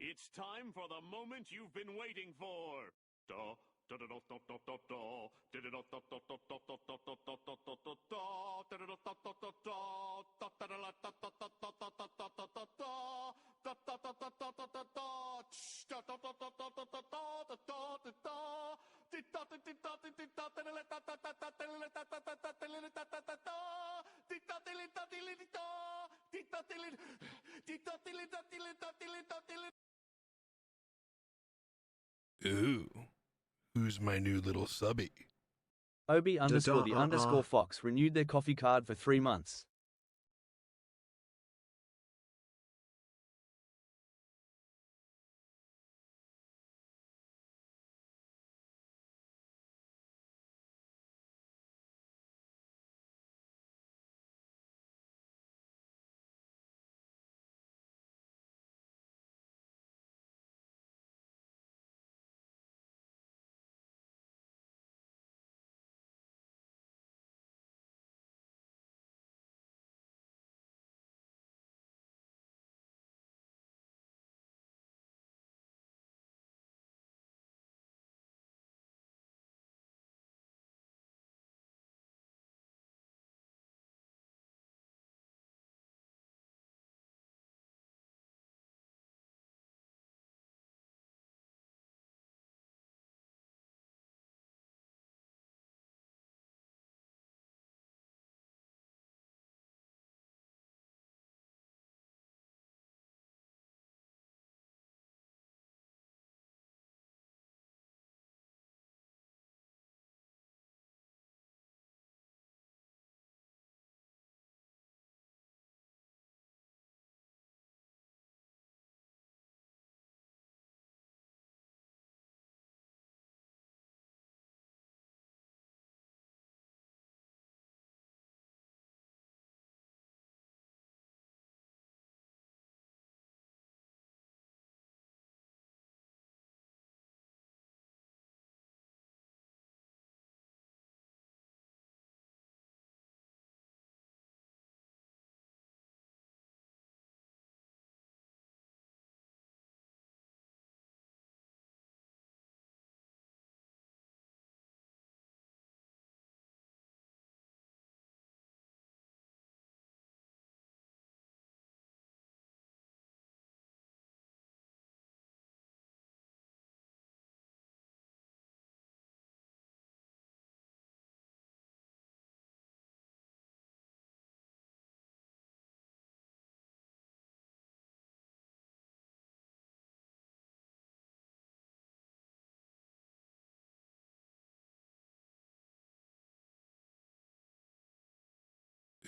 It's time for the moment you've been waiting for. Da, da, da, da, da, da, da, da. Da, da, da, da, da, da, da, da, da, da, da, da, da, da, da. Da, da, da, da, da, da, da. Da, da, da, da, da, da, da, da, da, da, da, da, da. Da, da, da, da, da, da, da, da. Tsh, da, da, da, da, da, da, da, da, da, da, da, da. Di, da, di, di, da, di, di, da, da, da, da, da, da, da, da, da, da, da, da, da, da, da, da, da. Di, da, di, li, da, di, li, di, da. Di, da, di, li, di, da, di, li, da, di, li, da, di, li, da, di, li. Ooh, who's my new little subby? Obi__the_Fox renewed their coffee card for 3 months.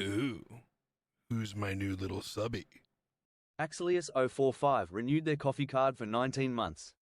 Ooh, who's my new little subby? Axelius045 renewed their coffee card for 19 months.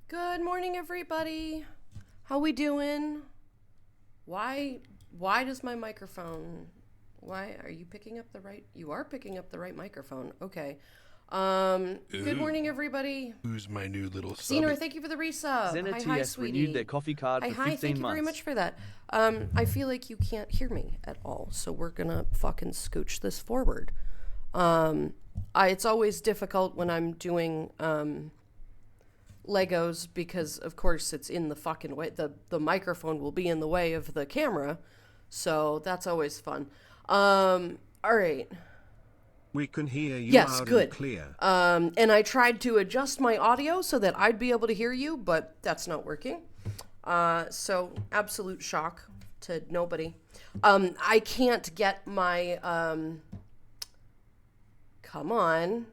Good morning, everybody. How we doing? Why does my microphone... Why are you picking up the right... You are picking up the right microphone. Okay. Good morning, everybody. Who's my new little subby? Xenor, thank you for the resub. Xena Hi, TS sweetie. renewed their coffee card for 15 Hi, thank you months. very much for that. I feel like you can't hear me at all, so we're gonna fucking scooch this forward. It's always difficult when I'm doing Legos because, of course, it's in the fucking way. The microphone will be in the way of the camera, so that's always fun. All right. We can hear you Yes, loud good. and clear. And I tried to adjust my audio so that I'd be able to hear you, but that's not working. So absolute shock to nobody. I can't get my, come on.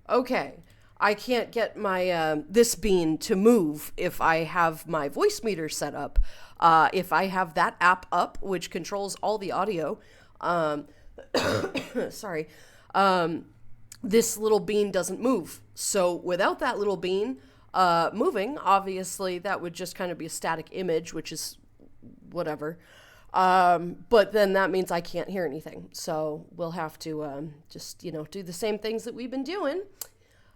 Okay. I can't get my, this bean to move if I have my voice meter set up. If I have that app up, which controls all the audio, sorry, this little bean doesn't move. So without that little bean moving, obviously that would just kind of be a static image, which is whatever. But then that means I can't hear anything. So we'll have to just, do the same things that we've been doing.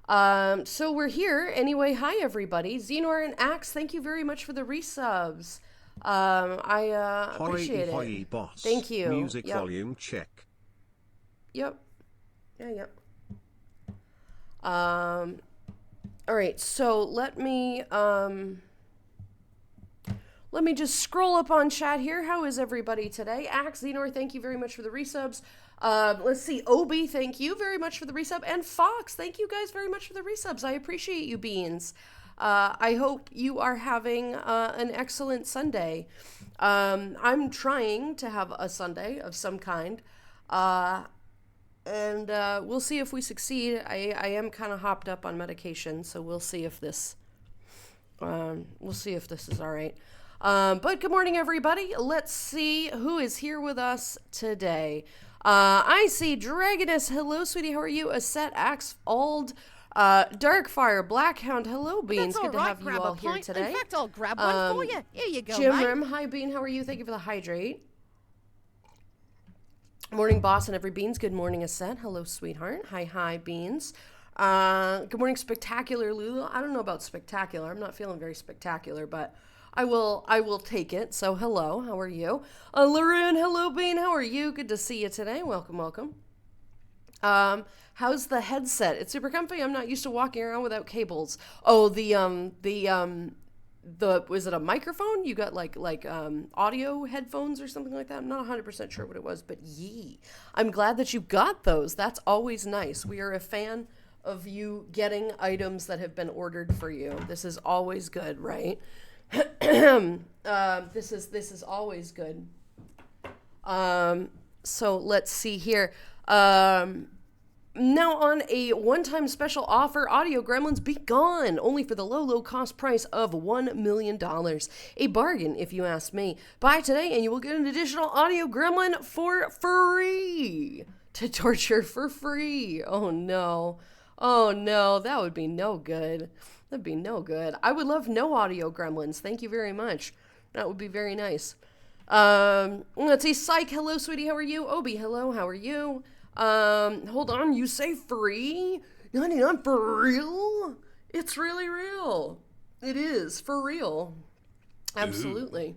So we're here. Anyway, hi, everybody. Xenor and Axe, thank you very much for the resubs. I appreciate it. Hoi, boss. Thank you. Music Yep. volume check. Yep. Yeah. All right, so let me just scroll up on chat here. How is everybody today? Axe, Xenor, thank you very much for the resubs. Let's see, Obi, thank you very much for the resub. And Fox, thank you guys very much for the resubs. I appreciate you, beans. I hope you are having an excellent Sunday. I'm trying to have a Sunday of some kind. And we'll see if we succeed. I am kind of hopped up on medication, so we'll see if this is all right. But good morning, everybody. Let's see who is here with us today. I see Dragoness. Hello, sweetie. How are you? Aset, Axe, Ald, Darkfire, Blackhound. Hello, Beans. That's Good to all right, have you grab all a here pint. today. In fact, I'll grab one for you. Here you go, Jim mate. Rim. Hi, Bean. How are you? Thank you for the hydrate. Morning, boss, and every Beans. Good morning, Aset. Hello, sweetheart. Hi, Beans. Good morning, Spectacular Lulu. I don't know about spectacular. I'm not feeling very spectacular, but I will take it. So hello, how are you? Laroon, hello, Bean. How are you? Good to see you today. Welcome. How's the headset? It's super comfy. I'm not used to walking around without cables. Oh, was it a microphone? You got like audio headphones or something like that? I'm not 100% sure what it was, but yee. I'm glad that you got those. That's always nice. We are a fan of you getting items that have been ordered for you. This is always good, right? This is always good. So let's see here. Now on a one-time special offer, Audio Gremlins Be Gone, only for the low cost price of $1 million. A bargain, if you ask me. Buy today and you will get an additional Audio Gremlin for free. To torture for free. Oh no, that would be no good. That'd be no good. I would love no Audio Gremlins. Thank you very much. That would be very nice. Let's see. Psych, hello, sweetie. How are you? Obi, hello. How are you? Hold on. You say free? Honey, not for real? It's really real. It is for real. Absolutely.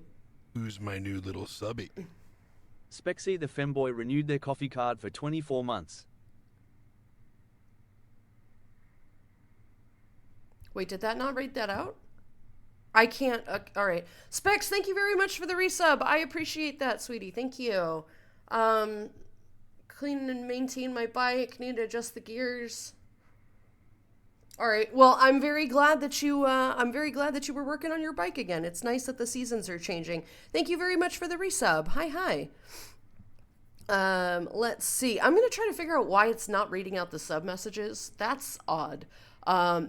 Who's my new little subby? Spexy the Femboy renewed their coffee card for 24 months. Wait, did that not read that out? I can't. All right. Specs, thank you very much for the resub. I appreciate that, sweetie. Thank you. Clean and maintain my bike. Need to adjust the gears. All right. Well, I'm very glad that you were working on your bike again. It's nice that the seasons are changing. Thank you very much for the resub. Hi. Let's see. I'm going to try to figure out why it's not reading out the sub messages. That's odd.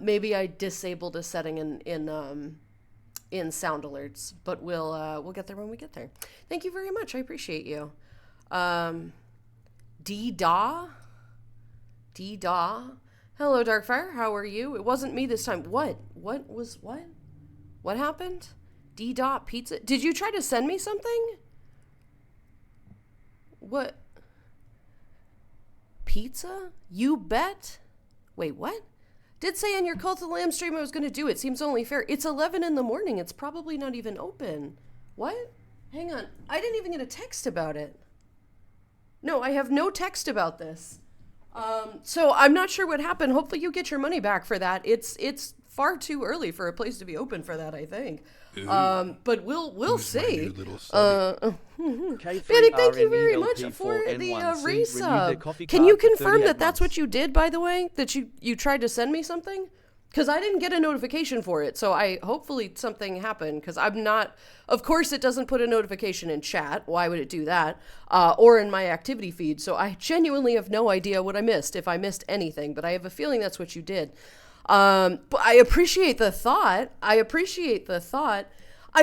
Maybe I disabled a setting in sound alerts, but we'll get there when we get there. Thank you very much. I appreciate you. D-Daw. Hello, Darkfire. How are you? It wasn't me this time. What? What was what? What happened? D-Dot Pizza. Did you try to send me something? What? Pizza? You bet? Wait, what? Did say in your Cult of the Lamb stream I was going to do it. Seems only fair. It's 11 in the morning. It's probably not even open. What? Hang on. I didn't even get a text about it. No, I have no text about this. So I'm not sure what happened. Hopefully you get your money back for that. It's far too early for a place to be open for that, I think. But we'll see. Panic, thank you very much for the resub. Can you confirm that that's what you did, by the way? That you tried to send me something? Because I didn't get a notification for it, so hopefully something happened, because I'm not, of course it doesn't put a notification in chat, why would it do that, or in my activity feed, so I genuinely have no idea what I missed, if I missed anything, but I have a feeling that's what you did. But I appreciate the thought, I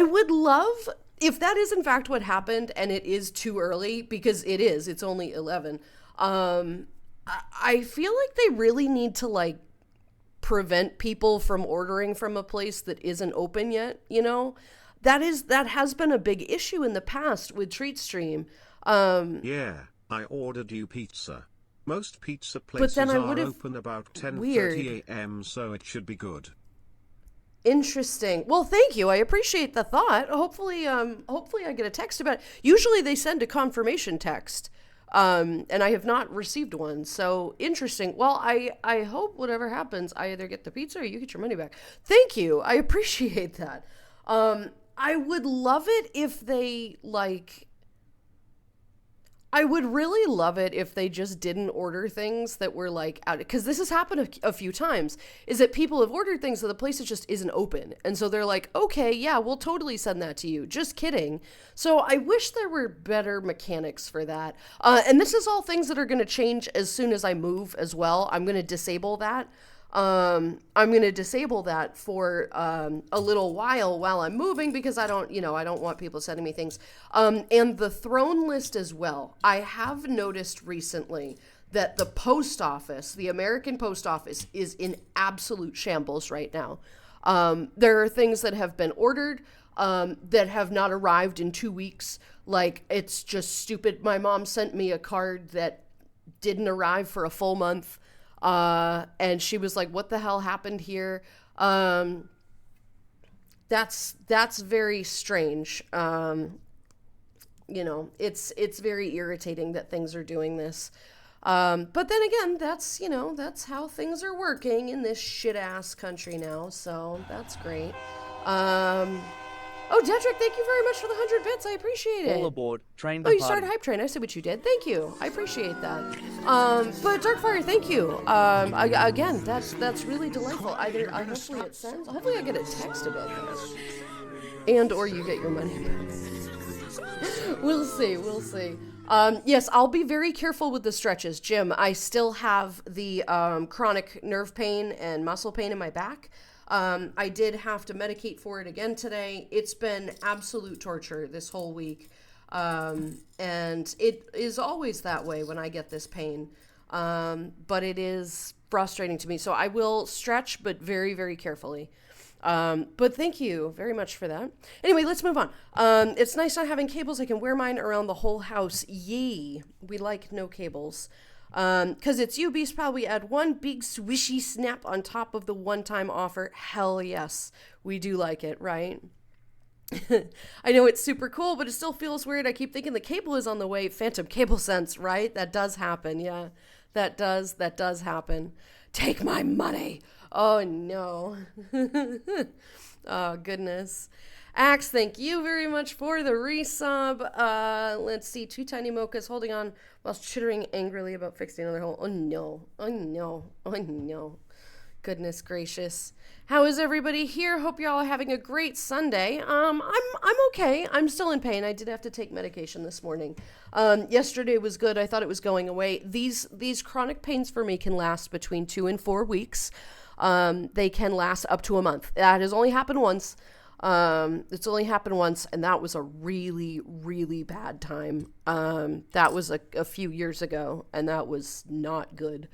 would love, if that is in fact what happened, and it is too early, because it's only 11, I feel like they really need to, like, prevent people from ordering from a place that isn't open yet, you know? That has been a big issue in the past with TreatStream. Yeah, I ordered you pizza. Most pizza places are open about 10:30 a.m., so it should be good. Interesting. Well, thank you. I appreciate the thought. Hopefully I get a text about it. Usually they send a confirmation text. And I have not received one. So interesting. Well, I hope whatever happens, I either get the pizza or you get your money back. Thank you. I appreciate that. I would love it if they I would really love it if they just didn't order things that were like out, because this has happened a few times, is that people have ordered things that the place just isn't open. And so they're like, okay, yeah, we'll totally send that to you. Just kidding. So I wish there were better mechanics for that. And this is all things that are going to change as soon as I move as well. I'm going to disable that. I'm going to disable that for a little while I'm moving, because I don't want people sending me things. And the throne list as well. I have noticed recently that the post office, the American post office, is in absolute shambles right now. There are things that have been ordered that have not arrived in 2 weeks. Like, it's just stupid. My mom sent me a card that didn't arrive for a full month. And she was like, what the hell happened here? That's very strange. It's very irritating that things are doing this. But then again, that's how things are working in this shit ass country now. So that's great. Oh, Dedrick, thank you very much for the 100 bits. I appreciate it. All aboard. Train the Oh, you party. started Hype Train. I see what you did. Thank you. I appreciate that. But Darkfire, thank you. Again, that's really delightful. Hopefully it sends. Hopefully I get a text about this. And or you get your money back. We'll see. Yes, I'll be very careful with the stretches. Jim, I still have the chronic nerve pain and muscle pain in my back. I did have to medicate for it again today. It's been absolute torture this whole week. And it is always that way when I get this pain. But it is frustrating to me. So I will stretch, but very, very carefully. But thank you very much for that. Anyway, let's move on. It's nice not having cables. I can wear mine around the whole house. Yee. We like no cables. Because it's you, Beast Pal. We add one big swishy snap on top of the one-time offer. Hell yes. We do like it, right? I know it's super cool, but it still feels weird. I keep thinking the cable is on the way. Phantom cable sense, right? That does happen, yeah. That does happen. Take my money. Oh, no. Oh, goodness. Axe, thank you very much for the resub. Let's see. Two Tiny Mochas holding on while chittering angrily about fixing another hole. Oh, no. Goodness gracious. How is everybody here? Hope you're all having a great Sunday. I'm okay. I'm still in pain. I did have to take medication this morning. Yesterday was good. I thought it was going away. These chronic pains for me can last between 2 and 4 weeks. They can last up to a month. That has only happened once. It's only happened once, and that was a really, really bad time. That was a few years ago, and that was not good.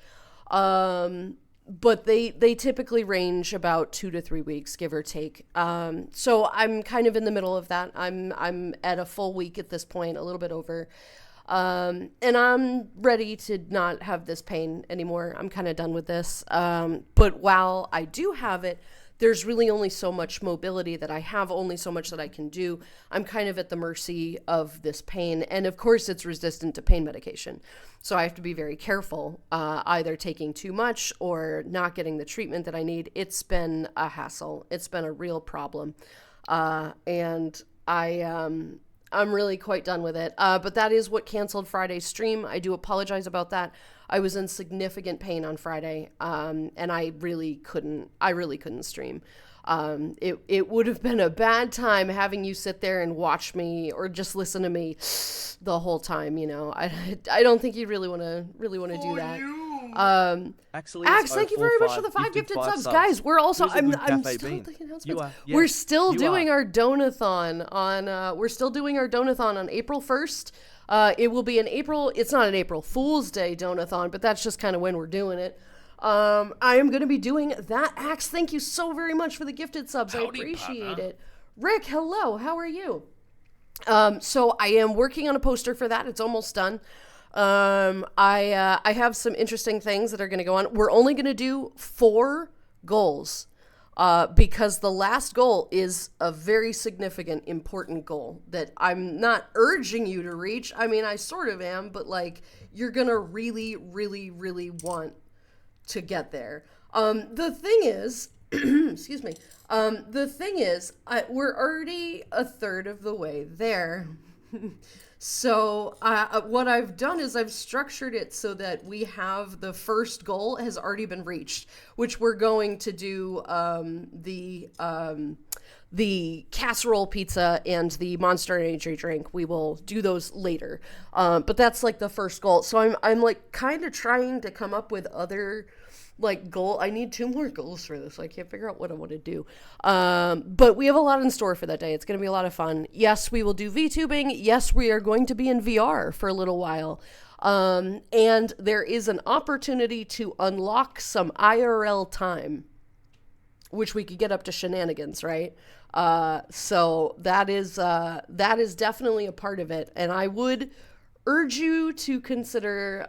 But they typically range about 2 to 3 weeks, give or take. So I'm kind of in the middle of that. I'm at a full week at this point, a little bit over. And I'm ready to not have this pain anymore. I'm kind of done with this. But while I do have it, there's really only so much mobility that I have, only so much that I can do. I'm kind of at the mercy of this pain. And of course, it's resistant to pain medication. So I have to be very careful, either taking too much or not getting the treatment that I need. It's been a hassle. It's been a real problem. And I'm really quite done with it. But that is what canceled Friday's stream. I do apologize about that. I was in significant pain on Friday, and I really couldn't stream. It would have been a bad time having you sit there and watch me or just listen to me the whole time. You know, I don't think you'd really want to do that. Axe, thank you very much for the 5 gifted subs. Guys, we're also I'm still thinking announcements. We're still doing our donathon on April 1st. It will be an April. It's not an April Fool's Day donathon, but that's just kind of when we're doing it. I am going to be doing that. Axe, thank you so very much for the gifted subs. I appreciate it. Rick, hello. How are you? So I am working on a poster for that. It's almost done. I have some interesting things that are going to go on. We're only going to do 4 goals. Because the last goal is a very significant, important goal that I'm not urging you to reach. I mean, I sort of am, but like, you're gonna really, really, really want to get there. The thing is, excuse me. The thing is, we're already a third of the way there. So what I've done is I've structured it so that we have the first goal has already been reached, which we're going to do the casserole pizza and the Monster Energy drink. We will do those later. But that's like the first goal. So I'm like kind of trying to come up with other like goal. I need 2 more goals for this. I can't figure out what I want to do. But we have a lot in store for that day. It's going to be a lot of fun. Yes, we will do VTubing. Yes, we are going to be in VR for a little while. And there is an opportunity to unlock some IRL time, which we could get up to shenanigans, right? So that is definitely a part of it. And I would urge you to consider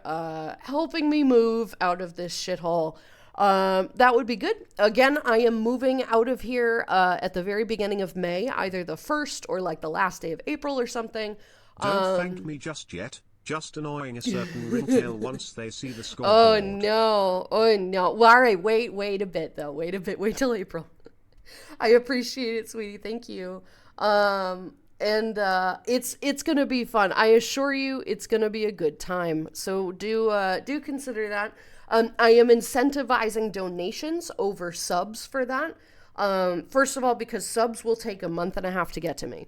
helping me move out of this shithole. That would be good. Again, I am moving out of here at the very beginning of May, either the 1st or like the last day of April or something. Don't thank me just yet. Just annoying a certain ringtail once they see the score. Oh no. Well, all right, wait a bit though. Wait till April. I appreciate it, sweetie. Thank you. And it's gonna be fun. I assure you, it's gonna be a good time. So do consider that. I am incentivizing donations over subs for that. First of all, because subs will take a month and a half to get to me.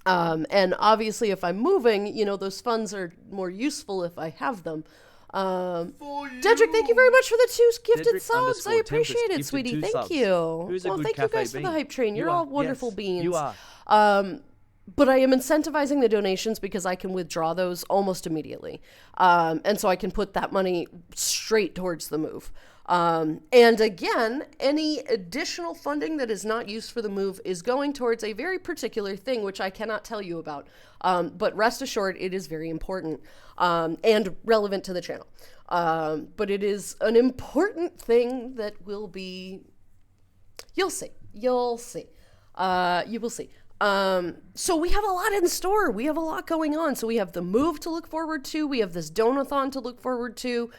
And obviously, if I'm moving, you know, those funds are more useful if I have them. Dedrick, thank you very much for the 2 gifted subs. I appreciate it, sweetie. Thank you. Well, thank you guys for the hype train. You're all wonderful beans. You are. But I am incentivizing the donations because I can withdraw those almost immediately. And so I can put that money straight towards the move. And again, any additional funding that is not used for the move is going towards a very particular thing, which I cannot tell you about. But rest assured, it is very important and relevant to the channel. But it is an important thing that will be... You'll see. You will see. So we have a lot in store. We have a lot going on. So we have the move to look forward to. We have this donathon to look forward to.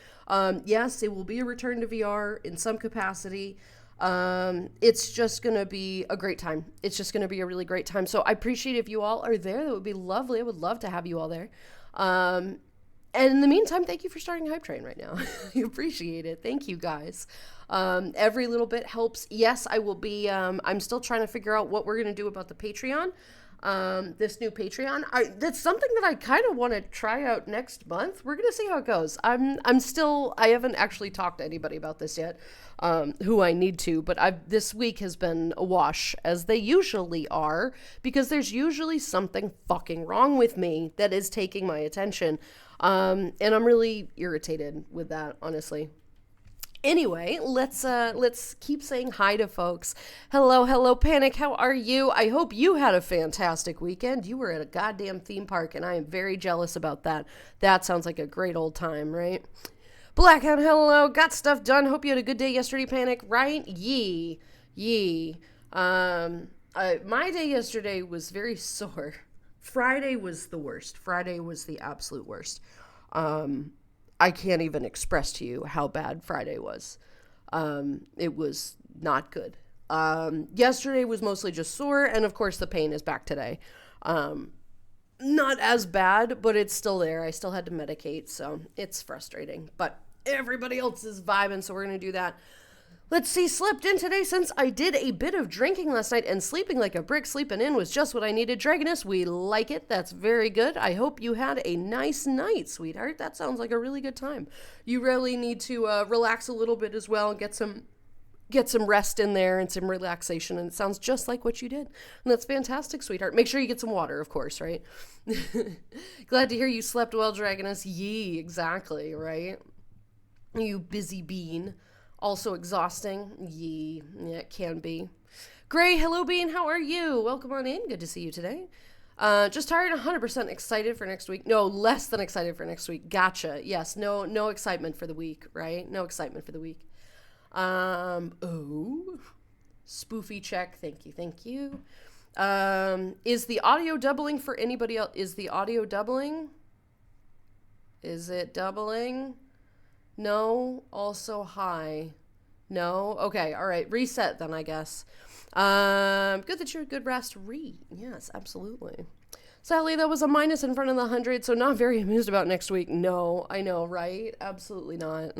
Yes, it will be a return to VR in some capacity. It's just going to be a great time. It's just going to be a really great time. So I appreciate if you all are there. That would be lovely. I would love to have you all there. And in the meantime, thank you for starting Hype Train right now. I appreciate it. Thank you guys. Every little bit helps. Yes, I will be, I'm still trying to figure out what we're going to do about the Patreon. This new Patreon. That's something that I kind of want to try out next month. We're going to see how it goes. I haven't actually talked to anybody about this yet, who I need to, but this week has been a wash, as they usually are, because there's usually something fucking wrong with me that is taking my attention. And I'm really irritated with that, honestly. Anyway, let's keep saying hi to folks. Hello, Panic. How are you? I hope you had a fantastic weekend. You were at a goddamn theme park, and I am very jealous about that. That sounds like a great old time, right? Blackhound, hello. Got stuff done. Hope you had a good day yesterday, Panic. Right? Yee. My day yesterday was very sore. Friday was the worst. Friday was the absolute worst. I can't even express to you how bad Friday was. It was not good. Yesterday was mostly just sore, and of course the pain is back today. Not as bad, but it's still there. I still had to medicate, so it's frustrating. But everybody else is vibing, so we're going to do that. Let's see, slept in today since I did a bit of drinking last night, and sleeping like a brick sleeping in was just what I needed. Dragoness, we like it. That's very good. I hope you had a nice night, sweetheart. That sounds like a really good time. You really need to relax a little bit as well and get some rest in there and some relaxation, and it sounds just like what you did. And that's fantastic, sweetheart. Make sure you get some water, of course, right? Glad to hear you slept well, Dragoness. Yee, exactly, right? You busy bean. Also exhausting. Yeah, it can be. Gray, hello, Bean. How are you? Welcome on in. Good to see you today. Just tired, 100% excited for next week. No, less than excited for next week. Gotcha. Yes, no excitement for the week, right? No excitement for the week. Spoofy check. Thank you. Is the audio doubling for anybody else? Is the audio doubling? Is it doubling? No. Also high. No. Okay. All right. Reset then, I guess. Good that you're a good rest. Yes, absolutely. Sadly, that was a minus in front of the 100, so not very amused about next week. No, I know, right? Absolutely not.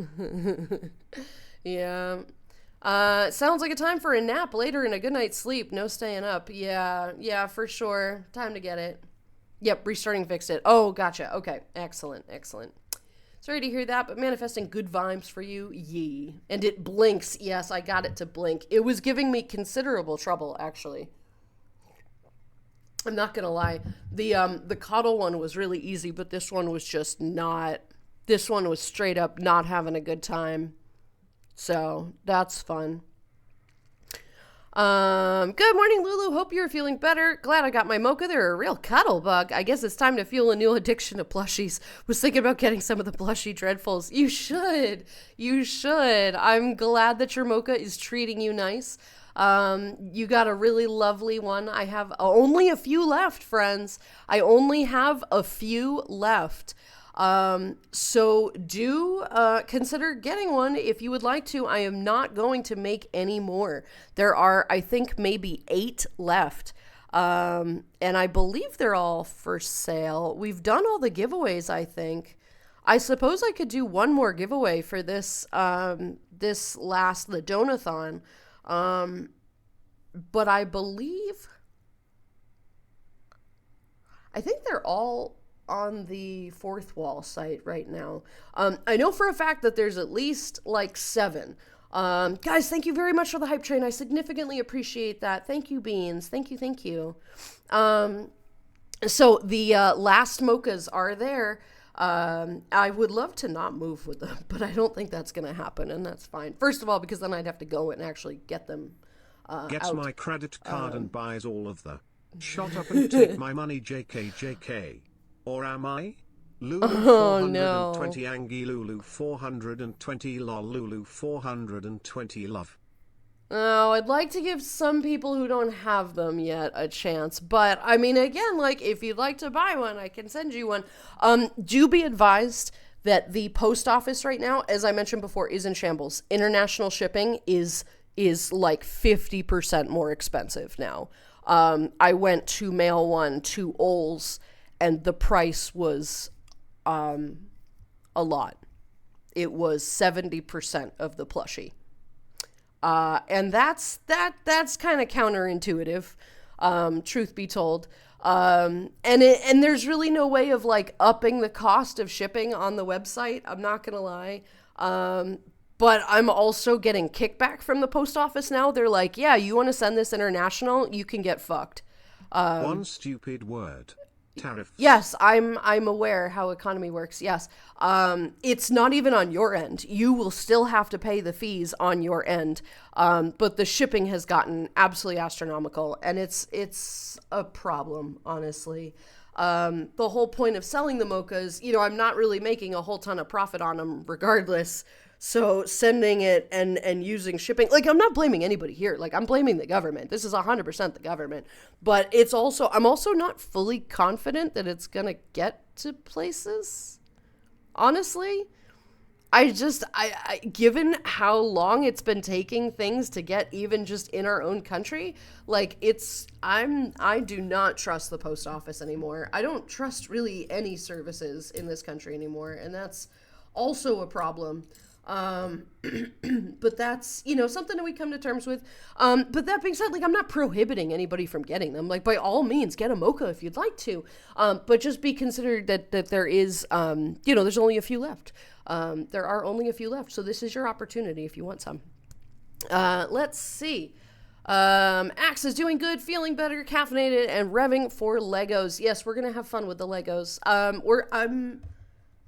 Yeah. Sounds like a time for a nap later and a good night's sleep. No staying up. Yeah, for sure. Time to get it. Yep, restarting fixed it. Oh, gotcha. Okay, excellent. Sorry to hear that, but manifesting good vibes for you. Yee. And it blinks. Yes, I got it to blink. It was giving me considerable trouble, actually. I'm not going to lie. The coddle one was really easy, but this one was just not. This one was straight up not having a good time. So, that's fun. Good morning, Lulu. Hope you're feeling better. Glad I got my mocha. They're a real cuddle bug. I guess it's time to fuel a new addiction to plushies. Was thinking about getting some of the plushie dreadfuls. You should. I'm glad that your mocha is treating you nice. You got a really lovely one. I have only a few left, friends. I only have a few left. So do consider getting one if you would like to. I am not going to make any more. There are, I think, maybe 8 left. And I believe they're all for sale. We've done all the giveaways, I think. I suppose I could do one more giveaway for this, the Donathon. But I think they're all on the Fourth Wall site right now. I know for a fact that there's at least like 7. Guys, thank you very much for the hype train. I significantly appreciate that. Thank you, Beans. Thank you. So the last mochas are there. I would love to not move with them, but I don't think that's going to happen, and that's fine. First of all, because then I'd have to go and actually get them Gets out. my credit card and buys all of the shut up and take my money, JK. Or am I? Lulu 420 Angie Lulu 420 lol Lulu 420 love. Oh, I'd like to give some people who don't have them yet a chance. But, I mean, again, like, if you'd like to buy one, I can send you one. Do be advised that the post office right now, as I mentioned before, is in shambles. International shipping is like 50% more expensive now. I went to mail one to Ols, and the price was a lot. It was 70% of the plushie. And that's kind of counterintuitive, truth be told. And there's really no way of like upping the cost of shipping on the website. I'm not going to lie. But I'm also getting kickback from the post office now. They're like, yeah, you want to send this international? You can get fucked. One stupid word. Tariffs. Yes, I'm aware how economy works. Yes. It's not even on your end. You will still have to pay the fees on your end. But the shipping has gotten absolutely astronomical, and it's a problem, honestly. The whole point of selling the mochas, I'm not really making a whole ton of profit on them regardless. So sending it and using shipping, like, I'm not blaming anybody here. Like, I'm blaming the government. This is 100% the government. But I'm also not fully confident that it's going to get to places. Honestly, I given how long it's been taking things to get even just in our own country, like, I do not trust the post office anymore. I don't trust really any services in this country anymore. And that's also a problem. But that's, something that we come to terms with. But that being said, like, I'm not prohibiting anybody from getting them. Like, by all means, get a mocha if you'd like to. But just be considered that there is, there's only a few left. There are only a few left. So this is your opportunity if you want some. Let's see. Axe is doing good, feeling better, caffeinated, and revving for Legos. Yes, we're going to have fun with the Legos. I'm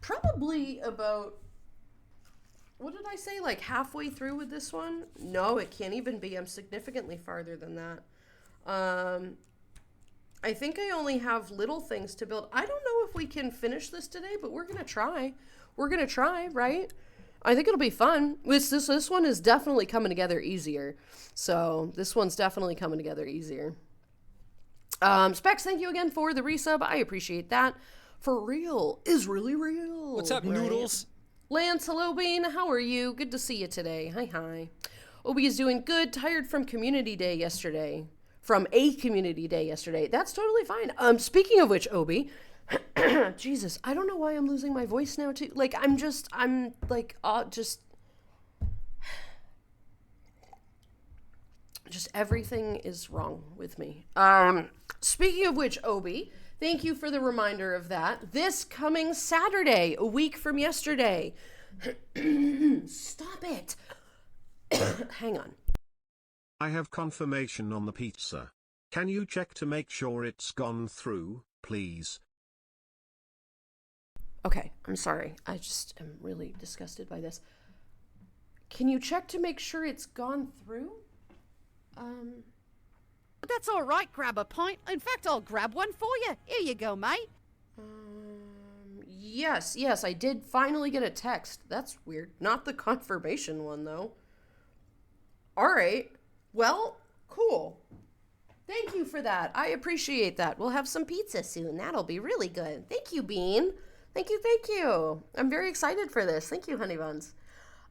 probably about, what did I say? Like halfway through with this one? No, it can't even be. I'm significantly farther than that. I think I only have little things to build. I don't know if we can finish this today, but we're going to try. We're going to try, right? I think it'll be fun. This one is definitely coming together easier. So this one's definitely coming together easier. Specs, thank you again for the resub. I appreciate that. For real is really real. What's up, Noodles? Lance, hello, Bean. How are you? Good to see you today. Hi. Obi is doing good. Tired from community day yesterday. From a community day yesterday. That's totally fine. Speaking of which, Obi, Jesus, I don't know why I'm losing my voice now too. Like, just everything is wrong with me. Speaking of which, Obi, thank you for the reminder of that. This coming Saturday, a week from yesterday. Stop it. Hang on. I have confirmation on the pizza. Can you check to make sure it's gone through, please? Okay, I'm sorry. I just am really disgusted by this. Can you check to make sure it's gone through? That's all right, grab a pint. In fact, I'll grab one for you. Here you go, mate. Yes, I did finally get a text. That's weird. Not the confirmation one, though. All right. Well, cool. Thank you for that. I appreciate that. We'll have some pizza soon. That'll be really good. Thank you, Bean. Thank you. I'm very excited for this. Thank you, Honey Buns.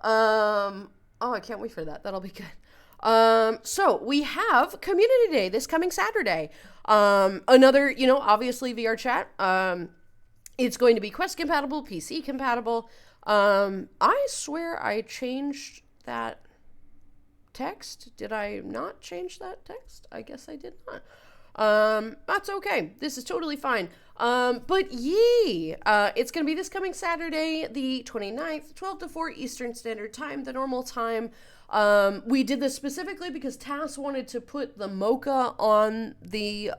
I can't wait for that. That'll be good. So we have Community Day this coming Saturday. Another, obviously VR chat. It's going to be Quest compatible, PC compatible. I swear I changed that text. Did I not change that text? I guess I did not. That's okay. This is totally fine. But it's going to be this coming Saturday, the 29th, 12 to 4 Eastern Standard Time, the normal time. We did this specifically because Tass wanted to put the mocha on the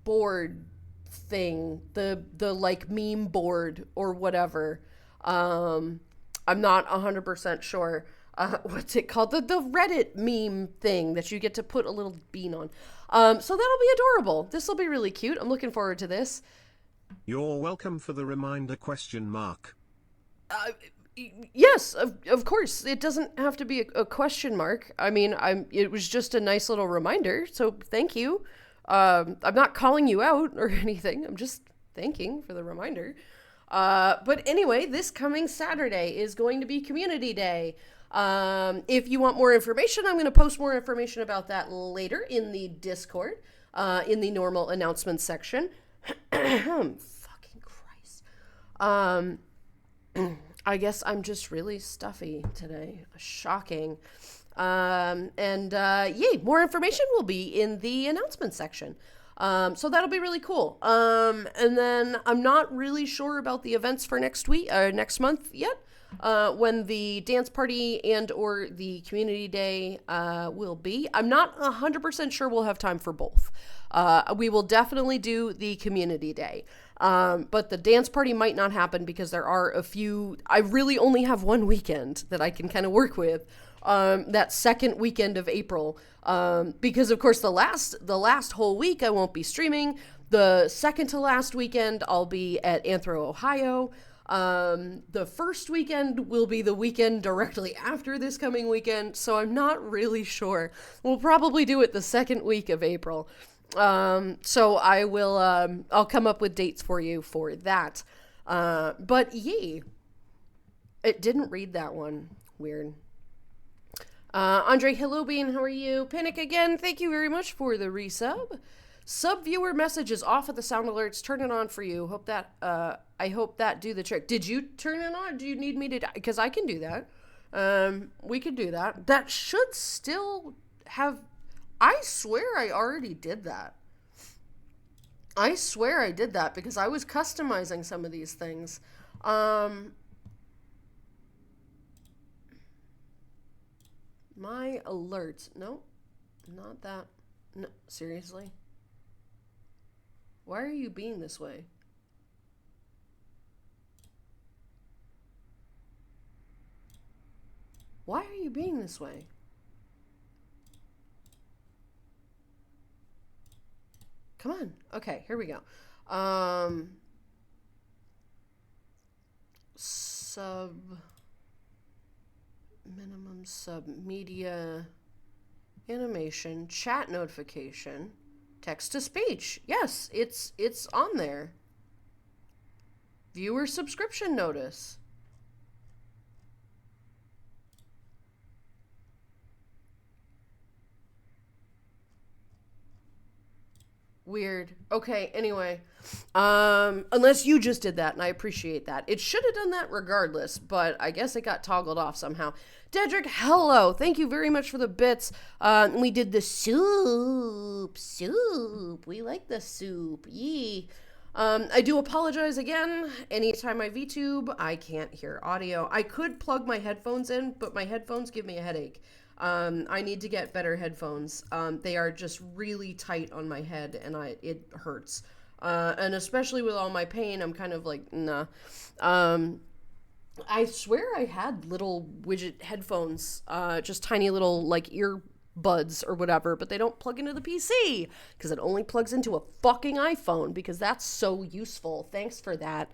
board thing, the like meme board or whatever. I'm not 100% sure. What's it called? The Reddit meme thing that you get to put a little bean on. So that'll be adorable. This will be really cute. I'm looking forward to this. You're welcome for the reminder ? Yes, of course. It doesn't have to be a question mark. I mean, it was just a nice little reminder. So thank you. I'm not calling you out or anything. I'm just thanking for the reminder. But anyway, this coming Saturday is going to be Community Day. If you want more information, I'm going to post more information about that later in the Discord, in the normal announcements section. Fucking Christ. I guess I'm just really stuffy today. Shocking. More information will be in the announcements section. So that'll be really cool. And then I'm not really sure about the events for next month yet. When the dance party and or the community day will be. I'm not 100% sure we'll have time for both. We will definitely do the community day. But the dance party might not happen because there are a few, I really only have one weekend that I can kind of work with. That second weekend of April. Because of course the last whole week I won't be streaming. The second to last weekend I'll be at Anthro, Ohio. The first weekend will be the weekend directly after this coming weekend, so I'm not really sure. We'll probably do it the second week of April. So I will, I'll come up with dates for you for that. But yay. It didn't read that one. Weird. Andre, hello Bean, how are you? Panic again, thank you very much for the resub. Sub-viewer message is off at the sound alerts. Turn it on for you. I hope that do the trick. Did you turn it on? Do you need me to? Because I can do that. We can do that. That should still have. I swear I already did that. I swear I did that because I was customizing some of these things. My alerts. No, not that. No, seriously. Why are you being this way? Why are you being this way? Come on. Okay, here we go. Minimum sub media animation, chat notification, text to speech. Yes, it's on there. Viewer subscription notice. Weird. Okay, anyway. Unless you just did that, and I appreciate that. It should have done that regardless, but I guess it got toggled off somehow. Dedrick, hello. Thank you very much for the bits. We did the soup. We like the soup. Yee. I do apologize again. Anytime I VTube, I can't hear audio. I could plug my headphones in, but my headphones give me a headache. I need to get better headphones. They are just really tight on my head and it hurts. And especially with all my pain, I'm kind of like, nah. I swear I had little widget headphones, just tiny little like earbuds or whatever, but they don't plug into the PC because it only plugs into a fucking iPhone because that's so useful. Thanks for that.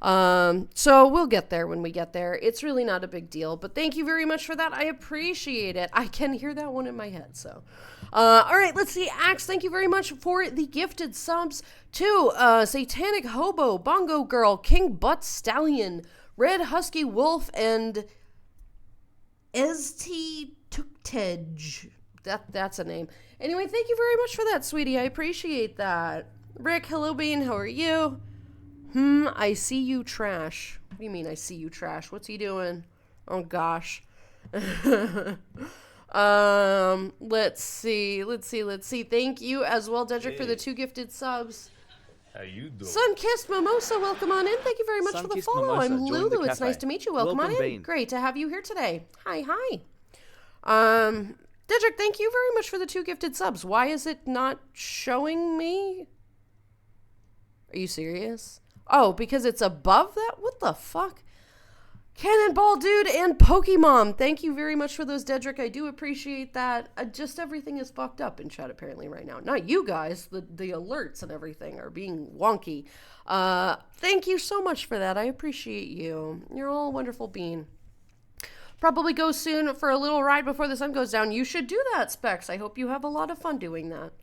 So we'll get there when we get there. It's really not a big deal, but thank you very much for that. I appreciate it. I can hear that one in my head. So, all right, let's see. Axe, thank you very much for the gifted subs to, Satanic Hobo, Bongo Girl, King Butt Stallion, Red Husky Wolf, and St. Tuktej. That's a name. Anyway, thank you very much for that, sweetie. I appreciate that. Rick, hello, Bean. How are you? I see you trash. What do you mean I see you trash? What's he doing? Oh gosh. Let's see. Thank you as well, Dedrick, for the 2 gifted subs. How you doing? Sun-Kissed Mimosa, welcome on in. Thank you very much for the follow. Mimosa, I'm join Lulu. the It's cafe. nice to meet you. Welcome on in. Bean. Great to have you here today. Hi. Dedrick, thank you very much for the 2 gifted subs. Why is it not showing me? Are you serious? Oh, because it's above that? What the fuck? Cannonball Dude and Pokemon. Thank you very much for those, Dedrick. I do appreciate that. Just everything is fucked up in chat apparently right now. Not you guys. The alerts and everything are being wonky. Thank you so much for that. I appreciate you. You're all a wonderful bean. Probably go soon for a little ride before the sun goes down. You should do that, Specs. I hope you have a lot of fun doing that.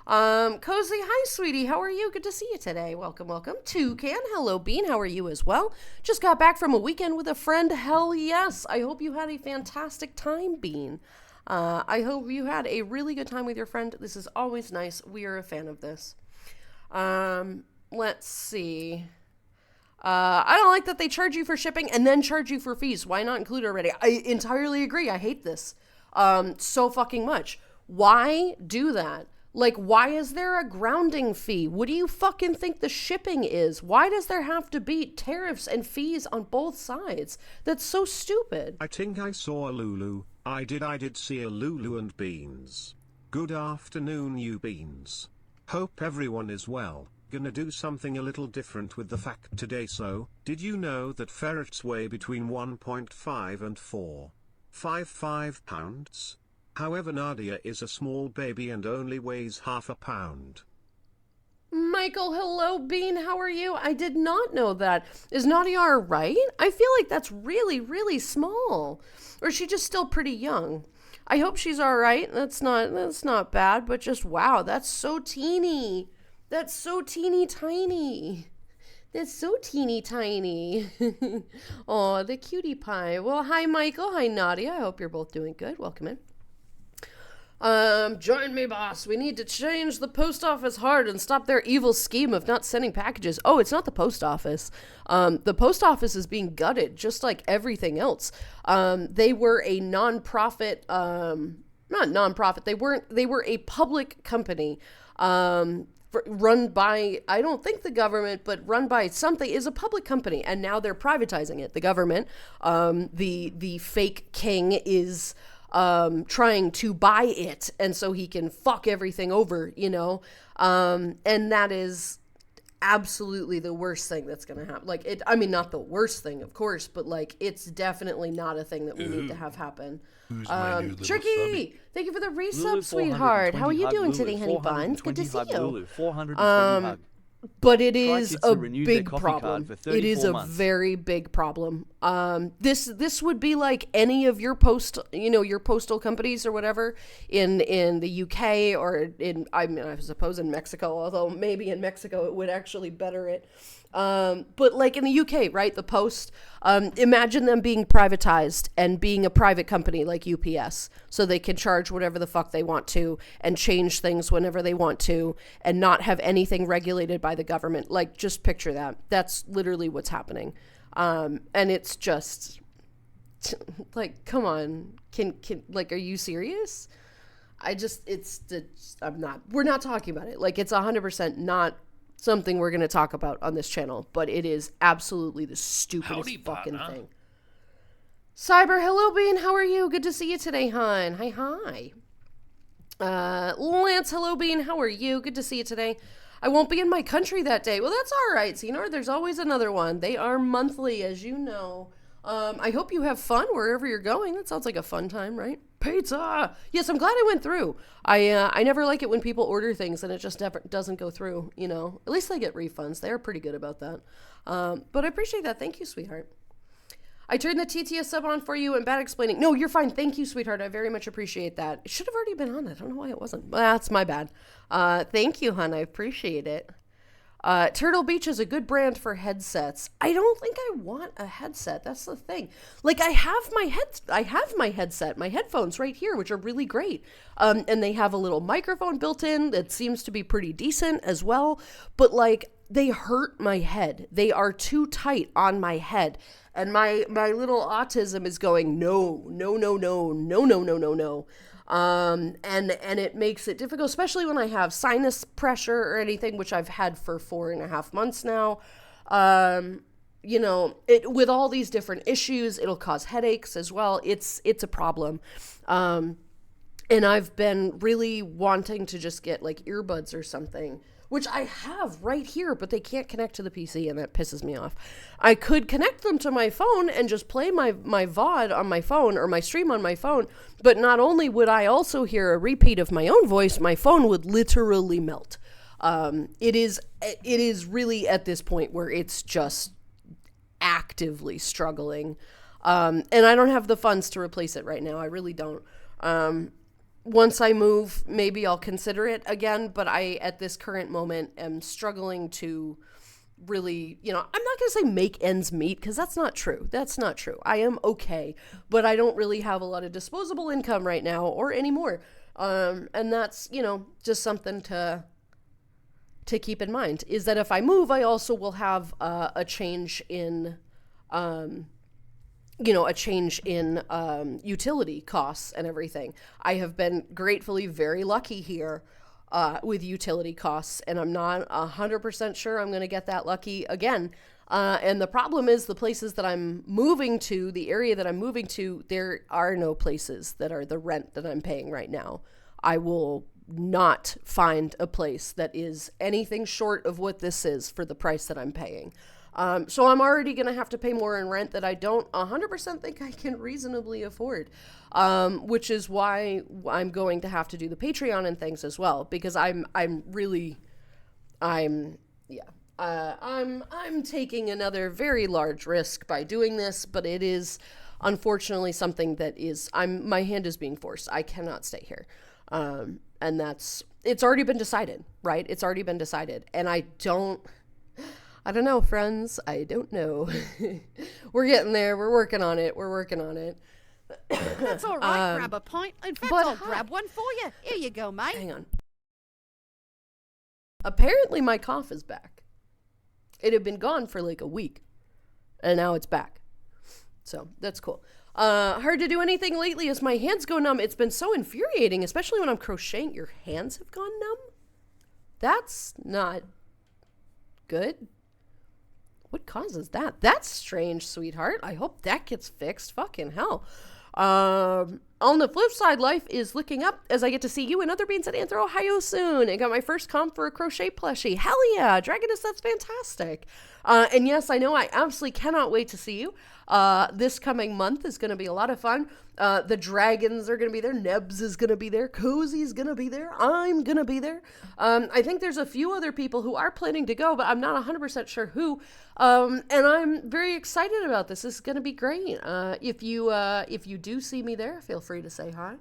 Cozy, hi, sweetie. How are you? Good to see you today. Welcome. Toucan, hello, Bean. How are you as well? Just got back from a weekend with a friend. Hell yes. I hope you had a fantastic time, Bean. I hope you had a really good time with your friend. This is always nice. We are a fan of this. Let's see. I don't like that they charge you for shipping and then charge you for fees. Why not include it already? I entirely agree. I hate this so fucking much. Why do that? Like, why is there a grounding fee? What do you fucking think the shipping is? Why does there have to be tariffs and fees on both sides? That's so stupid. I think I saw a Lulu. I did see a Lulu and Beans. Good afternoon, you Beans. Hope everyone is well. Gonna do something a little different with the fact today. So, did you know that ferrets weigh between 1.5 and 4.55 pounds? However, Nadia is a small baby and only weighs half a pound. Michael, hello, Bean. How are you? I did not know that. Is Nadia all right? I feel like that's really, really small. Or is she just still pretty young? I hope she's all right. That's not bad, but just wow, that's so teeny. That's so teeny tiny. That's so teeny tiny. Oh, the cutie pie. Well, hi, Michael. Hi, Nadia. I hope you're both doing good. Welcome in. Join me, boss. We need to change the post office hard and stop their evil scheme of not sending packages. Oh, it's not the post office. The post office is being gutted, just like everything else. They were a nonprofit, not nonprofit. They were a public company, run by, I don't think the government, but run by something, is a public company. And now they're privatizing it. The government, the fake king is trying to buy it, and so he can fuck everything over, you know? And that is absolutely the worst thing that's gonna happen. Like, I mean, not the worst thing, of course, but, like, it's definitely not a thing that we need to have happen. Who's my new little Tricky, subby? thank you for the Lulu, resub, sweetheart. How are you doing today, honey buns? Good to see you. Lulu, 420 hug. But it Try is Kids a to renew their big coffee problem. card for It is 34 a months. very big problem. This would be like any of your your postal companies or whatever in the UK or I suppose in Mexico, although maybe in Mexico it would actually better it. But like in the UK, right? The post, imagine them being privatized and being a private company like UPS, so they can charge whatever the fuck they want to and change things whenever they want to and not have anything regulated by the government. Like, just picture that. That's literally what's happening. And it's just like, come on, can like, are you serious? We're not talking about it. Like, it's 100% not something we're going to talk about on this channel, but it is absolutely the stupidest fucking thing. Cyber, hello, Bean. How are you? Good to see you today, hon. Hi. Lance, hello, Bean. How are you? Good to see you today. I won't be in my country that day. Well, that's all right, Senor. There's always another one. They are monthly, as you know. I hope you have fun wherever you're going. That sounds like a fun time, right? Pizza! Yes, I'm glad I went through. I never like it when people order things and it just never doesn't go through, you know. At least they get refunds. They are pretty good about that. But I appreciate that. Thank you, sweetheart. I turned the TTS sub on for you and bad explaining. No, you're fine. Thank you, sweetheart. I very much appreciate that. It should have already been on. I don't know why it wasn't. Well, that's my bad. Thank you, hon. I appreciate it. Turtle Beach is a good brand for headsets. I don't think I want a headset. That's the thing. Like, I have my headset, my headphones right here, which are really great. And they have a little microphone built in that seems to be pretty decent as well. But like, they hurt my head. They are too tight on my head. And my little autism is going, no. And it makes it difficult, especially when I have sinus pressure or anything, which I've had for 4.5 months now. You know, with all these different issues, it'll cause headaches as well. It's a problem. And I've been really wanting to just get like earbuds or something, which I have right here, but they can't connect to the PC, and that pisses me off. I could connect them to my phone and just play my VOD on my phone or my stream on my phone, but not only would I also hear a repeat of my own voice, my phone would literally melt. It is really at this point where it's just actively struggling. And I don't have the funds to replace it right now. I really don't. Once I move, maybe I'll consider it again, but I, at this current moment, am struggling to really, you know, I'm not going to say make ends meet, because that's not true. That's not true. I am okay, but I don't really have a lot of disposable income right now or anymore. And that's, you know, just something to keep in mind, is that if I move, I also will have a change in utility costs and everything. I have been gratefully very lucky here with utility costs, and I'm not 100% sure I'm going to get that lucky again. And the problem is the places that I'm moving to, the area that I'm moving to, there are no places that are the rent that I'm paying right now. I will not find a place that is anything short of what this is for the price that I'm paying. So I'm already going to have to pay more in rent that I don't 100% think I can reasonably afford, which is why I'm going to have to do the Patreon and things as well, because I'm taking another very large risk by doing this, but it is unfortunately something that is, my hand is being forced. I cannot stay here. And it's already been decided, right? It's already been decided. And I don't know, friends. I don't know. We're getting there. We're working on it. That's all right. Grab a pint. In fact, I'll grab one for you. Here you go, mate. Hang on. Apparently my cough is back. It had been gone for like a week, and now it's back. So that's cool. Hard to do anything lately as my hands go numb. It's been so infuriating, especially when I'm crocheting. Your hands have gone numb? That's not good. What causes that? That's strange, sweetheart. I hope that gets fixed. Fucking hell. On the flip side, life is looking up as I get to see you and other beans at Anthro, Ohio soon. I got my first comp for a crochet plushie. Hell yeah, Dragoness, that's fantastic. And yes, I know I absolutely cannot wait to see you. This coming month is going to be a lot of fun. The dragons are going to be there. Nebs is going to be there. Cozy's going to be there. I'm going to be there. I think there's a few other people who are planning to go, but I'm not 100% sure who. And I'm very excited about this. This is going to be great. If you do see me there, feel free to say hi.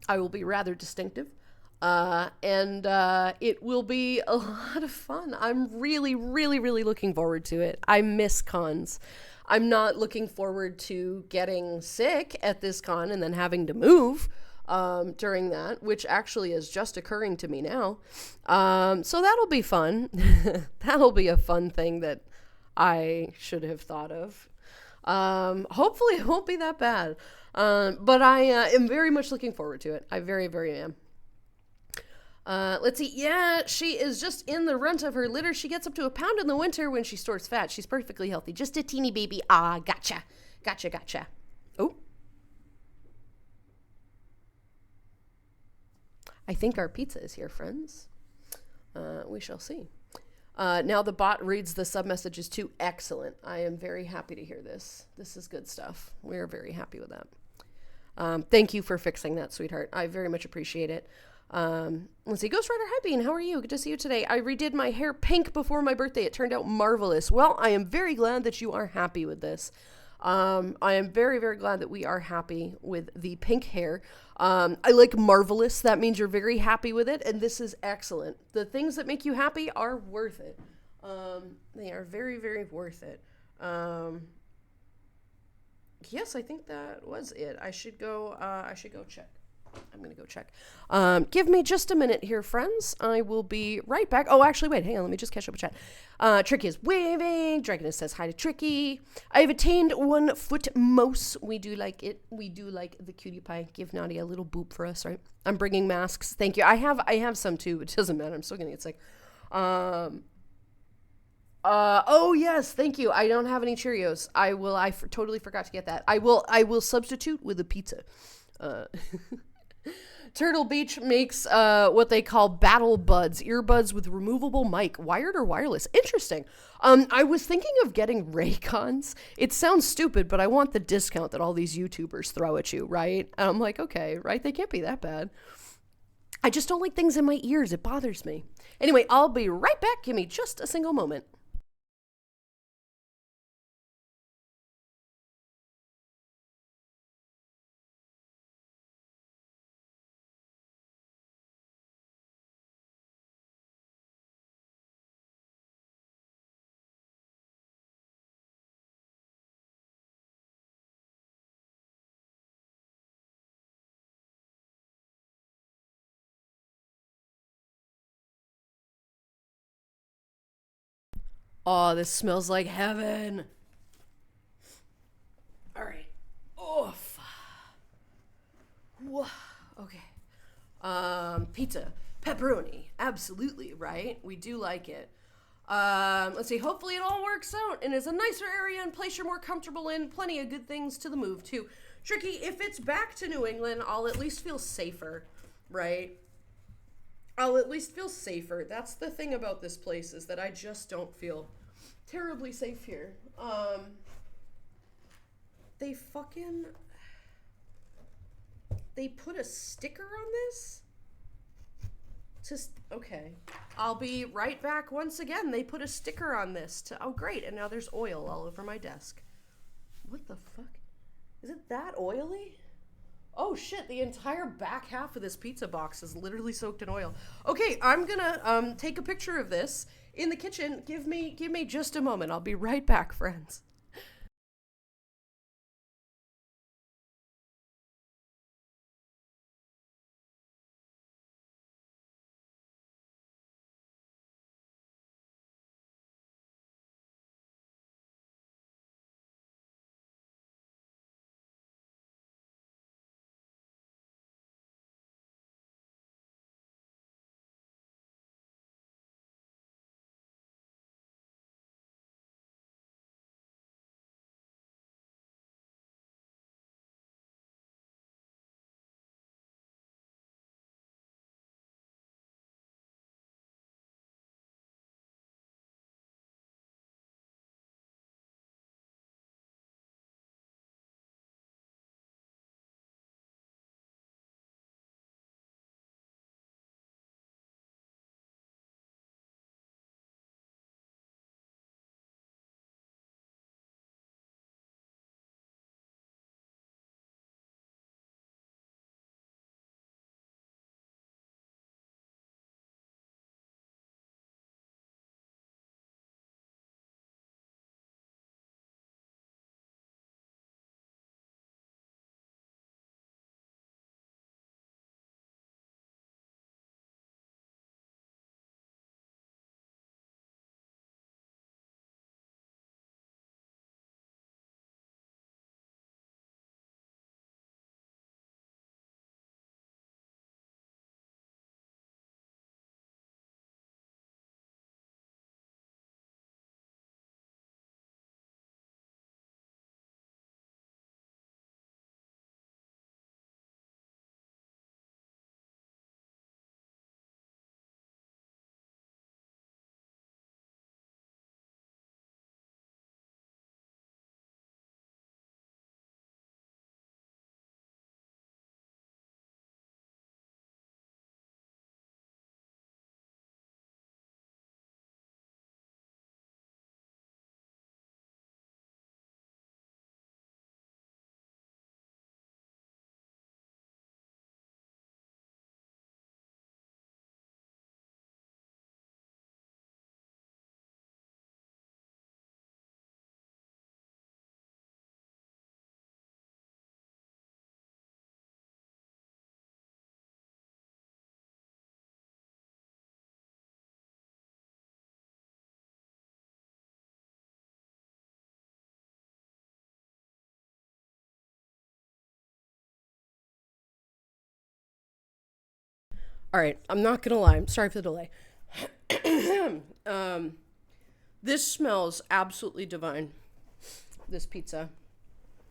I will be rather distinctive. And it will be a lot of fun. I'm really, really, really looking forward to it. I miss cons. I'm not looking forward to getting sick at this con and then having to move during that, which actually is just occurring to me now. So that'll be fun. That'll be a fun thing that I should have thought of. Hopefully it won't be that bad. But I am very much looking forward to it. I very, very am. Let's see. Yeah, she is just in the runt of her litter. She gets up to a pound in the winter when she stores fat. She's perfectly healthy. Just a teeny baby. Ah, gotcha. Gotcha. Oh. I think our pizza is here, friends. We shall see. Now the bot reads the sub messages too. Excellent. I am very happy to hear this. This is good stuff. We're very happy with that. Thank you for fixing that, sweetheart. I very much appreciate it. Let's see. Ghost Rider Hypebean, how are you? Good to see you today. I redid my hair pink before my birthday. It turned out marvelous. Well, I am very glad that you are happy with this. I am very, very glad that we are happy with the pink hair. I like marvelous. That means you're very happy with it, and this is excellent. The things that make you happy are worth it. They are very, very worth it. Yes, I think that was it. I should go check. I'm going to go check. Give me just a minute here, friends. I will be right back. Oh, actually, wait. Hang on. Let me just catch up with chat. Tricky is waving. Dragoness says hi to Tricky. I have attained 1 foot mouse. We do like it. We do like the cutie pie. Give Nadia a little boop for us, right? I'm bringing masks. Thank you. I have some too. It doesn't matter. I'm still going to get sick. Oh yes, thank you. I don't have any Cheerios. I totally forgot to get that. I will substitute with a pizza. Turtle Beach makes what they call battle buds, earbuds with removable mic, wired or wireless. Interesting. I was thinking of getting Raycons. It sounds stupid, but I want the discount that all these YouTubers throw at you, right? And I'm like, okay, right? They can't be that bad. I just don't like things in my ears. It bothers me. Anyway, I'll be right back. Give me just a single moment. Oh, this smells like heaven. All right. Oh, okay. Pizza. Pepperoni. Absolutely, right? We do like it. Let's see. Hopefully it all works out and is a nicer area and place you're more comfortable in. Plenty of good things to the move, too. Tricky, if it's back to New England, I'll at least feel safer, right? I'll at least feel safer. That's the thing about this place, is that I just don't feel terribly safe here. They put a sticker on this? Okay. I'll be right back once again. They put a sticker on this oh great, and now there's oil all over my desk. What the fuck? Is it that oily? Oh shit, the entire back half of this pizza box is literally soaked in oil. Okay, I'm gonna take a picture of this in the kitchen. Give me just a moment. I'll be right back, friends. All right, I'm not gonna lie. I'm sorry for the delay. This smells absolutely divine. This pizza.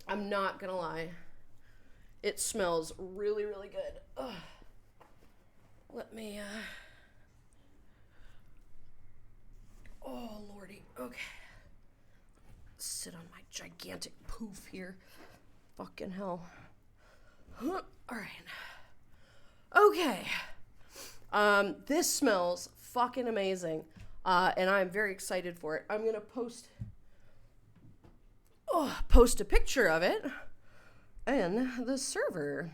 I'm not gonna lie. It smells really, really good. Ugh. Let me, oh, lordy. Okay. Sit on my gigantic poof here. Fucking hell. All right. Okay. This smells fucking amazing. And I'm very excited for it. I'm gonna post a picture of it in the server.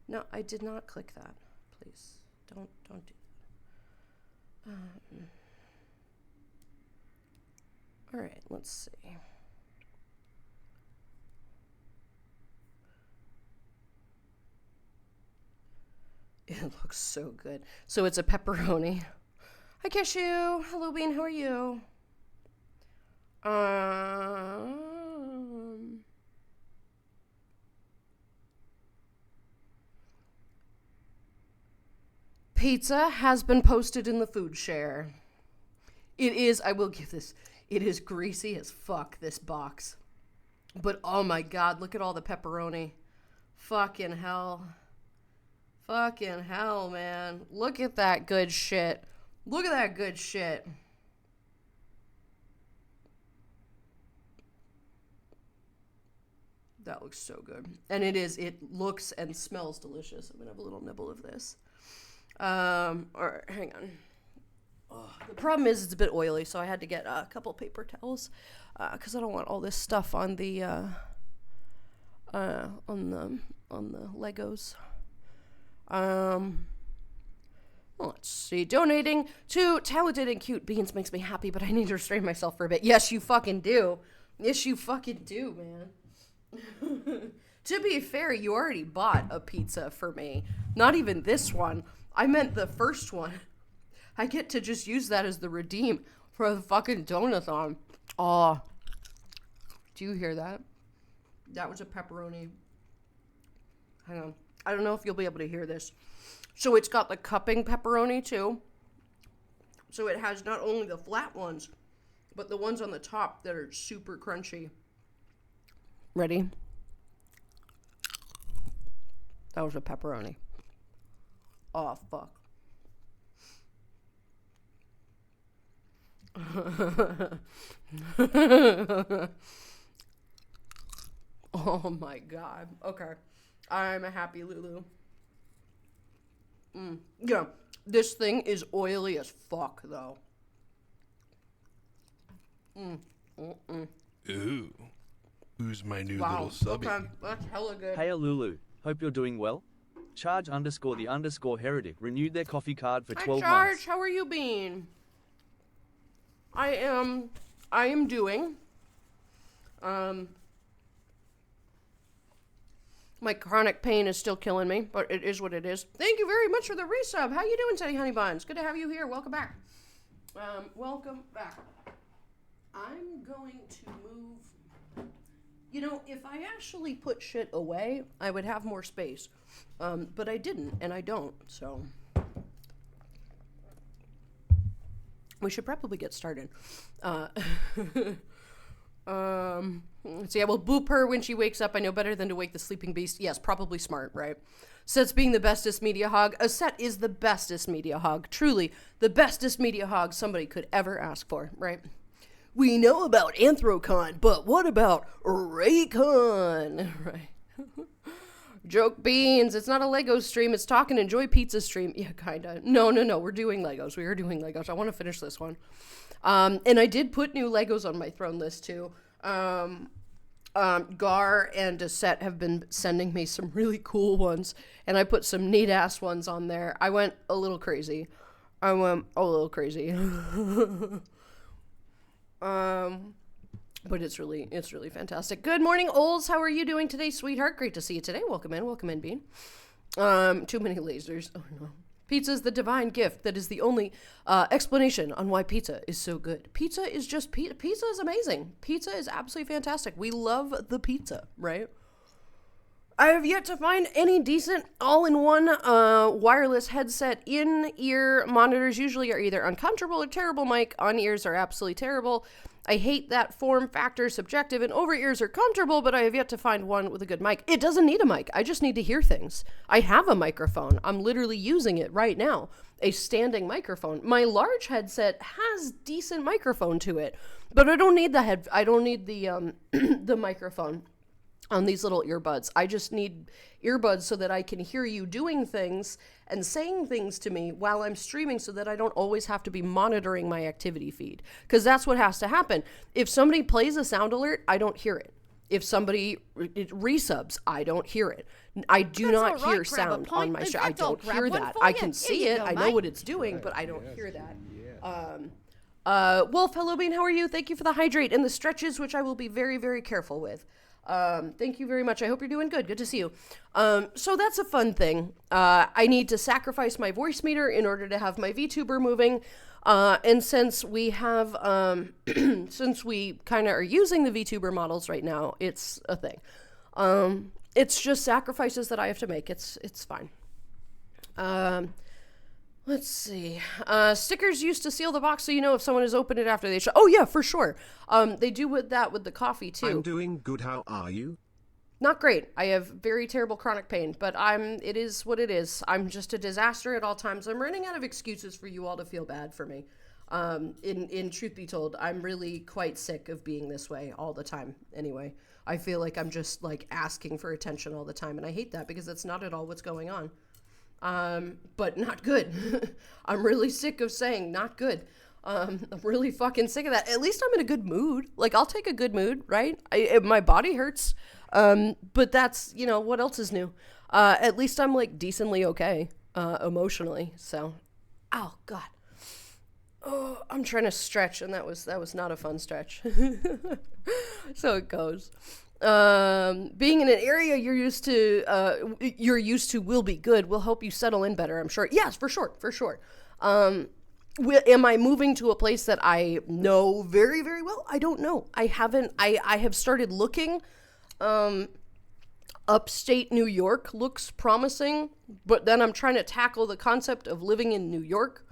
No, I did not click that. Please, don't do that. All right, let's see. It looks so good. So it's a pepperoni. Hi, Cashew. Hello, Bean. How are you? pizza has been posted in the food share. It is, I will give this, it is greasy as fuck, this box. But oh my god, look at all the pepperoni. Fucking hell. Fucking hell, man. Look at that good shit. Look at that good shit. That looks so good. And it looks and smells delicious. I'm gonna have a little nibble of this. Or hang on. Oh, the problem is it's a bit oily, so I had to get a couple paper towels because I don't want all this stuff on the Legos. Let's see. Donating to Talented and Cute Beans makes me happy, but I need to restrain myself for a bit. Yes, you fucking do. Yes, you fucking do, man. To be fair, you already bought a pizza for me. Not even this one. I meant the first one. I get to just use that as the redeem for the fucking donathon. Aw. Do you hear that? That was a pepperoni. Hang on. I don't know if you'll be able to hear this. So it's got the cupping pepperoni too. So it has not only the flat ones, but the ones on the top that are super crunchy. Ready? That was a pepperoni. Oh, fuck. Oh my god. Okay. I'm a happy Lulu. Yeah. This thing is oily as fuck, though. Ooh. Who's my new Wow. little subby? Okay. That's hella good. Hey Lulu, hope you're doing well. Charge_the_heretic renewed their coffee card for 12 Hi, Charge. months. How are you being? I am doing. My chronic pain is still killing me, but it is what it is. Thank you very much for the resub. How you doing today, honey buns? Good to have you here. Welcome back. Welcome back. I'm going to move. You know, if I actually put shit away, I would have more space. But I didn't, and I don't, so. We should probably get started. Let's see, I will boop her when she wakes up. I know better than to wake the sleeping beast. Yes, probably smart, right? Set's being the bestest media hog. A Set is the bestest media hog. Truly, the bestest media hog somebody could ever ask for, right? We know about Anthrocon, but what about Raycon? Right. Joke beans. It's not a Lego stream. It's Talk and Enjoy Pizza stream. Yeah, kinda. No. We're doing Legos. We are doing Legos. I want to finish this one. And I did put new Legos on my throne list too. Gar and A Set have been sending me some really cool ones, and I put some neat ass ones on there. I went a little crazy. But it's really fantastic. Good morning, Ols. How are you doing today, sweetheart? Great to see you today. Welcome in, Bean. Too many lasers. Oh no. Pizza is the divine gift that is the only explanation on why pizza is so good. Pizza is just pizza is amazing. Pizza is absolutely fantastic. We love the pizza, right? I have yet to find any decent all-in-one wireless headset. In-ear monitors usually are either uncomfortable or terrible mic. On-ears are absolutely terrible. I hate that form factor, subjective, and over-ears are comfortable, but I have yet to find one with a good mic. It doesn't need a mic. I just need to hear things. I have a microphone. I'm literally using it right now. A standing microphone. My large headset has decent microphone to it, but I don't need the the microphone on these little earbuds. I just need earbuds so that I can hear you doing things and saying things to me while I'm streaming, so that I don't always have to be monitoring my activity feed. Because that's what has to happen. If somebody plays a sound alert, I don't hear it. If somebody resubs, I don't hear it. I do not hear sound on my show. I don't hear that. I can see it. I know what it's doing, but I don't hear that. Wolf, hello, Bean. How are you? Thank you for the hydrate and the stretches, which I will be very, very careful with. Thank you very much. I hope you're doing good. Good to see you. So that's a fun thing. I need to sacrifice my voice meter in order to have my VTuber moving. And since we have, since we kind of are using the VTuber models right now, it's a thing. It's just sacrifices that I have to make. It's fine. Let's see. Stickers used to seal the box so you know if someone has opened it after they Oh, yeah, for sure. They do with that with the coffee, too. I'm doing good. How are you? Not great. I have very terrible chronic pain, but it is what it is. I'm just a disaster at all times. I'm running out of excuses for you all to feel bad for me. In truth be told, I'm really quite sick of being this way all the time. Anyway, I feel like I'm just like asking for attention all the time, and I hate that because that's not at all what's going on. But not good. I'm really sick of saying not good. I'm really fucking sick of that. At least I'm in a good mood. Like, I'll take a good mood, right? My body hurts. But that's, what else is new? At least I'm like decently okay, emotionally. So, oh God. Oh, I'm trying to stretch, and that was not a fun stretch. So it goes. Being in an area you're used to will be good, will help you settle in better, I'm sure. Yes, for sure. Am I moving to a place that I know very, very well? I don't know. I have started looking. Upstate New York looks promising, but then I'm trying to tackle the concept of living in New York.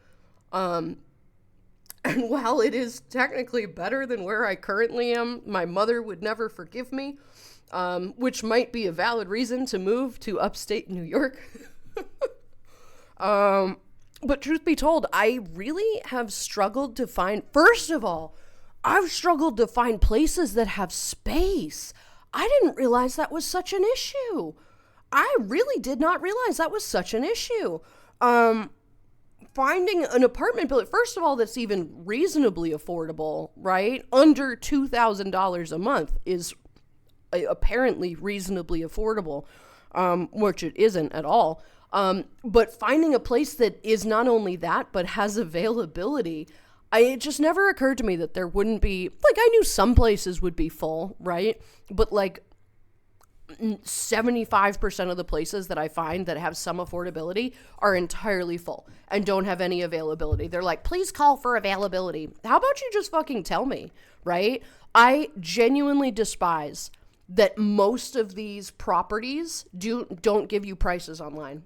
And while it is technically better than where I currently am, my mother would never forgive me, which might be a valid reason to move to upstate New York. But truth be told, I really have struggled to find, first of all, I've struggled to find places that have space. I didn't realize that was such an issue. I really did not realize that was such an issue. Finding an apartment building, first of all, that's even reasonably affordable, right? Under $2,000 a month is apparently reasonably affordable, which it isn't at all. But finding a place that is not only that, but has availability, it just never occurred to me that there wouldn't be, like, I knew some places would be full, right? But like 75% of the places that I find that have some affordability are entirely full and don't have any availability. They're like, please call for availability. How about you just fucking tell me, right? I genuinely despise that most of these properties don't give you prices online.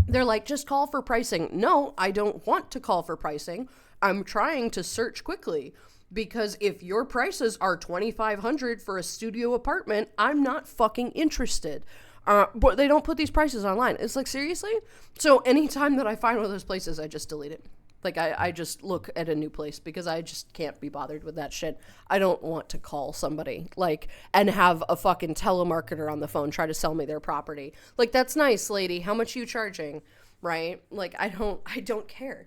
They're like, just call for pricing. No, I don't want to call for pricing. I'm trying to search quickly. Because if your prices are $2,500 for a studio apartment, I'm not fucking interested. But they don't put these prices online. It's like, seriously? So anytime that I find one of those places, I just delete it. Like, I just look at a new place because I just can't be bothered with that shit. I don't want to call somebody, like, and have a fucking telemarketer on the phone try to sell me their property. Like, that's nice, lady. How much are you charging? Right? Like, I don't care.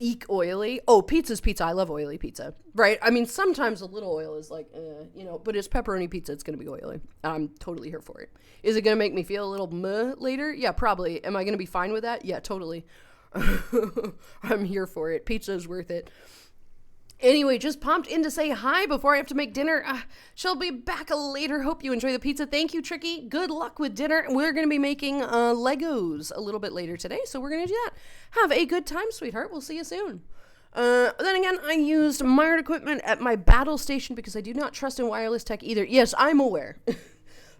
Eek oily. Oh, pizza's pizza. I love oily pizza. Right? I mean, sometimes a little oil is like, but it's pepperoni pizza. It's going to be oily. I'm totally here for it. Is it going to make me feel a little meh later? Yeah, probably. Am I going to be fine with that? Yeah, totally. I'm here for it. Pizza is worth it. Anyway, just popped in to say hi before I have to make dinner. She'll be back later. Hope you enjoy the pizza. Thank you, Tricky. Good luck with dinner. We're going to be making Legos a little bit later today, so we're going to do that. Have a good time, sweetheart. We'll see you soon. Then again, I used Mired equipment at my battle station because I do not trust in wireless tech either. Yes, I'm aware.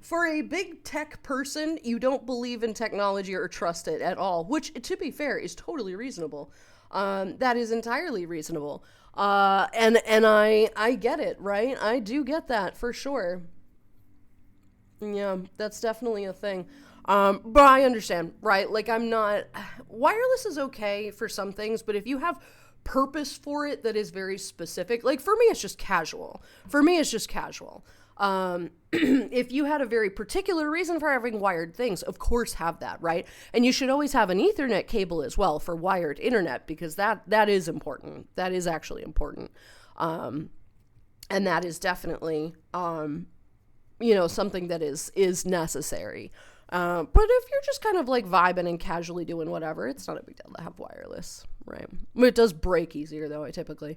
For a big tech person, you don't believe in technology or trust it at all, which, to be fair, is totally reasonable. That is entirely reasonable. And I get it, right? I do get that for sure. Yeah, that's definitely a thing. But I understand, right? Like, wireless is okay for some things, but if you have purpose for it that is very specific, like for me, it's just casual. If you had a very particular reason for having wired things, of course have that, right? And you should always have an Ethernet cable as well for wired internet, because that is important. That is actually important. And that is definitely, something that is necessary. But if you're just kind of like vibing and casually doing whatever, it's not a big deal to have wireless, right? It does break easier though, I typically.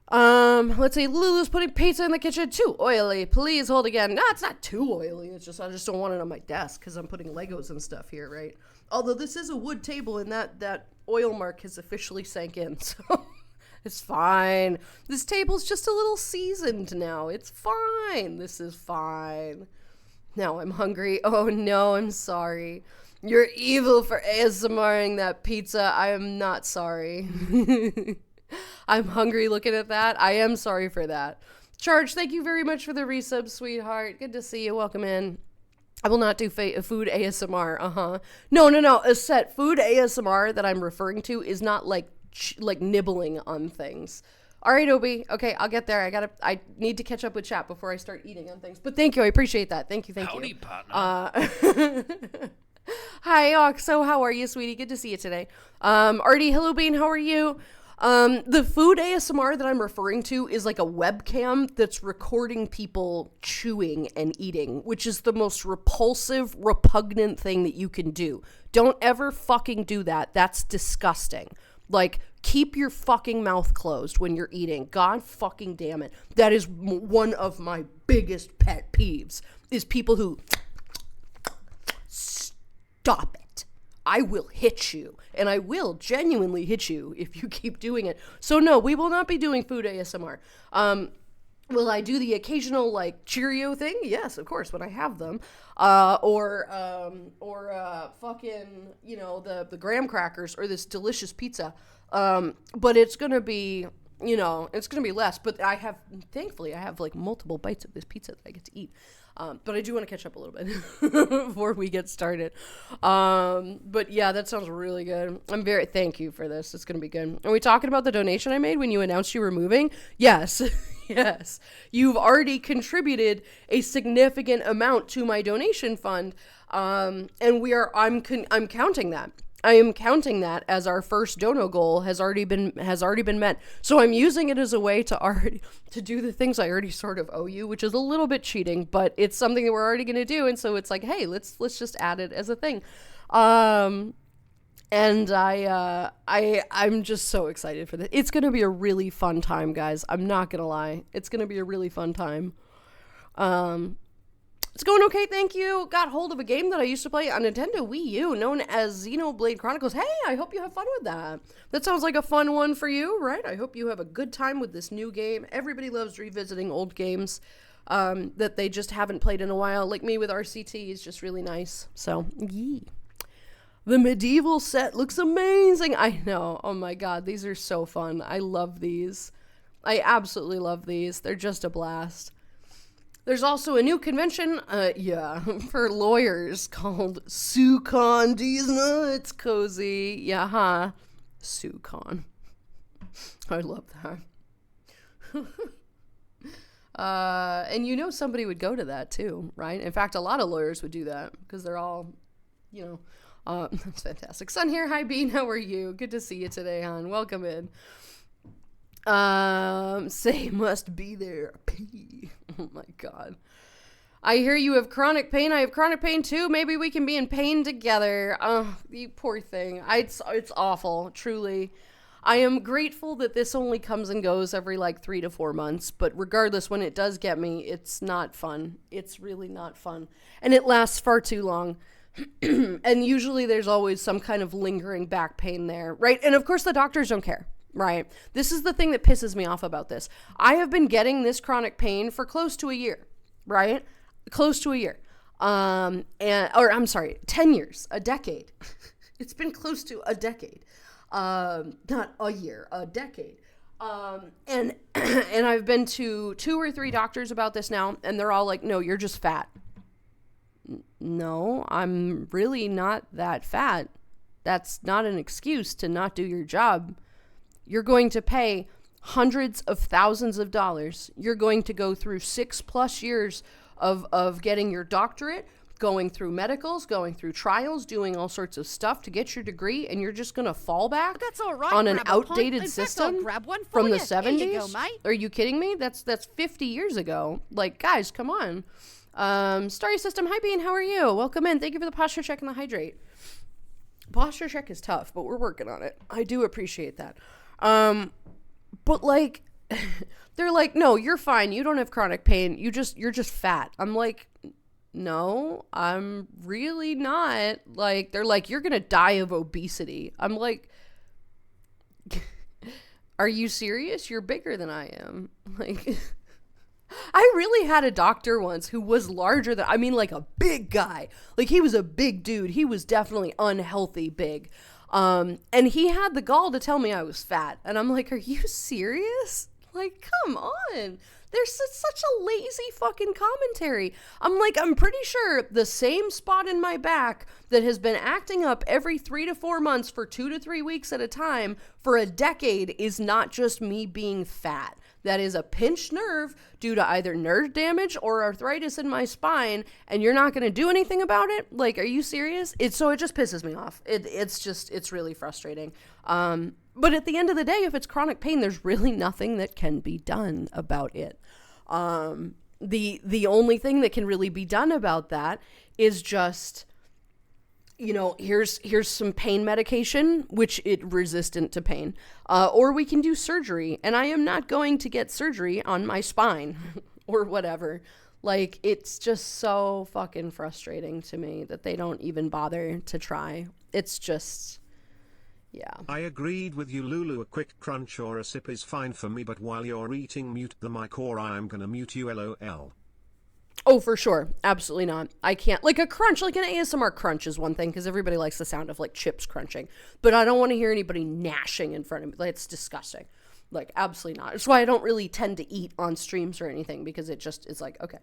Let's see, Lulu's putting pizza in the kitchen. Too oily. Please hold again. No, it's not too oily. It's just, I just don't want it on my desk because I'm putting Legos and stuff here, right? Although this is a wood table and that oil mark has officially sank in, so it's fine. This table's just a little seasoned now. It's fine. This is fine. Now I'm hungry. Oh no, I'm sorry. You're evil for ASMRing that pizza. I am not sorry. I'm hungry looking at that. I am sorry for that. Charge, thank you very much for the resub, sweetheart. Good to see you. Welcome in. I will not do food ASMR. No. A set food ASMR that I'm referring to is not like nibbling on things. All right, Obi. Okay, I'll get there. I need to catch up with chat before I start eating on things. But thank you. I appreciate that. Thank you. Howdy, partner. Hi, Oxo. How are you, sweetie? Good to see you today. Artie, hello, Bean. How are you? The food ASMR that I'm referring to is like a webcam that's recording people chewing and eating, which is the most repulsive, repugnant thing that you can do. Don't ever fucking do that. That's disgusting. Like, keep your fucking mouth closed when you're eating. God fucking damn it. That is one of my biggest pet peeves, is people who... Stop it. I will hit you, and I will genuinely hit you if you keep doing it. So no, we will not be doing food ASMR. Will I do the occasional, like, Cheerio thing? Yes, of course, when I have them. Or fucking, you know, the graham crackers or this delicious pizza. But it's gonna be, you know, it's gonna be less. But thankfully, I have, like, multiple bites of this pizza that I get to eat. But I do want to catch up a little bit before we get started. But yeah, that sounds really good. Thank you for this. It's going to be good. Are we talking about the donation I made when you announced you were moving? Yes. Yes. You've already contributed a significant amount to my donation fund. And I'm counting that. I am counting that as our first dono goal has already been met. So I'm using it as a way to do the things I already sort of owe you, which is a little bit cheating, but it's something that we're already going to do. And so it's like, hey, let's just add it as a thing. And I'm just so excited for this. It's going to be a really fun time, guys. I'm not going to lie. It's going to be a really fun time. It's going okay, thank you. Got hold of a game that I used to play on Nintendo Wii U known as Xenoblade Chronicles. Hey, I hope you have fun with that. That sounds like a fun one for you, right? I hope you have a good time with this new game. Everybody loves revisiting old games that they just haven't played in a while. Like me with RCT is just really nice. So, yee. The medieval set looks amazing. I know. Oh my god, these are so fun. I love these. I absolutely love these. They're just a blast. There's also a new convention, for lawyers called SueCon. Do you know it's cozy? Yeah, huh? SueCon. I love that. And you know somebody would go to that too, right? In fact, a lot of lawyers would do that because they're all, you know, that's fantastic. Sun here, hi Bean, how are you? Good to see you today, hon. Welcome in. Say must be there. P. Oh my god. I hear you have chronic pain. I have chronic pain too. Maybe we can be in pain together. Oh, you poor thing. It's awful, truly. I am grateful that this only comes and goes every like 3 to 4 months, but regardless, when it does get me, it's not fun. It's really not fun. And it lasts far too long. And usually there's always some kind of lingering back pain there, right? And of course the doctors don't care. Right. This is the thing that pisses me off about this. I have been getting this chronic pain for close to a year, right? Close to a year. 10 years, a decade. It's been close to a decade. Not a year, a decade. And I've been to 2 or 3 doctors about this now, and they're all like, no, you're just fat. No, I'm really not that fat. That's not an excuse to not do your job. You're going to pay hundreds of thousands of dollars. You're going to go through 6+ years of getting your doctorate, going through medicals, going through trials, doing all sorts of stuff to get your degree, and you're just going to fall back That's all right, on an grab a pint. outdated In fact, system I'll grab one for from the you. 70s? Here you go, mate. Are you kidding me? That's 50 years ago. Like, guys, come on. Starry System, hi Bean, how are you? Welcome in. Thank you for the posture check and the hydrate. Posture check is tough, but we're working on it. I do appreciate that. But like, they're like, no, you're fine. You don't have chronic pain. You're just fat. I'm like, no, I'm really not. Like, they're like, you're going to die of obesity. I'm like, are you serious? You're bigger than I am. Like, I really had a doctor once who was larger than, I mean, like a big guy. Like, he was a big dude. He was definitely unhealthy big. And he had the gall to tell me I was fat. And I'm like, are you serious? Like, come on. There's such a lazy fucking commentary. I'm like, I'm pretty sure the same spot in my back that has been acting up every 3 to 4 months for 2 to 3 weeks at a time for a decade is not just me being fat. That is a pinched nerve due to either nerve damage or arthritis in my spine, and you're not going to do anything about it? Like, are you serious? So it just pisses me off. It's really frustrating. But at the end of the day, if it's chronic pain, there's really nothing that can be done about it. The only thing that can really be done about that is just, you know, here's some pain medication, which is resistant to pain. Or we can do surgery, and I am not going to get surgery on my spine or whatever. Like, it's just so fucking frustrating to me that they don't even bother to try. It's just... yeah. I agreed with you, Lulu. A quick crunch or a sip is fine for me, but while you're eating, mute the mic or I'm gonna mute you, LOL. Oh, for sure. Absolutely not. I can't. Like a crunch, like an ASMR crunch is one thing because everybody likes the sound of like chips crunching. But I don't want to hear anybody gnashing in front of me. Like, it's disgusting. Like, absolutely not. That's why I don't really tend to eat on streams or anything because it just is like, okay.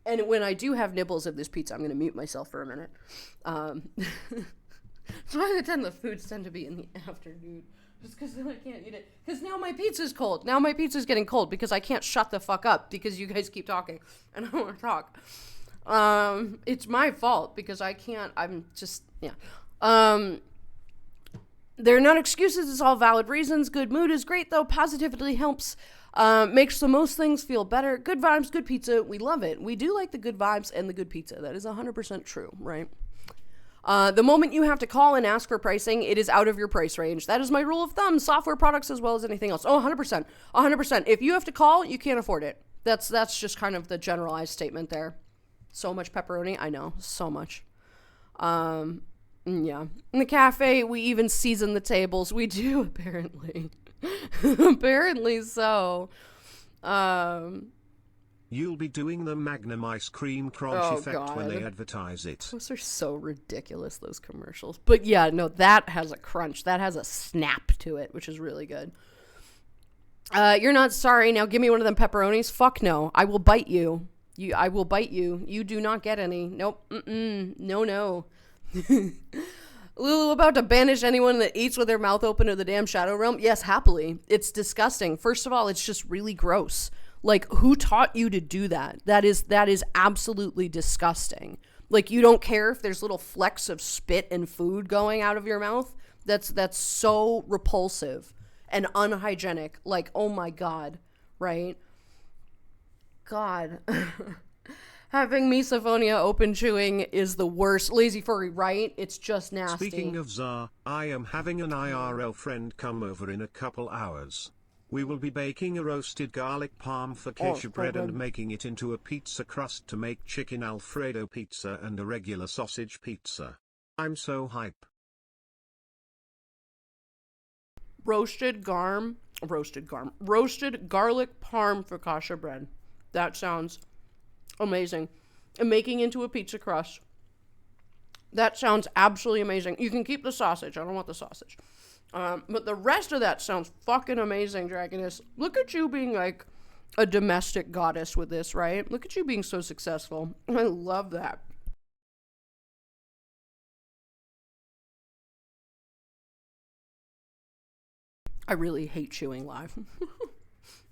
And when I do have nibbles of this pizza, I'm going to mute myself for a minute. That's why the foods tend to be in the afternoon. Just because then I can't eat it. Because now my pizza's cold. Now my pizza's getting cold because I can't shut the fuck up because you guys keep talking. And I don't want to talk. It's my fault because I can't. I'm just, yeah. They're not excuses. It's all valid reasons. Good mood is great, though. Positivity helps. Makes the most things feel better. Good vibes, good pizza. We love it. We do like the good vibes and the good pizza. That is 100% true, right? The moment you have to call and ask for pricing, it is out of your price range. That is my rule of thumb. Software products as well as anything else. Oh, 100%. 100%. If you have to call, you can't afford it. That's just kind of the generalized statement there. So much pepperoni. I know. So much. Yeah. In the cafe, we even season the tables. We do, apparently. Apparently so. You'll be doing the Magnum ice cream crunch effect God. when they advertise it. Those are so ridiculous, those commercials. But yeah, no, that has a crunch. That has a snap to it, which is really good. You're not sorry. Now give me one of them pepperonis. Fuck no. I will bite you. I will bite you. You do not get any. Nope. No. Lulu about to banish anyone that eats with their mouth open to the damn shadow realm? Yes, happily. It's disgusting. First of all, it's just really gross. Like, who taught you to do that? That is absolutely disgusting. Like, you don't care if there's little flecks of spit and food going out of your mouth? That's so repulsive and unhygienic. Like, oh my God, right? God. Having misophonia open chewing is the worst. Lazy furry, right? It's just nasty. Speaking of Czar, I am having an IRL friend come over in a couple hours. We will be baking a roasted garlic parm focaccia bread and making it into a pizza crust to make chicken Alfredo pizza and a regular sausage pizza. I'm so hype. Roasted garlic parm focaccia bread. That sounds amazing. And making into a pizza crust. That sounds absolutely amazing. You can keep the sausage. I don't want the sausage. But the rest of that sounds fucking amazing, Dragoness. Look at you being like a domestic goddess with this, right? Look at you being so successful. I love that. I really hate chewing live.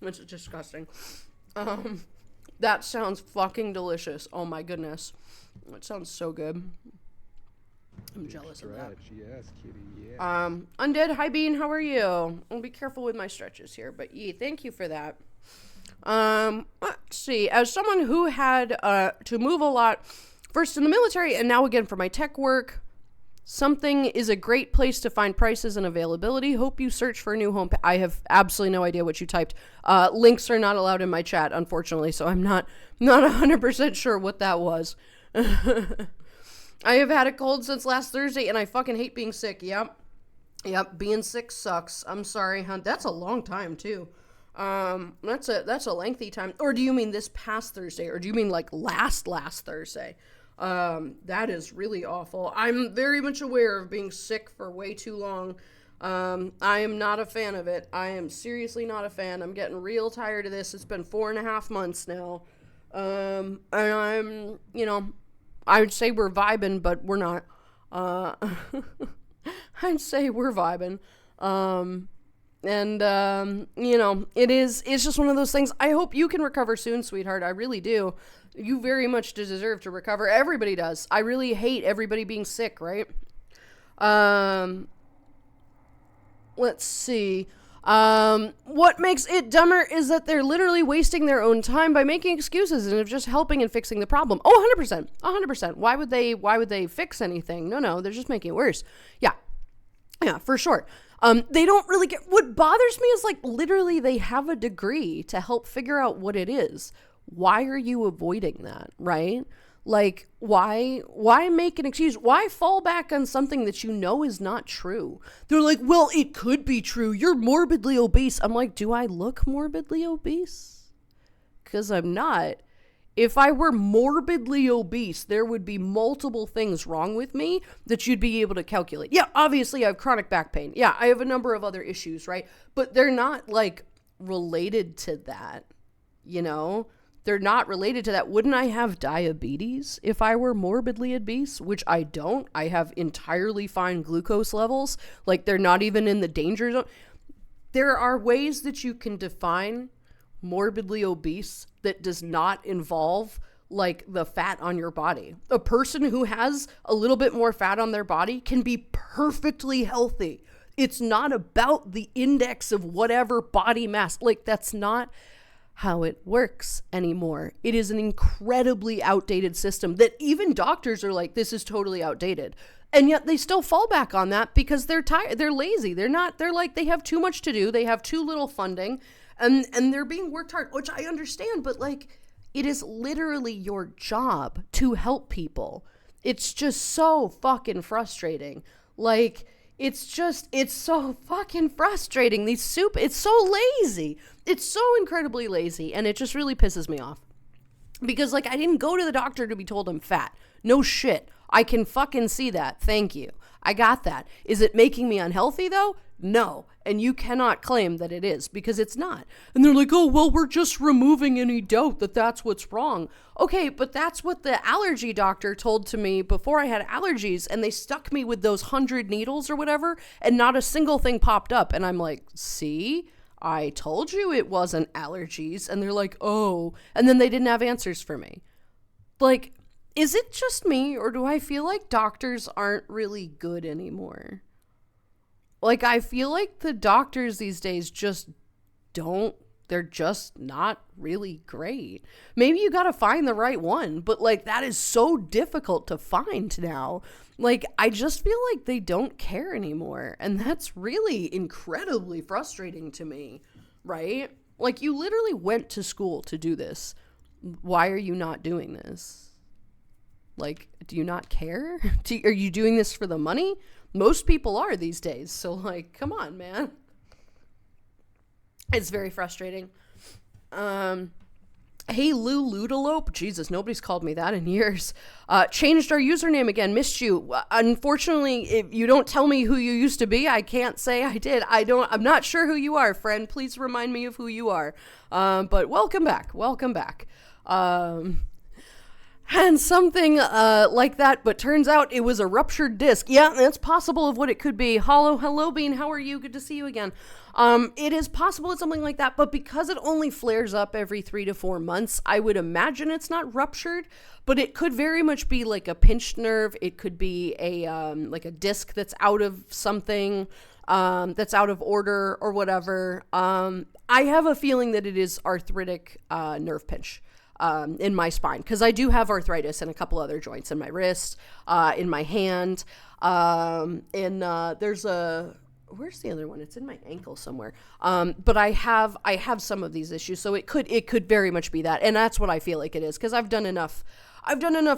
It's disgusting. That sounds fucking delicious. Oh my goodness. It sounds so good. I'm jealous of that. Yes, kitty, yeah. Undead, hi Bean, how are you? I'll be careful with my stretches here, but yeah, thank you for that. Let's see. As someone who had to move a lot, first in the military and now again for my tech work, something is a great place to find prices and availability. Hope you search for a new home. I have absolutely no idea what you typed. Links are not allowed in my chat, unfortunately, so I'm not 100% sure what that was. I have had a cold since last Thursday, and I fucking hate being sick. Yep, being sick sucks. I'm sorry, hon. That's a long time, too. That's a lengthy time. Or do you mean this past Thursday? Or do you mean like last Thursday? That is really awful. I'm very much aware of being sick for way too long. I am not a fan of it. I am seriously not a fan. I'm getting real tired of this. It's been 4.5 months now. And I'm, I would say we're vibing, but we're not. I'd say we're vibing. It's just one of those things. I hope you can recover soon, sweetheart. I really do. You very much deserve to recover. Everybody does. I really hate everybody being sick, right? Let's see. What makes it dumber is that they're literally wasting their own time by making excuses instead of just helping and fixing the problem. Oh, 100%. 100%. Why would they fix anything? No, they're just making it worse. Yeah, for sure. They don't really get, what bothers me is like literally they have a degree to help figure out what it is. Why are you avoiding that, right? Like, why make an excuse? Why fall back on something that you know is not true? They're like, well, it could be true. You're morbidly obese. I'm like, do I look morbidly obese? Because I'm not. If I were morbidly obese, there would be multiple things wrong with me that you'd be able to calculate. Yeah, obviously I have chronic back pain. Yeah, I have a number of other issues, right? But they're not like related to that, They're not related to that. Wouldn't I have diabetes if I were morbidly obese? Which I don't. I have entirely fine glucose levels. Like, they're not even in the danger zone. There are ways that you can define morbidly obese that does not involve, like, the fat on your body. A person who has a little bit more fat on their body can be perfectly healthy. It's not about the index of whatever body mass. Like, that's not how it works anymore. It is an incredibly outdated system that even doctors are like, this is totally outdated. And yet they still fall back on that because they're tired. They're lazy. They're like, they have too much to do. They have too little funding and they're being worked hard, which I understand, but like, it is literally your job to help people. It's just so fucking frustrating. Like, it's so fucking frustrating. It's so lazy. It's so incredibly lazy, and it just really pisses me off. Because, like, I didn't go to the doctor to be told I'm fat. No shit. I can fucking see that. Thank you. I got that. Is it making me unhealthy, though? No. And you cannot claim that it is, because it's not. And they're like, oh, well, we're just removing any doubt that that's what's wrong. Okay, but that's what the allergy doctor told to me before I had allergies, and they stuck me with those 100 needles or whatever, and not a single thing popped up. And I'm like, see? I told you it wasn't allergies. And they're like, oh. And then they didn't have answers for me. Like, is it just me, or do I feel like doctors aren't really good anymore? Like, I feel like the doctors these days just they're just not really great. Maybe you gotta find the right one, but like, that is so difficult to find now. Like, I just feel like they don't care anymore, and that's really incredibly frustrating to me, right? Like, you literally went to school to do this. Why are you not doing this? Like, do you not care? Are you doing this for the money? Most people are these days. So, like, come on, man. It's very frustrating. Hey, Lou Ludalope. Jesus, nobody's called me that in years. Changed our username again. Missed you. Unfortunately, if you don't tell me who you used to be, I can't say I did. I'm not sure who you are, friend. Please remind me of who you are. But welcome back. Welcome back. And something like that, but turns out it was a ruptured disc. Yeah, that's possible of what it could be. Hello, Bean. How are you? Good to see you again. It is possible it's something like that, but because it only flares up every 3 to 4 months, I would imagine it's not ruptured, but it could very much be like a pinched nerve. It could be a like a disc that's out of something, that's out of order or whatever. I have a feeling that it is arthritic nerve pinch. In my spine, because I do have arthritis in a couple other joints in my wrist, in my hand, there's where's the other one? It's in my ankle somewhere. But I have some of these issues, so it could very much be that, and that's what I feel like it is, because I've done enough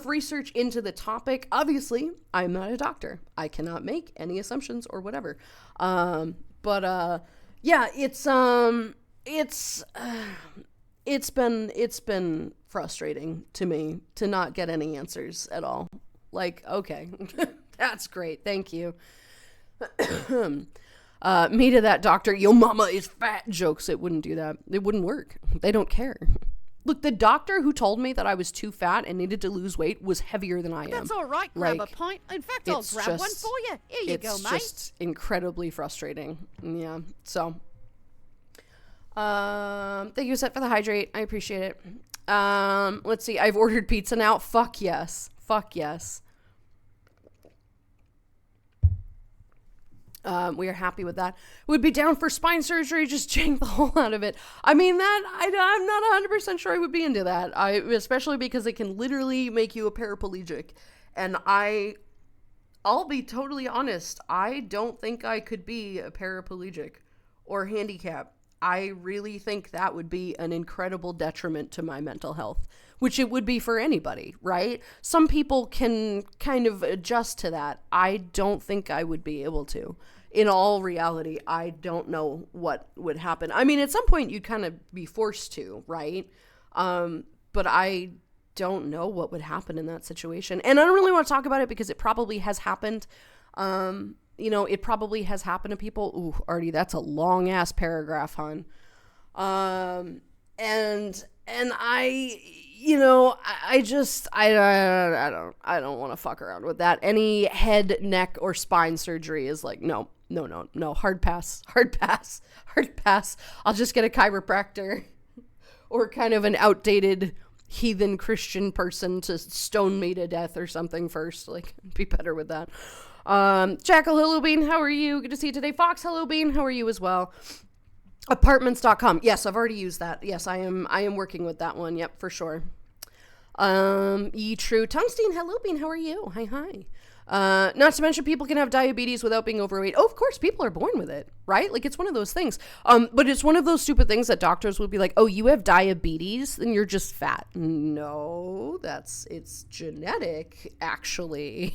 research into the topic. Obviously, I'm not a doctor. I cannot make any assumptions or whatever. Yeah, it's been frustrating to me to not get any answers at all. Like, okay, that's great. Thank you. Me to that doctor, yo mama is fat jokes. It wouldn't do that. It wouldn't work. They don't care. Look, the doctor who told me that I was too fat and needed to lose weight was heavier than I am. That's all right. Grab a pint. In fact, I'll grab one for you. Here you go, mate. It's just incredibly frustrating. Yeah. So, thank you, Set, for the hydrate. I appreciate it. Let's see. I've ordered pizza now. Fuck yes. Fuck yes. We are happy with that. Would be down for spine surgery, just jank the hole out of it. I mean, I'm not 100% sure I would be into that. Especially because it can literally make you a paraplegic. And I'll be totally honest, I don't think I could be a paraplegic or handicapped. I really think that would be an incredible detriment to my mental health, which it would be for anybody, right? Some people can kind of adjust to that. I don't think I would be able to. In all reality, I don't know what would happen. I mean, at some point you'd kind of be forced to, right? But I don't know what would happen in that situation. And I don't really want to talk about it because it probably has happened. It probably has happened to people. Ooh, Artie, that's a long ass paragraph, hon. And I don't want to fuck around with that. Any head, neck, or spine surgery is like, no, hard pass. I'll just get a chiropractor or kind of an outdated heathen Christian person to stone me to death or something first. Like, be better with that. Jackal Hello Bean, how are you? Good to see you today. Fox Hello Bean, how are you as well? Apartments.com. Yes, I've already used that. Yes, I am working with that one. Yep, for sure. True. Tungsten Hello Bean, how are you? Hi. Not to mention people can have diabetes without being overweight. Oh, of course, people are born with it, right? Like, it's one of those things. But it's one of those stupid things that doctors will be like, oh, you have diabetes, then you're just fat. No, it's genetic, actually,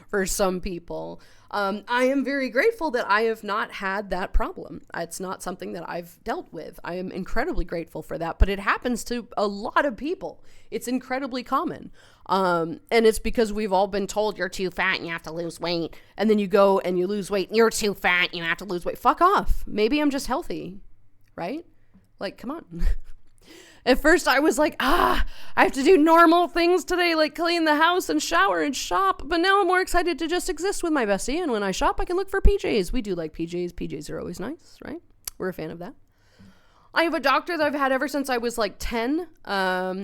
for some people. I am very grateful that I have not had that problem. It's not something that I've dealt with. I am incredibly grateful for that, but it happens to a lot of people. It's incredibly common. And it's because we've all been told you're too fat and you have to lose weight. And then you go and you lose weight. You're too fat and you have to lose weight. Fuck off. Maybe I'm just healthy, right? Like, come on. At first I was like, I have to do normal things today, like clean the house and shower and shop. But now I'm more excited to just exist with my bestie. And when I shop, I can look for PJs. We do like PJs. PJs are always nice, right? We're a fan of that. I have a doctor that I've had ever since I was like 10,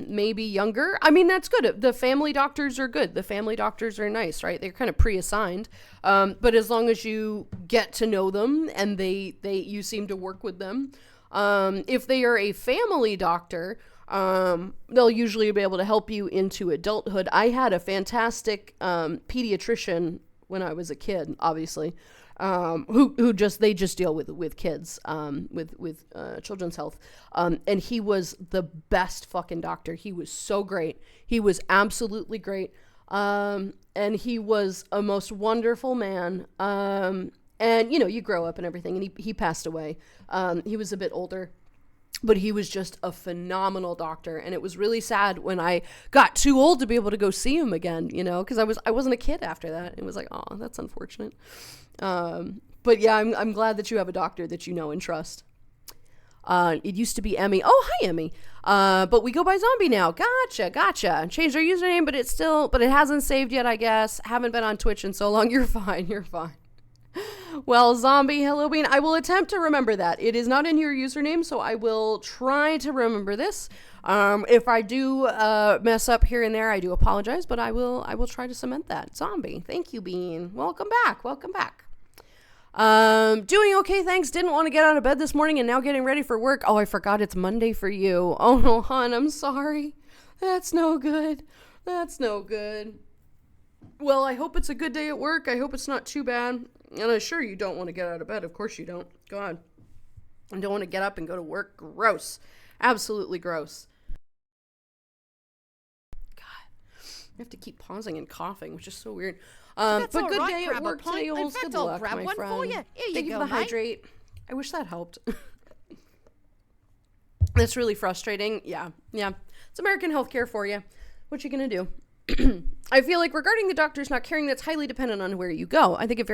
maybe younger. I mean, that's good. The family doctors are good. The family doctors are nice, right? They're kind of pre-assigned. But as long as you get to know them and you seem to work with them, if they are a family doctor, they'll usually be able to help you into adulthood. I had a fantastic pediatrician when I was a kid, obviously. They just deal with kids, with children's health. And he was the best fucking doctor. He was so great. He was absolutely great. And he was a most wonderful man. And you grow up and everything, and he passed away. He was a bit older, but he was just a phenomenal doctor. And it was really sad when I got too old to be able to go see him again, because I wasn't a kid after that. It was like, oh, that's unfortunate. But yeah, I'm glad that you have a doctor that you know and trust. It used to be Emmy. Oh, hi, Emmy. But we go by Zombie now. Gotcha. Changed our username, but it hasn't saved yet, I guess. Haven't been on Twitch in so long. You're fine. Well, Zombie Hello Bean, I will attempt to remember that. It is not in your username, so I will try to remember this. If I do mess up here and there, I do apologize, but I will try to cement that. Zombie, thank you, Bean. Welcome back. Doing okay, thanks. Didn't want to get out of bed this morning and now getting ready for work. Oh, I forgot it's Monday for you. Oh no, hon, I'm sorry. That's no good. Well, I hope it's a good day at work. I hope it's not too bad. And I'm sure you don't want to get out of bed. Of course you don't. God. I don't want to get up and go to work. Gross. Absolutely gross. God. I have to keep pausing and coughing, which is so weird. But good right, day at work today, Ols. Good luck, my friend. For you. Here Thank you go, for the mate. hydrate. I wish that helped. That's really frustrating. Yeah. It's American healthcare for you. What you gonna do? I feel like regarding the doctors not caring, that's highly dependent on where you go. I think it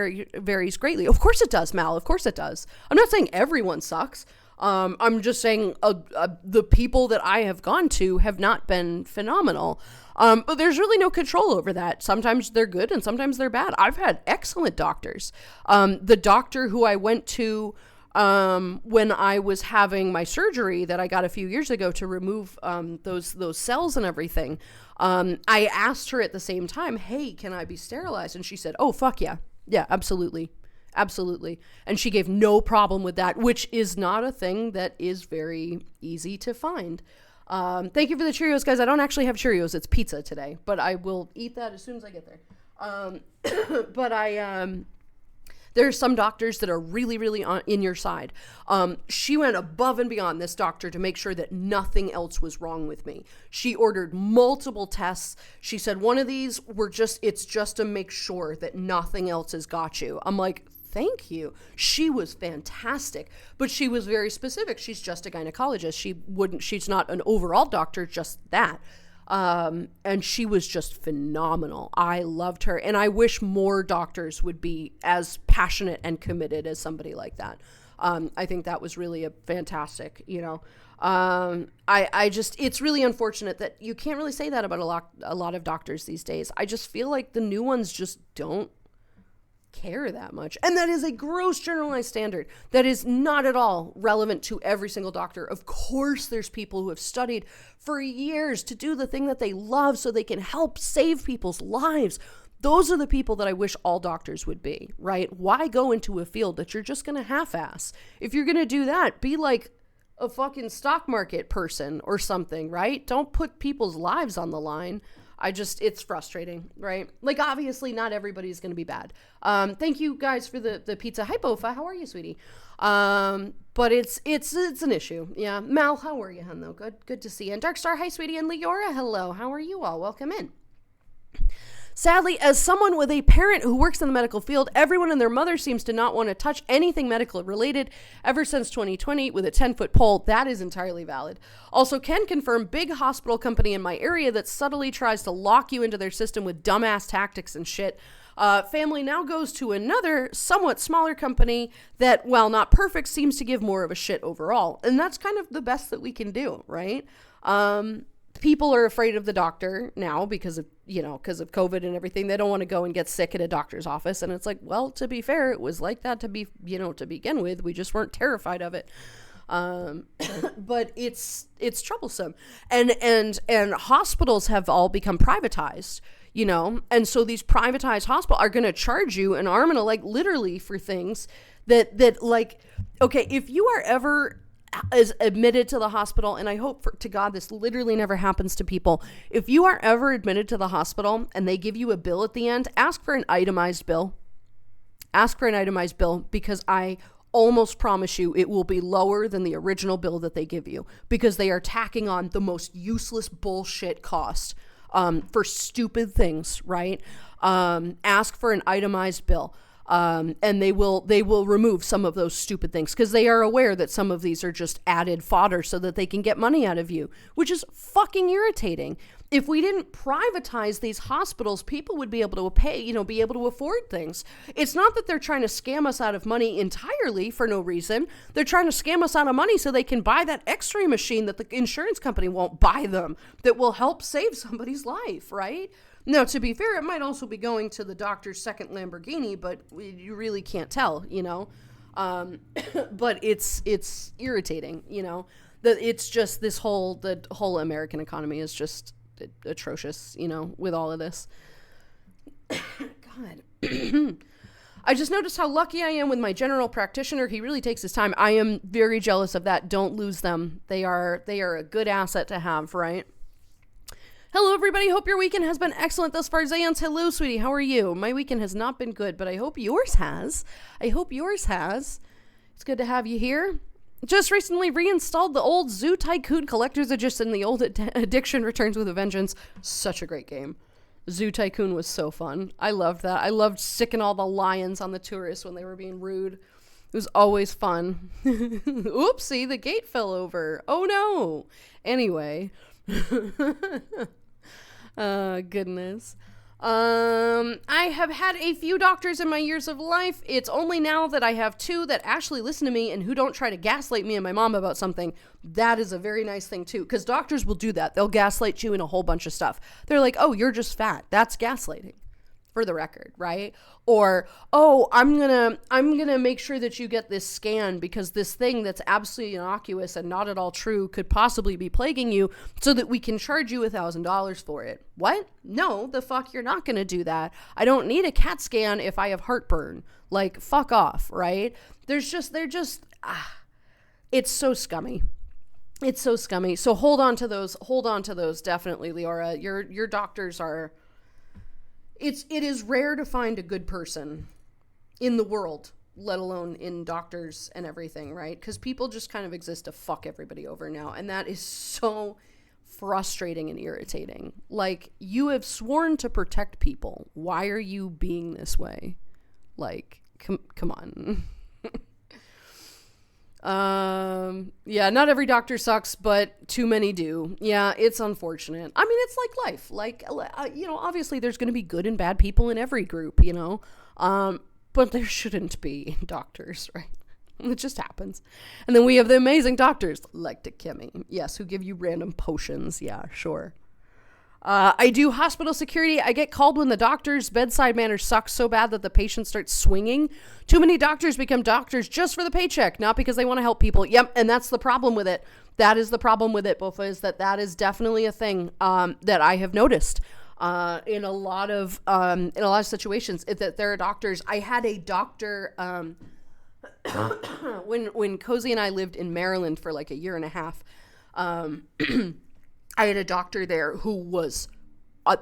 varies greatly. Of course it does, Mal. Of course it does. I'm not saying everyone sucks. I'm just saying the people that I have gone to have not been phenomenal. But there's really no control over that. Sometimes they're good and sometimes they're bad. I've had excellent doctors. The doctor who I went to when I was having my surgery that I got a few years ago to remove those cells and everything, I asked her at the same time, hey, can I be sterilized? And she said, oh, fuck yeah. Yeah, absolutely. Absolutely. And she gave no problem with that, which is not a thing that is very easy to find. Thank you for the Cheerios, guys. I don't actually have Cheerios. It's pizza today, but I will eat that as soon as I get there. There's some doctors that are really, really in your side. She went above and beyond, this doctor, to make sure that nothing else was wrong with me. She ordered multiple tests. She said, one of these it's just to make sure that nothing else has got you. I'm like, thank you. She was fantastic, but she was very specific. She's just a gynecologist. She's not an overall doctor, just that. And she was just phenomenal. I loved her. And I wish more doctors would be as passionate and committed as somebody like that. I think that was really a fantastic, it's really unfortunate that you can't really say that about a lot of doctors these days. I just feel like the new ones just don't care that much. And that is a gross generalized standard that is not at all relevant to every single doctor. Of course, there's people who have studied for years to do the thing that they love so they can help save people's lives. Those are the people that I wish all doctors would be, right? Why go into a field that you're just going to half-ass? If you're going to do that, be like a fucking stock market person or something, right? Don't put people's lives on the line. It's frustrating, right? Like, obviously not everybody's going to be bad. Thank you guys for the pizza. Hi, Bofa. How are you, sweetie? But it's an issue. Yeah. Mal, how are you, hun, though? Good to see you. And Darkstar, hi, sweetie. And Leora, hello. How are you all? Welcome in. Sadly, as someone with a parent who works in the medical field, everyone and their mother seems to not want to touch anything medical related ever since 2020 with a 10-foot pole. That is entirely valid. Also, can confirm big hospital company in my area that subtly tries to lock you into their system with dumbass tactics and shit. Family now goes to another, somewhat smaller company that, while not perfect, seems to give more of a shit overall. And that's kind of the best that we can do, right? People are afraid of the doctor now because of COVID and everything. They don't want to go and get sick at a doctor's office. And it's like, well, to be fair, it was like that to begin with. We just weren't terrified of it. But it's troublesome. And hospitals have all become privatized, and so these privatized hospitals are going to charge you an arm and a leg literally for things that like, okay, if you are ever is admitted to the hospital, and I hope to God this literally never happens to people. If you are ever admitted to the hospital and they give you a bill at the end, ask for an itemized bill. Ask for an itemized bill, because I almost promise you it will be lower than the original bill that they give you, because they are tacking on the most useless bullshit cost for stupid things, right? Ask for an itemized bill. And they will remove some of those stupid things because they are aware that some of these are just added fodder so that they can get money out of you, which is fucking irritating. If we didn't privatize these hospitals, people would be able to pay, be able to afford things. It's not that they're trying to scam us out of money entirely for no reason. They're trying to scam us out of money so they can buy that X-ray machine that the insurance company won't buy them, that will help save somebody's life, right? Now, to be fair, it might also be going to the doctor's second Lamborghini, but you really can't tell, but it's irritating, that it's just the whole American economy is just atrocious, with all of this. God. I just noticed how lucky I am with my general practitioner. He really takes his time. I am very jealous of that. Don't lose them. They are a good asset to have, right? Hello, everybody. Hope your weekend has been excellent thus far. Zayans, hello, sweetie. How are you? My weekend has not been good, but I hope yours has. It's good to have you here. Just recently reinstalled the old Zoo Tycoon Collector's Edition. The old addiction returns with a vengeance. Such a great game. Zoo Tycoon was so fun. I loved that. I loved sicking all the lions on the tourists when they were being rude. It was always fun. Oopsie, the gate fell over. Oh no. Anyway. Goodness. I have had a few doctors in my years of life. It's only now that I have two that actually listen to me and who don't try to gaslight me and my mom about something. That is a very nice thing too, because doctors will do that. They'll gaslight you in a whole bunch of stuff. They're like, oh, you're just fat. That's gaslighting, for the record, right? Or, oh, I'm gonna make sure that you get this scan because this thing that's absolutely innocuous and not at all true could possibly be plaguing you so that we can charge you $1,000 for it. What? No, the fuck, you're not gonna do that. I don't need a CAT scan if I have heartburn. Like, fuck off, right? It's so scummy. It's so scummy. So hold on to those, definitely, Leora. Your doctors are... It is rare to find a good person in the world, let alone in doctors and everything, right? Because people just kind of exist to fuck everybody over now. And that is so frustrating and irritating. Like, you have sworn to protect people. Why are you being this way? Like, come on. Yeah, not every doctor sucks, but too many do. Yeah, it's unfortunate. I mean, it's like life. Like, obviously there's going to be good and bad people in every group, but there shouldn't be doctors, right? It just happens. And then we have the amazing doctors like Kimmy, yes, who give you random potions. Yeah, sure. I do hospital security. I get called when the doctor's bedside manner sucks so bad that the patient starts swinging. Too many doctors become doctors just for the paycheck, not because they want to help people. Yep, and that's the problem with it. That is the problem with it, Bofa, is that is definitely a thing that I have noticed in a lot of situations. That there are doctors. I had a doctor when Cozy and I lived in Maryland for like a year and a half. I had a doctor there who was,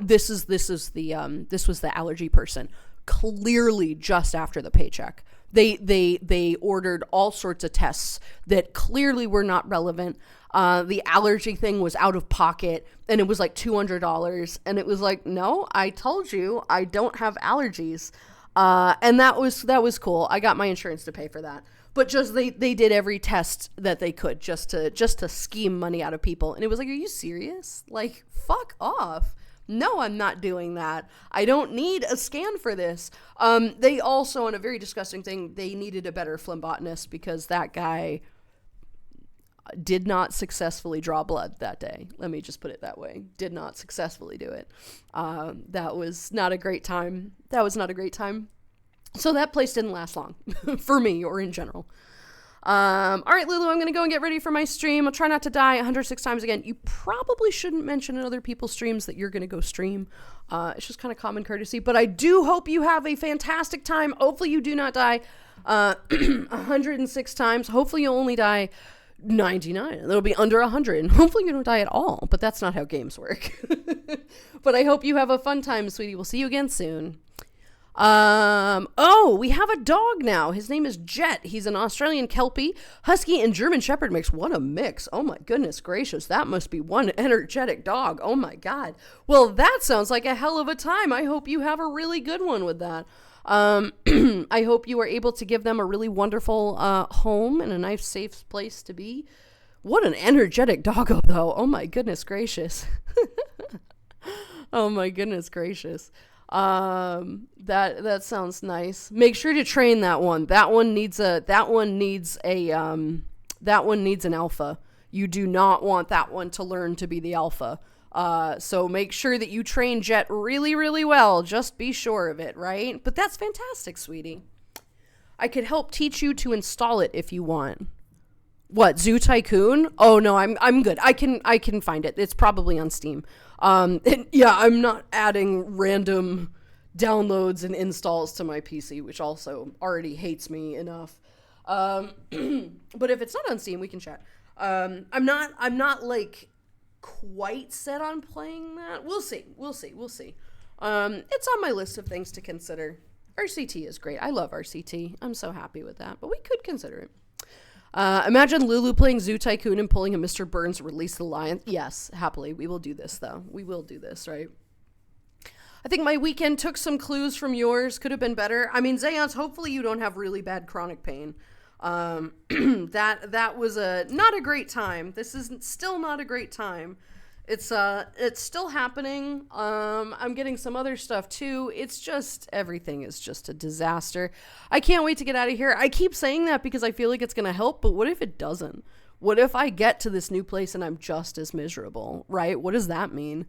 this was the allergy person, clearly just after the paycheck. They ordered all sorts of tests that clearly were not relevant. The allergy thing was out of pocket and it was like $200. And it was like, no, I told you I don't have allergies. And that was cool. I got my insurance to pay for that. But just they did every test that they could just to scheme money out of people. And it was like, are you serious? Like, fuck off. No, I'm not doing that. I don't need a scan for this. They also, on a very disgusting thing, they needed a better phlebotomist because that guy did not successfully draw blood that day. Let me just put it that way. Did not successfully do it. That was not a great time. So that place didn't last long for me or in general. All right, Lulu, I'm going to go and get ready for my stream. I'll try not to die 106 times again. You probably shouldn't mention in other people's streams that you're going to go stream. It's just kind of common courtesy. But I do hope you have a fantastic time. Hopefully you do not die 106 times. Hopefully you'll only die 99. It'll be under 100. Hopefully you don't die at all. But that's not how games work. But I hope you have a fun time, sweetie. We'll see you again soon. We have a dog now. His name is Jet. He's an Australian Kelpie, Husky, and German Shepherd mix. What a mix. Oh my goodness gracious. That must be one energetic dog. Oh my God. Well, that sounds like a hell of a time. I hope you have a really good one with that. I hope you are able to give them a really wonderful, home and a nice, safe place to be. What an energetic doggo though. Oh my goodness gracious. Oh my goodness gracious. That sounds nice. Make sure to train that one. That one needs an alpha. You do not want that one to learn to be the alpha. So make sure that you train Jet really, really well. Just be sure of it, right? But that's fantastic, sweetie. I could help teach you to install it if you want. What, Zoo Tycoon? Oh no, I'm good. I can find it. It's probably on Steam. And yeah, I'm not adding random downloads and installs to my PC, which also already hates me enough. But if it's not on Steam, we can chat. I'm not like quite set on playing that. We'll see. It's on my list of things to consider. RCT is great. I love RCT. I'm so happy with that, but we could consider it. Imagine Lulu playing Zoo Tycoon and pulling a Mr. Burns Release the Lion. Yes, happily. We will do this, though. We will do this, right? I think my weekend took some clues from yours. Could have been better. I mean, Zayans, hopefully you don't have really bad chronic pain. That was not a great time. This is still not a great time. It's still happening. I'm getting some other stuff too. It's just, everything is just a disaster. I can't wait to get out of here. I keep saying that because I feel like it's going to help, but what if it doesn't? What if I get to this new place and I'm just as miserable, right? What does that mean?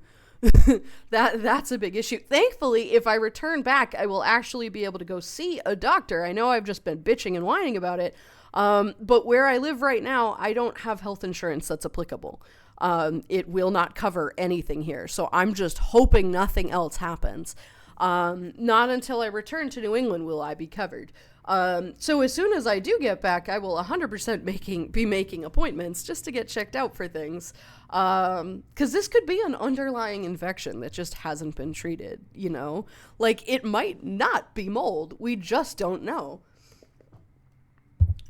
That's a big issue. Thankfully, if I return back, I will actually be able to go see a doctor. I know I've just been bitching and whining about it. But where I live right now, I don't have health insurance that's applicable. It will not cover anything here. So I'm just hoping nothing else happens. Not until I return to New England will I be covered. So as soon as I do get back, I will 100% be making appointments just to get checked out for things. 'Cause this could be an underlying infection that just hasn't been treated, you know? Like, it might not be mold. We just don't know.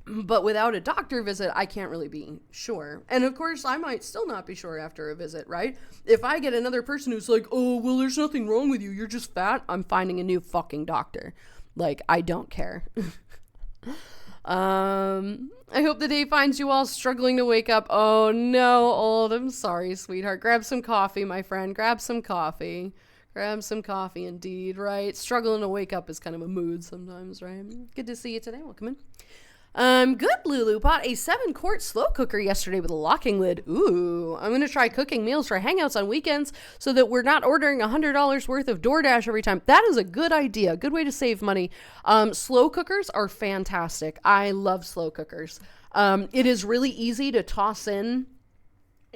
But without a doctor visit, I can't really be sure. And of course, I might still not be sure after a visit, right? If I get another person who's like, oh, well, there's nothing wrong with you, you're just fat, I'm finding a new fucking doctor. Like, I don't care. I hope the day finds you all struggling to wake up. Oh, no, Old, I'm sorry, sweetheart. Grab some coffee, my friend. Grab some coffee. Grab some coffee, indeed, right? Struggling to wake up is kind of a mood sometimes, right? Good to see you today. Welcome in. Good, Lulu. Bought a 7-quart slow cooker yesterday with a locking lid. Ooh, I'm going to try cooking meals for hangouts on weekends so that we're not ordering $100 worth of DoorDash every time. That is a good idea. Good way to save money. Slow cookers are fantastic. I love slow cookers. It is really easy to toss in,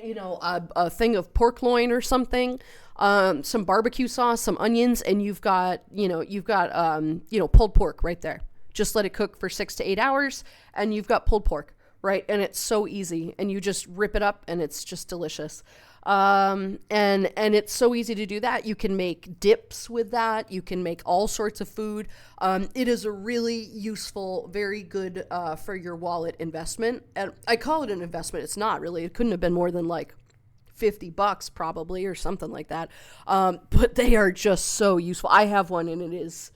you know, a thing of pork loin or something, some barbecue sauce, some onions, and you've got pulled pork right there. Just let it cook for 6 to 8 hours and you've got pulled pork, right? And it's so easy and you just rip it up and it's just delicious. And it's so easy to do that. You can make dips with that. You can make all sorts of food. It is a really useful, very good, for your wallet investment. And I call it an investment. It's not really, it couldn't have been more than like $50 probably or something like that. But they are just so useful. I have one and it is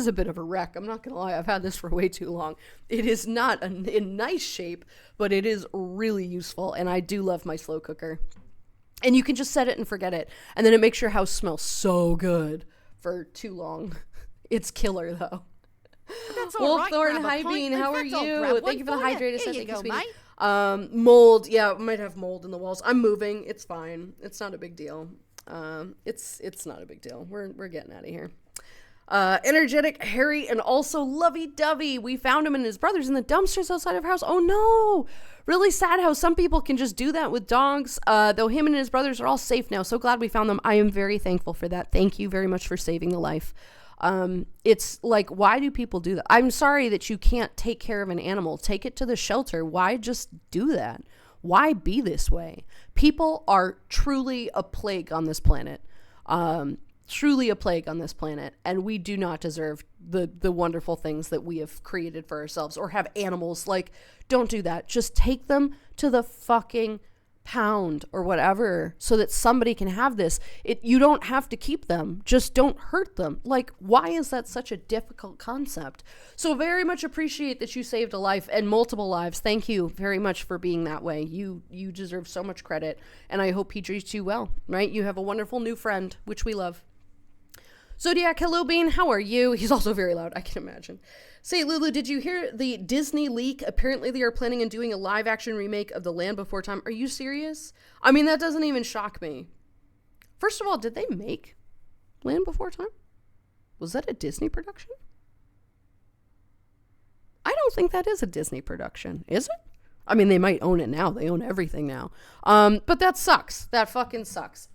a bit of a wreck. I'm not going to lie. I've had this for way too long. It is not in nice shape, but it is really useful. And I do love my slow cooker. And you can just set it and forget it. And then it makes your house smell so good for too long. It's killer, though. That's all right. Wolfthorn, hi Bean, how are you? Thank you for the hydrated set. Here you go, sweetie. mate. Mold. Yeah, might have mold in the walls. I'm moving. It's fine. It's not a big deal. It's not a big deal. We're getting out of here. Energetic, Harry, and also lovey-dovey. We found him and his brothers in the dumpsters outside of our house. Oh no! Really sad how some people can just do that with dogs. Though him and his brothers are all safe now. So glad we found them. I am very thankful for that. Thank you very much for saving the life. It's like, why do people do that? I'm sorry that you can't take care of an animal. Take it to the shelter. Why just do that? Why be this way? People are truly a plague on this planet. Truly a plague on this planet, and we do not deserve the wonderful things that we have created for ourselves or have animals. Like, don't do that. Just take them to the fucking pound or whatever so that somebody can have this. You don't have to keep them. Just don't hurt them. Like, why is that such a difficult concept? So very much appreciate that you saved a life and multiple lives. Thank you very much for being that way. You deserve so much credit, and I hope he treats you well, right? You have a wonderful new friend, which we love. Zodiac, hello Bean, how are you? He's also very loud, I can imagine. Say, Lulu, did you hear the Disney leak? Apparently they are planning on doing a live-action remake of The Land Before Time. Are you serious? I mean, that doesn't even shock me. First of all, did they make Land Before Time? Was that a Disney production? I don't think that is a Disney production, is it? I mean, they might own it now. They own everything now. But that sucks. That fucking sucks.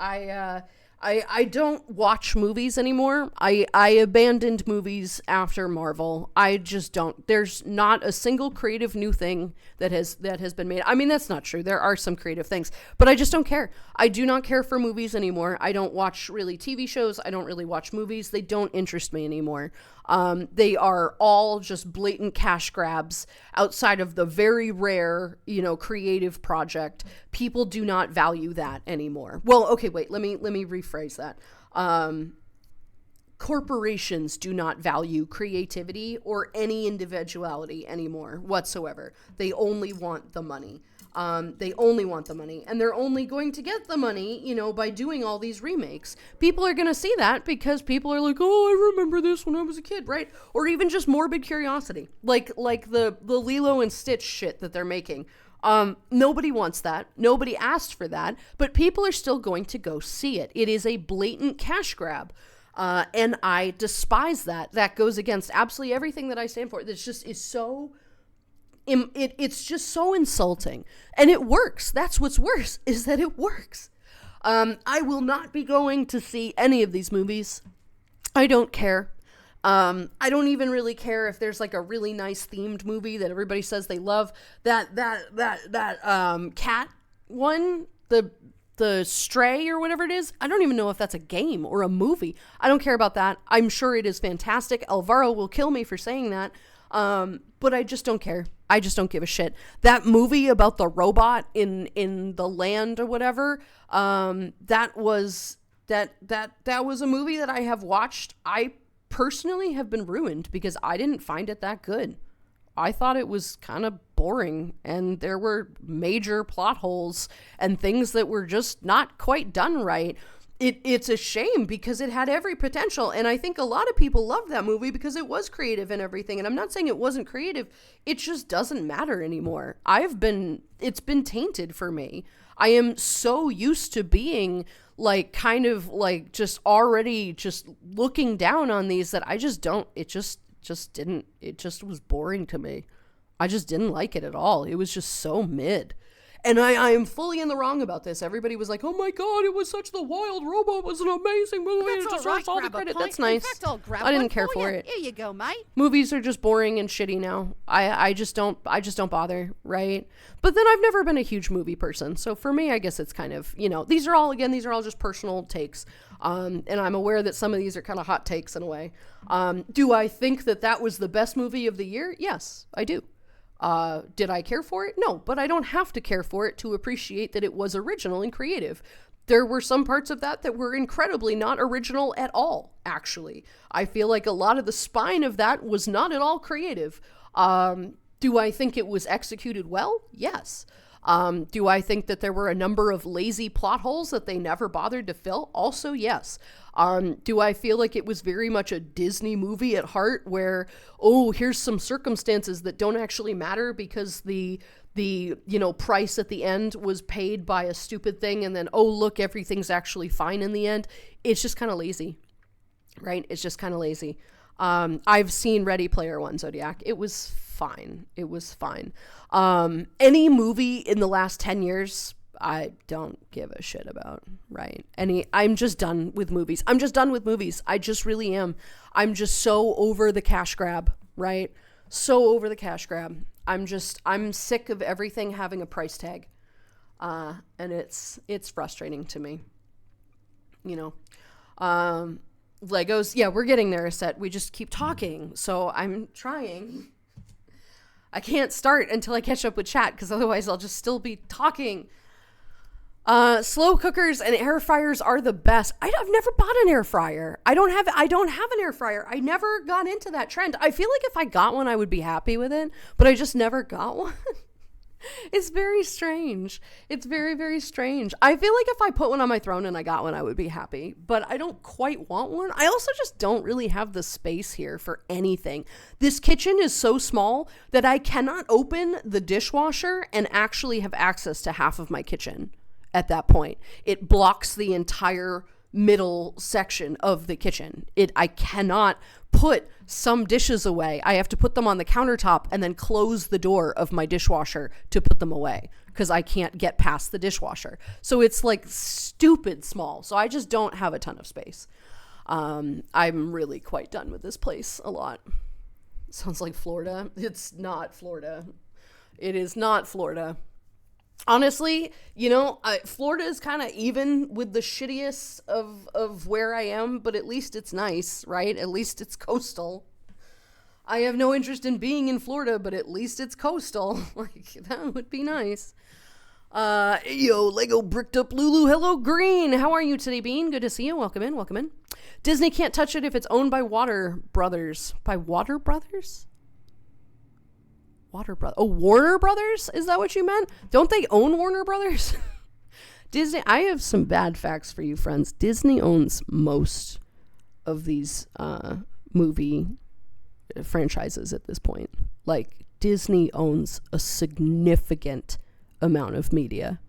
I don't watch movies anymore. I abandoned movies after Marvel. I just don't. There's not a single creative new thing that has been made. I mean, that's not true. There are some creative things, but I just don't care. I do not care for movies anymore. I don't watch really TV shows. I don't really watch movies. They don't interest me anymore. They are all just blatant cash grabs outside of the very rare, creative project. People do not value that anymore. Well, okay, wait, let me rephrase that. corporations do not value creativity or any individuality anymore whatsoever. They only want the money. They only want the money, and they're only going to get the money, by doing all these remakes. People are going to see that because people are like, oh, I remember this when I was a kid, right? Or even just morbid curiosity, like the Lilo and Stitch shit that they're making. Nobody wants that. Nobody asked for that, but people are still going to go see it. It is a blatant cash grab. And I despise that. That goes against absolutely everything that I stand for. It's just it's just so insulting. And it works. That's what's worse, is that it works. I will not be going to see any of these movies. I don't care. I don't even really care if there's like a really nice themed movie that everybody says they love. That cat one, the Stray or whatever it is. I don't even know if that's a game or a movie. I don't care about that. I'm sure it is fantastic. Alvaro will kill me for saying that. But I just don't care. I just don't give a shit. That movie about the robot in the land or whatever, that was a movie that I have watched. I personally have been ruined because I didn't find it that good. I thought it was kind of boring, and there were major plot holes and things that were just not quite done right. It's a shame because it had every potential, and I think a lot of people loved that movie because it was creative and everything, and I'm not saying it wasn't creative. It just doesn't matter anymore. It's been tainted for me. I am so used to being like kind of like just already just looking down on these that I just don't, it just was boring to me. I just didn't like it at all. It was just so mid. And I am fully in the wrong about this. Everybody was like, oh my God, it was such The Wild Robot was an amazing movie. It deserves all the credit. That's nice. In fact, I'll grab I didn't one care for you. it. Here you go, mate. Movies are just boring and shitty now. I just don't bother, right? But then I've never been a huge movie person. So for me, I guess it's kind of, these are all just personal takes. And I'm aware that some of these are kind of hot takes in a way. Do I think that was the best movie of the year? Yes, I do. Did I care for it? No, but I don't have to care for it to appreciate that it was original and creative. There were some parts of that were incredibly not original at all, actually. I feel like a lot of the spine of that was not at all creative. Do I think it was executed well? Yes. Do I think that there were a number of lazy plot holes that they never bothered to fill? Also, yes. Do I feel like it was very much a Disney movie at heart where, oh, here's some circumstances that don't actually matter because the price at the end was paid by a stupid thing, and then, oh, look, everything's actually fine in the end. It's just kind of lazy, right? It's just kind of lazy. I've seen Ready Player One, Zodiac. It was fine. It was fine. Any movie in the last 10 years, I don't give a shit about, right? I'm just done with movies. I just really am. I'm just so over the cash grab, right? So over the cash grab. I'm sick of everything having a price tag. And it's frustrating to me. Legos, yeah, we're getting there, Set. We just keep talking. So I'm trying. I can't start until I catch up with chat because otherwise I'll just still be talking. Slow cookers and air fryers are the best. I've never bought an air fryer. I don't have an air fryer. I never got into that trend. I feel like if I got one, I would be happy with it, but I just never got one. It's very strange. It's very, very strange. I feel like if I put one on my throne and I got one, I would be happy, but I don't quite want one. I also just don't really have the space here for anything. This kitchen is so small that I cannot open the dishwasher and actually have access to half of my kitchen. At that point, it blocks the entire middle section of the kitchen. I cannot put some dishes away. I have to put them on the countertop and then close the door of my dishwasher to put them away because I can't get past the dishwasher. So it's like stupid small. So I just don't have a ton of space. I'm really quite done with this place a lot. Sounds like Florida. It's not Florida. It is not Florida. Honestly, Florida is kind of even with the shittiest of where I am, but at least it's nice, right? At least it's coastal. I have no interest in being in Florida, but at least it's coastal. Like, that would be nice. Yo, Lego bricked up Lulu. Hello, Green. How are you today, Bean? Good to see you. Welcome in. Welcome in. Disney can't touch it if it's owned by Warner Brothers. By Warner Brothers? Oh, Warner Brothers? Is that what you meant? Don't they own Warner Brothers? Disney. I have some bad facts for you, friends. Disney owns most of these movie franchises at this point. Like, Disney owns a significant amount of media,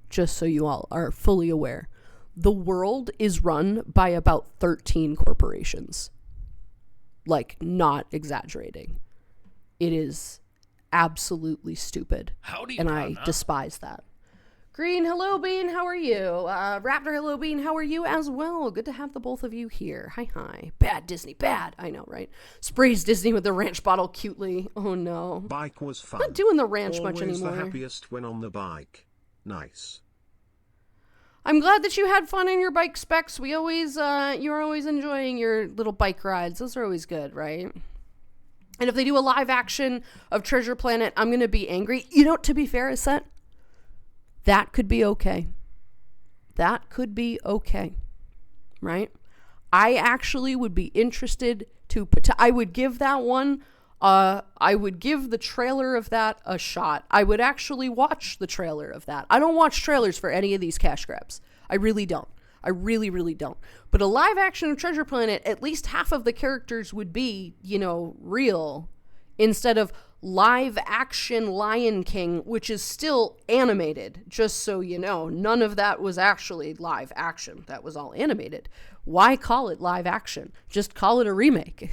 just so you all are fully aware. The world is run by about 13 corporations. Like, not exaggerating. It is absolutely stupid. Howdy, and I despise that. Green, hello, Bean. How are you? Raptor, hello, Bean. How are you as well? Good to have the both of you here. Hi. Bad Disney, bad. I know, right? Sprays Disney with the ranch bottle cutely. Oh, no. Bike was fun. Not doing the ranch Always much anymore. the happiest when on the bike. Nice. I'm glad that you had fun in your bike specs. You're always enjoying your little bike rides. Those are always good, right? And if they do a live action of Treasure Planet, I'm going to be angry. You know, to be fair, Aset, that could be okay. That could be okay, right? I actually would be interested I would give that one, I would give the trailer of that a shot. I would actually watch the trailer of that. I don't watch trailers for any of these cash grabs. I really don't. I really, really don't. But a live action of Treasure Planet, at least half of the characters would be, real, instead of live action Lion King, which is still animated, just so you know. None of that was actually live action. That was all animated. Why call it live action? Just call it a remake.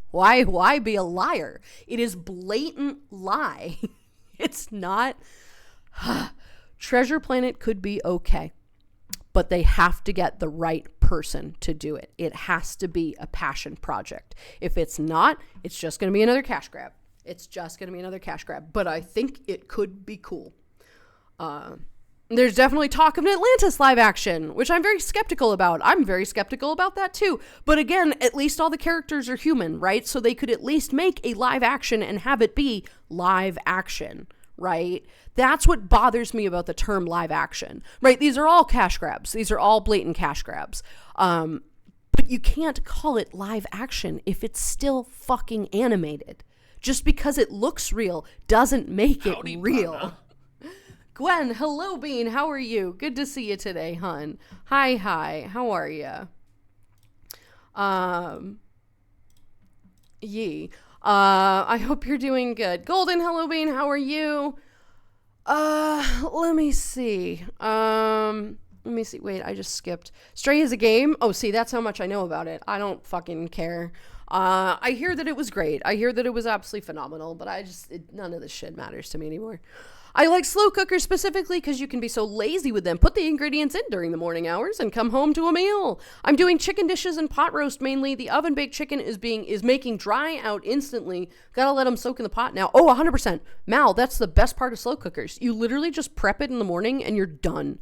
Why be a liar? It is blatant lie. It's not. Treasure Planet could be okay, but they have to get the right person to do it. It has to be a passion project. If it's not, it's just going to be another cash grab. But I think it could be cool. There's definitely talk of an Atlantis live action, which I'm very skeptical about. I'm very skeptical about that too. But again, at least all the characters are human, right? So they could at least make a live action and have it be live action, right? That's what bothers me about the term live action, right? These are all cash grabs. These are all blatant cash grabs. But you can't call it live action if it's still fucking animated. Just because it looks real doesn't make it real. Partner. Gwen, hello, Bean. How are you? Good to see you today, hun. Hi. How are you? I hope you're doing good. Golden, hello, Bean. How are you? Let me see. Wait, I just skipped. Stray is a game? Oh, see, that's how much I know about it. I don't fucking care. I hear that it was great. I hear that it was absolutely phenomenal, but none of this shit matters to me anymore. I like slow cookers specifically because you can be so lazy with them. Put the ingredients in during the morning hours and come home to a meal. I'm doing chicken dishes and pot roast mainly. The oven baked chicken is making dry out instantly. Gotta let them soak in the pot now. Oh, 100%. Mal, that's the best part of slow cookers. You literally just prep it in the morning and you're done.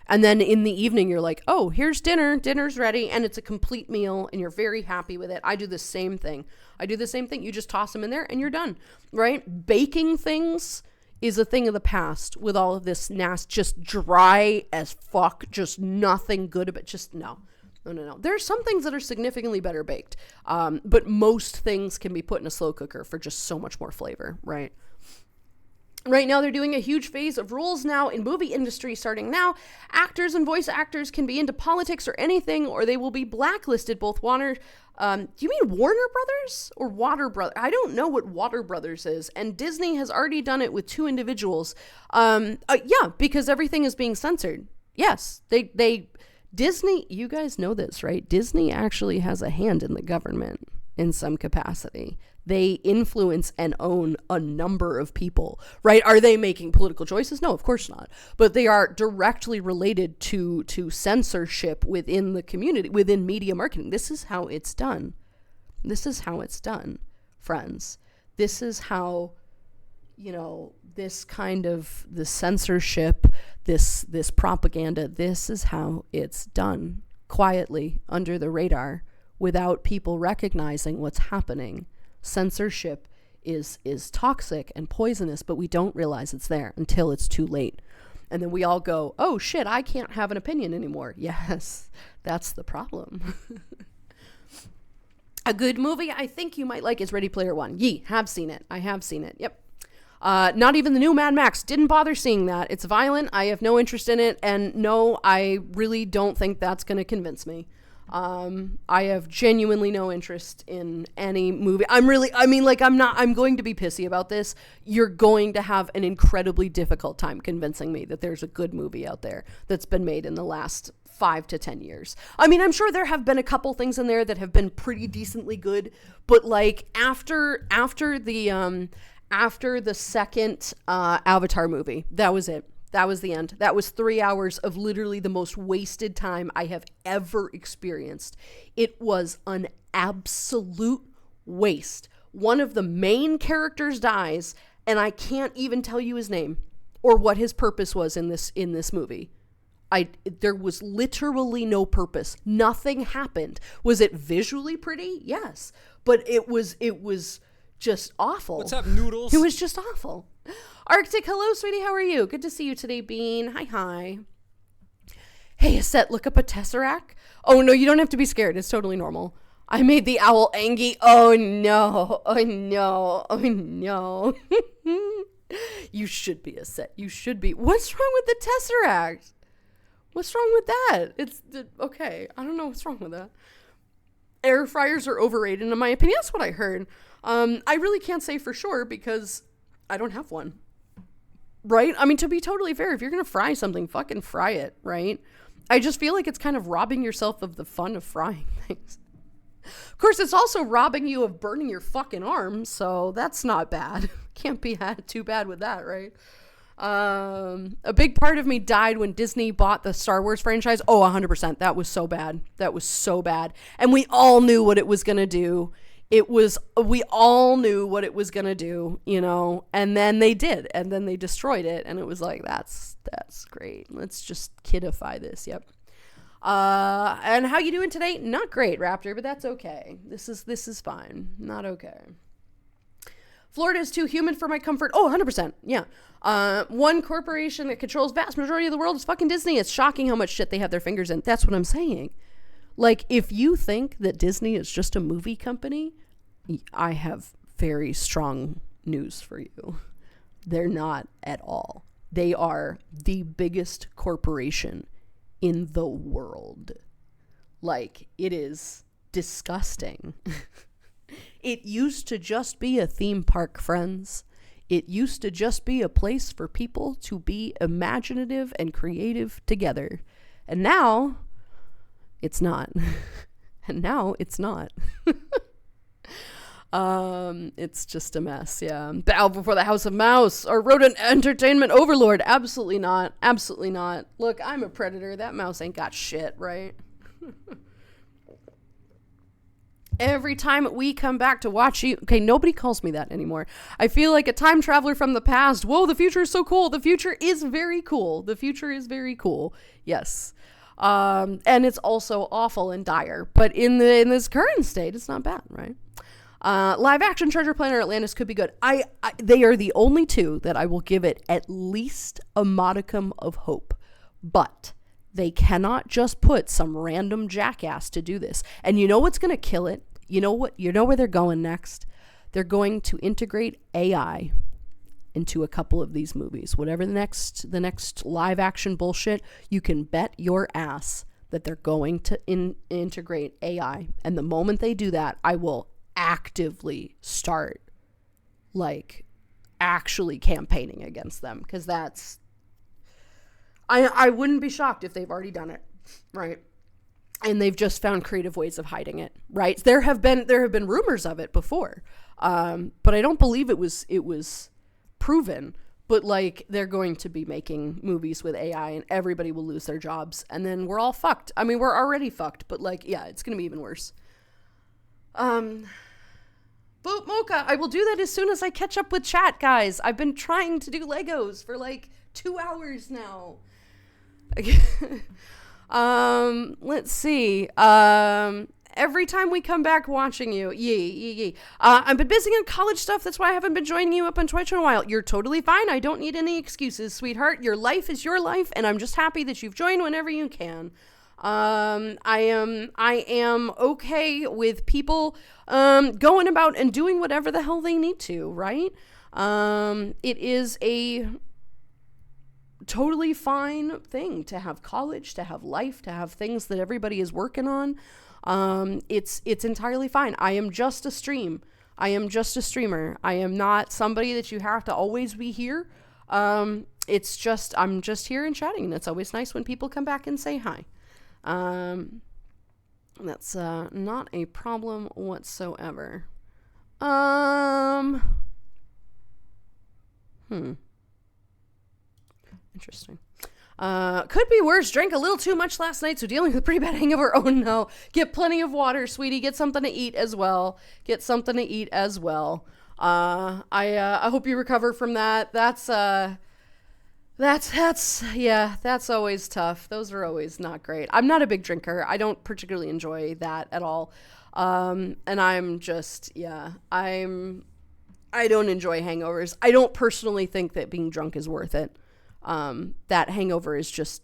And then in the evening, you're like, oh, here's dinner. Dinner's ready. And it's a complete meal and you're very happy with it. I do the same thing. You just toss them in there and you're done, right? Baking things is a thing of the past with all of this nasty, just dry as fuck, just nothing good about, just no. There are some things that are significantly better baked, but most things can be put in a slow cooker for just so much more flavor, right? Right now, they're doing a huge phase of rules now in movie industry starting now. Actors and voice actors can be into politics or anything, or they will be blacklisted. Both Warner, do you mean Warner Brothers or Water Brothers? I don't know what Water Brothers is. And Disney has already done it with 2 individuals. Yeah, because everything is being censored. Yes, Disney, you guys know this, right? Disney actually has a hand in the government in some capacity. They influence and own a number of people, right? Are they making political choices? No, of course not. But they are directly related to censorship within the community, within media marketing. This is how it's done. Friends. This is how, this kind of the censorship, this propaganda, this is how it's done quietly under the radar without people recognizing what's happening. Censorship is toxic and poisonous, but we don't realize it's there until it's too late. And then we all go, oh shit, I can't have an opinion anymore. Yes, that's the problem. A good movie I think you might like is Ready Player One. Have seen it. I have seen it. Yep. Not even the new Mad Max. Didn't bother seeing that. It's violent. I have no interest in it. And no, I really don't think that's going to convince me. I have genuinely no interest in any movie. I'm going to be pissy about this. You're going to have an incredibly difficult time convincing me that there's a good movie out there that's been made in the last 5 to 10 years. I mean, I'm sure there have been a couple things in there that have been pretty decently good, but like after the second Avatar movie, that was it. That was the end. That was 3 hours of literally the most wasted time I have ever experienced. It was an absolute waste. One of the main characters dies, and I can't even tell you his name or what his purpose was in this movie. There was literally no purpose. Nothing happened. Was it visually pretty? Yes. But it was just awful. What's up, noodles? It was just awful. Arctic, hello, sweetie. How are you? Good to see you today, Bean. Hi. Hey, Aset, look up a Tesseract. Oh, no, you don't have to be scared. It's totally normal. I made the owl angry. Oh, no. You should be, Aset. You should be. What's wrong with the Tesseract? What's wrong with that? Okay. I don't know what's wrong with that. Air fryers are overrated, in my opinion. That's what I heard. I really can't say for sure because I don't have one. Right? I mean, to be totally fair, if you're going to fry something, fucking fry it, right? I just feel like it's kind of robbing yourself of the fun of frying things. Of course, it's also robbing you of burning your fucking arm, so that's not bad. Can't be too bad with that, right? A big part of me died when Disney bought the Star Wars franchise. Oh, 100%. That was so bad. And we all knew what it was going to do. We all knew what it was going to do, you know, and then they did, and then they destroyed it. And it was like, that's great. Let's just kidify this. Yep. And how you doing today? Not great, Raptor, but that's okay. This is fine. Not okay. Florida is too humid for my comfort. Oh, 100%. Yeah. One corporation that controls vast majority of the world is fucking Disney. It's shocking how much shit they have their fingers in. That's what I'm saying. Like, if you think that Disney is just a movie company, I have very strong news for you. They're not at all. They are the biggest corporation in the world. Like, it is disgusting. It used to just be a theme park, friends. It used to just be a place for people to be imaginative and creative together. And now, it's not. And now, it's not. It's just a mess, yeah. Bow before the House of Mouse or rodent entertainment overlord. Absolutely not. Absolutely not. Look, I'm a predator. That mouse ain't got shit, right? Every time we come back to watch you... Okay, nobody calls me that anymore. I feel like a time traveler from the past. Whoa, the future is so cool. The future is very cool. The future is very cool. Yes. And it's also awful and dire. But in this current state, it's not bad, right? Live action Treasure Planet or Atlantis could be good. They are the only two that I will give it at least a modicum of hope. But... they cannot just put some random jackass to do this. And you know what's going to kill it? You know where they're going next? They're going to integrate AI into a couple of these movies. Whatever the next live action bullshit, you can bet your ass that they're going to integrate AI. And the moment they do that, I will actively start actually campaigning against them, because that's... I wouldn't be shocked if they've already done it, right? And they've just found creative ways of hiding it, right? There have been rumors of it before, but I don't believe it was proven. But they're going to be making movies with AI, and everybody will lose their jobs, and then we're all fucked. I mean, we're already fucked, but yeah, it's gonna be even worse. Vote Mocha. I will do that as soon as I catch up with chat, guys. I've been trying to do Legos for 2 hours now. Let's see. every time we come back watching you. Yee. I've been busy on college stuff. That's why I haven't been joining you up on Twitch in a while. You're totally fine. I don't need any excuses, sweetheart. Your life is your life, and I'm just happy that you've joined whenever you can. I am okay with people going about and doing whatever the hell they need to, right? It is a totally fine thing to have college, to have life, to have things that everybody is working on. It's entirely fine. I am just a stream. I am just a streamer. I am not somebody that you have to always be here. It's just, I'm just here and chatting, and it's always nice when people come back and say hi. That's not a problem whatsoever. Interesting. Could be worse. Drank a little too much last night, so dealing with a pretty bad hangover. Oh no. Get plenty of water, sweetie. Get something to eat as well. I hope you recover from that. That's always tough. Those are always not great. I'm not a big drinker. I don't particularly enjoy that at all. And I'm just, I don't enjoy hangovers. I don't personally think that being drunk is worth it. That hangover is just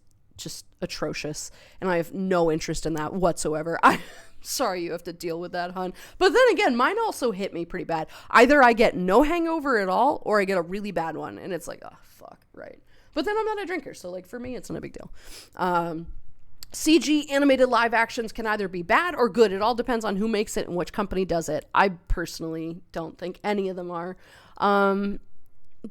atrocious, and I have no interest in that whatsoever. I'm sorry you have to deal with that, hon. But then again, mine also hit me pretty bad. Either I get no hangover at all, or I get a really bad one, and it's like, oh, fuck, right. But then I'm not a drinker, so like for me, it's not a big deal. CG animated live actions can either be bad or good. It all depends on who makes it and which company does it. I personally don't think any of them are.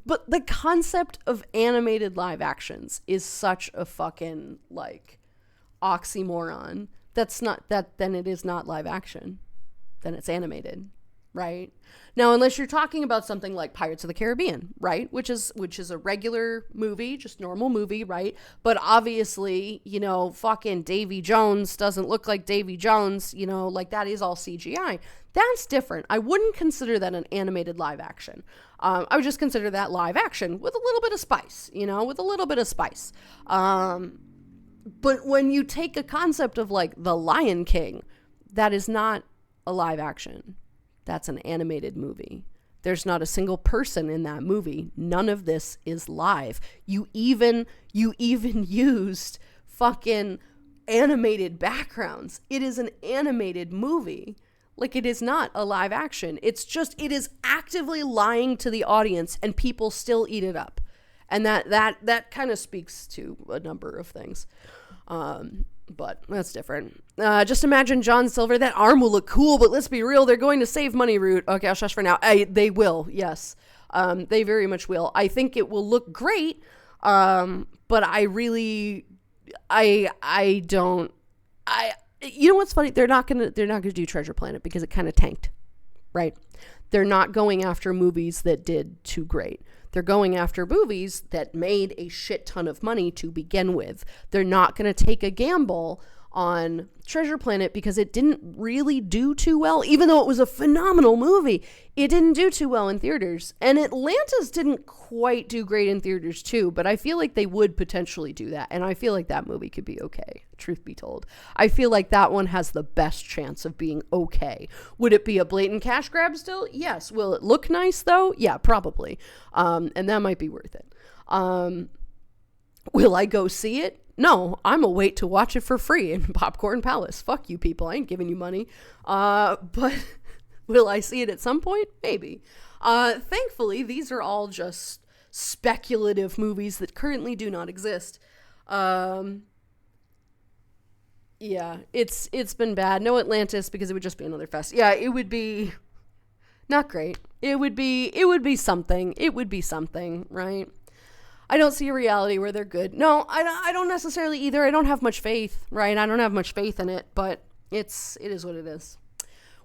But the concept of animated live actions is such a fucking, like, oxymoron. Then it is not live action. Then it's animated, right? Now, unless you're talking about something like Pirates of the Caribbean, right? Which is a regular movie, just normal movie, right? But obviously, fucking Davy Jones doesn't look like Davy Jones, like that is all CGI. That's different. I wouldn't consider that an animated live action. I would just consider that live action with a little bit of spice, But when you take a concept of like The Lion King, that is not a live action. That's an animated movie. There's not a single person in that movie. None of this is live. You even used fucking animated backgrounds. It is an animated movie. Like, it is not a live action. It is actively lying to the audience, and people still eat it up. And that kind of speaks to a number of things. But that's different. Just imagine John Silver. That arm will look cool, but let's be real. They're going to save money, Root. Okay, I'll shush for now. They will, yes. They very much will. I think it will look great, but I don't. You know what's funny? They're not gonna do Treasure Planet because it kind of tanked, right? They're not going after movies that did too great. They're going after movies that made a shit ton of money to begin with. They're not going to take a gamble on Treasure Planet because it didn't really do too well. Even though it was a phenomenal movie, it didn't do too well in theaters. And Atlantis didn't quite do great in theaters too, but I feel like they would potentially do that. And I feel like that movie could be okay, truth be told. I feel like that one has the best chance of being okay. Would it be a blatant cash grab still? Yes. Will it look nice though? Yeah, probably. And that might be worth it. Will I go see it? No, I'm a wait to watch it for free in Popcorn Palace. Fuck you people, I ain't giving you money. But will I see it at some point? Maybe. Thankfully, these are all just speculative movies that currently do not exist. Yeah, it's been bad. No Atlantis because it would just be another fest. Yeah, it would be not great. It would be something. It would be something, right? I don't see a reality where they're good. No, I don't necessarily either. I don't have much faith, right? I don't have much faith in it, but it is what it is.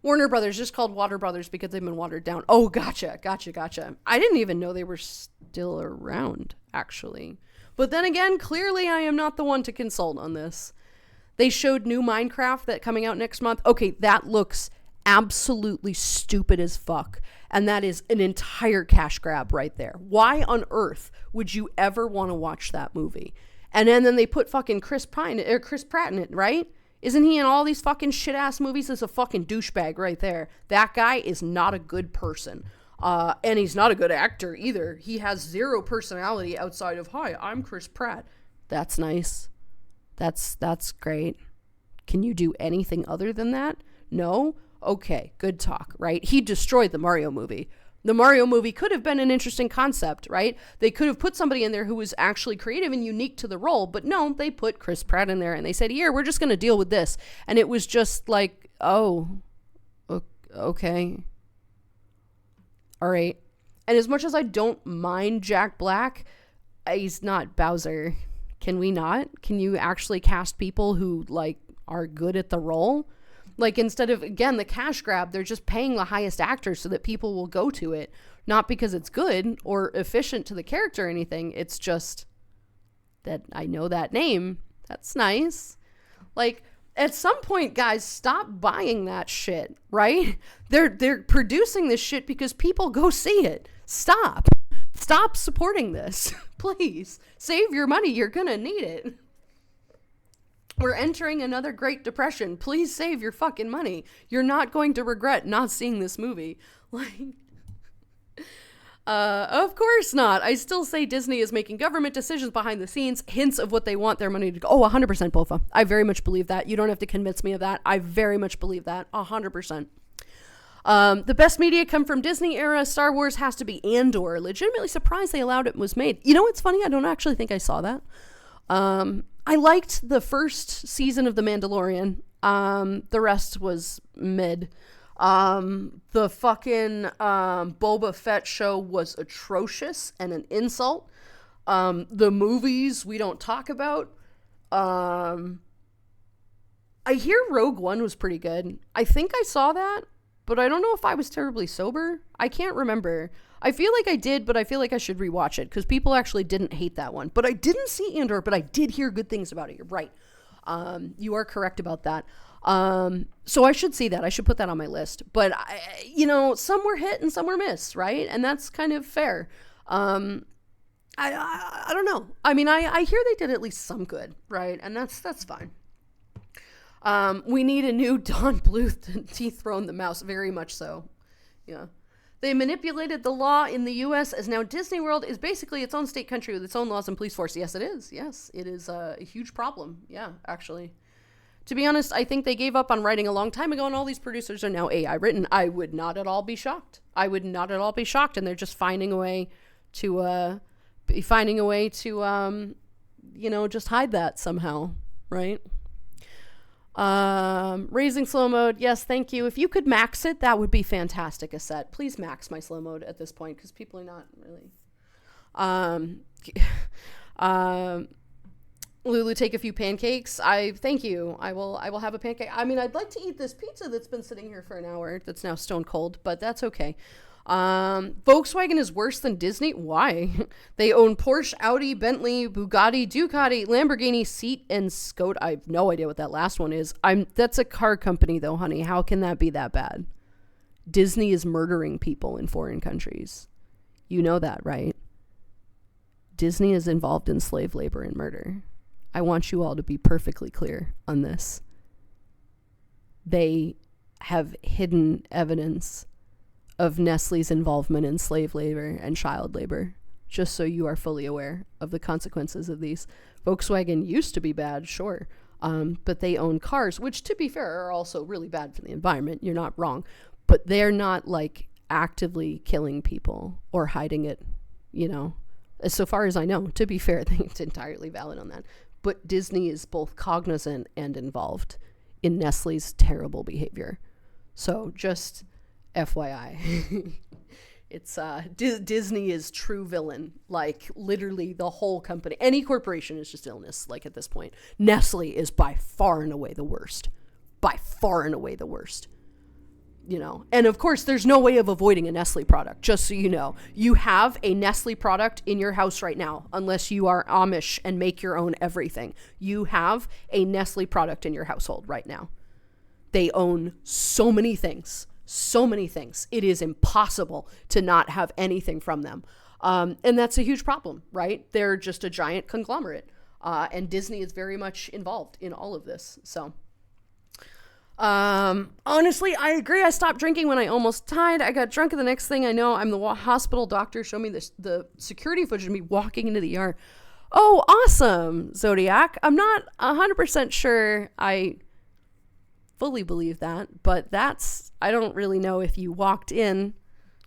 Warner Brothers, just called Water Brothers because they've been watered down. Oh, gotcha. I didn't even know they were still around, actually. But then again, clearly I am not the one to consult on this. They showed new Minecraft that coming out next month. Okay, that looks absolutely stupid as fuck. And that is an entire cash grab right there. Why on earth would you ever want to watch that movie? And then they put fucking Chris Pratt in it, right? Isn't he in all these fucking shit-ass movies? That's a fucking douchebag right there. That guy is not a good person. And he's not a good actor either. He has zero personality outside of, hi, I'm Chris Pratt. That's nice. That's great. Can you do anything other than that? No? Okay, good talk, right? He destroyed the Mario movie. The Mario movie could have been an interesting concept, right? They could have put somebody in there who was actually creative and unique to the role, but no, they put Chris Pratt in there and they said, here, we're just going to deal with this. And it was just like, oh, okay. All right. And as much as I don't mind Jack Black, he's not Bowser. Can we not? Can you actually cast people who, like, are good at the role? Like, instead of, again, the cash grab, they're just paying the highest actors so that people will go to it. Not because it's good or efficient to the character or anything. It's just that I know that name. That's nice. Like, at some point, guys, stop buying that shit, right? They're producing this shit because people go see it. Stop supporting this. Please. Save your money. You're gonna need it. We're entering another Great Depression. Please save your fucking money. You're not going to regret not seeing this movie. Like, of course not. I still say Disney is making government decisions behind the scenes, hints of what they want their money to go. Oh, 100% Bofa. I very much believe that. You don't have to convince me of that. I very much believe that. 100%. The best media come from Disney era. Star Wars has to be Andor. Legitimately surprised they allowed it was made. You know what's funny? I don't actually think I saw that. I liked the first season of The Mandalorian. The rest was mid. The fucking Boba Fett show was atrocious and an insult. The movies we don't talk about. I hear Rogue One was pretty good. I think I saw that, but I don't know if I was terribly sober. I can't remember. I feel like I did, but I feel like I should rewatch it because people actually didn't hate that one. But I didn't see Andor, but I did hear good things about it. You're right. You are correct about that. So I should see that. I should put that on my list. But, some were hit and some were missed, right? And that's kind of fair. I don't know. I mean, I hear they did at least some good, right? And that's fine. We need a new Don Bluth to dethrone the mouse. Very much so. Yeah. They manipulated the law in the U.S. as now Disney World is basically its own state country with its own laws and police force. Yes, it is. Yes, it is a huge problem. Yeah, actually. To be honest, I think they gave up on writing a long time ago and all these producers are now AI written. I would not at all be shocked. And they're just finding a way to, just hide that somehow, right? Raising slow mode. Yes, thank you. If you could max it, that would be fantastic, Aset. Please max my slow mode at this point because people are not really. Lulu, take a few pancakes. Thank you. I will have a pancake. I mean, I'd like to eat this pizza that's been sitting here for an hour that's now stone cold, but that's okay. Volkswagen is worse than Disney. Why? They own Porsche, Audi, Bentley, Bugatti, Ducati, Lamborghini, Seat, and Skoda. I have no idea what that last one is. That's a car company though, honey. How can that be that bad? Disney is murdering people in foreign countries. You know that, right? Disney is involved in slave labor and murder. I want you all to be perfectly clear on this. They have hidden evidence of Nestle's involvement in slave labor and child labor, just so you are fully aware of the consequences of these. Volkswagen used to be bad, sure, but they own cars, which, to be fair, are also really bad for the environment. You're not wrong, but they're not, like, actively killing people or hiding it, so far as I know. To be fair, I think it's entirely valid on that. But Disney is both cognizant and involved in Nestle's terrible behavior. So just FYI, it's Disney is true villain. Like, literally the whole company, any corporation is just illness. Like, at this point, Nestle is by far and away the worst. And of course, there's no way of avoiding a Nestle product. Just so you know, you have a Nestle product in your house right now, unless you are Amish and make your own everything. You have a Nestle product in your household right now. They own so many things. It is impossible to not have anything from them. And that's a huge problem, right? They're just a giant conglomerate. And Disney is very much involved in all of this. So Honestly, I agree. I stopped drinking when I almost died. I got drunk, and the next thing I know, I'm the hospital doctor showing me the security footage of me walking into the ER. Oh, awesome, Zodiac. I'm not 100% sure I fully believe that, but I don't really know if you walked in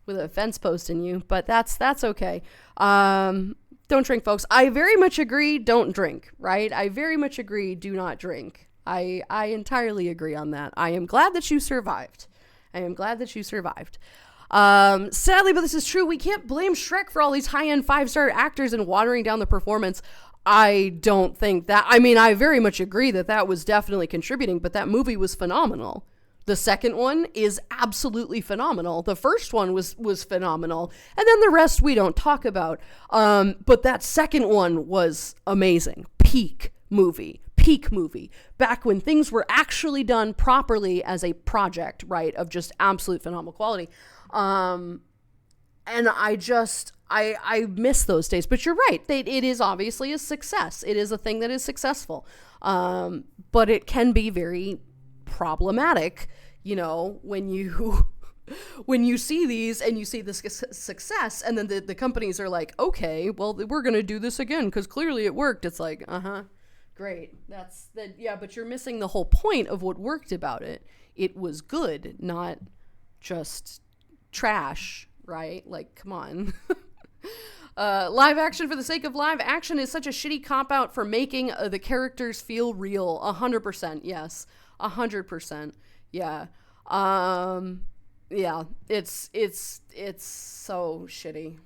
with a fence post in you, but that's okay. Don't drink, folks. I very much agree, don't drink, right? I very much agree, do not drink. I entirely agree on that. I am glad that you survived. Sadly, but this is true, we can't blame Shrek for all these high-end 5-star actors and watering down the performance. I don't think that. I mean, I very much agree that was definitely contributing, but that movie was phenomenal. The second one is absolutely phenomenal. The first one was phenomenal. And then the rest we don't talk about. But that second one was amazing. Peak movie. Back when things were actually done properly as a project, right, of just absolute phenomenal quality. And I miss those days. But you're right. It is obviously a success. It is a thing that is successful. But it can be very problematic, when you see these and you see the success, and then the companies are like, okay, well, we're going to do this again because clearly it worked. It's like, great. But you're missing the whole point of what worked about it. It was good, not just trash, right? Like, come on. Live action for the sake of live action is such a shitty cop-out for making the characters feel real. 100%, yes. 100%, yeah. Yeah, it's so shitty.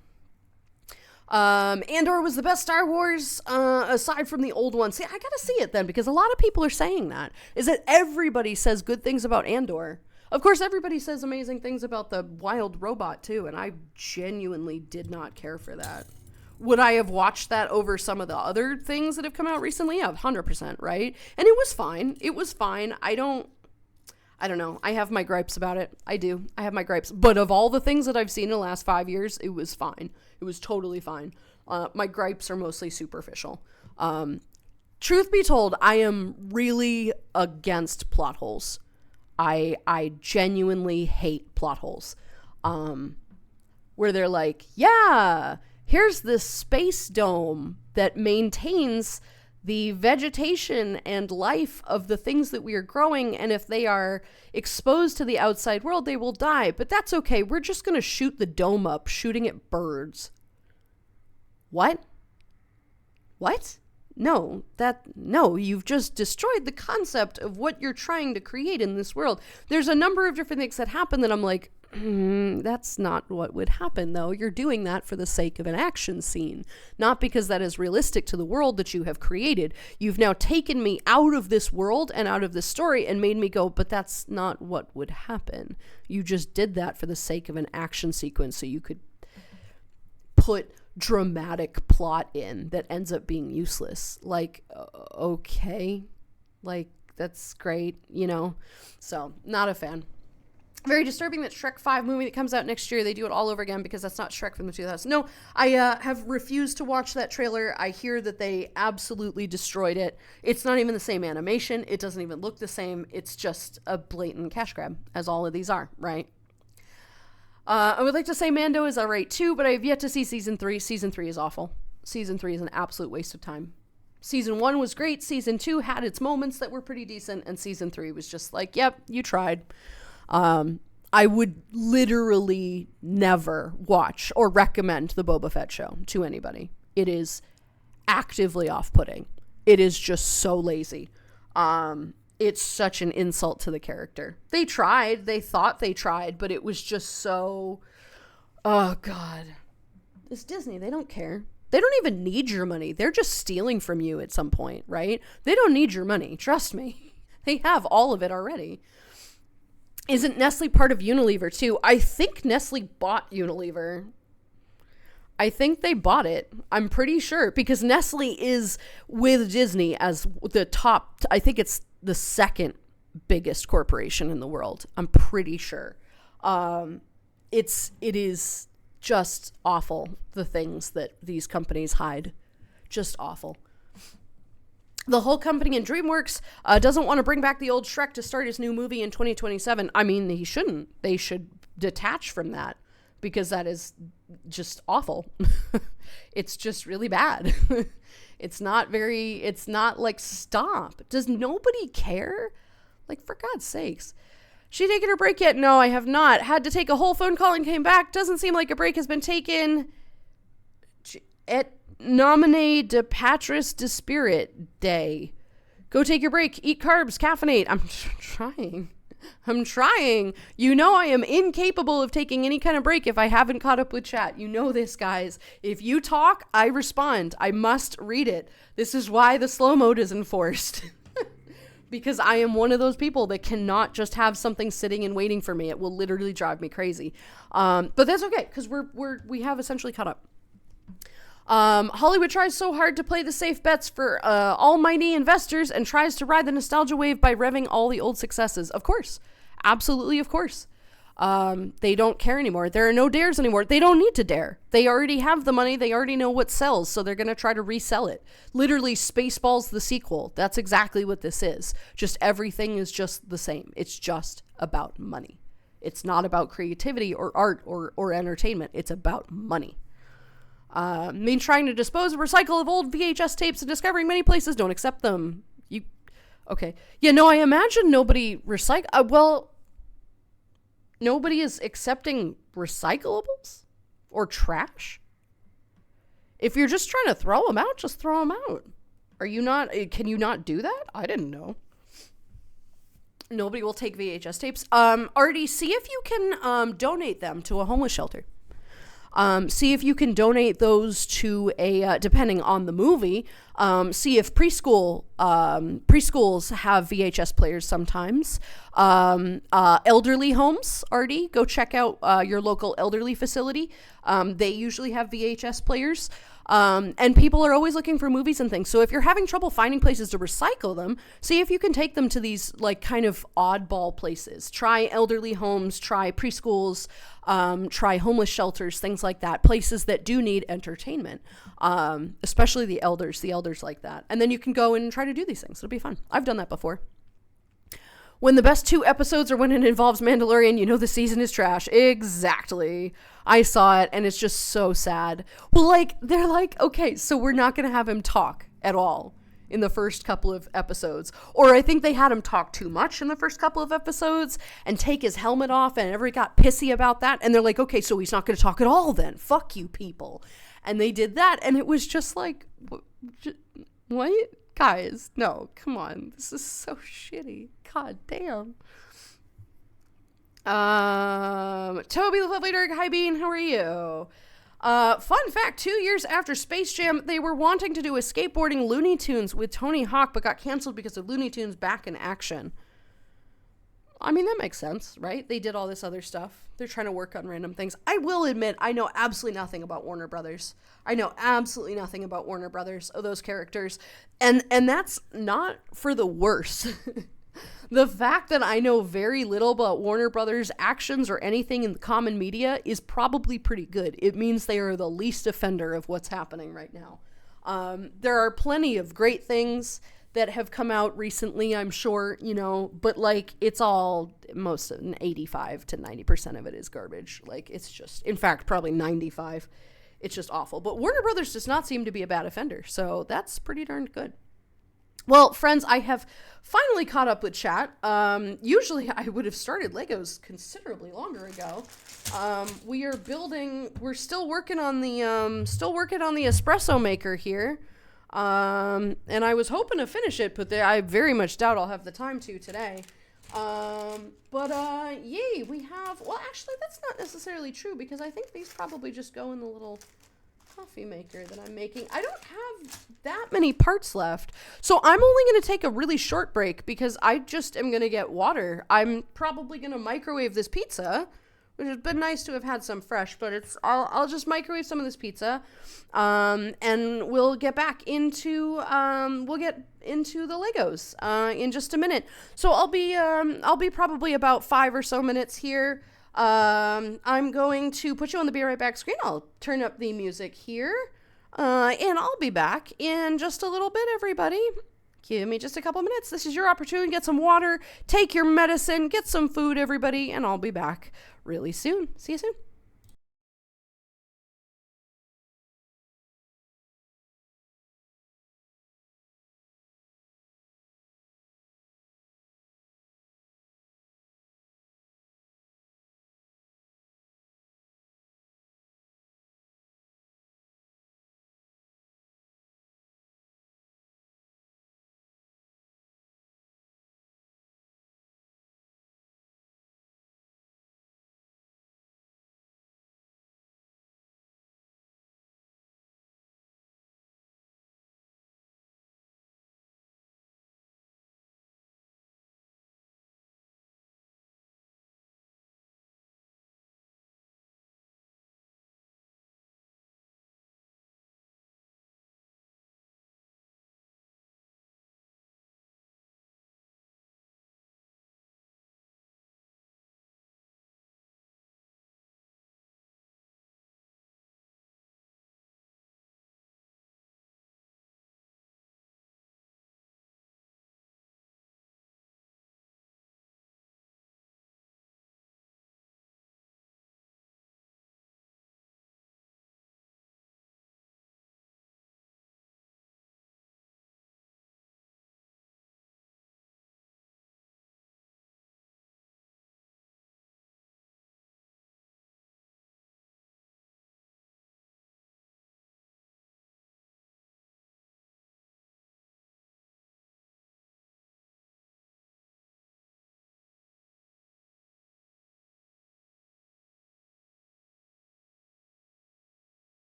Andor was the best Star Wars, aside from the old one. See, I gotta see it then, because a lot of people are saying that. Is that everybody says good things about Andor. Of course, everybody says amazing things about the wild robot, too, and I genuinely did not care for that. Would I have watched that over some of the other things that have come out recently? Yeah, 100%, right? And it was fine. I don't know. I have my gripes about it. I do. I have my gripes. But of all the things that I've seen in the last 5 years, it was fine. It was totally fine. My gripes are mostly superficial. Truth be told, I am really against plot holes. I genuinely hate plot holes. Where they're like, yeah, here's this space dome that maintains the vegetation and life of the things that we are growing, and if they are exposed to the outside world, they will die. But that's okay. We're just going to shoot the dome up, shooting at birds. What? No, you've just destroyed the concept of what you're trying to create in this world. There's a number of different things that happen that I'm like, that's not what would happen, though. You're doing that for the sake of an action scene, not because that is realistic to the world that you have created. You've now taken me out of this world and out of this story and made me go, but that's not what would happen. You just did that for the sake of an action sequence so you could put dramatic plot in that ends up being useless. Like, okay, like, that's great, So, not a fan. Very disturbing that Shrek 5 movie that comes out next year, they do it all over again because that's not Shrek from the 2000s. No, I have refused to watch that trailer. I hear that they absolutely destroyed it. It's not even the same animation. It doesn't even look the same. It's just a blatant cash grab, as all of these are, right? I would like to say Mando is alright too, but I have yet to see Season 3. Season 3 is awful. Season 3 is an absolute waste of time. Season 1 was great. Season 2 had its moments that were pretty decent, and Season 3 was just like, yep, you tried. I would literally never watch or recommend the Boba Fett show to anybody. It is actively off-putting. It is just so lazy. It's such an insult to the character. They tried. They thought they tried, but it was just so... Oh, God. It's Disney. They don't care. They don't even need your money. They're just stealing from you at some point, right? They don't need your money. Trust me. They have all of it already. Isn't Nestle part of Unilever, too? I think Nestle bought Unilever. I think they bought it. I'm pretty sure. Because Nestle is with Disney as the top... I think it's the second biggest corporation in the world. I'm pretty sure. It is just awful, the things that these companies hide. Just awful. The whole company in DreamWorks doesn't want to bring back the old Shrek to start his new movie in 2027. I mean, he shouldn't. They should detach from that because that is just awful. It's just really bad. It's not like, stop. Does nobody care? Like, for God's sakes. She taken her break yet? No, I have not. Had to take a whole phone call and came back. Doesn't seem like a break has been taken. Et nomine de Patris de Spirit Day. Go take your break. Eat carbs. Caffeinate. I'm trying. You know I am incapable of taking any kind of break if I haven't caught up with chat. You know this, guys. If you talk, I respond. I must read it. This is why the slow mode is enforced. Because I am one of those people that cannot just have something sitting and waiting for me. It will literally drive me crazy. But that's okay, because we have essentially caught up. Hollywood tries so hard to play the safe bets for almighty investors and tries to ride the nostalgia wave by revving all the old successes. Of course. Absolutely, of course. They don't care anymore. There are no dares anymore. They don't need to dare. They already have the money. They already know what sells, so they're going to try to resell it. Literally, Spaceballs the sequel. That's exactly what this is. Just everything is just the same. It's just about money. It's not about creativity or art or entertainment. It's about money. Trying to dispose of recycle of old VHS tapes and discovering many places don't accept them. Okay. Yeah, no, I imagine nobody nobody is accepting recyclables or trash. If you're just trying to throw them out, just throw them out. Can you not do that? I didn't know. Nobody will take VHS tapes. Artie, see if you can donate them to a homeless shelter. See if you can donate those to depending on the movie, see if preschools have VHS players sometimes. Elderly homes, Artie, go check out your local elderly facility. They usually have VHS players. And people are always looking for movies and things. So if you're having trouble finding places to recycle them, see if you can take them to these like kind of oddball places. Try elderly homes, try preschools, try homeless shelters, things like that. Places that do need entertainment, especially the elders like that. And then you can go and try to do these things. It'll be fun. I've done that before. When the best 2 episodes are when it involves Mandalorian, you know the season is trash. Exactly. I saw it, and it's just so sad. Well, they're like, okay, so we're not going to have him talk at all in the first couple of episodes. Or I think they had him talk too much in the first couple of episodes and take his helmet off, and everybody got pissy about that. And they're like, okay, so he's not going to talk at all then. Fuck you, people. And they did that, and it was just like, what? Guys, no, come on. This is so shitty. God damn. Toby the Lovely Dirk, hi Bean, how are you? Fun fact, 2 years after Space Jam, they were wanting to do a skateboarding Looney Tunes with Tony Hawk, but got canceled because of Looney Tunes back in action. I mean, that makes sense, right? They did all this other stuff. They're trying to work on random things. I will admit, I know absolutely nothing about Warner Brothers. I know absolutely nothing about Warner Brothers or those characters. And that's not for the worse. The fact that I know very little about Warner Brothers actions or anything in the common media is probably pretty good. It means they are the least offender of what's happening right now. There are plenty of great things that have come out recently, I'm sure, but it's all, most 85 to 90% of it is garbage. It's just, in fact, probably 95. It's just awful. But Warner Brothers does not seem to be a bad offender, so that's pretty darn good. Well, friends, I have finally caught up with chat. Usually I would have started Legos considerably longer ago. We're still working on the espresso maker here. And I was hoping to finish it, but I very much doubt I'll have the time to today. Yay, we have, well, actually, that's not necessarily true, because I think these probably just go in the little coffee maker that I'm making. I don't have that many parts left, so I'm only going to take a really short break, because I just am going to get water. I'm probably going to microwave this pizza, which has been nice to have had some fresh, but I'll just microwave some of this pizza, and we'll get back into the Legos in just a minute. So I'll be probably about 5 or so minutes here. I'm going to put you on the Be Right Back screen. I'll turn up the music here, and I'll be back in just a little bit, everybody. Give me just a couple minutes. This is your opportunity. Get some water, take your medicine, get some food, everybody, and I'll be back really soon. See you soon.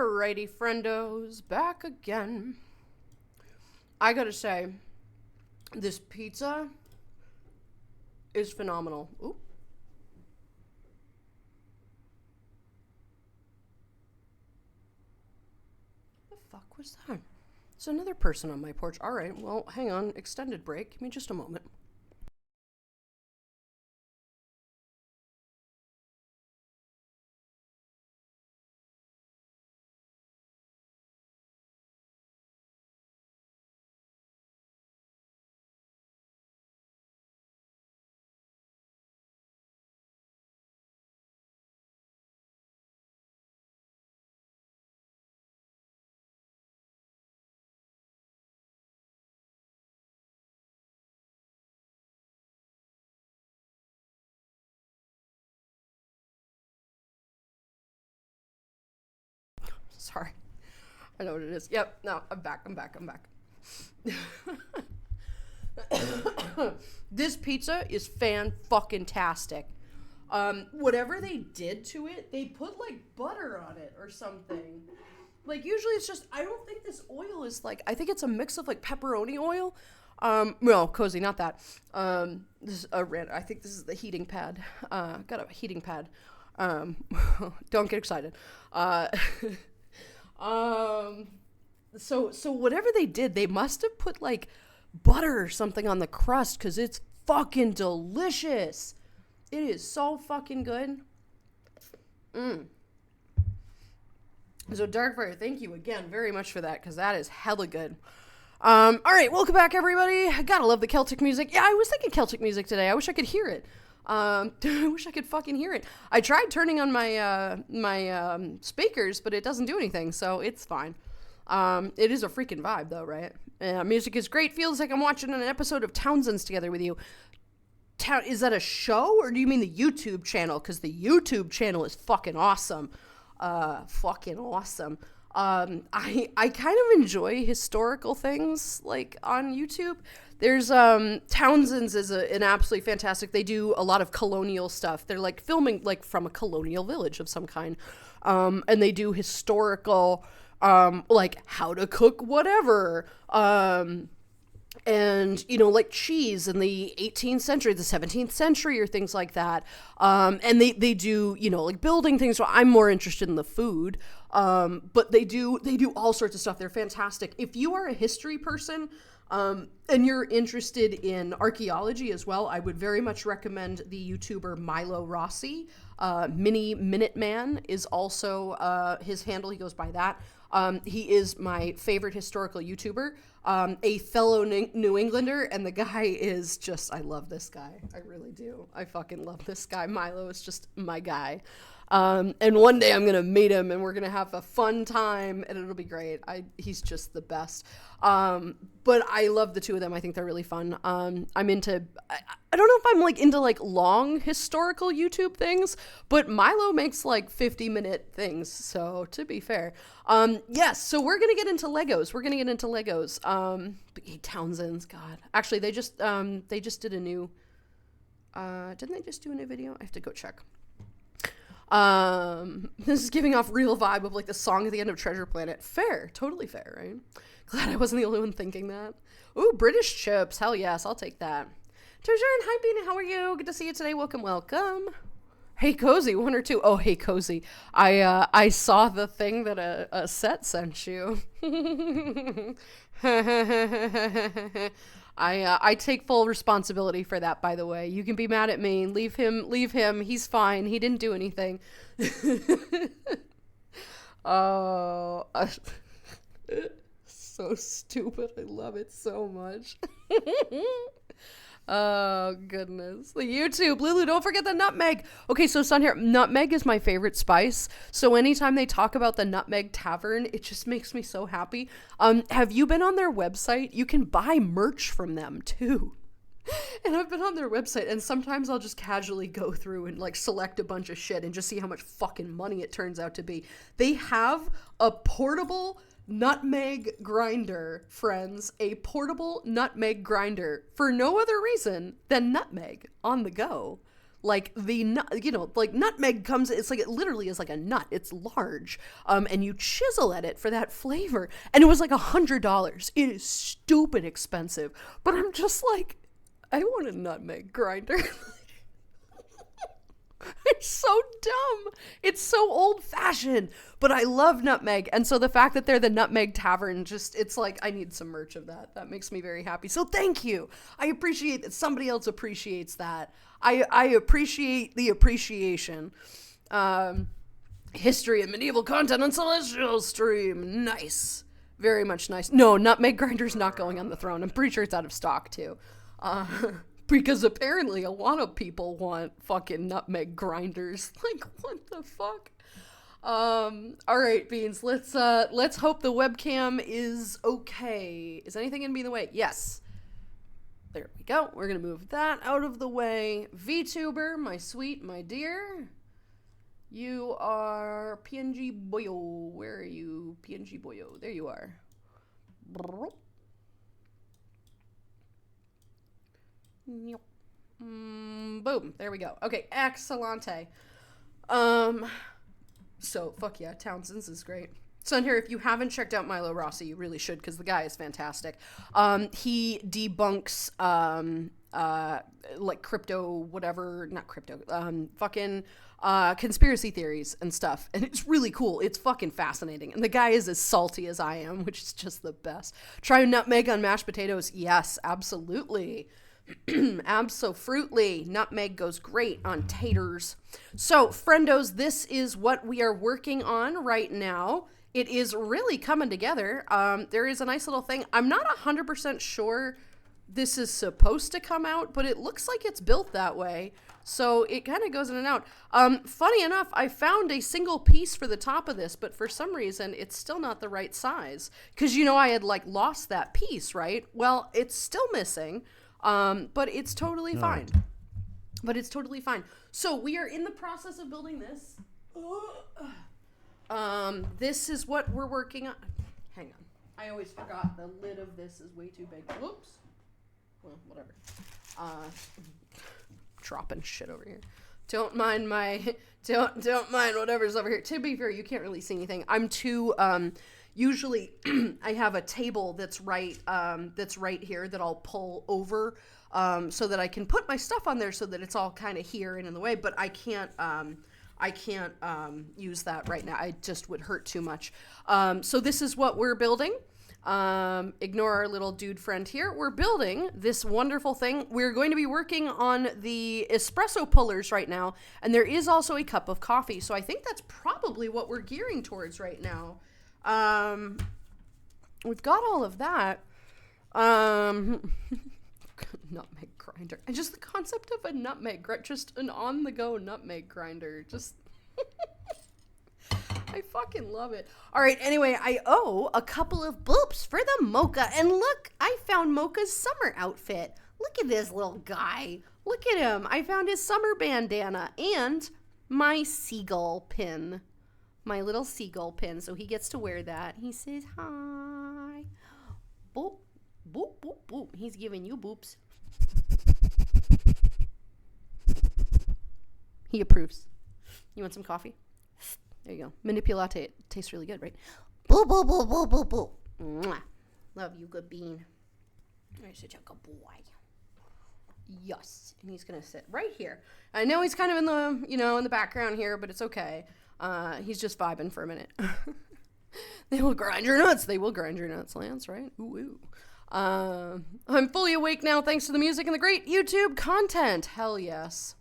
Alrighty, friendos, back again. I gotta say, this pizza is phenomenal. Ooh. What the fuck was that? It's another person on my porch. Alright, well, hang on. Extended break. Give me just a moment. Sorry. I know what it is. Yep, no, I'm back. This pizza is fan-fucking-tastic. Whatever they did to it, they put, like, butter on it or something. Like, usually it's just, I don't think this oil is, like, I think it's a mix of, like, pepperoni oil. No, Cozy, not that. This is I think this is the heating pad. Got a heating pad. Don't get excited. So whatever they did, they must have put like butter or something on the crust because it's fucking delicious. It is so fucking good. So Darkfire, thank you again very much for that because that is hella good. All right, welcome back everybody. I gotta love the Celtic music. Yeah, I was thinking Celtic music today. I wish I could hear it. I wish I could fucking hear it. I tried turning on my speakers, but it doesn't do anything, so it's fine. It is a freaking vibe, though, right? Music is great. Feels like I'm watching an episode of Townsend's together with you. Is that a show, or do you mean the YouTube channel? Because the YouTube channel is fucking awesome. Fucking awesome. I kind of enjoy historical things, like, on YouTube. There's, Townsend's is an absolutely fantastic, they do a lot of colonial stuff. They're, like, filming, like, from a colonial village of some kind. And they do historical, like, how to cook whatever, and, you know, like cheese in the 18th century, the 17th century, or things like that. And they do, you know, like building things. So I'm more interested in the food. But they do all sorts of stuff. They're fantastic. If you are a history person, and you're interested in archaeology as well, I would very much recommend the YouTuber Milo Rossi. Mini Minuteman is also, his handle. He goes by that. He is my favorite historical YouTuber, a fellow New Englander, and the guy is just, I love this guy. I really do. I fucking love this guy. Milo is just my guy. And one day I'm going to meet him and we're going to have a fun time and it'll be great. He's just the best. But I love the two of them. I think they're really fun. I'm into, I don't know if I'm like into like long historical YouTube things, but Milo makes like 50-minute things. So to be fair, yes. So we're going to get into Legos. But Townsend's, God, actually they just did a new, didn't they just do a new video? I have to go check. This is giving off real vibe of like the song at the end of Treasure Planet. Fair, totally fair, right? Glad I wasn't the only one thinking that. Ooh, British chips. Hell yes, I'll take that. Turn, hi Bean, how are you? Good to see you today. Welcome. Hey Cozy, 1 or 2. Oh, hey Cozy. I saw the thing that a set sent you. I take full responsibility for that, by the way. You can be mad at me. Leave him. He's fine. He didn't do anything. Oh, so stupid. I love it so much. Oh, goodness. The YouTube. Lulu, don't forget the nutmeg. Okay, so Sun here. Nutmeg is my favorite spice. So anytime they talk about the Nutmeg Tavern, it just makes me so happy. Have you been on their website? You can buy merch from them, too. And I've been on their website, and sometimes I'll just casually go through and, like, select a bunch of shit and just see how much fucking money it turns out to be. They have a portable nutmeg grinder, friends, a portable nutmeg grinder for no other reason than nutmeg on the go. like the nut, like nutmeg comes, it's like, it literally is like a nut. It's large. And you chisel at it for that flavor. And it was like $100. It is stupid expensive, but I'm just like, I want a nutmeg grinder. It's so dumb. It's so old fashioned, but I love nutmeg. And so the fact that they're the Nutmeg Tavern, it's like, I need some merch of that. That makes me very happy. So thank you. I appreciate that somebody else appreciates that. I appreciate the appreciation. History and medieval content on Celestial Stream. Nice. Very much nice. No, nutmeg grinder's not going on the throne. I'm pretty sure it's out of stock too. Because apparently a lot of people want fucking nutmeg grinders. Like, what the fuck? All right, Beans. Let's hope the webcam is okay. Is anything gonna be in the way? Yes. There we go. We're gonna move that out of the way. VTuber, my sweet, my dear. You are PNG Boyo. Where are you? PNG Boyo. There you are. Boom. There we go. Okay, excellente. So, fuck yeah, Townsend's is great. So in here, if you haven't checked out Milo Rossi, you really should, because the guy is fantastic. He debunks, like crypto, whatever, not crypto, conspiracy theories and stuff. And it's really cool. It's fucking fascinating. And the guy is as salty as I am, which is just the best. Try nutmeg on mashed potatoes. Yes, absolutely. Abso-fruitly. Nutmeg goes great on taters. So, friendos, this is what we are working on right now. It is really coming together. There is a nice little thing. I'm not 100% sure this is supposed to come out, but it looks like it's built that way. So it kind of goes in and out. Funny enough, I found a single piece for the top of this, but for some reason, it's still not the right size. Because, I had, like, lost that piece, right? Well, it's still missing. But it's totally fine. So we are in the process of building this. This is what we're working on. Hang on. I always forgot the lid of this is way too big. Whoops. Well, whatever. Dropping shit over here. Don't mind whatever's over here. To be fair, you can't really see anything. I'm too, usually I have a table that's right here that I'll pull over so that I can put my stuff on there so that it's all kind of here and in the way, but I can't use that right now. It just would hurt too much. So this is what we're building. Ignore our little dude friend here. We're building this wonderful thing. We're going to be working on the espresso pullers right now, and there is also a cup of coffee. So I think that's probably what we're gearing towards right now. We've got all of that. Nutmeg grinder. And just the concept of a nutmeg grinder, just an on-the-go nutmeg grinder. Just, I fucking love it. All right, anyway, I owe a couple of boops for the Mocha. And look, I found Mocha's summer outfit. Look at this little guy. Look at him. I found his summer bandana and my seagull pin. My little seagull pin, so he gets to wear that. He says, hi. Boop, boop, boop, boop. He's giving you boops. He approves. You want some coffee? There you go. Manipulate. It tastes really good, right? Boop, boop, boop, boop, boop, boop. Mwah. Love you, good bean. You're such a good boy. Yes. And he's going to sit right here. I know he's kind of in the, in the background here, but it's okay. He's just vibing for a minute. They will grind your nuts. They will grind your nuts, Lance, right? Ooh, ooh. I'm fully awake now thanks to the music and the great YouTube content. Hell yes.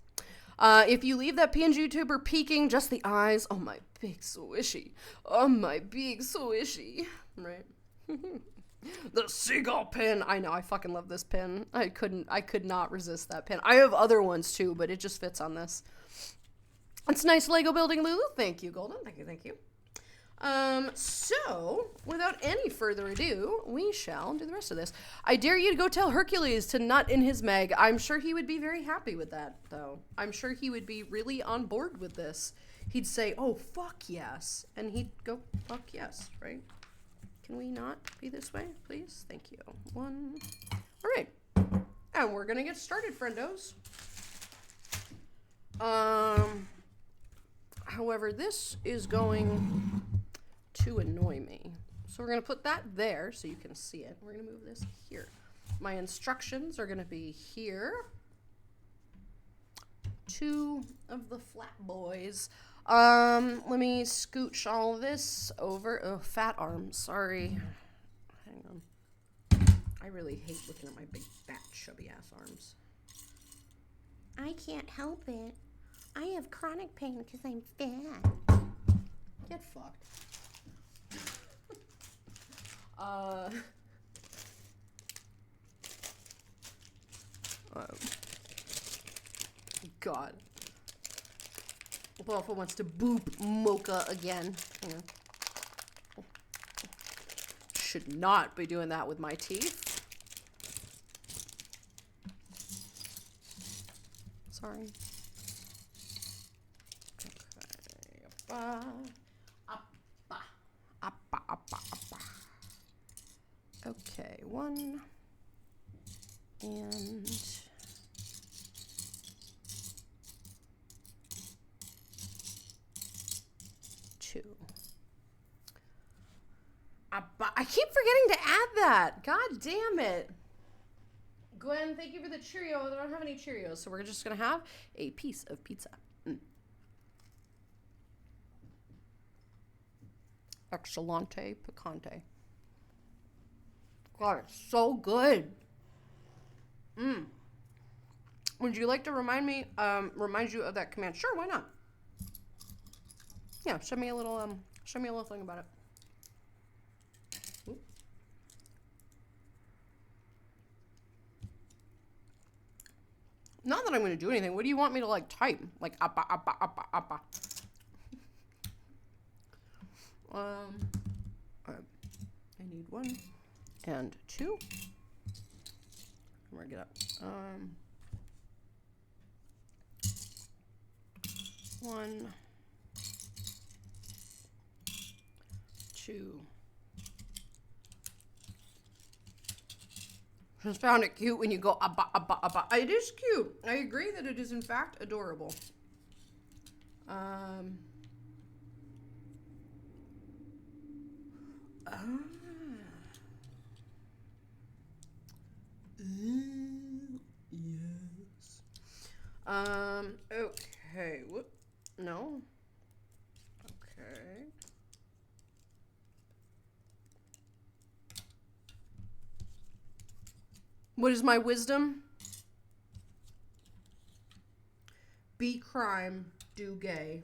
If you leave that PNG YouTuber peeking, just the eyes. Oh, my big swishy. Oh, my big swishy. Right? The seagull pin. I know, I fucking love this pin. I could not resist that pin. I have other ones too, but it just fits on this. It's nice Lego building, Lulu. Thank you, Golden. Thank you, thank you. So, without any further ado, we shall do the rest of this. I dare you to go tell Hercules to nut in his Meg. I'm sure he would be very happy with that, though. I'm sure he would be really on board with this. He'd say, oh, fuck yes. And he'd go, fuck yes, right? Can we not be this way, please? Thank you. One. All right. And we're going to get started, friendos. However, this is going to annoy me. So we're going to put that there so you can see it. We're going to move this here. My instructions are going to be here. 2 of the flat boys. Let me scooch all this over. Oh, fat arms. Sorry. Hang on. I really hate looking at my big, fat, chubby-ass arms. I can't help it. I have chronic pain because I'm fat. Get fucked. God. Waffle wants to boop Mocha again. Hang on. Should not be doing that with my teeth. Sorry. Okay. Okay, 1 and 2. I keep forgetting to add that. God damn it. Gwen, thank you for the Cheerio. I don't have any Cheerios, so we're just going to have a piece of pizza. Excellente picante. God, it's so good. Would you like to remind you of that command? Sure, why not? Yeah, show me a little thing about it. Ooh. Not that I'm going to do anything. What do you want me to like type? Like appa appa appa appa. All right. I need 1 and 2. I'm gonna get up. 1, 2. Just found it cute when you go abba abba abba. It is cute. I agree that it is in fact adorable. Yes. Okay. Whoop. No. Okay. What is my wisdom? Be crime, do gay.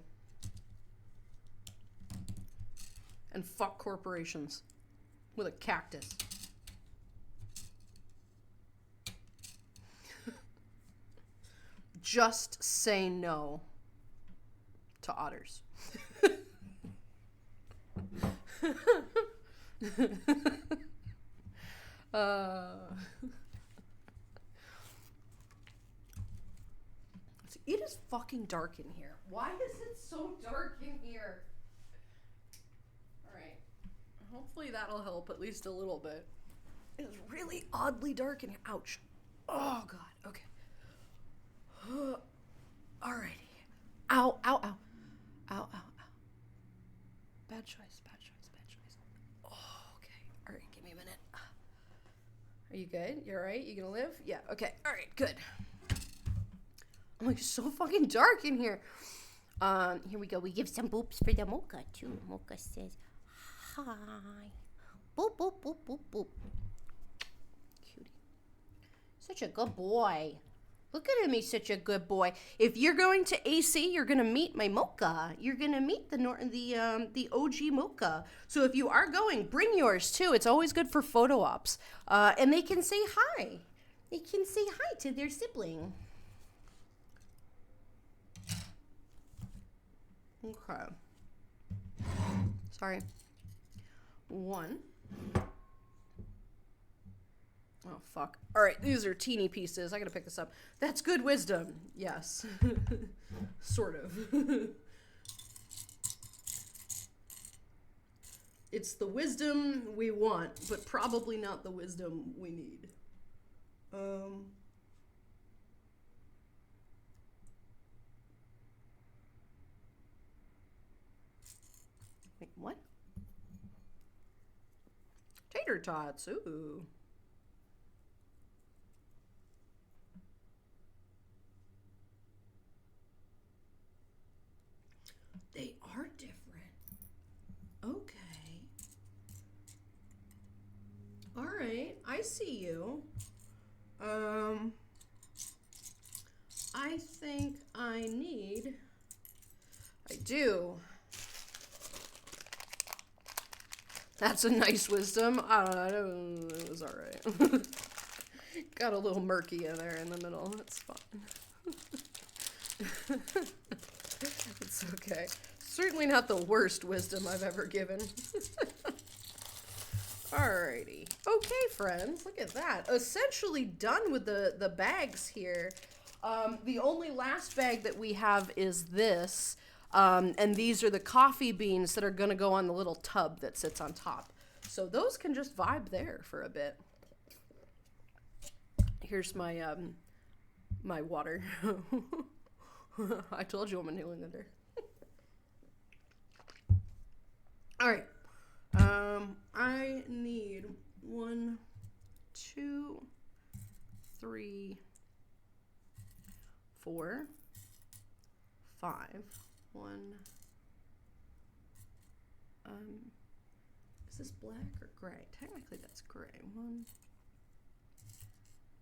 And fuck corporations. With a cactus. Just say no to otters. It is fucking dark in here. Why is it so dark in here? Alright. Hopefully that'll help at least a little bit. It is really oddly dark in here. Ouch. Oh, God. Okay. Alrighty. Ow, ow, ow. Ow, ow, ow. Bad choice, bad choice, bad choice. Oh, okay. Alright, give me a minute. Are you good? You alright? You gonna live? Yeah, okay. Alright, good. I'm like, so fucking dark in here. Here we go. We give some boops for the Mocha, too. Mocha says, hi. Boop, boop, boop, boop, boop. Cutie. Such a good boy. Look at him, he's such a good boy. If you're going to AC, you're gonna meet my Mocha. You're gonna meet the OG Mocha. So if you are going, bring yours too. It's always good for photo ops. And they can say hi. They can say hi to their sibling. Okay. Sorry. 1. Oh, fuck. All right, these are teeny pieces. I gotta pick this up. That's good wisdom. Yes. Sort of. It's the wisdom we want, but probably not the wisdom we need. Tater tots. Ooh. They are different. Okay. All right, I see you. I think I do. That's a nice wisdom. I don't know, it was all right. Got a little murky in there in the middle. That's fine. It's okay. Certainly not the worst wisdom I've ever given. Alrighty. Okay, friends, look at that. Essentially done with the bags here. The only last bag that we have is this. And these are the coffee beans that are going to go on the little tub that sits on top. So those can just vibe there for a bit. Here's my my water. I told you I'm a New Englander. All right. I need 1, 2, 3, 4, 5. 1. Is this black or gray? Technically that's gray. 1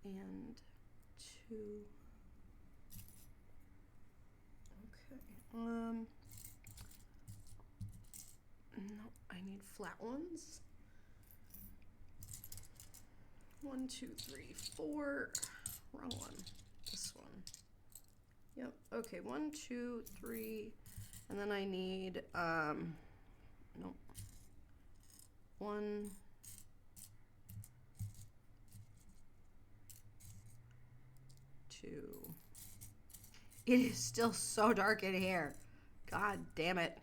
and 2. Okay. No, I need flat ones. 1, 2, 3, 4. Wrong one. This one. Yep. Okay. 1, 2, 3, and then I need nope. 1, 2. It is still so dark in here. God damn it.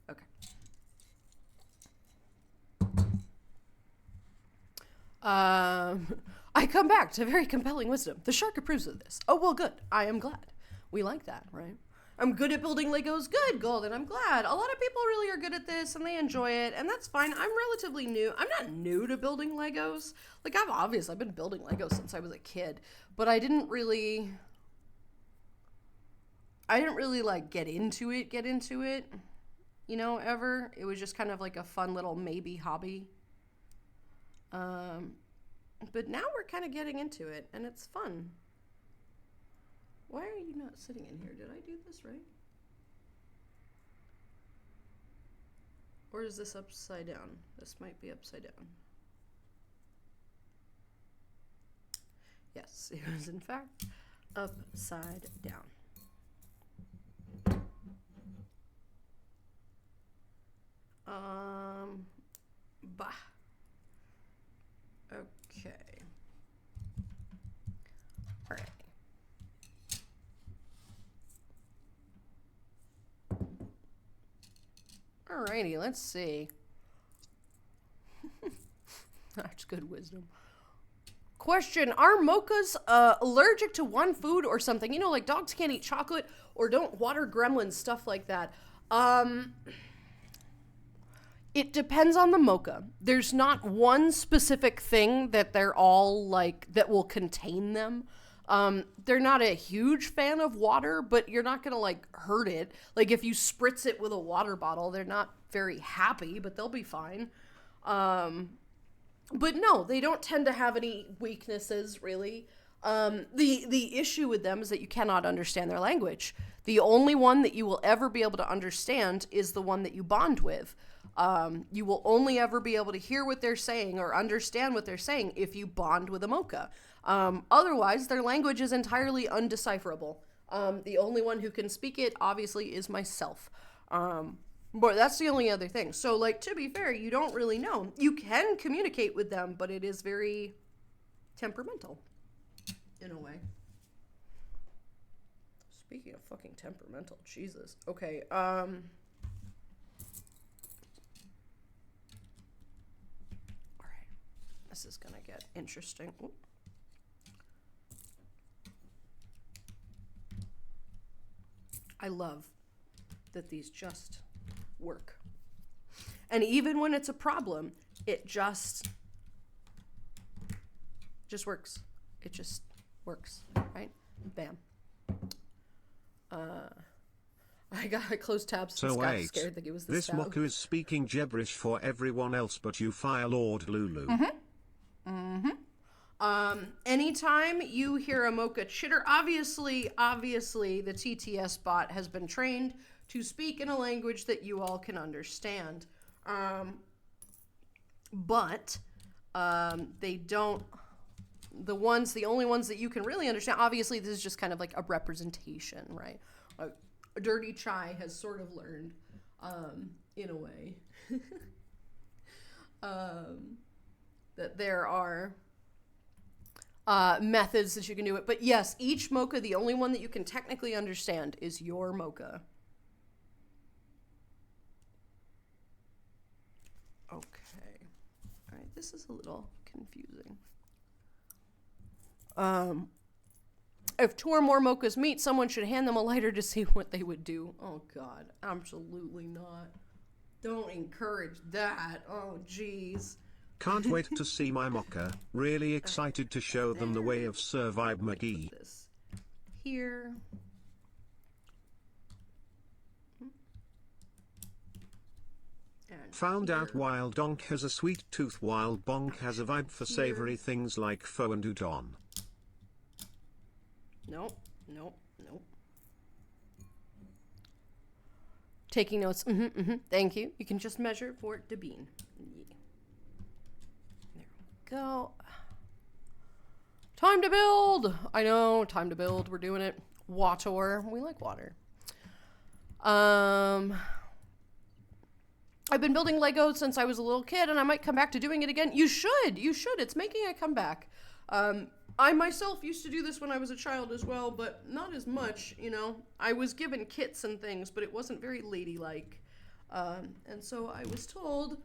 Okay. I come back to very compelling wisdom. The shark approves of this. Oh, well, good. I am glad. We like that, right? I'm good at building Legos. Good, Golden. I'm glad. A lot of people really are good at this and they enjoy it, and that's fine. I'm relatively new. I'm not new to building Legos. Like, I've been building Legos since I was a kid, but I didn't really like get into it, you know, ever. It was just kind of like a fun little maybe hobby. But now we're kind of getting into it, and it's fun. Why are you not sitting in here? Did I do this right? Or is this upside down? This might be upside down. Yes, it was in fact upside down. Bah. Okay. All right. Alrighty, let's see. That's good wisdom. Question, are mochas allergic to one food or something? You know, like dogs can't eat chocolate or don't water gremlins, stuff like that. It depends on the mocha. There's not one specific thing that they're all like, that will contain them. They're not a huge fan of water, but you're not going to like hurt it. Like if you spritz it with a water bottle, they're not very happy, but they'll be fine. But no, they don't tend to have any weaknesses really. The issue with them is that you cannot understand their language. The only one that you will ever be able to understand is the one that you bond with. You will only ever be able to hear what they're saying or understand what they're saying if you bond with a mocha. Otherwise, their language is entirely undecipherable. The only one who can speak it, obviously, is myself. But that's the only other thing. So, like, to be fair, you don't really know. You can communicate with them, but it is very temperamental, in a way. Speaking of fucking temperamental, Jesus. Okay, All right. This is gonna get interesting. Ooh. I love that these just work. And even when it's a problem, it just works. It just works, right? Bam. I closed tabs. So This guy was wait, scared that it was the this stab. Moku is speaking gibberish for everyone else but you, Fire Lord Lulu. Anytime you hear a Mocha chitter, obviously, the TTS bot has been trained to speak in a language that you all can understand. But they don't. The only ones that you can really understand. Obviously, this is just kind of like a representation, right? Dirty Chai has sort of learned, in a way, that there are methods that you can do it. But yes, each Mocha, the only one that you can technically understand is your Mocha. Okay. All right, this is a little confusing. If two or more Mochas meet, someone should hand them a lighter to see what they would do. Oh, God. Absolutely not. Don't encourage that. Oh, jeez. Can't wait to see my Mocha. Really excited to show them the way of Sir Vibe McGee. This here. And Found here. out Wild Donk has a sweet tooth while Bonk has a vibe for savory things like pho and udon. Nope. Taking notes. Thank you. You can just measure for it to bean. Yeah. There we go. Time to build. I know. Time to build. We're doing it. Water. We like water. I've been building Lego since I was a little kid, and I might come back to doing it again. You should. It's making a comeback. I myself used to do this when I was a child as well, but not as much, you know. I was given kits and things, but it wasn't very ladylike. And so I was told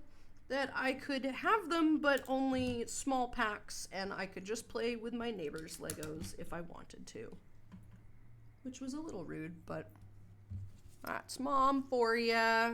that I could have them, but only small packs, and I could just play with my neighbor's Legos if I wanted to. Which was a little rude, but that's Mom for ya.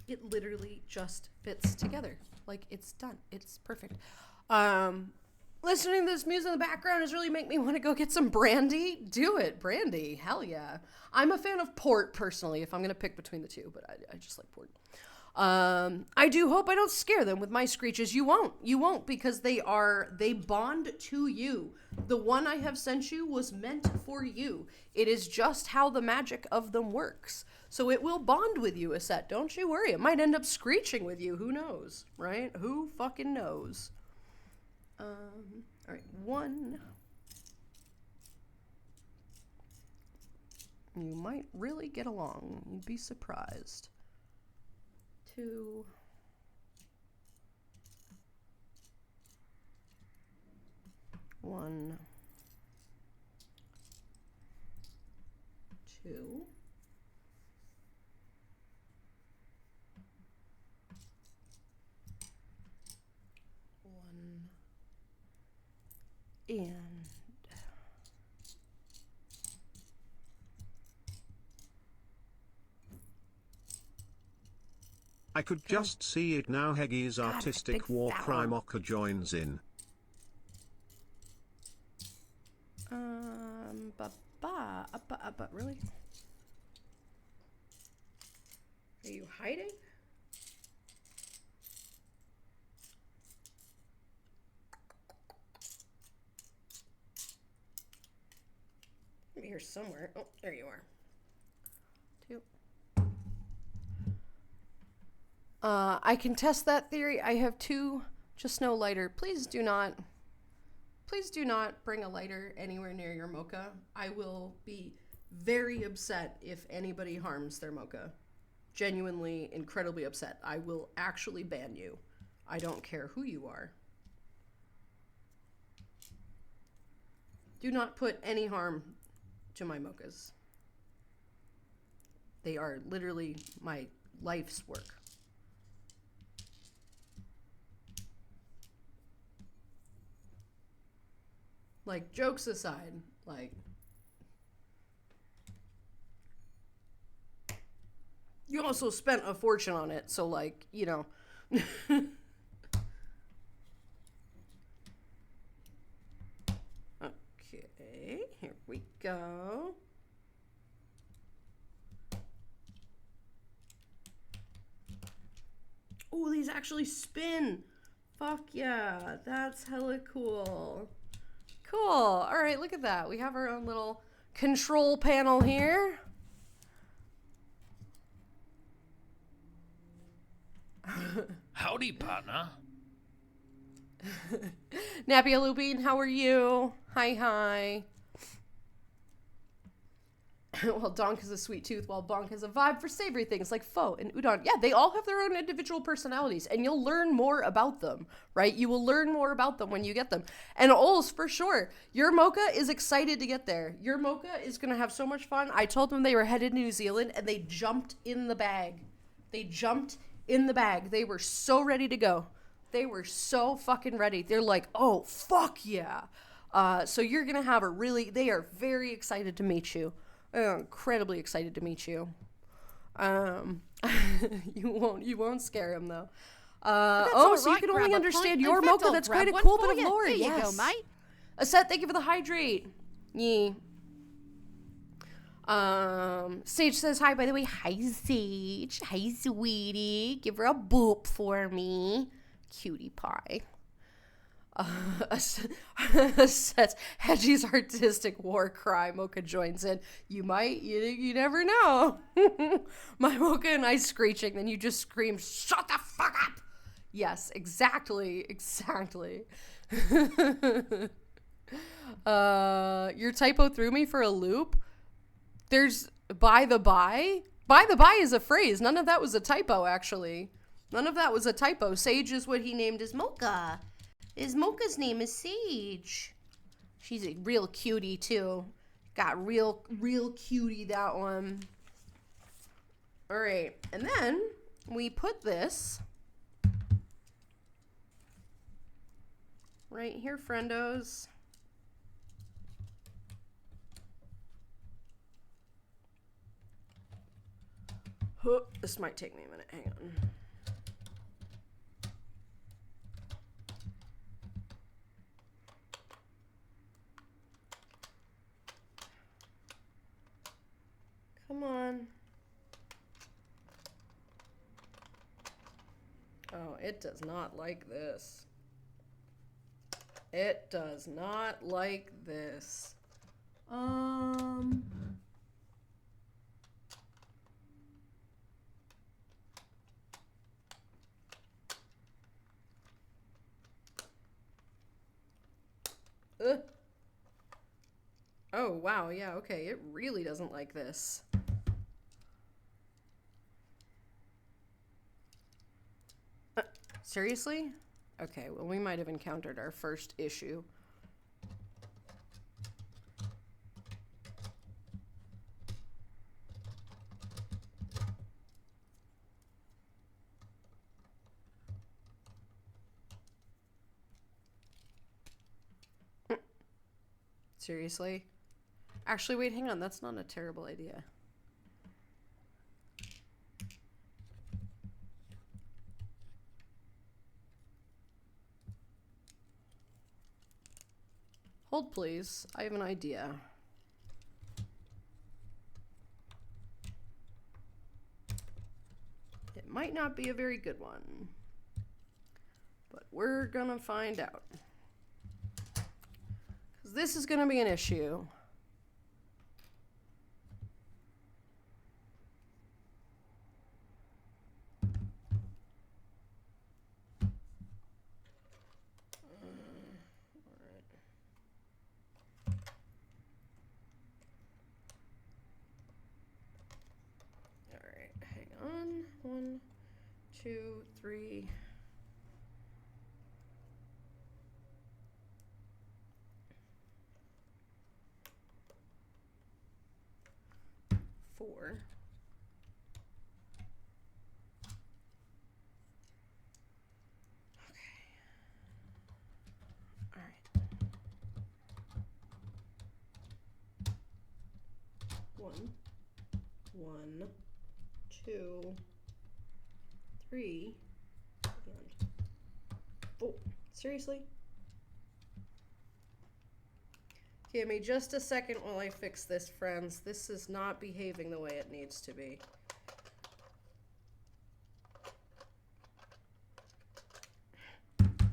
It literally just fits together. Like, it's done. It's perfect. Listening to this music in the background is really making me want to go get some brandy. Do it. Brandy. Hell yeah. I'm a fan of port, personally, if I'm going to pick between the two, but I just like port. I do hope I don't scare them with my screeches. You won't, because they bond to you. The one I have sent you was meant for you. It is just how the magic of them works. So it will bond with you, Aset. Don't you worry. It might end up screeching with you. Who knows, right? Who fucking knows? All right, 1. You might really get along. You'd be surprised. 2. 1. 2. 1. And I could just see it now. Heggy's artistic war cry Mocha joins in. Really? Are you hiding? I'm here somewhere. Oh, there you are. 2. I can test that theory. I have 2, just no lighter. Please do not bring a lighter anywhere near your Mocha. I will be very upset if anybody harms their Mocha. Genuinely, incredibly upset. I will actually ban you. I don't care who you are. Do not put any harm to my Mochas. They are literally my life's work. Like, jokes aside, like, you also spent a fortune on it, so, like, you know. Okay, here we go. Oh, these actually spin. Fuck yeah, that's hella cool. Cool. All right, look at that. We have our own little control panel here. Howdy, partner. Nappy Lupine, how are you? Hi. Well, Donk has a sweet tooth, while Bonk has a vibe for savory things like pho and udon. Yeah, they all have their own individual personalities, and you'll learn more about them, right? You will learn more about them when you get them. And Ols, for sure, your Mocha is excited to get there. Your Mocha is going to have so much fun. I told them they were headed to New Zealand, and they jumped in the bag. They were so ready to go. They were so fucking ready. They're like, oh, fuck yeah. So you're going to have they are very excited to meet you. I'm incredibly excited to meet you. You won't scare him though. So you can only understand your Mocha. That's quite a cool bit of lore. There you yes. go, mate. Aset, thank you for the hydrate. Yeah. Sage says hi, by the way. Hi, Sage. Hi, sweetie. Give her a boop for me. Cutie pie. Sets Hedgie's artistic war cry. Mocha joins in. You never know. My Mocha and I screeching, then you just scream, shut the fuck up. Yes, exactly. Your typo threw me for a loop. There's by the by. By the by is a phrase. None of that was a typo, actually. None of that was a typo. Sage is what he named his Mocha. His Mocha's name is Sage. She's a real cutie, too. Got real cutie, that one. All right. And then we put this right here, friendos. This might take me a minute. Hang on. Come on. Oh, it does not like this. It does not like this. Oh, wow, yeah, okay, it really doesn't like this. Seriously? Okay, well, we might have encountered our first issue. Seriously? Actually, wait, hang on. That's not a terrible idea. Hold, please. I have an idea. It might not be a very good one, but we're gonna find out. Because this is gonna be an issue. On 1, 2, 3. Four. Okay. All right. 1, 2, 3, and 4. Seriously? Give me just a second while I fix this, friends. This is not behaving the way it needs to be.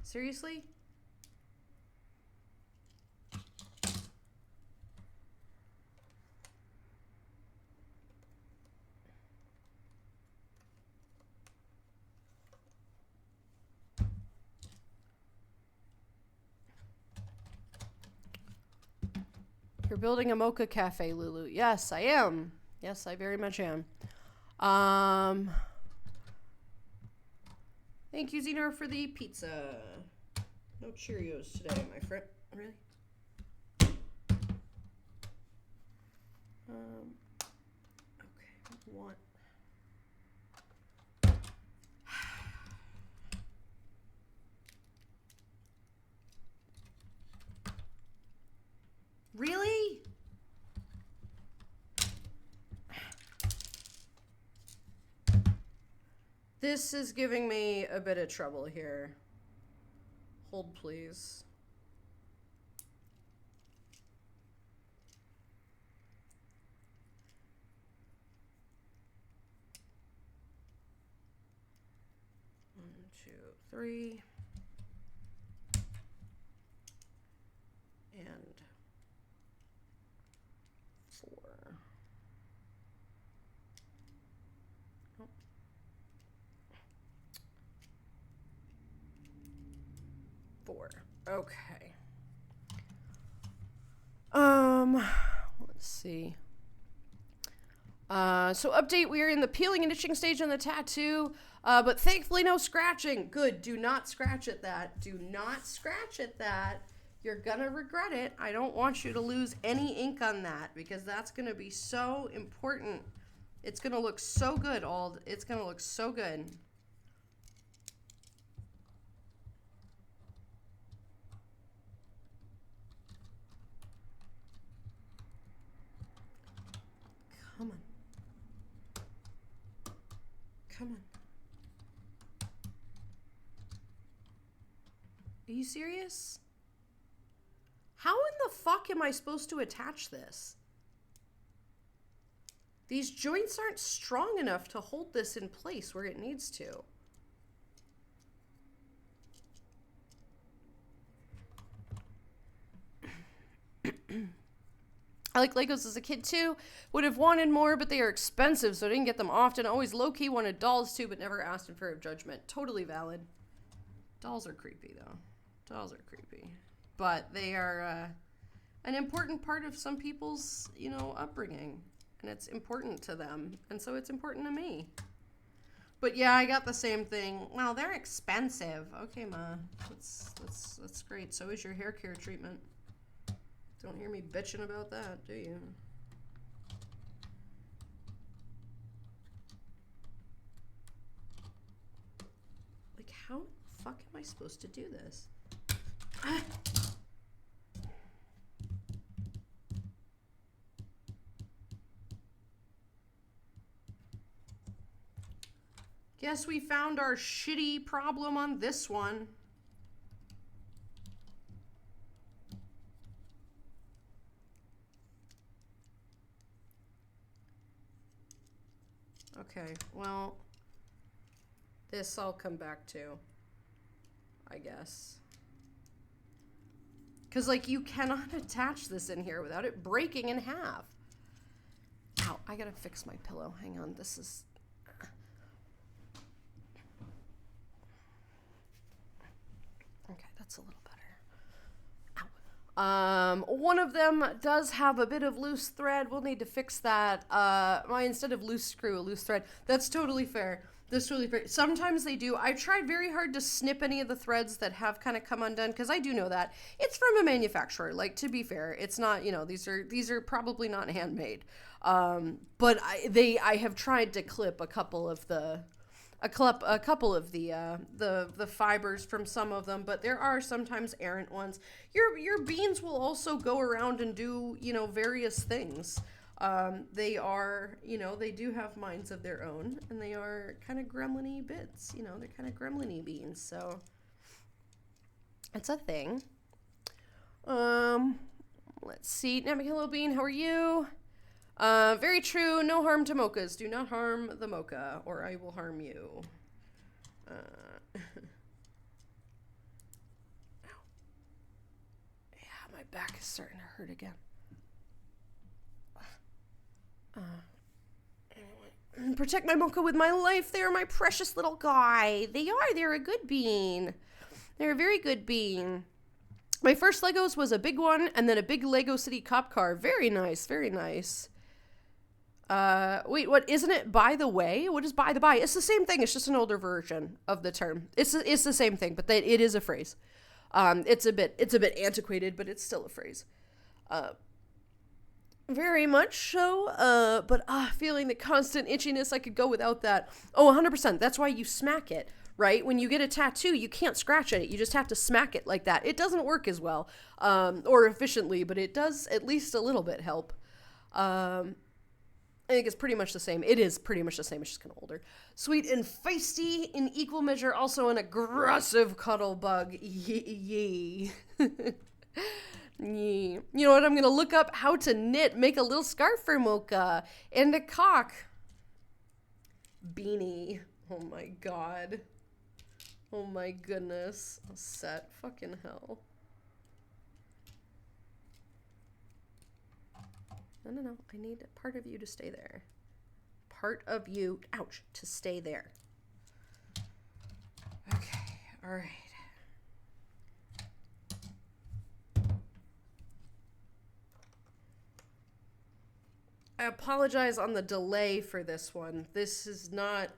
Seriously? You're building a mocha cafe, Lulu. Yes, I am. Yes, I very much am. Thank you, Xenar, for the pizza. No Cheerios today, my friend. Really? Okay, one. Really? This is giving me a bit of trouble here. Hold, please. One, two, three. And 4. Oh. 4. Okay. Let's see. So update, we are in the peeling and itching stage on the tattoo, but thankfully no scratching. Good, do not scratch at that. Do not scratch at that. You're gonna regret it. I don't want you to lose any ink on that because that's gonna be so important. It's gonna look so good, Ald. It's gonna look so good. Come on. Come on. Are you serious? How in the fuck am I supposed to attach this? These joints aren't strong enough to hold this in place where it needs to. I like Legos as a kid too. Would have wanted more, but they are expensive, so I didn't get them often. Always low-key wanted dolls too, but never asked in fear of judgment. Totally valid. Dolls are creepy though. Dolls are creepy. But they are an important part of some people's, you know, upbringing. And it's important to them. And so it's important to me. But yeah, I got the same thing. Well, they're expensive. Okay, Ma. That's great. So is your hair care treatment. Don't hear me bitching about that, do you? Like, how the fuck am I supposed to do this? Ah. Guess we found our shitty problem on this one. Okay, well, this I'll come back to, I guess. Because, like, you cannot attach this in here without it breaking in half. Ow, I gotta fix my pillow. Hang on, this is... Okay, that's a little better. Ow. One of them does have a bit of loose thread. We'll need to fix that. Instead of loose screw, a loose thread. That's totally fair. That's totally fair. Sometimes they do. I've tried very hard to snip any of the threads that have kind of come undone, because I do know that. It's from a manufacturer. Like, to be fair, it's not, you know, these are probably not handmade. But I have tried to clip a couple of the fibers from some of them, but there are sometimes errant ones. Your beans will also go around and do, you know, various things. They are, they do have minds of their own, and they are kind of gremlin-y bits. They're kind of gremlin-y beings, so it's a thing. Let's see. Namek, hello, Bean. How are you? Very true. No harm to mochas. Do not harm the mocha, or I will harm you. Yeah, my back is starting to hurt again. Anyway. Protect my mocha with my life. They are my precious little guy. They are. They're a good bean. They're a very good bean. My first Legos was a big one, and then a big Lego City cop car. Very nice. Very nice. Wait, what? Isn't it by the way? What is by the by? It's the same thing. It's just an older version of the term. It's the same thing, but it is a phrase. It's a bit antiquated, but it's still a phrase. Very much so, but feeling the constant itchiness, I could go without that. Oh, 100%. That's why you smack it, right? When you get a tattoo, you can't scratch at it. You just have to smack it like that. It doesn't work as well, or efficiently, but it does at least a little bit help. I think it's pretty much the same. It is pretty much the same. It's just kind of older. Sweet and feisty in equal measure. Also an aggressive cuddle bug. Yee. You know what? I'm going to look up how to knit. Make a little scarf for Mocha. And a cock. Beanie. Oh my god. Oh my goodness. A set. Fucking hell. No. I need part of you to stay there. Part of you, ouch, to stay there. Okay, alright. I apologize on the delay for this one. This is not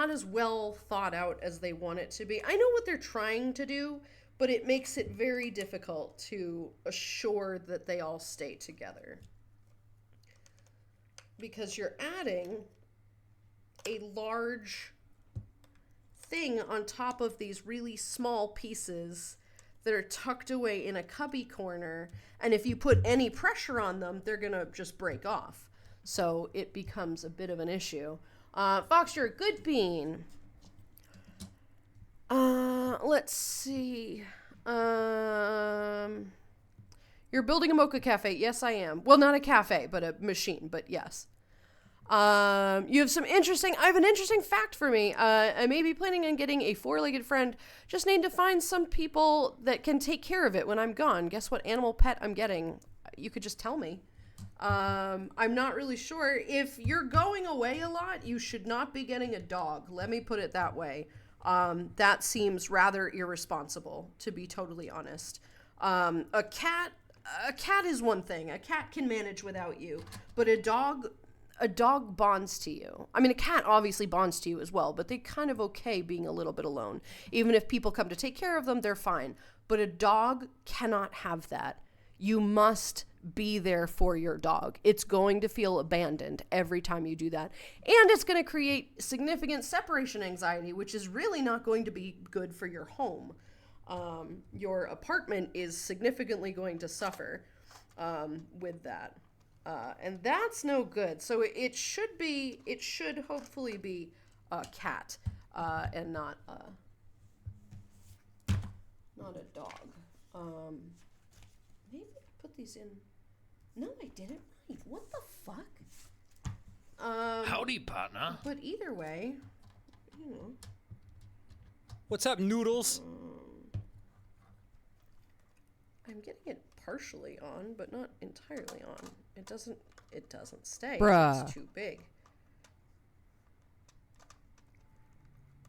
as well thought out as they want it to be. I know what they're trying to do, but it makes it very difficult to assure that they all stay together. Because you're adding a large thing on top of these really small pieces that are tucked away in a cubby corner, and if you put any pressure on them, they're gonna just break off. So it becomes a bit of an issue. Fox, you're a good bean. Let's see. You're building a mocha cafe. Yes, I am. Well, not a cafe, but a machine, but yes. You have I have an interesting fact for me. I may be planning on getting a 4-legged friend. Just need to find some people that can take care of it when I'm gone. Guess what animal pet I'm getting? You could just tell me. I'm not really sure. If you're going away a lot, you should not be getting a dog. Let me put it that way. That seems rather irresponsible, to be totally honest. A cat is one thing. A cat can manage without you, but a dog bonds to you. I mean, a cat obviously bonds to you as well, but they're kind of okay being a little bit alone. Even if people come to take care of them, they're fine. But a dog cannot have that. You must be there for your dog. It's going to feel abandoned every time you do that. And it's going to create significant separation anxiety, which is really not going to be good for your home. Your apartment is significantly going to suffer with that. And that's no good. So it should hopefully be a cat and not a dog. Maybe I put these in. No, I didn't. Right. What the fuck? Howdy, partner. But either way, you know. What's up, noodles? I'm getting it partially on, but not entirely on. It doesn't stay. Bruh. It's too big.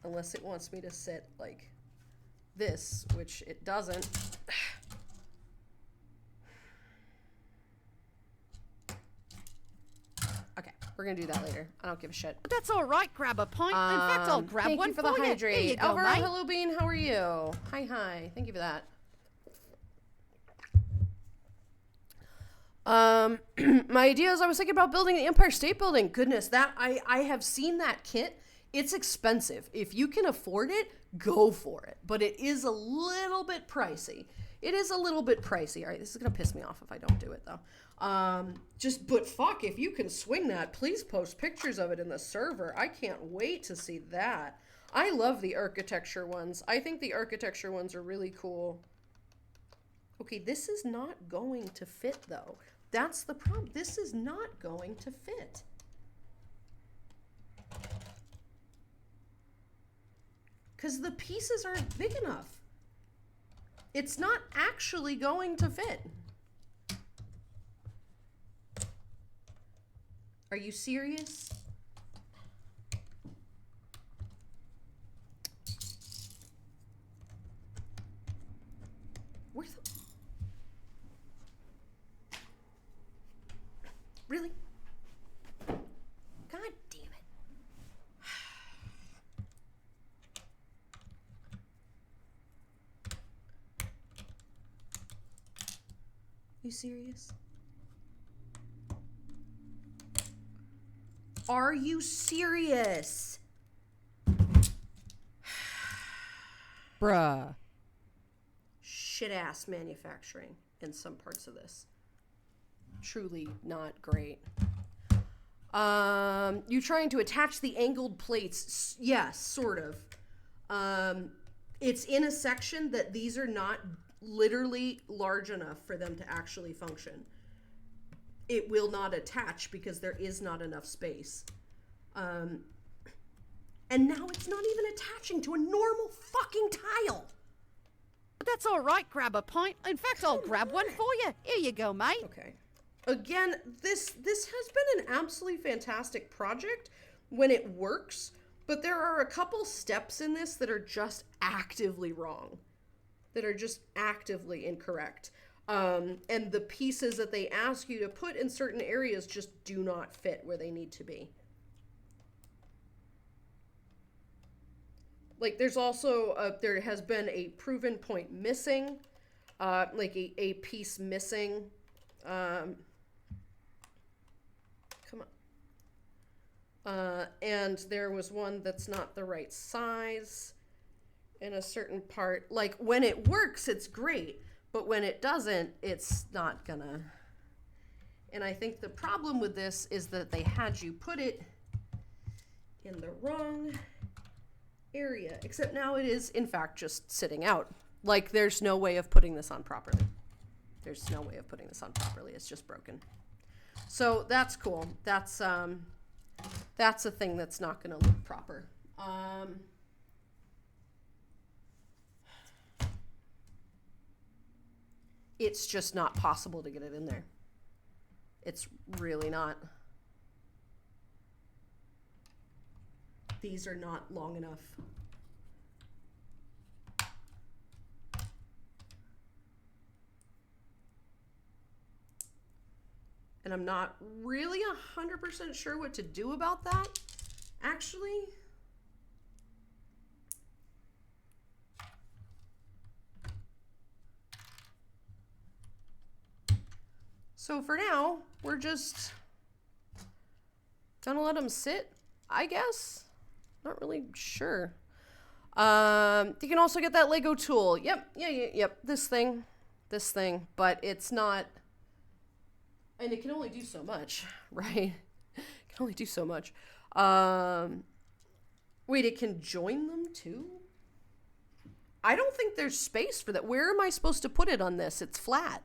Unless it wants me to sit like this, which it doesn't. Okay, we're gonna do that later. I don't give a shit. That's all right, grab a pint. In fact, I'll grab thank one you for the you. hydrate. Here you go, Alvaro, mate. hello, Bean. How are you? Hi. Thank you for that. My idea is I was thinking about building the Empire State Building. Goodness, that I have seen that kit. It's expensive. If you can afford it, go for it. But it is a little bit pricey. It is a little bit pricey. All right, this is going to piss me off if I don't do it, though. But fuck, if you can swing that, please post pictures of it in the server. I can't wait to see that. I love the architecture ones. I think the architecture ones are really cool. Okay, this is not going to fit, though. That's the problem. This is not going to fit. Because the pieces aren't big enough. It's not actually going to fit. Are you serious? Where the... Really? God damn it. You serious? Are you serious? Bruh. Shit-ass manufacturing in some parts of this. Truly not great. You trying to attach the angled plates? Yes, sort of. It's in a section that these are not literally large enough for them to actually function. It will not attach because there is not enough space. And now it's not even attaching to a normal fucking tile. That's all right, grab a pint. In fact, I'll grab one for you. Here you go, mate. Okay. Again, this has been an absolutely fantastic project when it works, but there are a couple steps in this that are just actively wrong, that are just actively incorrect. And the pieces that they ask you to put in certain areas just do not fit where they need to be. Like, there's also, there has been a proven point missing, like a piece missing. Come on. And there was one that's not the right size in a certain part. Like, when it works, it's great. But when it doesn't, it's not gonna. And I think the problem with this is that they had you put it in the wrong area. Except now it is, in fact, just sitting out. Like, there's no way of putting this on properly. There's no way of putting this on properly. It's just broken. So that's cool. That's a thing that's not gonna look proper. It's just not possible to get it in there. It's really not. These are not long enough. And I'm not really 100% sure what to do about that, actually. So for now, we're just gonna let them sit, I guess. Not really sure. You can also get that Lego tool. Yep, yep. This thing, but it's not, and it can only do so much, right? It can only do so much. Wait, it can join them too? I don't think there's space for that. Where am I supposed to put it on this? It's flat.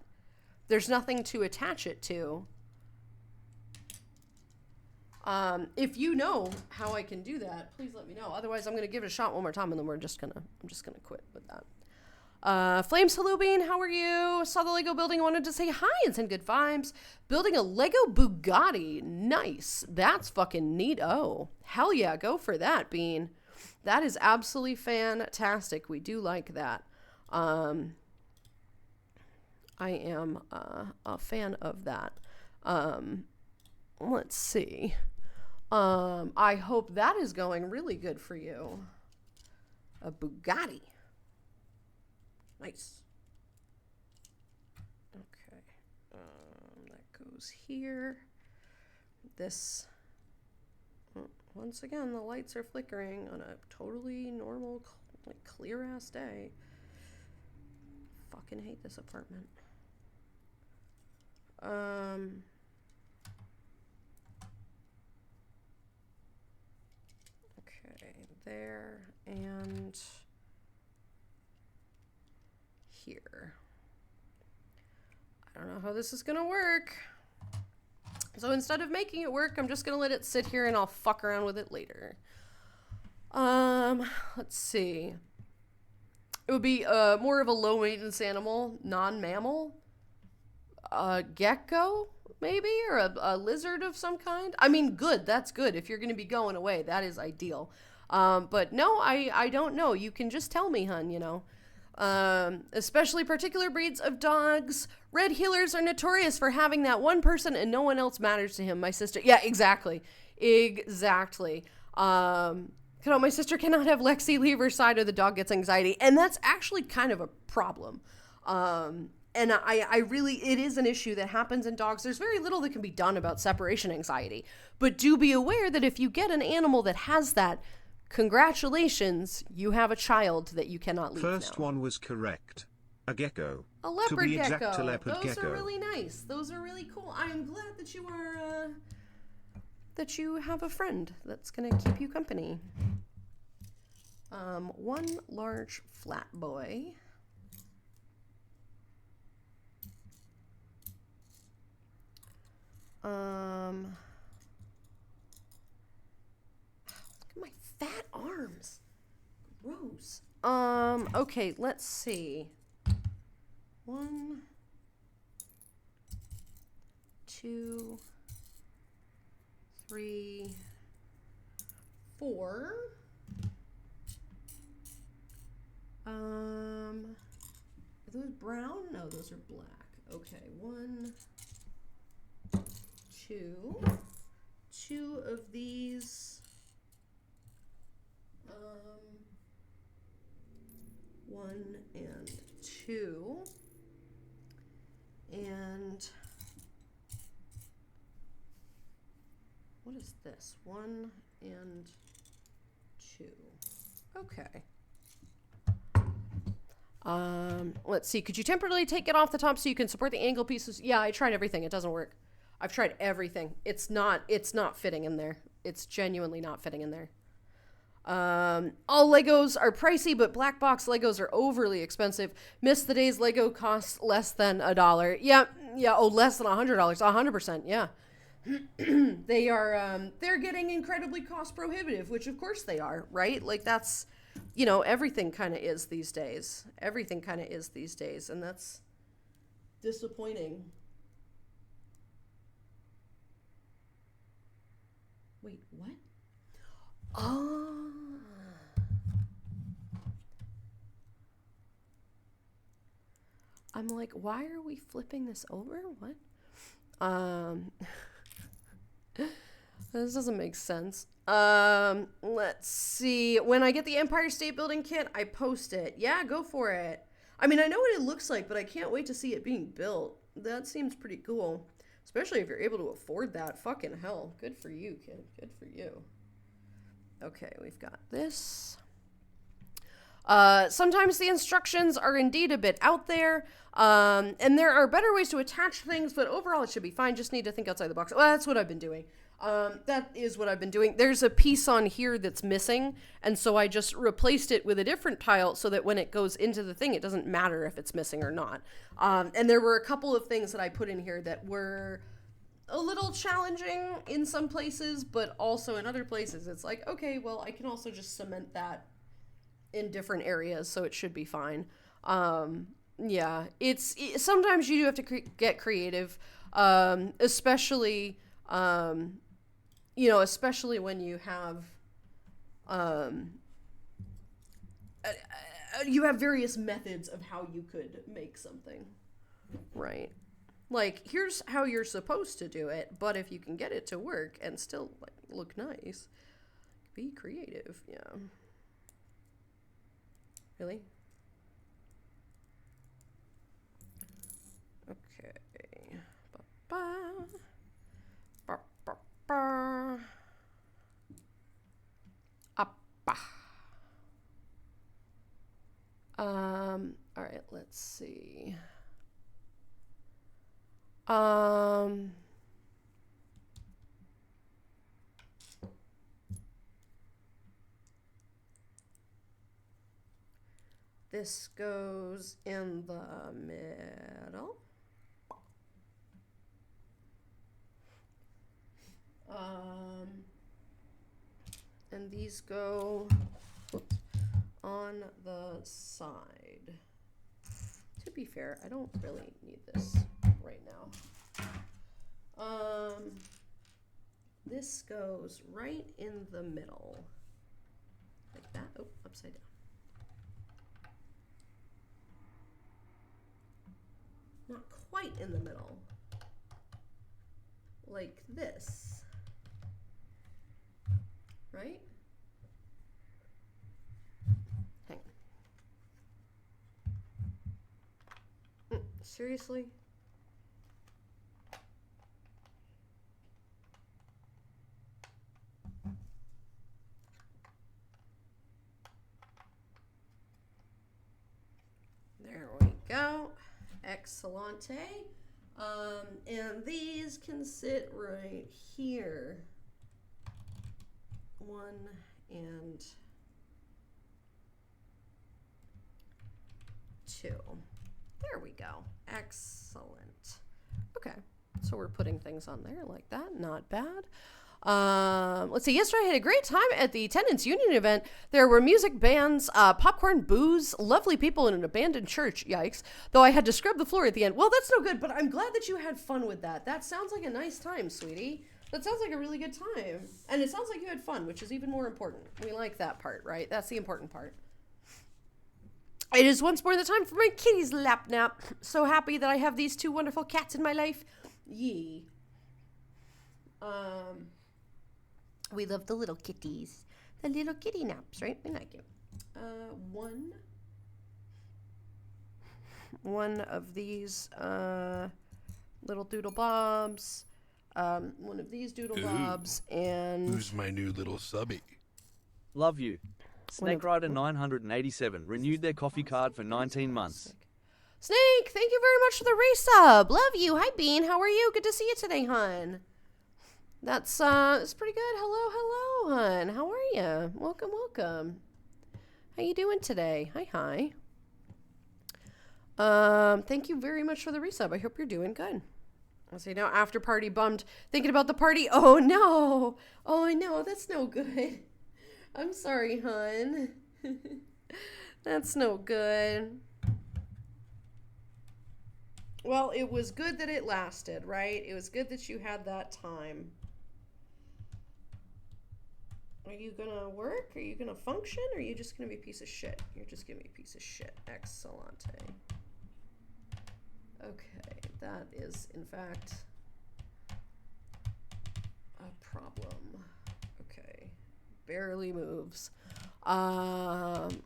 There's nothing to attach it to. If you know how I can do that, please let me know. Otherwise, I'm going to give it a shot one more time, and then I'm just going to quit with that. Flames Hello Bean, how are you? Saw the Lego building, wanted to say hi and send good vibes. Building a Lego Bugatti. Nice. That's fucking neat. Oh, hell yeah. Go for that, Bean. That is absolutely fantastic. We do like that. I am a fan of that. Let's see. I hope that is going really good for you. A Bugatti. Nice. Okay. That goes here. This. Once again, the lights are flickering on a totally normal, like, clear-ass day. fucking hate this apartment. Okay, there and here. I don't know how this is gonna work. So instead of making it work, I'm just gonna let it sit here and I'll fuck around with it later. Let's see. It would be more of a low maintenance animal, non-mammal. Gecko, maybe? Or a lizard of some kind? I mean, good. That's good. If you're going to be going away, that is ideal. But no, I don't know. You can just tell me, hun, you know. Especially particular breeds of dogs. Red heelers are notorious for having that one person and no one else matters to him. My sister. Yeah, exactly. Exactly. You know, my sister cannot have Lexi leave her side or the dog gets anxiety. And that's actually kind of a problem. And I really, it is an issue that happens in dogs. There's very little that can be done about separation anxiety. But do be aware that if you get an animal that has that, congratulations, you have a child that you cannot leave First now. one was correct. A gecko. A leopard to be gecko. Exact, a leopard Those gecko. are really nice. Those are really cool. I'm glad that you are, that you have a friend that's going to keep you company. One large flat boy. Look at my fat arms. Gross. Okay, let's see. 1, 2, 3, 4. Are those brown? No, those are black. Okay, 1, 2. 2 of these. 1 and 2. And what is this? 1 and 2. Okay. Let's see. Could you temporarily take it off the top so you can support the angle pieces? Yeah, I tried everything. It doesn't work. I've tried everything. It's not fitting in there. It's genuinely not fitting in there. All Legos are pricey, but black box Legos are overly expensive. Miss the days Lego costs less than $1. Yeah. Oh, less than $100. 100%. Yeah. They are, they're getting incredibly cost prohibitive, which of course they are, right? Like that's, you know, everything kind of is these days. Everything kind of is these days. And that's disappointing. Wait, what? Oh. I'm like, why are we flipping this over? What? This doesn't make sense. Let's see. When I get the Empire State Building kit, I post it. Yeah, go for it. I mean, I know what it looks like, but I can't wait to see it being built. That seems pretty cool. Especially if you're able to afford that. Fucking hell. Good for you, kid. Good for you. Okay, we've got this. Sometimes the instructions are indeed a bit out there, and there are better ways to attach things, but overall it should be fine. Just need to think outside the box. Well, that's what I've been doing. That is what I've been doing. There's a piece on here that's missing, and so I just replaced it with a different tile so that when it goes into the thing, it doesn't matter if it's missing or not. And there were a couple of things that I put in here that were a little challenging in some places, but also in other places it's like, okay, well, I can also just cement that in different areas, so it should be fine. Yeah, sometimes you do have to get creative, especially, you know, especially when you have various methods of how you could make something, right? Like, here's how you're supposed to do it, but if you can get it to work and still like look nice, be creative. Yeah. Really? Okay. Ba-ba. Ba-ba-ba. Appa. All right, let's see. This goes in the middle. And these go on the side. To be fair, I don't really need this right now. This goes right in the middle. Like that. Oh, upside down. Not quite in the middle. Like this. Right? Hang on. Seriously? There we go. Excellente. And these can sit right here. 1 and 2. There we go. Excellent. Okay, so we're putting things on there like that. Not bad. Let's see. Yesterday I had a great time at the Tenants Union event. There were music, bands, popcorn, booze, lovely people in an abandoned church. Yikes. Though I had to scrub the floor at the end. Well, that's no good, but I'm glad that you had fun with that. That sounds like a nice time, sweetie. That sounds like a really good time. And it sounds like you had fun, which is even more important. We like that part, right? That's the important part. It is once more the time for my kitty's lap nap. So happy that I have these 2 wonderful cats in my life. Yee. We love the little kitties. The little kitty naps, right? We like it. One of these little doodle bobs. One of these doodle bobs, and Who's my new little subby? Love you. Snake Rider 987 renewed their coffee card for 19 months. Snake, thank you very much for the resub. Love you. Hi, Bean. How are you? Good to see you today, hun. That's pretty good. Hello, hun. How are you? Welcome, welcome. How you doing today? Hi. Thank you very much for the resub. I hope you're doing good. Let's see, now after party bummed. Thinking about the party. Oh no. That's no good. I'm sorry, hun. That's no good. Well, it was good that it lasted, right? It was good that you had that time. Are you gonna work? Are you gonna function? Or are you just gonna be a piece of shit? You're just gonna be a piece of shit. Excellente. Okay, that is, in fact, a problem. Okay, barely moves.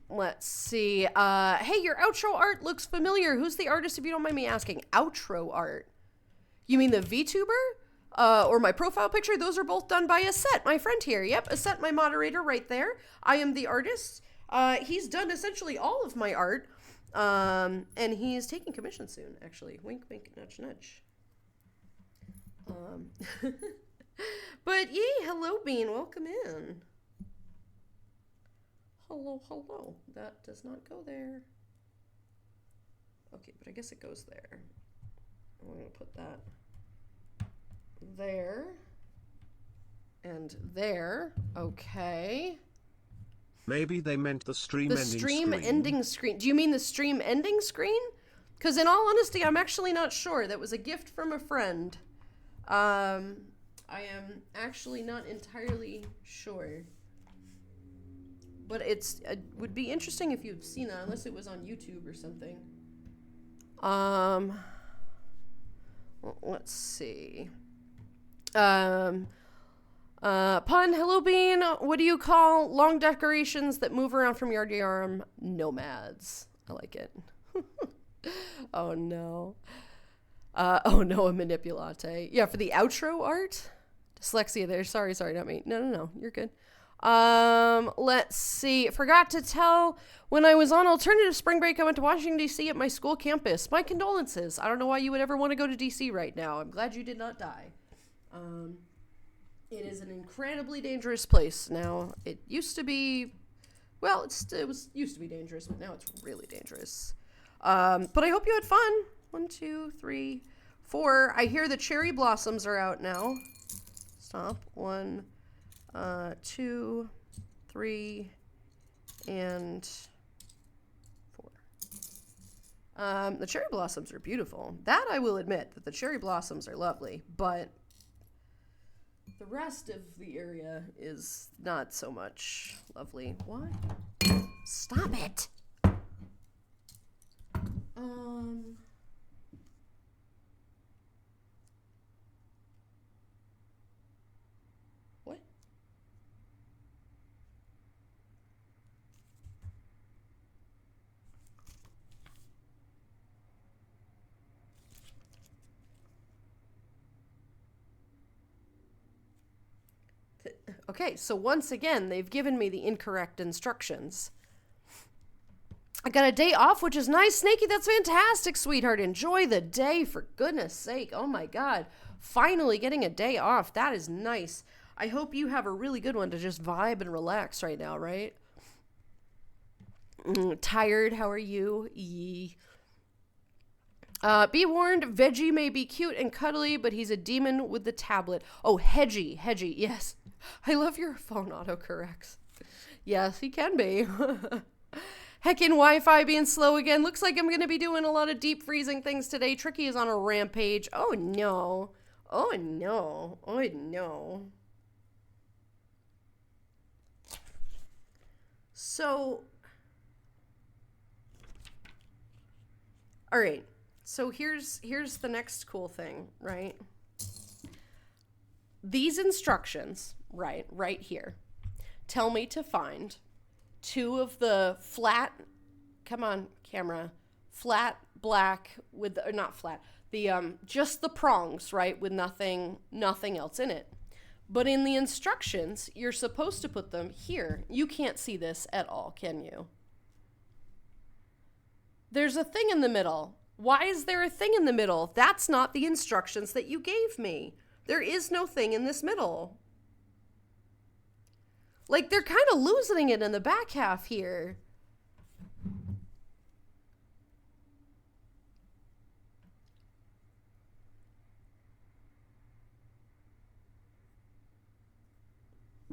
Let's see. Hey, your outro art looks familiar. Who's the artist, if you don't mind me asking? Outro art. You mean the VTuber? Or my profile picture? Those are both done by Aset, my friend here. Yep, Aset, my moderator right there. I am the artist. He's done essentially all of my art. And he's taking commission soon, actually. Wink, wink, nudge, nudge. But yay, hello, Bean. Welcome in. Hello. That does not go there. Okay, but I guess it goes there. I'm going to put that there. And there. Okay. Maybe they meant the stream ending screen. The stream ending screen. Do you mean the stream ending screen? Because in all honesty, I'm actually not sure. That was a gift from a friend. I am actually not entirely sure. But it would be interesting if you've seen that, unless it was on YouTube or something. Let's see. Pun, hello Bean. What do you call long decorations that move around from yard to yard? Nomads. I like it. Oh no. A manipulate. Yeah, for the outro art. Dyslexia there. Sorry, not me. No, you're good. Let's see. Forgot to tell, when I was on alternative spring break, I went to Washington, D.C. at my school campus. My condolences. I don't know why you would ever want to go to D.C. right now. I'm glad you did not die. It is an incredibly dangerous place now. It used to be, well, used to be dangerous, but now it's really dangerous. But I hope you had fun. 1, 2, 3, 4. I hear the cherry blossoms are out now. Stop. 1, 2, 3, and 4. The cherry blossoms are beautiful. That I will admit, that the cherry blossoms are lovely, but the rest of the area is not so much lovely. What? Stop it! What? Okay, so once again, they've given me the incorrect instructions. I got a day off, which is nice. Snaky, that's fantastic, sweetheart. Enjoy the day, for goodness sake. Oh my God. Finally getting a day off. That is nice. I hope you have a really good one to just vibe and relax right now, right? Tired, how are you? Yee. Be warned, Veggie may be cute and cuddly, but he's a demon with the tablet. Oh, Hedgie, yes. I love your phone autocorrects. Yes, he can be. Heckin' Wi-Fi being slow again. Looks like I'm going to be doing a lot of deep freezing things today. Tricky is on a rampage. Oh, no. Oh, no. Oh, no. So, all right. So here's the next cool thing, right? These instructions, right here, tell me to find 2 of the flat, come on, camera, flat black with, or not flat, the, just the prongs, right, with nothing else in it. But in the instructions, you're supposed to put them here. You can't see this at all, can you? There's a thing in the middle. Why is there a thing in the middle? That's not the instructions that you gave me. There is no thing in this middle. Like, they're kind of losing it in the back half here.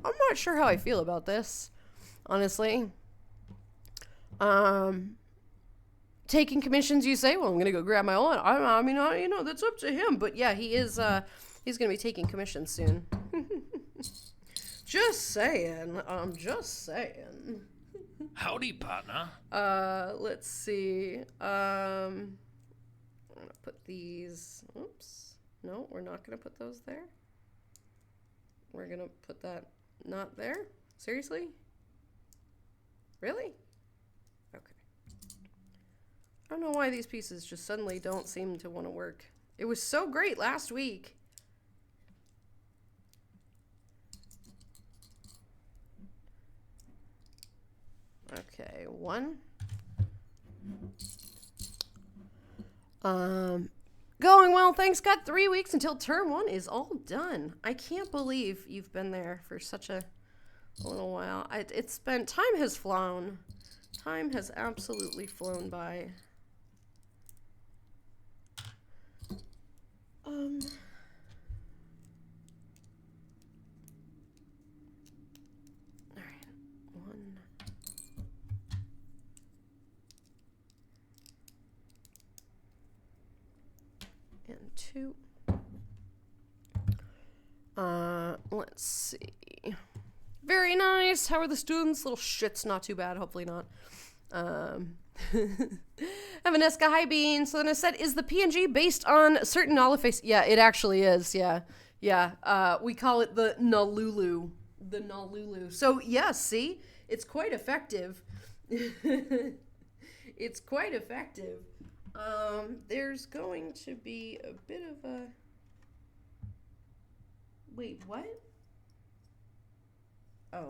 I'm not sure how I feel about this, honestly. Taking commissions, you say? Well, I'm gonna go grab my own. I mean, you know, that's up to him. But yeah, he is. He's gonna be taking commissions soon. Just saying. I'm just saying. Howdy, partner. Let's see. I'm gonna put these. Oops. No, we're not gonna put those there. We're gonna put that not there. Seriously? Really? Okay. I don't know why these pieces just suddenly don't seem to want to work. It was so great last week. Okay, 1. Going well, thanks. Got 3 weeks until term 1 is all done. I can't believe you've been there for such a little while. It's been, time has flown. Time has absolutely flown by. All right, 1. And 2. Let's see. Very nice. How are the students? Little shit's not too bad. Hopefully not. Evanesca, hi Bean. So then I said, is the PNG based on a certain Nalaface? Yeah, it actually is. Yeah. We call it the Nalulu. The Nalulu. So yeah, see? It's quite effective. It's quite effective. There's going to be a bit of a... Wait, what? Oh.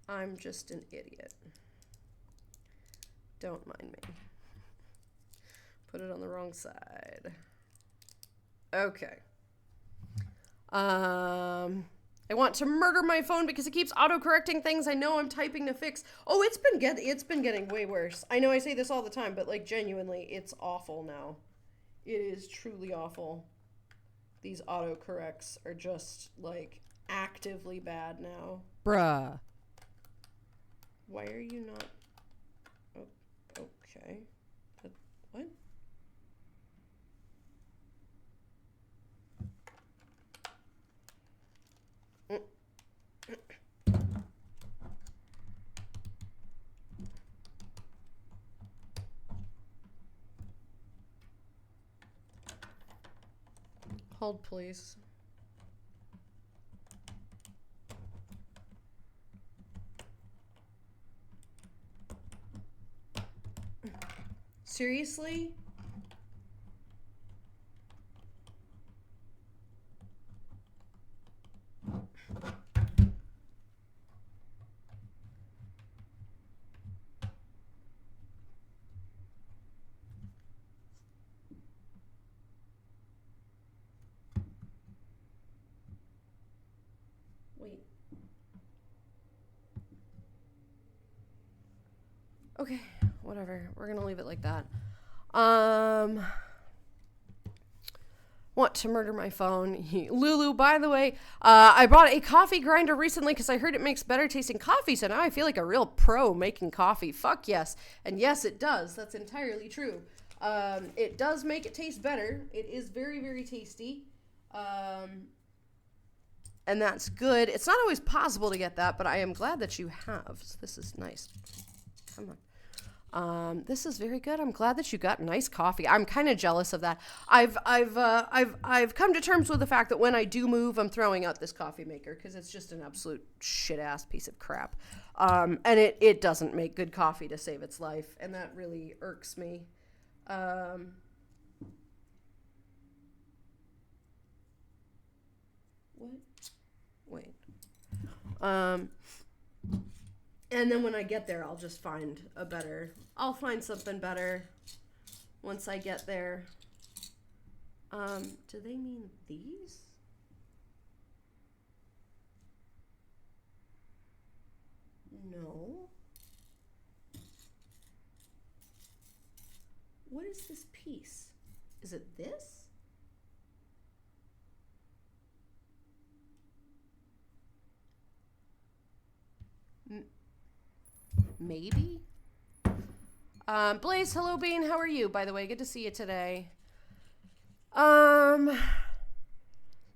I'm just an idiot. Don't mind me. Put it on the wrong side. Okay. I want to murder my phone because it keeps auto-correcting things I know I'm typing to fix. Oh, it's been getting way worse. I know I say this all the time, but like genuinely, it's awful now. It is truly awful. These autocorrects are just like actively bad now. Bruh. Why are you not? Oh, okay. What? Hold, please. Seriously? Wait. Okay, whatever. We're gonna leave it like that. Want to murder my phone. Lulu, by the way, I bought a coffee grinder recently because I heard it makes better tasting coffee, so now I feel like a real pro making coffee. Fuck yes. And yes, it does. That's entirely true. It does make it taste better. It is very, very tasty. And that's good. It's not always possible to get that, but I am glad that you have. So this is nice. Come on. This is very good. I'm glad that you got nice coffee. I'm kind of jealous of that. I've come to terms with the fact that when I do move, I'm throwing out this coffee maker because it's just an absolute shit ass piece of crap. And it doesn't make good coffee to save its life, and that really irks me. What? Wait. And then when I get there, I'll just find I'll find something better once I get there. Do they mean these? No. What is this piece? Is it this? Maybe? Blaze, hello Bean, how are you, by the way? Good to see you today.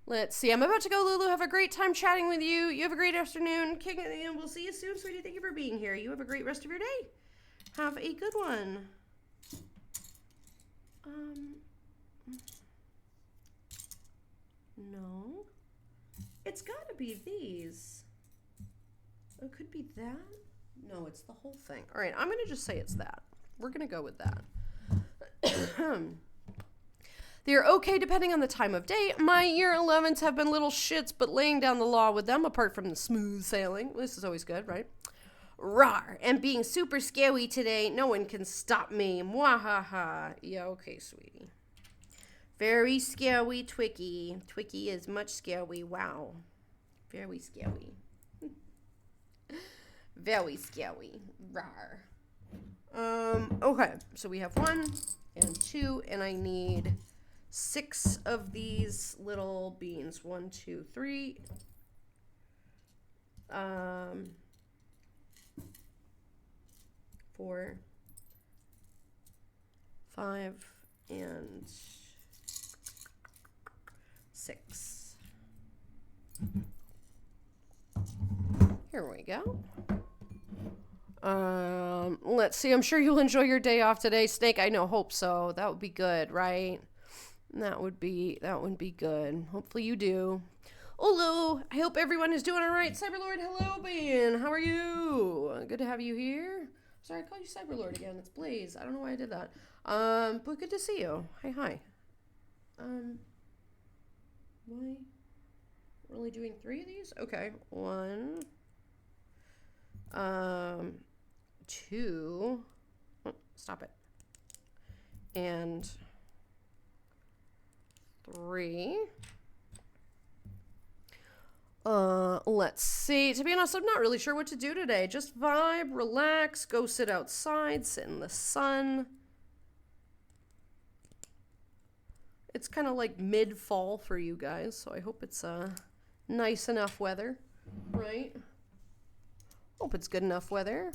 Let's see. I'm about to go, Lulu. Have a great time chatting with you. You have a great afternoon. King, and we'll see you soon, sweetie. Thank you for being here. You have a great rest of your day. Have a good one. No. It's gotta be these. It could be that. No, it's the whole thing. All right, I'm going to just say it's that. We're going to go with that. They're okay depending on the time of day. My year 11s have been little shits, but laying down the law with them, apart from the smooth sailing. This is always good, right? Rawr. And being super scary today, no one can stop me. Mwahaha. Yeah, okay, sweetie. Very scary, Twicky. Twicky is much scary. Wow. Very scary. Very scary. Rawr. Okay, so we have 1 and 2, and I need 6 of these little beans. 1, 2, 3. 4, 5, and 6. Here we go. Let's see. I'm sure you'll enjoy your day off today, Snake. I know. Hope so. That would be good, right? That would be good. Hopefully you do. Olu, I hope everyone is doing all right. Cyberlord, hello, Ben. How are you? Good to have you here. Sorry, I called you Cyberlord again. It's Blaze. I don't know why I did that. But good to see you. Hi. Why? We're only doing 3 of these? Okay. 1, 2. Oh, stop it. And 3. Let's see. To be honest, I'm not really sure what to do today. Just vibe, relax, go sit outside, sit in the sun. It's kind of like mid-fall for you guys, so I hope it's nice enough weather, right? Hope it's good enough weather.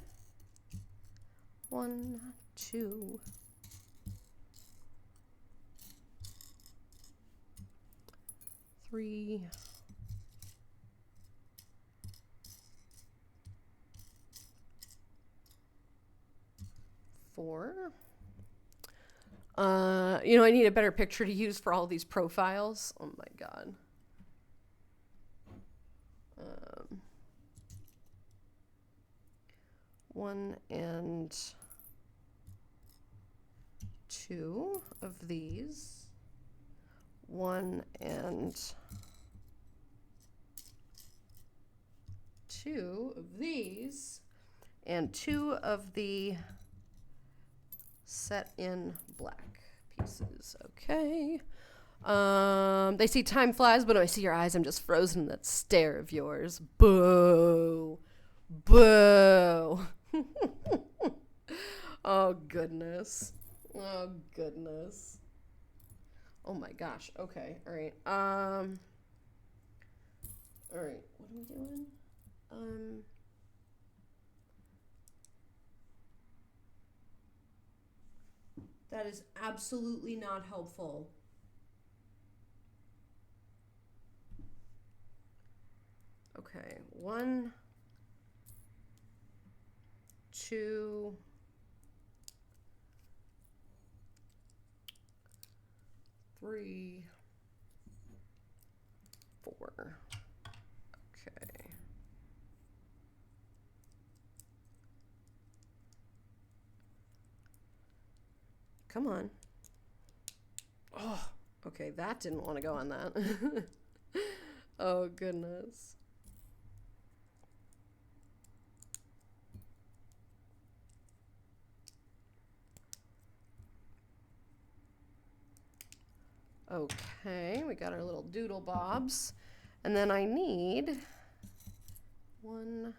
1, 2. 3. 4. I need a better picture to use for all these profiles. Oh my god. 1 and 2 of these. 1 and 2 of these. And 2 of the set in black pieces. Okay. They see time flies, but when I see your eyes, I'm just frozen in that stare of yours. Boo. Boo. Oh, goodness. Oh, goodness. Oh, my gosh. Okay. All right. All right. What are we doing? That is absolutely not helpful. Okay, 1, 2, 3, 4. Okay. Come on. Oh, okay, that didn't want to go on that. Oh, goodness. Okay, we got our little doodle bobs. And then I need 1,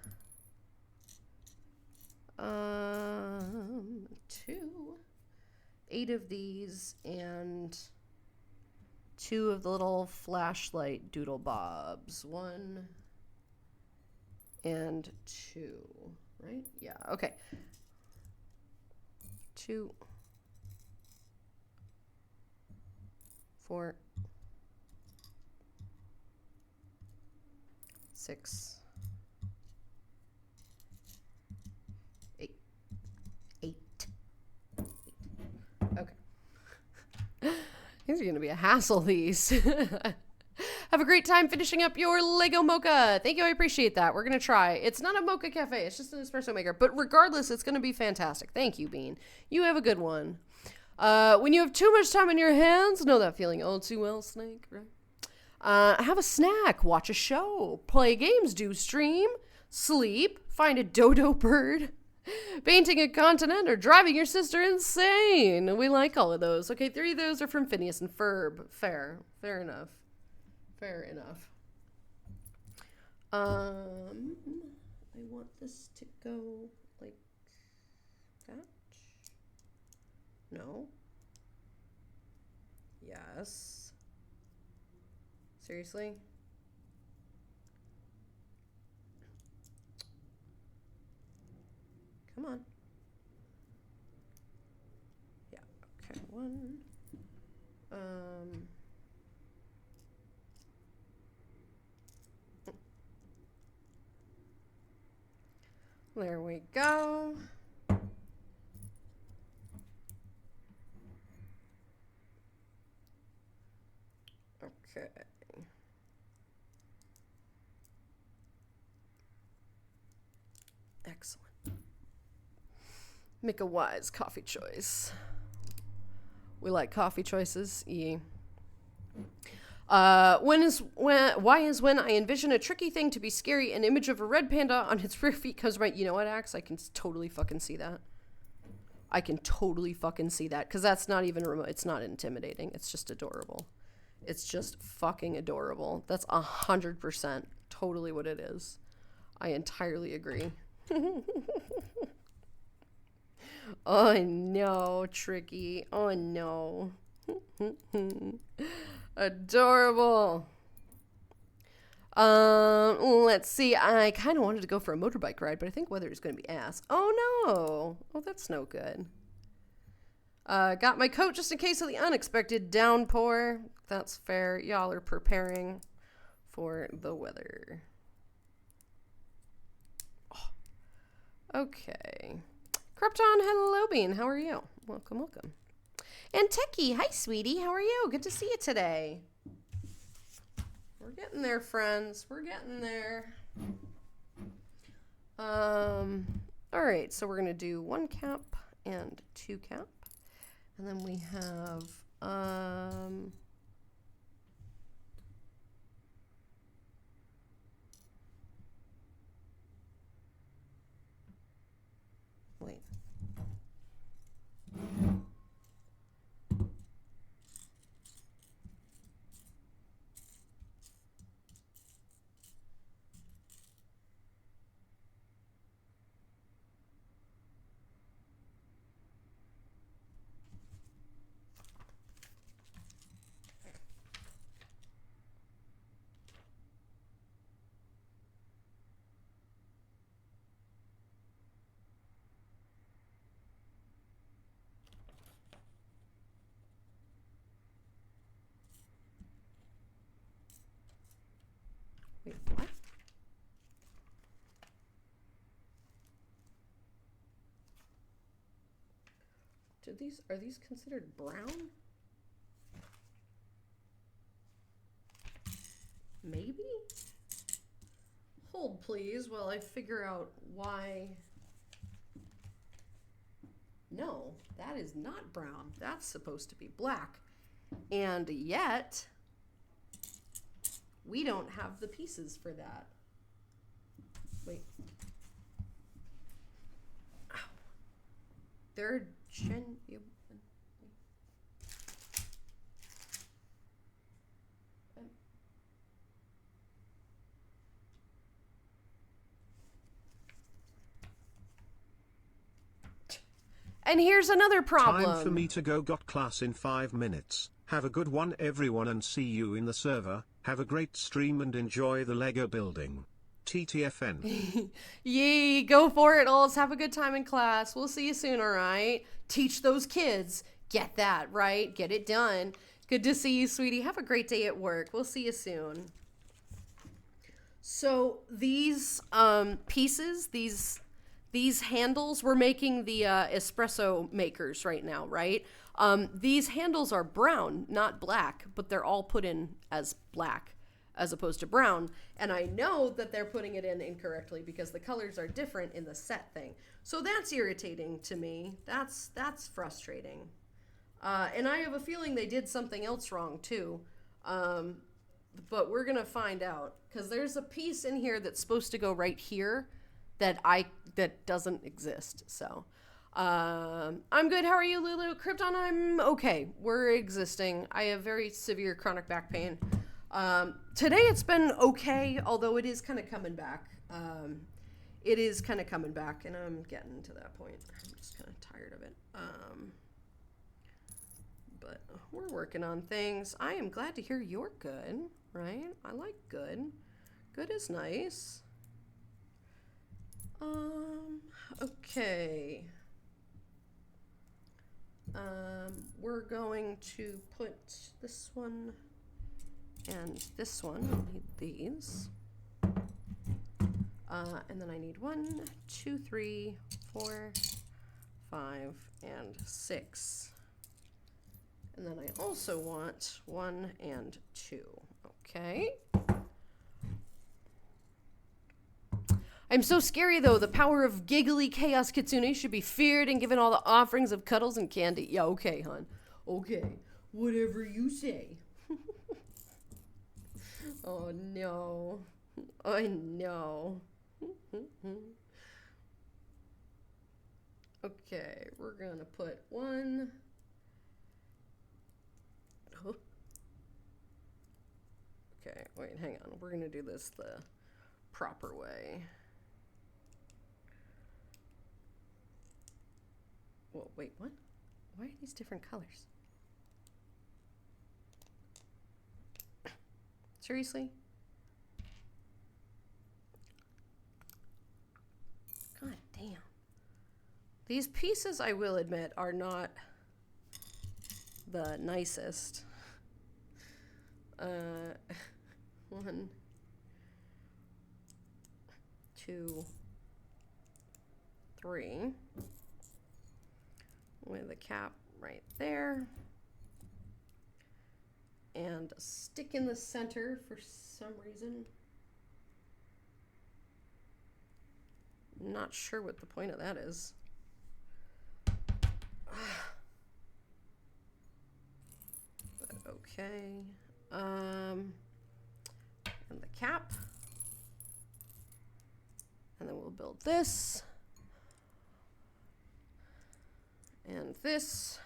2, 8 of these and 2 of the little flashlight doodle bobs. 1 and 2, right? Yeah, okay. 2, 4, 6, 8. Okay. These are going to be a hassle, these. Have a great time finishing up your Lego mocha. Thank you, I appreciate that. We're going to try. It's not a mocha cafe, it's just an espresso maker. But regardless, it's going to be fantastic. Thank you, Bean. You have a good one. When you have too much time in your hands, know that feeling all too well, Snake, right? Have a snack, watch a show, play games, do stream, sleep, find a dodo bird, painting a continent, or driving your sister insane. We like all of those. Okay, 3 of those are from Phineas and Ferb. Fair enough. Fair enough. I want this to go like that. No. Yes. Seriously? Come on. Yeah, okay, 1. There we go. Okay. Excellent. Make a wise coffee choice. We like coffee choices. Why is when I envision a tricky thing to be scary, an image of a red panda on its rear feet comes right? You know what, Axe? I can totally fucking see that. I can totally fucking see that, because that's not even remote. It's not intimidating. It's just adorable. It's just fucking adorable. That's 100% totally what it is. I entirely agree. Oh no, Tricky. Oh no. Adorable. Let's see. I kind of wanted to go for a motorbike ride, but I think weather is going to be ass. Oh no. Oh, that's no good. Got my coat just in case of the unexpected downpour. That's fair. Y'all are preparing for the weather. Oh. Okay. Krypton, hello, Bean. How are you? Welcome, welcome. And Techie, hi, sweetie. How are you? Good to see you today. We're getting there, friends. We're getting there. All right, so we're going to do 1 cap and 2 cap. And then we have, wait. Wait, what? Are these considered brown? Maybe? Hold please while I figure out why. No, that is not brown. That's supposed to be black. And yet we don't have the pieces for that. Wait. Ow. They're genuine. And here's another problem. Time for me to go. Got class in 5 minutes. Have a good one, everyone, and see you in the server. Have a great stream and enjoy the Lego building. TTFN. Yee, go for it, Ulz. Have a good time in class. We'll see you soon, all right? Teach those kids. Get that, right? Get it done. Good to see you, sweetie. Have a great day at work. We'll see you soon. So these pieces, these handles, we're making the espresso makers right now, right? These handles are brown, not black, but they're all put in as black as opposed to brown. And I know that they're putting it in incorrectly because the colors are different in the set thing. So that's irritating to me. That's frustrating. And I have a feeling they did something else wrong too. But we're going to find out because there's a piece in here that's supposed to go right here that doesn't exist. So I'm good. How are you, Lulu? Krypton, I'm okay. We're existing. I have very severe chronic back pain. Today it's been okay, although it is kind of coming back. It is kind of coming back, and I'm getting to that point. I'm just kind of tired of it. But we're working on things. I am glad to hear you're good, right? I like good. Good is nice. Okay. We're going to put this one and this one. I need these. And then I need 1, 2, 3, 4, 5, and 6. And then I also want 1 and 2. Okay. I'm so scary, though. The power of giggly chaos kitsune should be feared and given all the offerings of cuddles and candy. Yeah, okay, hon. Okay. Whatever you say. Oh no. Oh no. Okay, we're gonna put one. Oh. Okay, wait, hang on. We're gonna do this the proper way. Whoa, wait, what? Why are these different colors? Seriously? God damn. These pieces, I will admit, are not the nicest. 1, 2, 3. With a cap right there. And a stick in the center for some reason. Not sure what the point of that is. But okay. And the cap. And then we'll build this. And this.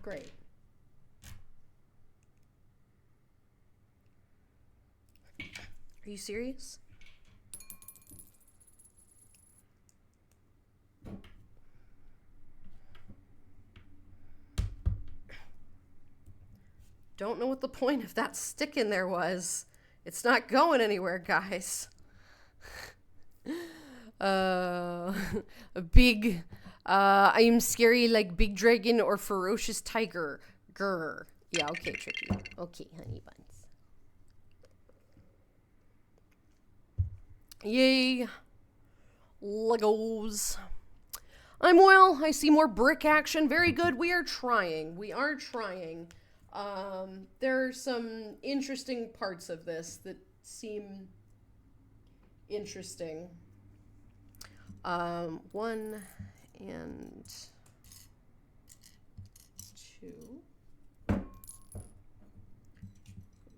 Great. Are you serious? Don't know what the point of that stick in there was. It's not going anywhere, guys. A big, I'm scary like big dragon or ferocious tiger. Grr. Yeah, okay, Tricky. Okay, honey buns. Yay. Legos. I'm well. I see more brick action. Very good. We are trying. We are trying. There are some interesting parts of this that seem interesting. 1 and 2. Going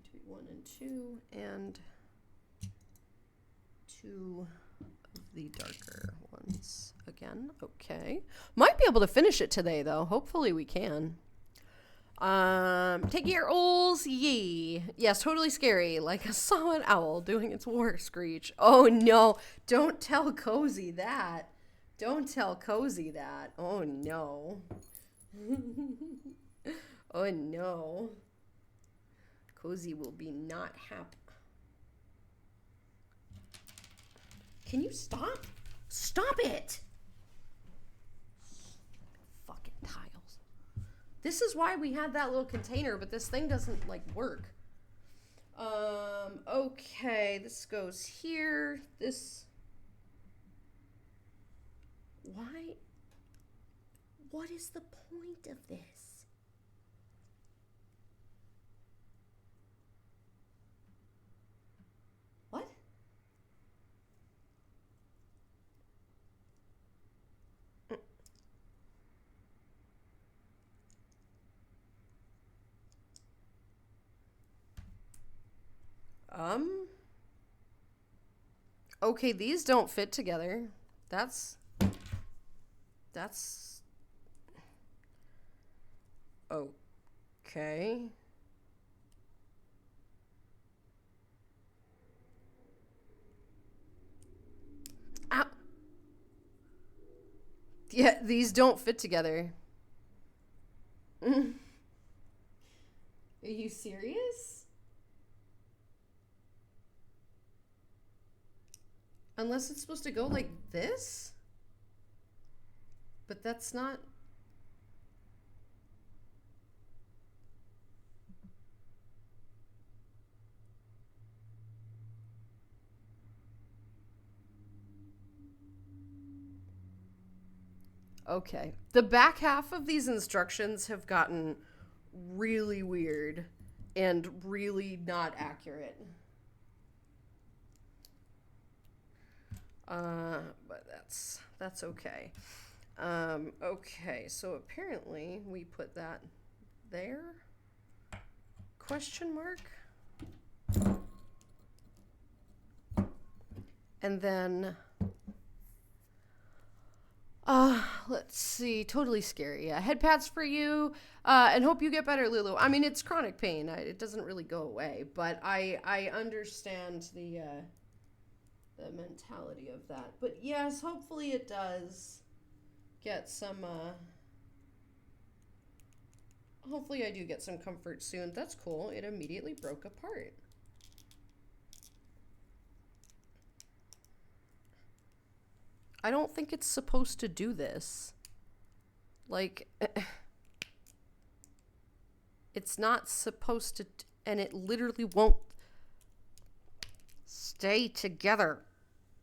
to be 1 and 2 and 2 of the darker ones again. Okay. Might be able to finish it today though. Hopefully we can. Take your owls, yee. Yes, totally scary, like a saw an owl doing its war screech. Oh no, don't tell Cozy that. Don't tell Cozy that. Oh no. Oh no. Cozy will be not happy. Can you stop? Stop it! Fucking tiles. This is why we had that little container, but this thing doesn't, like, work. Okay, this goes here. This... Why? What is the point of this? What? Okay, these don't fit together. That's okay. Ow. Yeah, these don't fit together. Are you serious? Unless it's supposed to go like this? But that's not... Okay. The back half of these instructions have gotten really weird and really not accurate. But that's okay. Okay, so apparently we put that there? Question mark? And then, let's see, totally scary. Yeah, head pats for you, and hope you get better, Lulu. I mean, it's chronic pain. It doesn't really go away, but I understand the mentality of that. But yes, hopefully it does get some, hopefully I do get some comfort soon. That's cool. It immediately broke apart. I don't think it's supposed to do this. Like, it's not supposed to, and it literally won't stay together.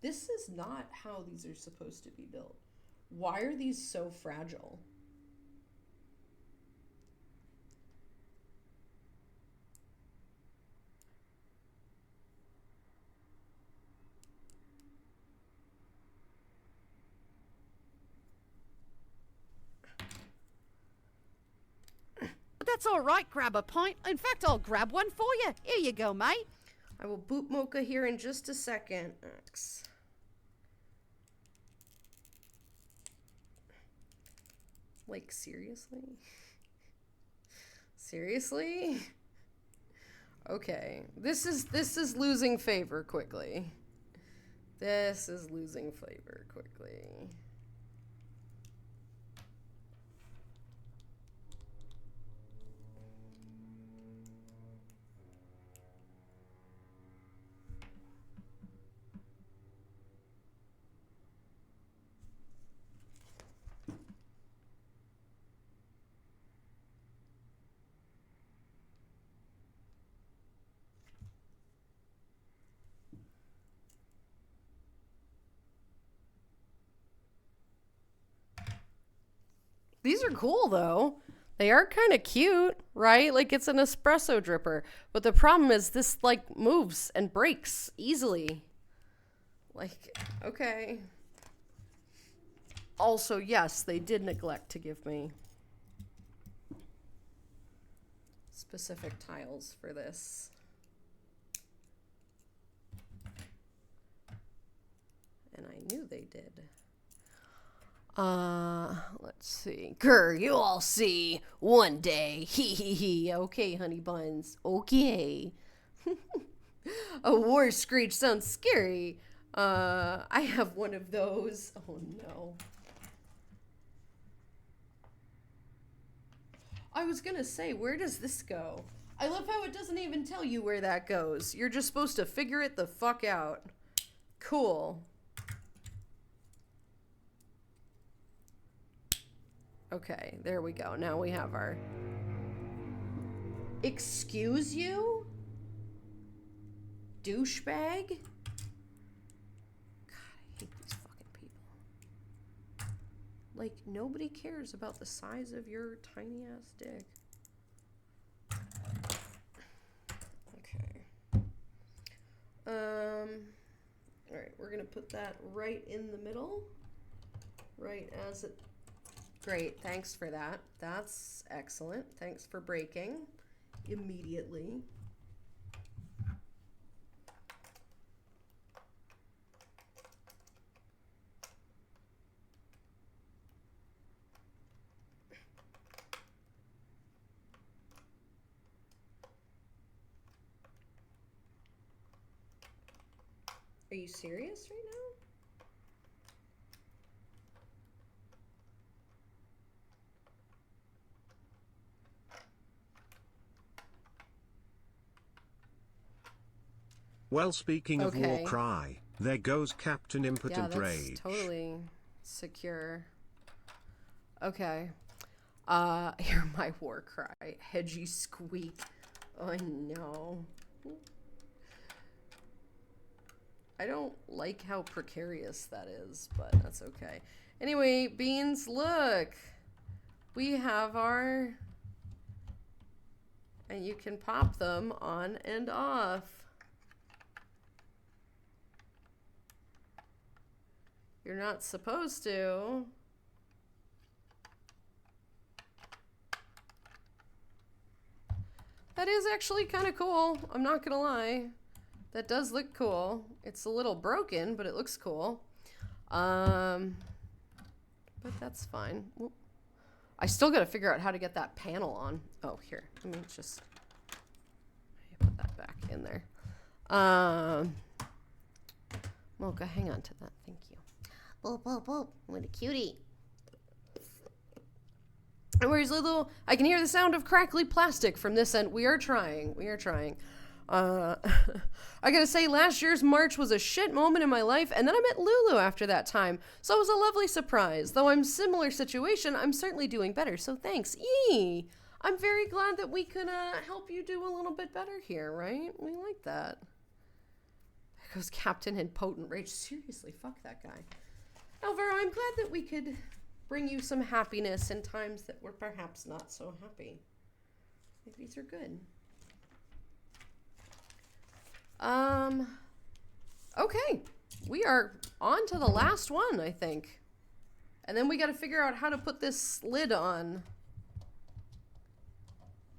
This is not how these are supposed to be built. Why are these so fragile? That's all right, grab a pint. In fact, I'll grab one for you. Here you go, mate. I will boot Mocha here in just a second. X. Like, seriously? Seriously? Okay. This is losing favor quickly. This is losing favor quickly. These are cool, though. They are kind of cute, right? Like, it's an espresso dripper. But the problem is this, like, moves and breaks easily. Like, okay. Also, yes, they did neglect to give me specific tiles for this. And I knew they did. Let's see. Grr, you all see one day. Hee hee hee. Okay, honey buns. Okay. A war screech sounds scary. I have one of those. Oh no. I was gonna say, where does this go? I love how it doesn't even tell you where that goes. You're just supposed to figure it the fuck out. Cool. Okay, there we go. Now we have our... Excuse you? Douchebag? God, I hate these fucking people. Like, nobody cares about the size of your tiny ass dick. Okay. Alright, we're gonna put that right in the middle. Right as it... Great, thanks for that. That's excellent. Thanks for breaking immediately. Are you serious right now? Well, speaking of Okay. war cry, there goes Captain Impotent Yeah, that's Rage. totally secure. Okay. Hear my war cry. Hedgy squeak. Oh no. I don't like how precarious that is, but that's okay. Anyway, Beans, look. We have our... And you can pop them on and off. You're not supposed to. That is actually kind of cool. I'm not gonna lie. That does look cool. It's a little broken, but it looks cool. But that's fine. Whoop. I still gotta figure out how to get that panel on. Oh, here. Let me just put that back in there. Mocha, hang on to that. Thank you. Boop, boop, boop. What a cutie. And where's little? I can hear the sound of crackly plastic from this end. We are trying. We are trying. I gotta say, last year's March was a shit moment in my life, and then I met Lulu after that time, so it was a lovely surprise. Though I'm similar situation, I'm certainly doing better, so thanks. Yee! I'm very glad that we could help you do a little bit better here, right? We like that. There goes Captain in Potent Rage. Seriously, fuck that guy. Alvaro, I'm glad that we could bring you some happiness in times that were perhaps not so happy. Maybe these are good. Okay. We are on to the last one, I think. And then we got to figure out how to put this lid on.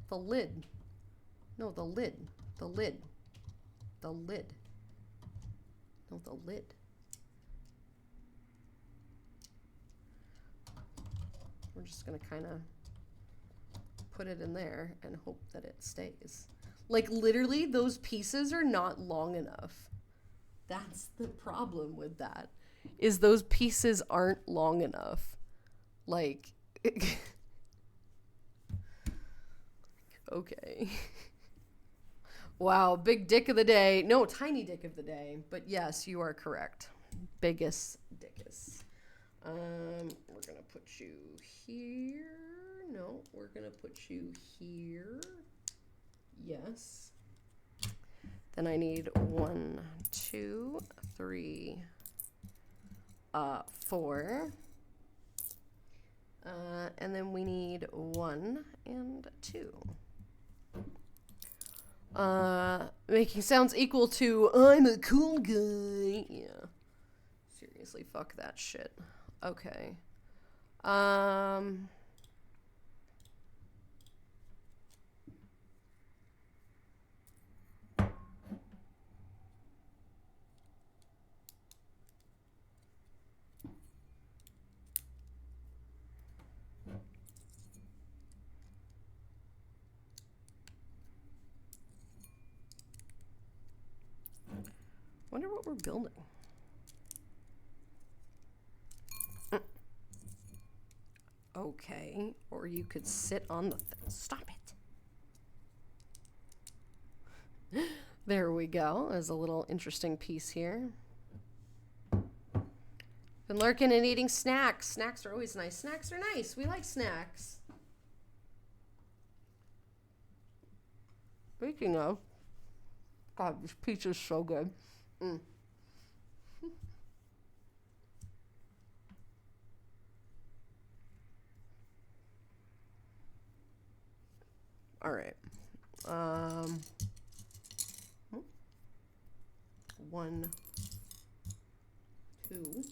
The lid. No, the lid. The lid. The lid. No, the lid. We're just going to kind of put it in there and hope that it stays. Like, literally, those pieces are not long enough. That's the problem with that, is those pieces aren't long enough. Like, okay. Wow, big dick of the day. No, tiny dick of the day. But yes, you are correct. Biggest dickus. We're gonna put you here. No, we're gonna put you here. Yes. Then I need 1, 2, 3, 4. And then we need 1 and 2. Making sounds equal to I'm a cool guy. Yeah. Seriously, fuck that shit. Okay. Wonder what we're building. Okay, or you could sit on the thing. Stop it. There we go. There's a little interesting piece here. Been lurking and eating snacks. Snacks are always nice. Snacks are nice. We like snacks. Speaking of, God, this pizza's so good. All right. 1, 2.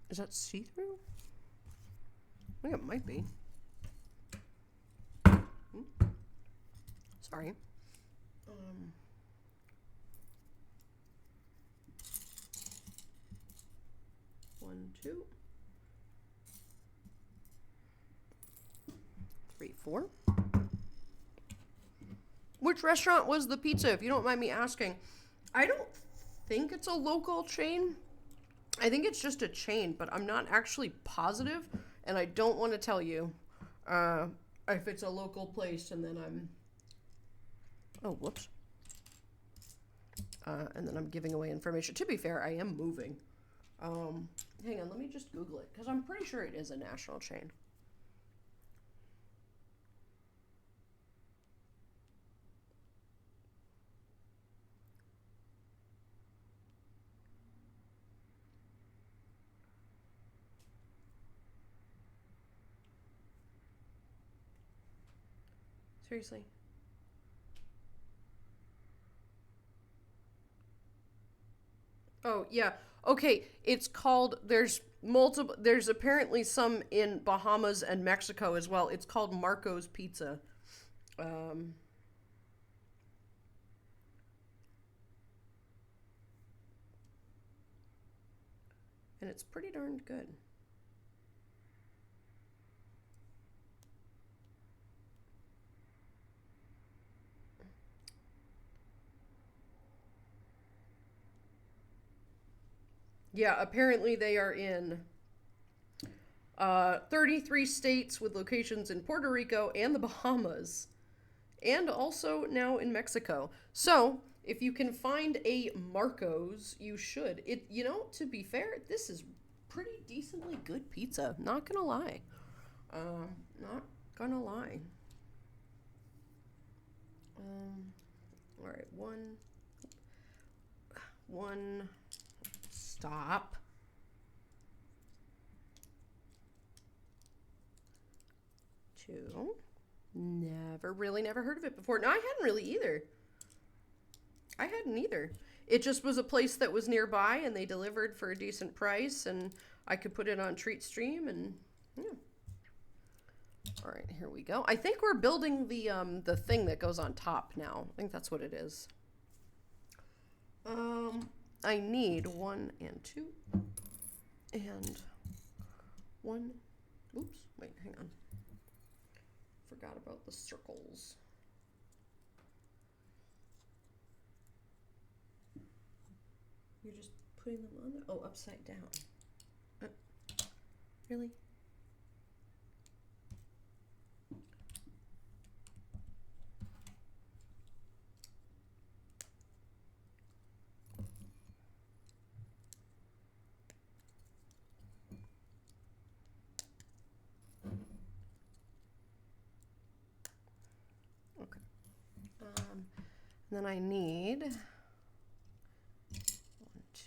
Is that see-through? I think it might be. Sorry. 1, 2, 3, 4. Which restaurant was the pizza, if you don't mind me asking? I don't think it's a local chain. I think it's just a chain, but I'm not actually positive, and I don't want to tell you if it's a local place, and then I'm... Oh, whoops. And then I'm giving away information. To be fair, I am moving. Hang on, let me just Google it, because I'm pretty sure it is a national chain. Seriously. Oh, yeah. Okay, it's called, there's apparently some in Bahamas and Mexico as well. It's called Marco's Pizza. And it's pretty darn good. Yeah, apparently they are in 33 states with locations in Puerto Rico and the Bahamas, and also now in Mexico. So, if you can find a Marco's, you should. To be fair, this is pretty decently good pizza. Not gonna lie. Not gonna lie. All right, one. Stop. 2. Never heard of it before. No, I hadn't really either. I hadn't either. It just was a place that was nearby, and they delivered for a decent price, and I could put it on TreatStream, and yeah. All right, here we go. I think we're building the thing that goes on top now. I think that's what it is. I need 1 and 2 and 1. Oops, wait, hang on. Forgot about the circles. You're just putting them on there? Oh, upside down. Really? Then I need 1,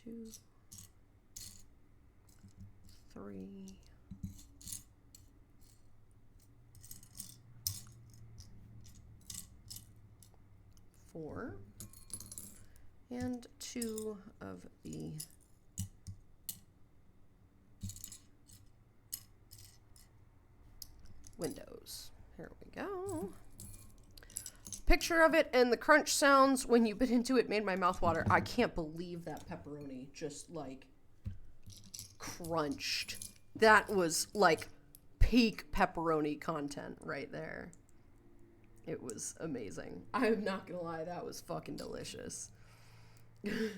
2, 3, 4, and 2 of the windows. Here we go. Picture of it, and the crunch sounds when you bit into it made my mouth water. I can't believe that pepperoni just like crunched. That was like peak pepperoni content right there. It was amazing. I'm not gonna lie, that was fucking delicious. Okay, we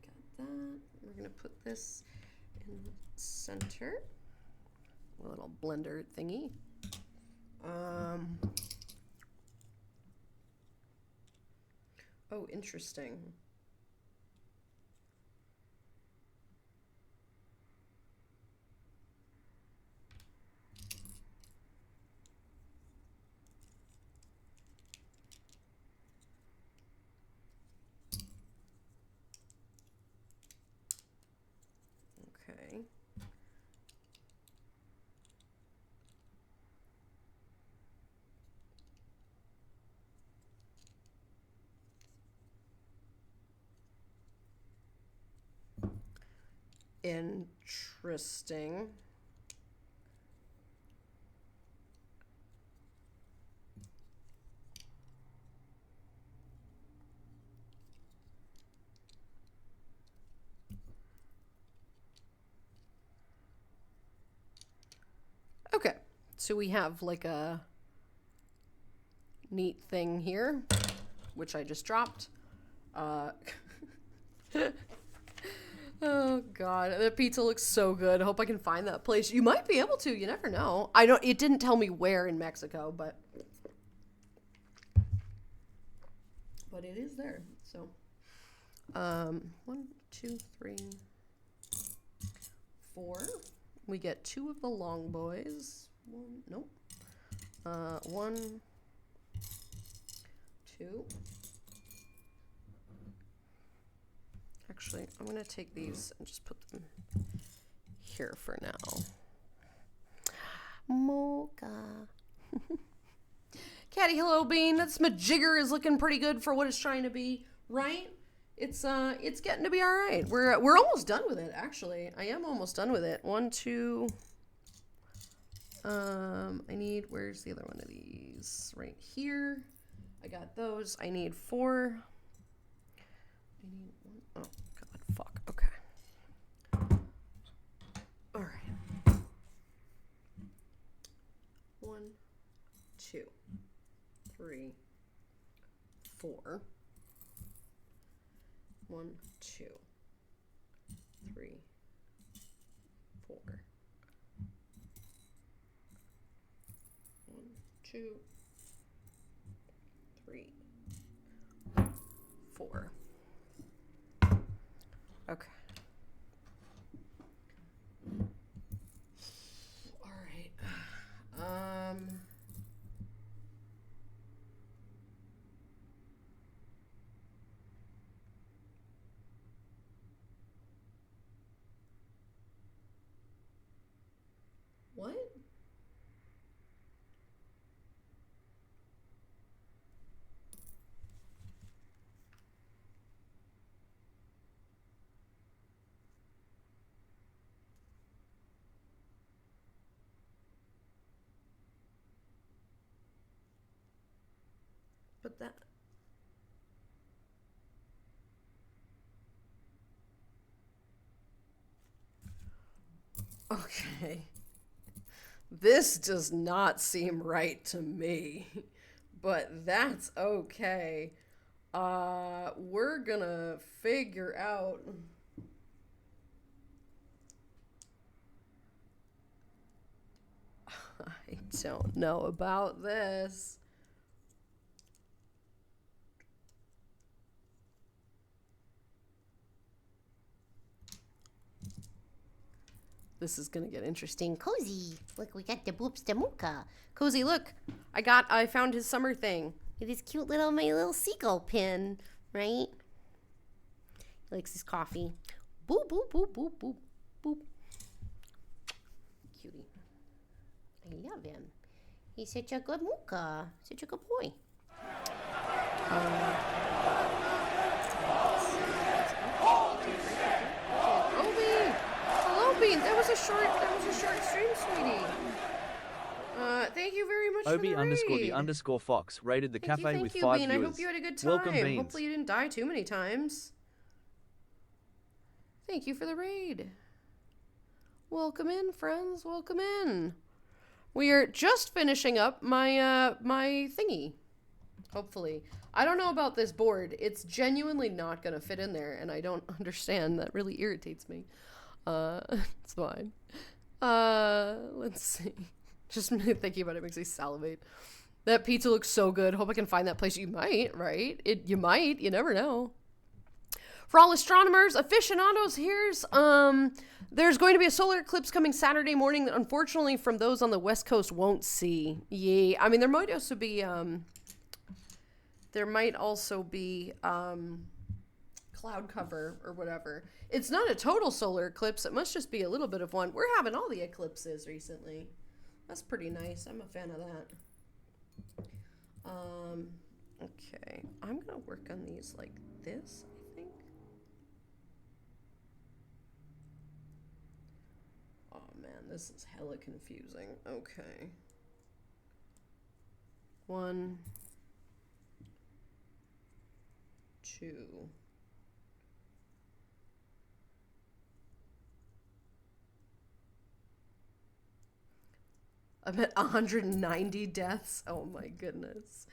got that. We're gonna put this in the center. A little blender thingy. Oh, interesting. Okay. Interesting. Okay, so we have like a neat thing here, which I just dropped. Oh god, the pizza looks so good. I hope I can find that place. You might be able to, you never know. It didn't tell me where in Mexico, but it is there. So 1, 2, 3, 4. We get 2 of the long boys. 1, 2. Actually, I'm going to take these and just put them here for now. Mocha. Catty Hello Bean, that's majigger is looking pretty good for what it's trying to be. right? It's getting to be all right. We're almost done with it, actually. I am almost done with it. 1, 2. I need, where's the other one of these? Right here. I got those. I need 4. I need 1. Oh, God, fuck. Okay. All right. 1, 2, 3, 4. 1, 2, 3, 4. 1, 2, 3, 4. Okay. All right. What? But that... Okay. This does not seem right to me, but that's okay. We're gonna figure out... I don't know about this. This is gonna get interesting. Cozy. Look, we got the Boops de Mooka. Cozy, look. I found his summer thing. This cute little, my little seagull pin, right? He likes his coffee. Boop, boop, boop, boop, boop, boop. Cutie. I love him. He's such a good Mooka. Such a good boy. That was a short stream, sweetie. Thank you very much Obi for the raid. _the_ Fox rated the cafe with 5 Bean. viewers. I hope you had a good time. Welcome, Beans. Hopefully you didn't die too many times. Thank you for the raid. Welcome in, friends. Welcome in. We are just finishing up my my thingy. Hopefully. I don't know about this board. It's genuinely not going to fit in there, and I don't understand. That really irritates me. It's fine. Let's see. Just thinking about it makes me salivate. That pizza looks so good. Hope I can find that place. You might, right? You might. You never know. For all astronomers, aficionados, there's going to be a solar eclipse coming Saturday morning that unfortunately from those on the West Coast won't see. Yeah. I mean, there might also be, cloud cover or whatever. It's not a total solar eclipse. It must just be a little bit of one. We're having all the eclipses recently. That's pretty nice. I'm a fan of that. Okay. I'm going to work on these like this, I think. Oh man, this is hella confusing. Okay. 1, 2. I'm at 190 deaths. Oh my goodness.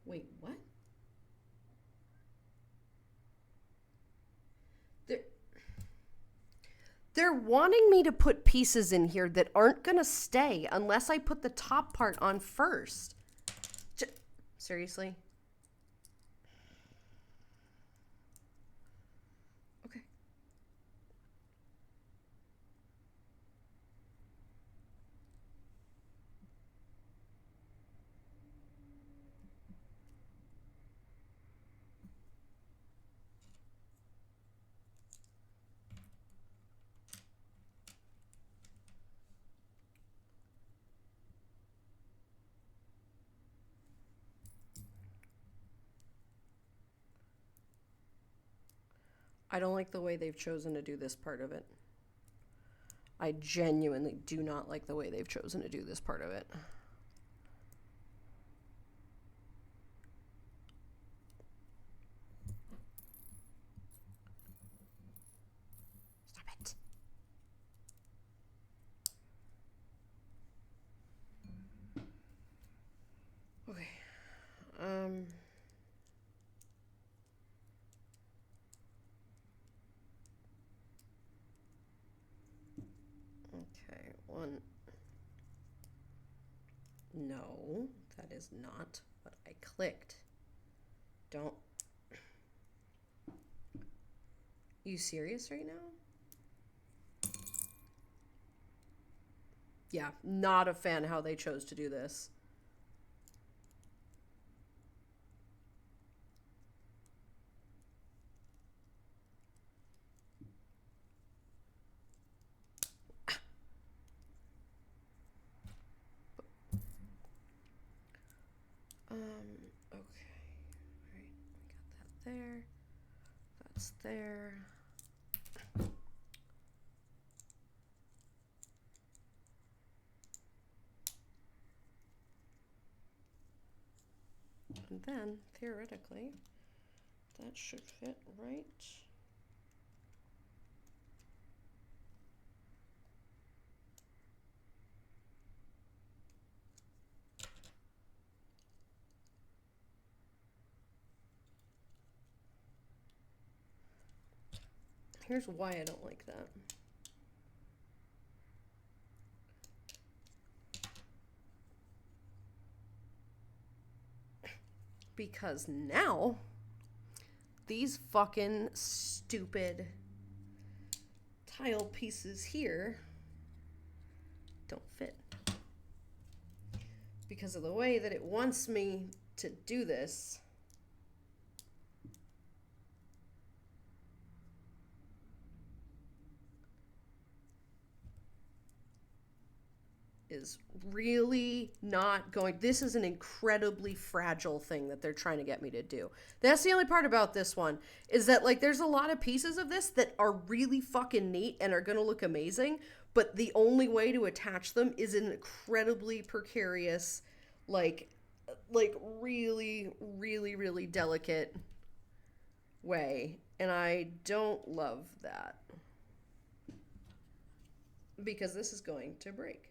Wait, what? They're wanting me to put pieces in here that aren't gonna stay unless I put the top part on first. Seriously? Okay. I don't like the way they've chosen to do this part of it. I genuinely do not like the way they've chosen to do this part of it. Stop it. Okay. Okay, one. No, that is not what I clicked. Don't. You serious right now? Yeah, not a fan how they chose to do this. Okay. All right, we got that there. That's there. And then, theoretically, that should fit right. Here's why I don't like that. Because now, these fucking stupid tile pieces here don't fit. Because of the way that it wants me to do this. Is really not going. This is an incredibly fragile thing that they're trying to get me to do. That's the only part about this one, is that like there's a lot of pieces of this that are really fucking neat and are gonna look amazing, but the only way to attach them is an incredibly precarious, like really, really, really delicate way. And I don't love that. Because this is going to break.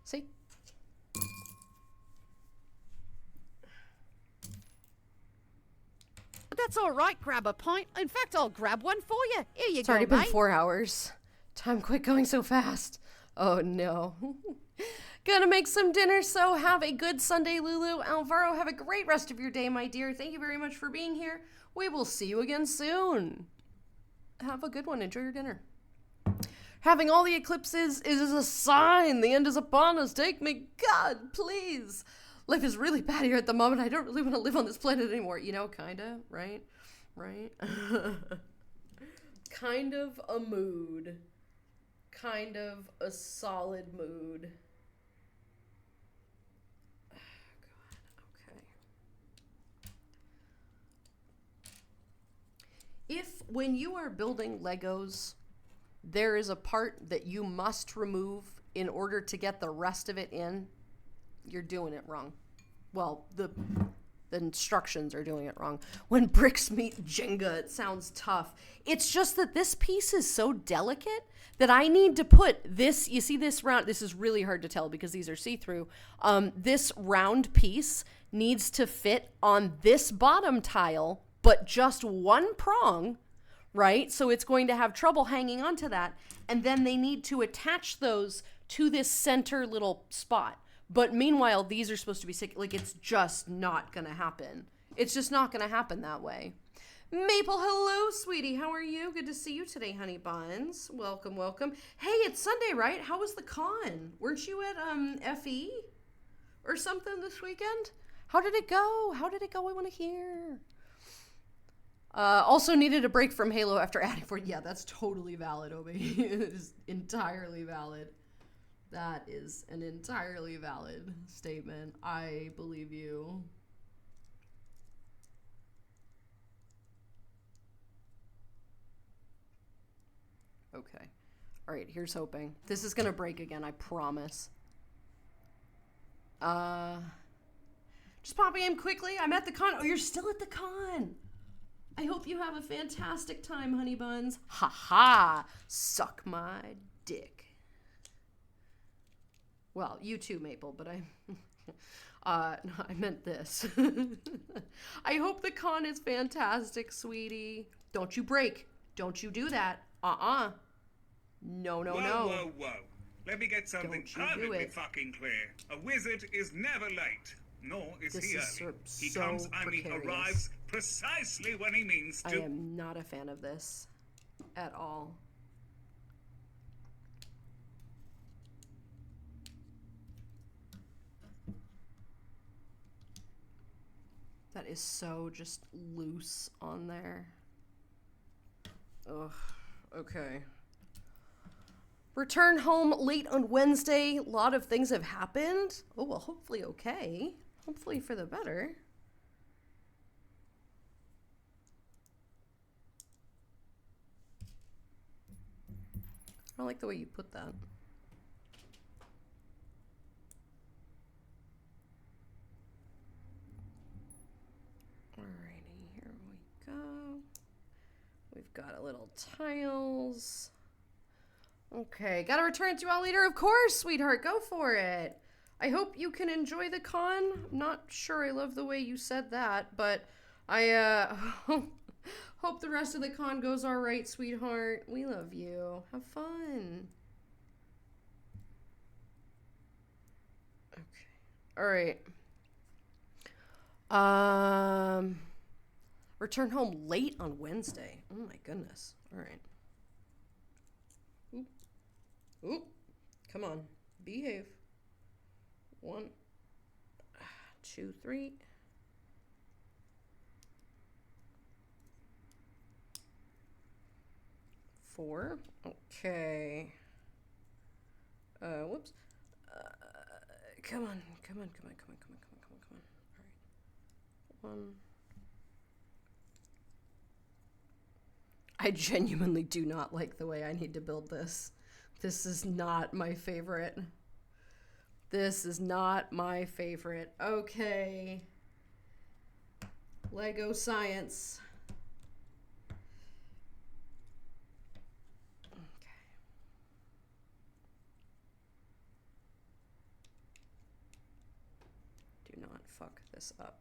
See? That's all right, grab a pint. In fact, I'll grab one for you. Here you It's go, already been mate. 4 hours. Time quit going so fast. Oh no. Gonna make some dinner, so have a good Sunday, Lulu. Alvaro, have a great rest of your day, my dear. Thank you very much for being here. We will see you again soon. Have a good one. Enjoy your dinner. Having all the eclipses is a sign the end is upon us. Take me, God, please. Life is really bad here at the moment. I don't really want to live on this planet anymore. You know, kinda, right? Right? Kind of a mood. Kind of a solid mood. Oh, God, okay. If, when you are building Legos, there is a part that you must remove in order to get the rest of it in, you're doing it wrong. Well, the instructions are doing it wrong. When bricks meet Jenga, it sounds tough. It's just that this piece is so delicate that I need to put this, you see this round, this is really hard to tell because these are see-through. This round piece needs to fit on this bottom tile, but just one prong, right? So it's going to have trouble hanging onto that. And then they need to attach those to this center little spot. But meanwhile, these are supposed to be sick. Like, it's just not going to happen. It's just not going to happen that way. Maple, hello, sweetie. How are you? Good to see you today, honey buns. Welcome, welcome. Hey, it's Sunday, right? How was the con? Weren't you at FE or something this weekend? How did it go? How did it go? I want to hear. Also needed a break from Halo after adding for. Yeah, that's totally valid, Obi. It is entirely valid. That is an entirely valid statement. I believe you. Okay. All right, here's hoping. This is gonna break again, I promise. Just popping in quickly. I'm at the con. Oh, you're still at the con. I hope you have a fantastic time, honey buns. Ha ha. Suck my dick. Well, you too, Maple, but no, I meant this. I hope the con is fantastic, sweetie. Don't you break. Don't you do that. No, no, no. Whoa, whoa. Let me get something perfectly fucking clear. A wizard is never late, nor is he early. He comes, I mean, arrives precisely when he means to. I am not a fan of this at all. That is so just loose on there. Ugh. Okay. Return home late on Wednesday. A lot of things have happened. Oh, well, hopefully okay. Hopefully for the better. I don't like the way you put that. Alrighty, here we go. We've got a little tiles. Okay, gotta return to you all later. Of course, sweetheart, go for it. I hope you can enjoy the con. I'm not sure I love the way you said that, but I hope the rest of the con goes all right, sweetheart. We love you. Have fun. Okay. All right. Return home late on Wednesday. Oh my goodness. All right. Ooh, come on, behave. 1, 2, 3. 4. Okay. Whoops. Come on. All right. 1. I genuinely do not like the way I need to build this. This is not my favorite. This is not my favorite. Okay. Lego science. Okay. Do not fuck this up.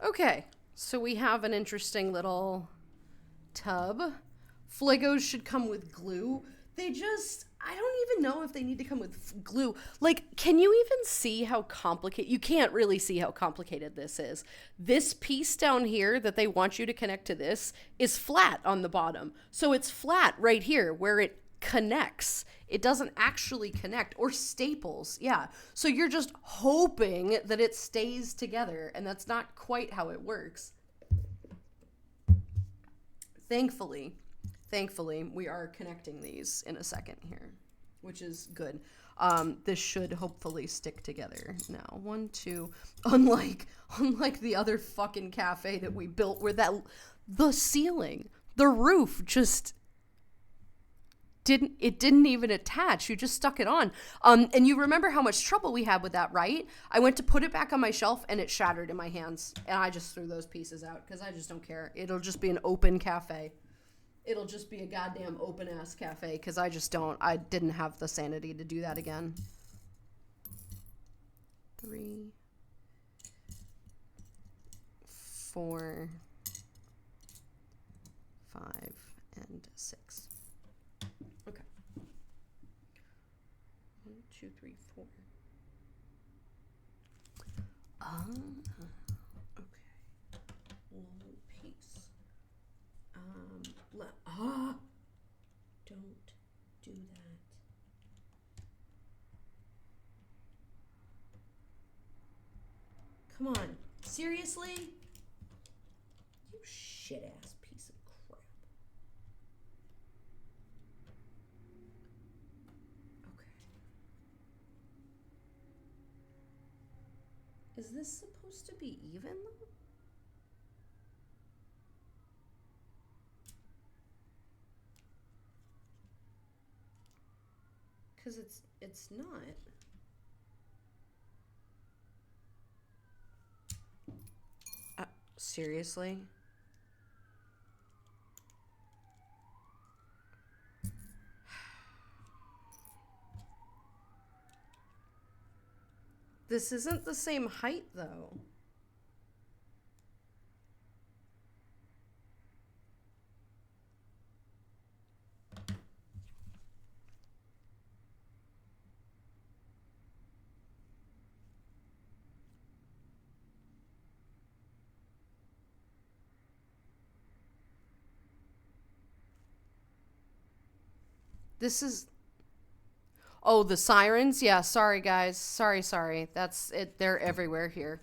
Okay, so we have an interesting little tub. Fligos should come with glue. They just, I don't even know if they need to come with glue. Like, can you even see how complicated, you can't really see how complicated this is. This piece down here that they want you to connect to this is flat on the bottom. So it's flat right here where it connects. It doesn't actually connect, or staples, yeah. So you're just hoping that it stays together, and that's not quite how it works. Thankfully, we are connecting these in a second here, which is good. This should hopefully stick together now. 1, 2, unlike the other fucking cafe that we built where the ceiling, the roof just didn't even attach. You just stuck it on. And you remember how much trouble we had with that, right? I went to put it back on my shelf and it shattered in my hands. And I just threw those pieces out because I just don't care. It'll just be an open cafe. It'll just be a goddamn open ass cafe because I didn't have the sanity to do that again. 3, 4, 5, and 6. Okay. 1, 2, 3, 4. Okay. Little piece. Don't do that. Come on. Seriously? You shit-ass piece of crap. Okay. Is this supposed to be even, though? Because it's not. Seriously? This isn't the same height, though. This is... Oh, the sirens? Yeah, sorry, guys. Sorry. That's it. They're everywhere here.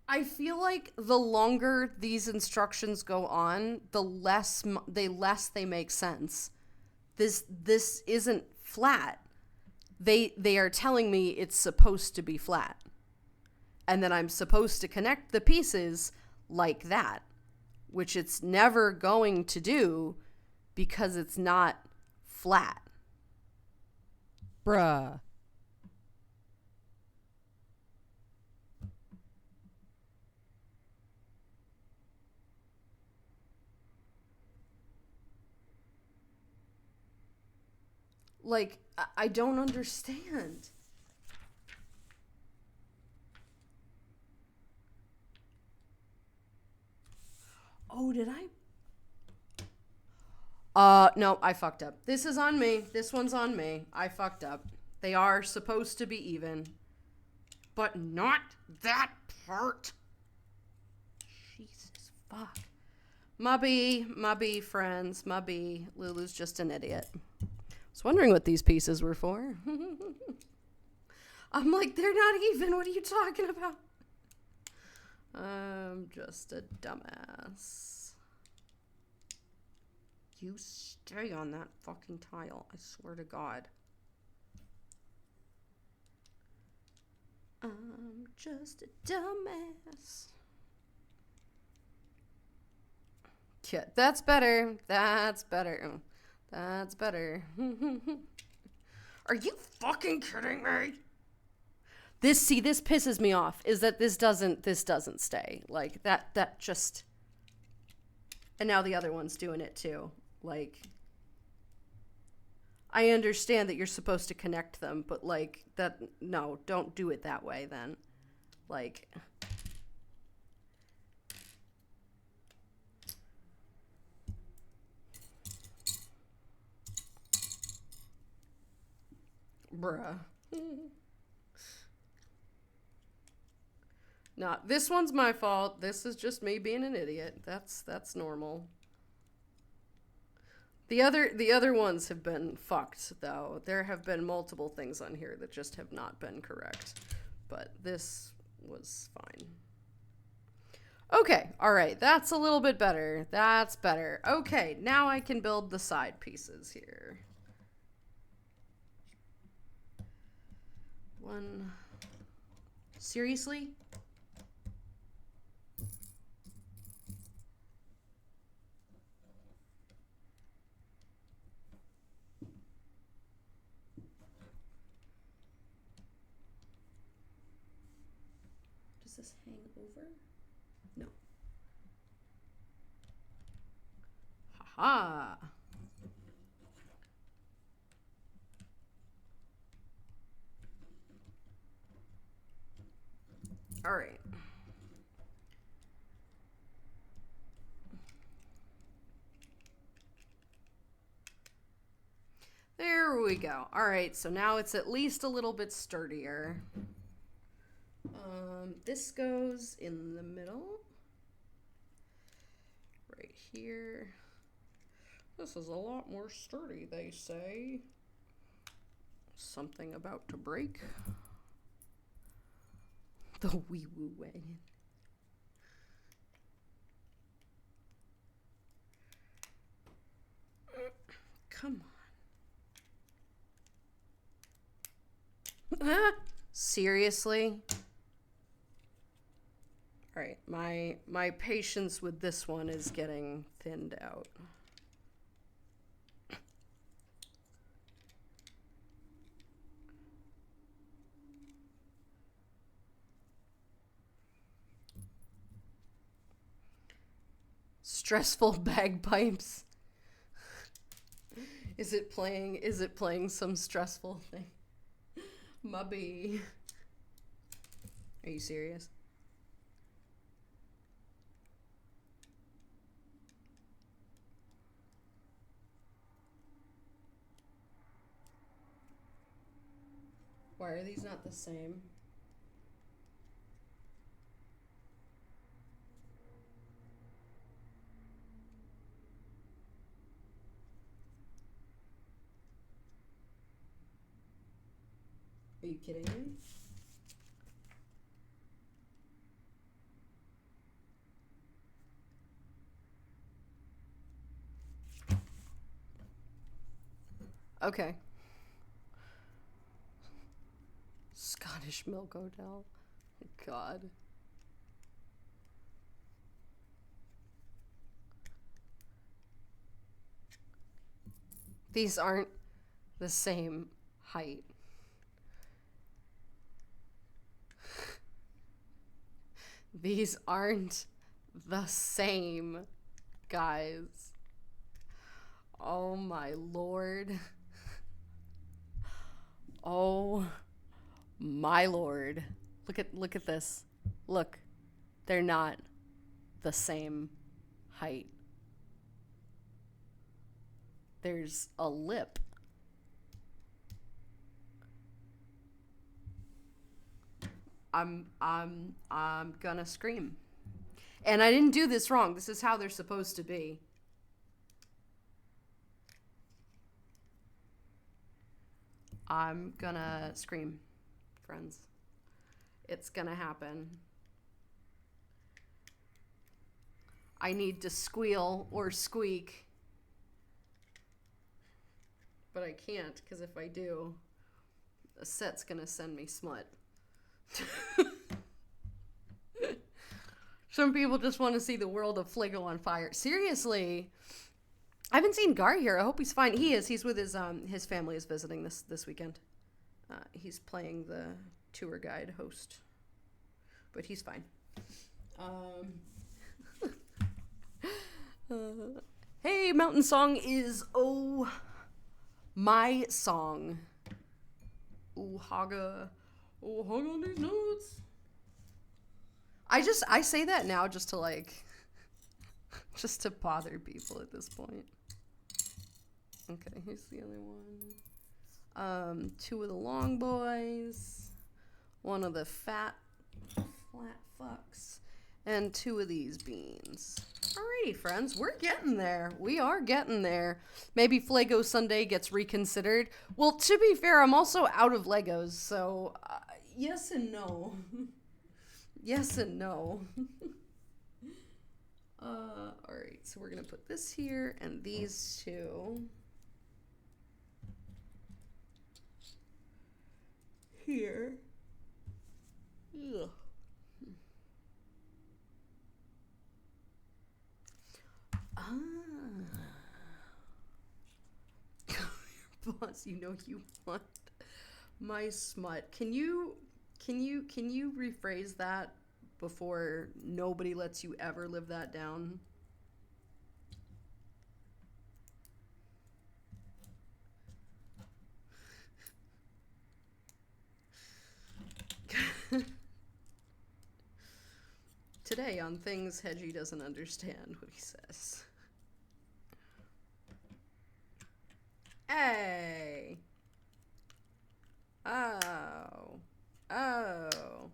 I feel like the longer these instructions go on, the less they make sense. This isn't flat. They are telling me it's supposed to be flat. And then I'm supposed to connect the pieces like that, which it's never going to do because it's not flat. Bruh. Like, I don't understand. Oh, did I? No, I fucked up. This is on me. This one's on me. I fucked up. They are supposed to be even. But not that part. Jesus, fuck. Mubby, friends, Mubby. Lulu's just an idiot. I was wondering what these pieces were for. I'm like, they're not even. What are you talking about? I'm just a dumbass. You stay on that fucking tile. I swear to God. I'm just a dumbass. Yeah, that's better. That's better. That's better. Are you fucking kidding me? This pisses me off, is that this doesn't stay. Like, that just... And now the other one's doing it too. Like, I understand that you're supposed to connect them, but like, no, don't do it that way then. Like... Bruh. Nah, this one's my fault. This is just me being an idiot. That's normal. The other ones have been fucked, though. There have been multiple things on here that just have not been correct. But this was fine. Okay, alright, that's a little bit better. That's better. Okay, now I can build the side pieces here. One. Seriously? Does this hang over? No. Haha. All right. There we go. All right, so now it's at least a little bit sturdier. This goes in the middle. Right here. This is a lot more sturdy, they say. Something about to break. The wee woo wagon. Come on. Seriously? Alright, my patience with this one is getting thinned out. Stressful bagpipes. Is it playing some stressful thing? Mubby. Are you serious? Why are these not the same? Are you kidding me? Okay. Scottish Milk Hotel. God. These aren't the same height. These aren't the same, guys. Oh my lord. Oh my lord. Look at this. Look. They're not the same height. There's a lip. I'm gonna scream. And I didn't do this wrong. This is how they're supposed to be. I'm gonna scream, friends. It's gonna happen. I need to squeal or squeak. But I can't, because if I do, the set's gonna send me smut. Some people just want to see the world of Flago on fire. Seriously. I haven't seen Gar here. I hope he's fine. He is. He's with his family is visiting this weekend. He's playing the tour guide host. But he's fine. Hey, Mountain Song is oh my song. Oh haga on these notes. I say that now just to just to bother people at this point. Okay, here's the other one. Two of the long boys, one of the flat fucks, and two of these beans. Alrighty, friends, we're getting there. We are getting there. Maybe Flago Sunday gets reconsidered. Well, to be fair, I'm also out of Legos, so yes and no. Yes and no. Alright, so we're gonna put this here and these two here. Ugh. Your boss, you know you want my smut. Can you rephrase that before nobody lets you ever live that down? Today on Things Hedgie doesn't understand what he says. Hey! Oh. Oh.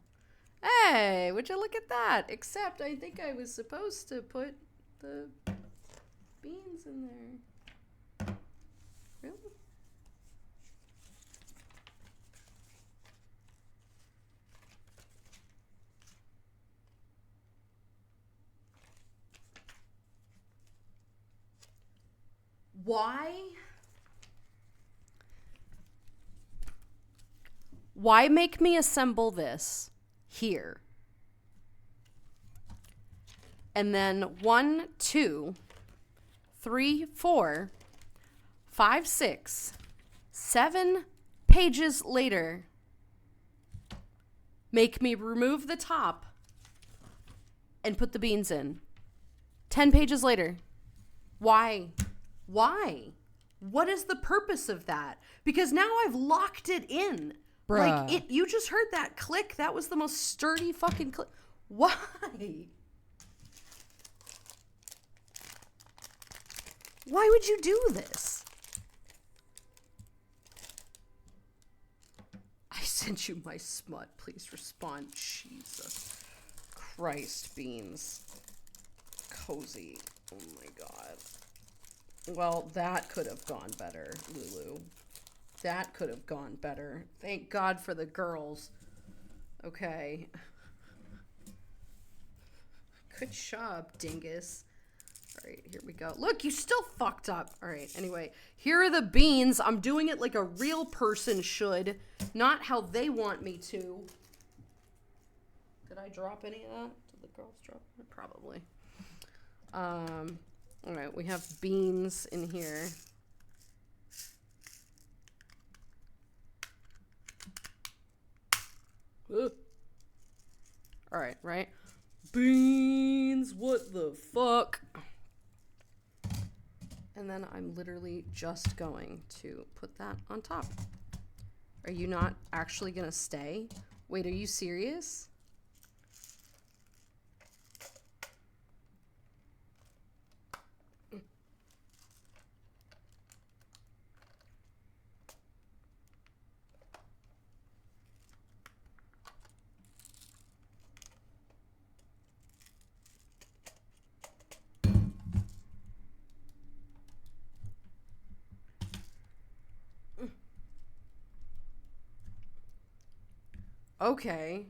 Hey, would you look at that? Except I think I was supposed to put the beans in there. Really? Why make me assemble this here? And then 1, 2, 3, 4, 5, 6, 7 pages later, make me remove the top and put the beans in. 10 pages later. Why? Why? What is the purpose of that? Because now I've locked it in. Bruh. Like, you just heard that click? That was the most sturdy fucking click. Why? Why would you do this? I sent you my smut. Please respond. Jesus Christ, Beans. Cozy. Oh my god. Well, that could have gone better, Lulu. That could have gone better. Thank God for the girls. Okay. Good job, dingus. Alright, here we go. Look, you still fucked up. Alright, anyway. Here are the beans. I'm doing it like a real person should. Not how they want me to. Did I drop any of that? Did the girls drop it? Probably. Alright, we have beans in here. Alright, right? Beans, what the fuck? And then I'm literally just going to put that on top. Are you not actually gonna stay? Wait, are you serious? Okay.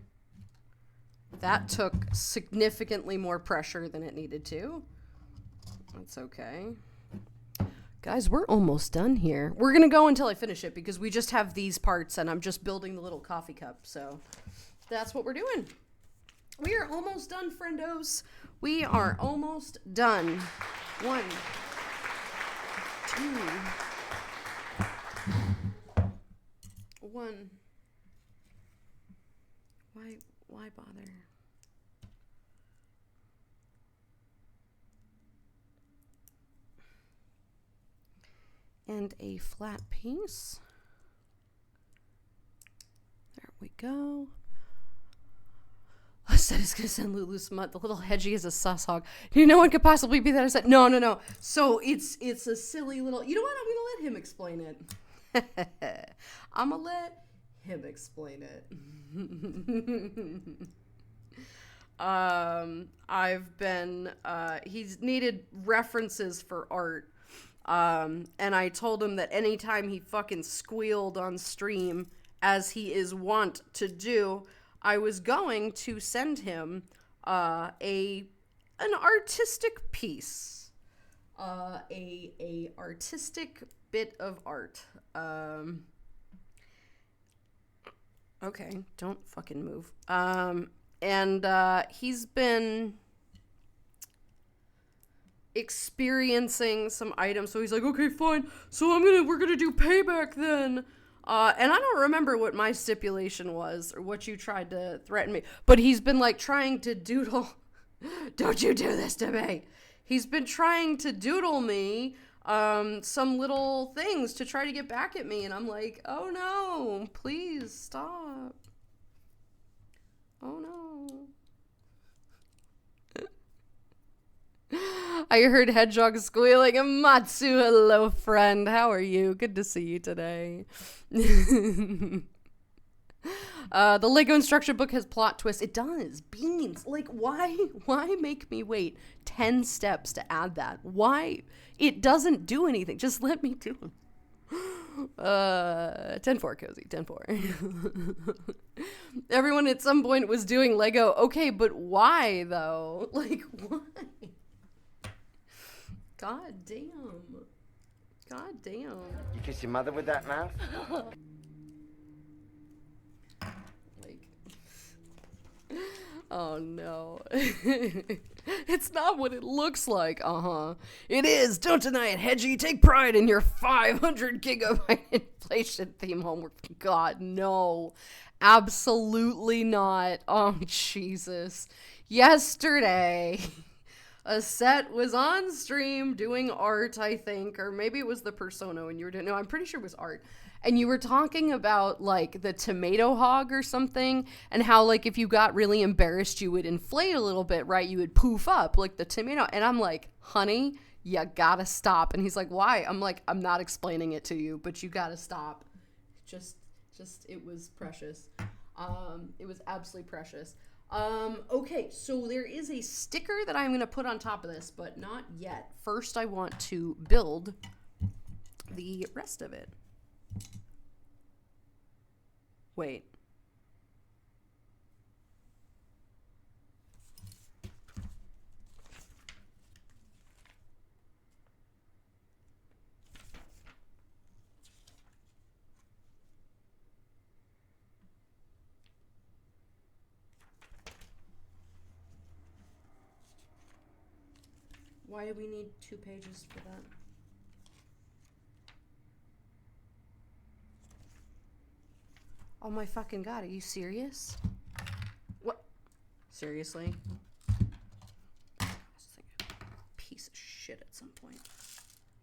That took significantly more pressure than it needed to. That's okay. Guys, we're almost done here. We're gonna go until I finish it because we just have these parts and I'm just building the little coffee cup. So that's what we're doing. We are almost done, friendos. We are almost done. 1, 2, 1. Why bother? And a flat piece. There we go. I said it's gonna send Lulu smut. The little hedgie is a sus hog. No one could possibly be that. I said no. So it's a silly little. You know what? I'm gonna let him explain it. I'm gonna let him explain it. I've been he's needed references for art. And I told him that anytime he fucking squealed on stream, as he is wont to do, I was going to send him an artistic piece, a artistic bit of art. Okay, don't fucking move. And he's been experiencing some items, so he's like, okay, fine, so we're gonna do payback then. And I don't remember what my stipulation was or what you tried to threaten me, but he's been like trying to doodle. Don't you do this to me. He's been trying to doodle me some little things to try to get back at me, and I'm like, oh no, please stop. Oh no. I heard Hedgehog squealing. Matsu, hello friend, how are you? Good to see you today. The Lego instruction book has plot twists. It does. Beans. Like, why make me wait 10 steps to add that? Why? It doesn't do anything. Just let me do it. 10-4, Cozy. 10-4. Everyone at some point was doing Lego. Okay, but why, though? Like, why? God damn. God damn. You kiss your mother with that mouth? Like, oh no. It's not what it looks like. It is. Don't deny it, Hedgie. Take pride in your 500 gigabyte inflation theme homework. God, no. Absolutely not. Oh, Jesus. Yesterday, a set was on stream doing art, I think, or maybe it was the persona when you were doing, no, I'm pretty sure it was art. And you were talking about, like, the tomato hog or something, and how, like, if you got really embarrassed, you would inflate a little bit, right? You would poof up, like the tomato. And I'm like, honey, you gotta stop. And he's like, why? I'm like, I'm not explaining it to you, but you gotta stop. Just, it was precious. It was absolutely precious. Okay, so there is a sticker that I'm gonna put on top of this, but not yet. First, I want to build the rest of it. Wait. Why do we need 2 pages for that? Oh my fucking god, are you serious? What? Seriously? Piece of shit at some point.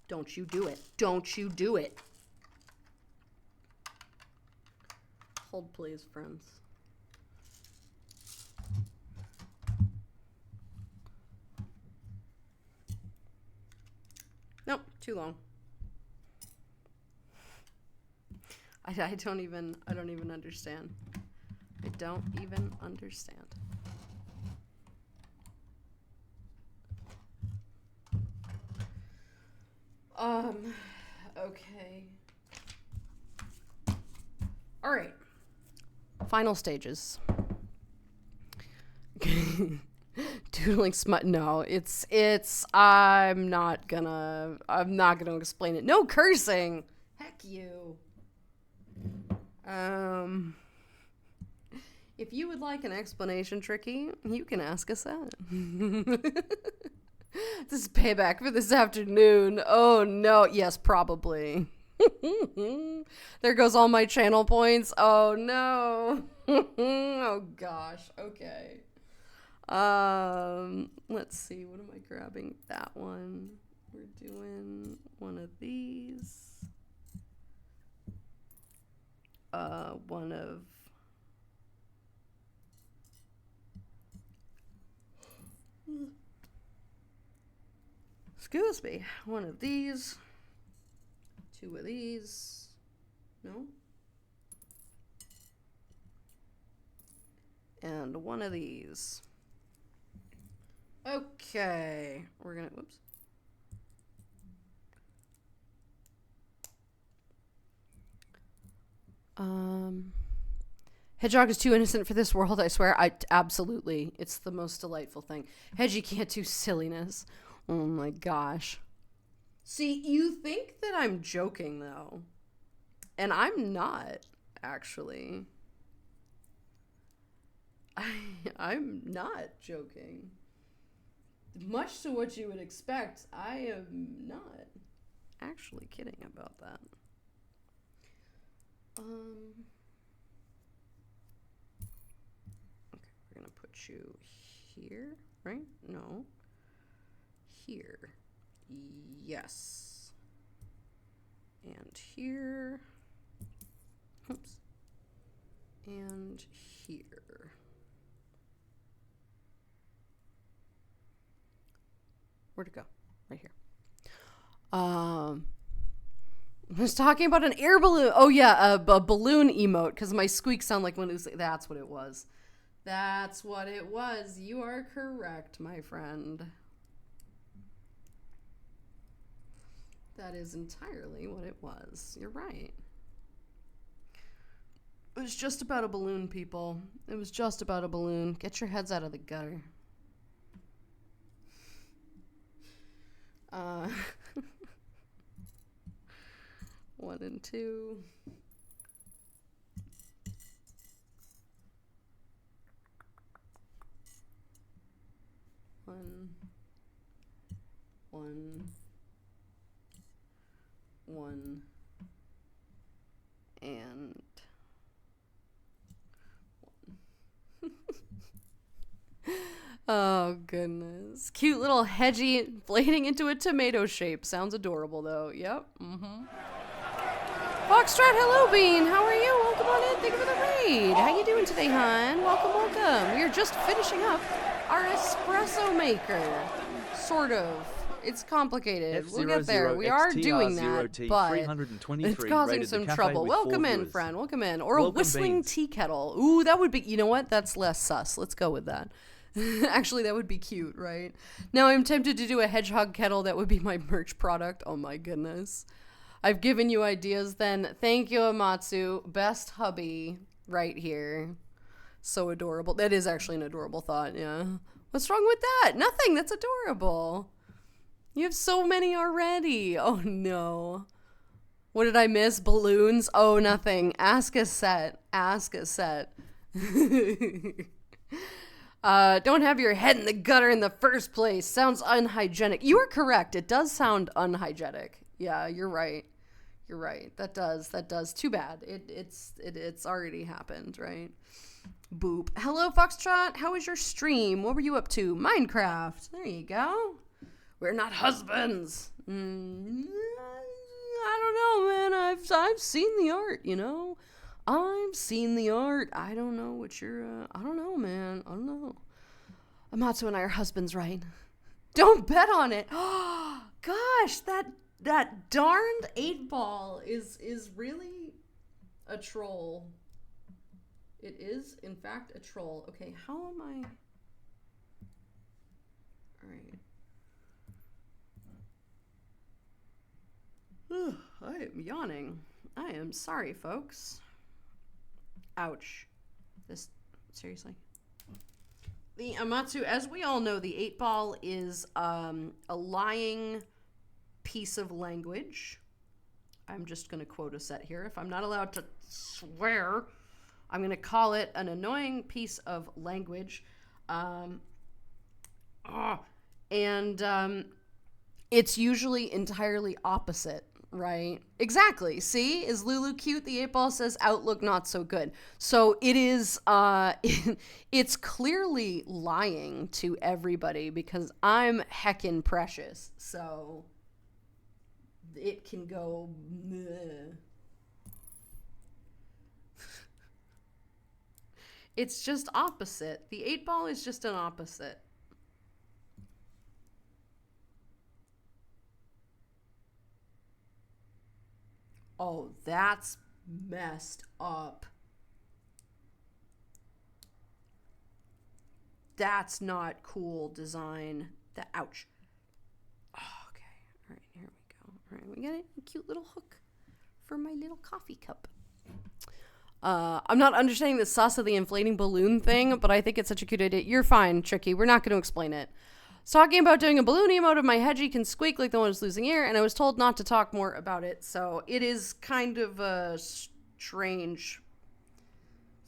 Don't you do it. Don't you do it. Hold please, friends. Nope, too long. I don't even understand. I don't even understand. Okay. All right. Final stages. Doodling smut. No, it's I'm not gonna explain it. No cursing. Heck you. If you would like an explanation, Tricky, you can ask us that. This is payback for this afternoon. Oh no. Yes, probably. There goes all my channel points. Oh no. Oh gosh. Okay. Let's see. What am I grabbing? That one. We're doing one of these. One of excuse me, one of these, 2 of these, no, and 1 of these. Okay, we're gonna, whoops. Hedgehog is too innocent for this world, I swear. Absolutely. It's the most delightful thing. Hedgie can't do silliness. Oh my gosh. See, you think that I'm joking, though. And I'm not, actually. I'm not joking. Much to what you would expect, I am not actually kidding about that. Okay, we're gonna put you here, right? No. Here. Yes. And here. Oops. And here. Where'd it go? Right here. I was talking about an air balloon. Oh yeah, a balloon emote, because my squeaks sound like when it was. That's what it was. That's what it was. You are correct, my friend. That is entirely what it was. You're right. It was just about a balloon, people. It was just about a balloon. Get your heads out of the gutter. 1 and 2. 1, 1, 1, and 1. Oh, goodness. Cute little hedgy inflating into a tomato shape. Sounds adorable, though. Yep. Foxtrot, hello, Bean. How are you? Welcome on in. Thank you for the raid. How you doing today, hon? Welcome, welcome. We are just finishing up our espresso maker. Sort of. It's complicated. We'll get there. We are doing that, but it's causing some trouble. Welcome in, friend. Welcome in. Or a whistling tea kettle. Ooh, that would be, you know what? That's less sus. Let's go with that. Actually, that would be cute, right? Now I'm tempted to do a hedgehog kettle. That would be my merch product. Oh my goodness. I've given you ideas then. Thank you, Amatsu. Best hubby right here. So adorable. That is actually an adorable thought, yeah. What's wrong with that? Nothing. That's adorable. You have so many already. Oh, no. What did I miss? Balloons? Oh, nothing. Ask a set. Ask a set. Don't have your head in the gutter in the first place. Sounds unhygienic. You are correct. It does sound unhygienic. Yeah, you're right. You're right. That does. Too bad. It's already happened, right? Boop. Hello, Foxtrot. How was your stream? What were you up to? Minecraft. There you go. We're not husbands. I don't know, man. I've seen the art, you know? I've seen the art. I don't know what you're, I don't know, man. I don't know. Amatsu and I are husbands, right? Don't bet on it. Oh, gosh, that darned 8-ball is really a troll. It is, in fact, a troll. Okay, how am I? All right. I am yawning. I am sorry, folks. Ouch. Seriously. The Amatsu, as we all know, the 8-ball is a lying piece of language. I'm just going to quote a set here. If I'm not allowed to swear, I'm going to call it an annoying piece of language. It's usually entirely opposite, right? Exactly. See? Is Lulu cute? The 8-ball says outlook not so good. So it is, it's clearly lying to everybody because I'm heckin' precious. So it can go, bleh. It's just opposite. The 8-ball is just an opposite. Oh, that's messed up. That's not cool design. Ouch. Oh, okay. All right, here we go. All right, we got a cute little hook for my little coffee cup. I'm not understanding the sus of the inflating balloon thing, but I think it's such a cute idea. You're fine, Tricky. We're not going to explain it. I was talking about doing a balloon emote of my hedgie can squeak like the one who's losing air, and I was told not to talk more about it, so it is kind of a strange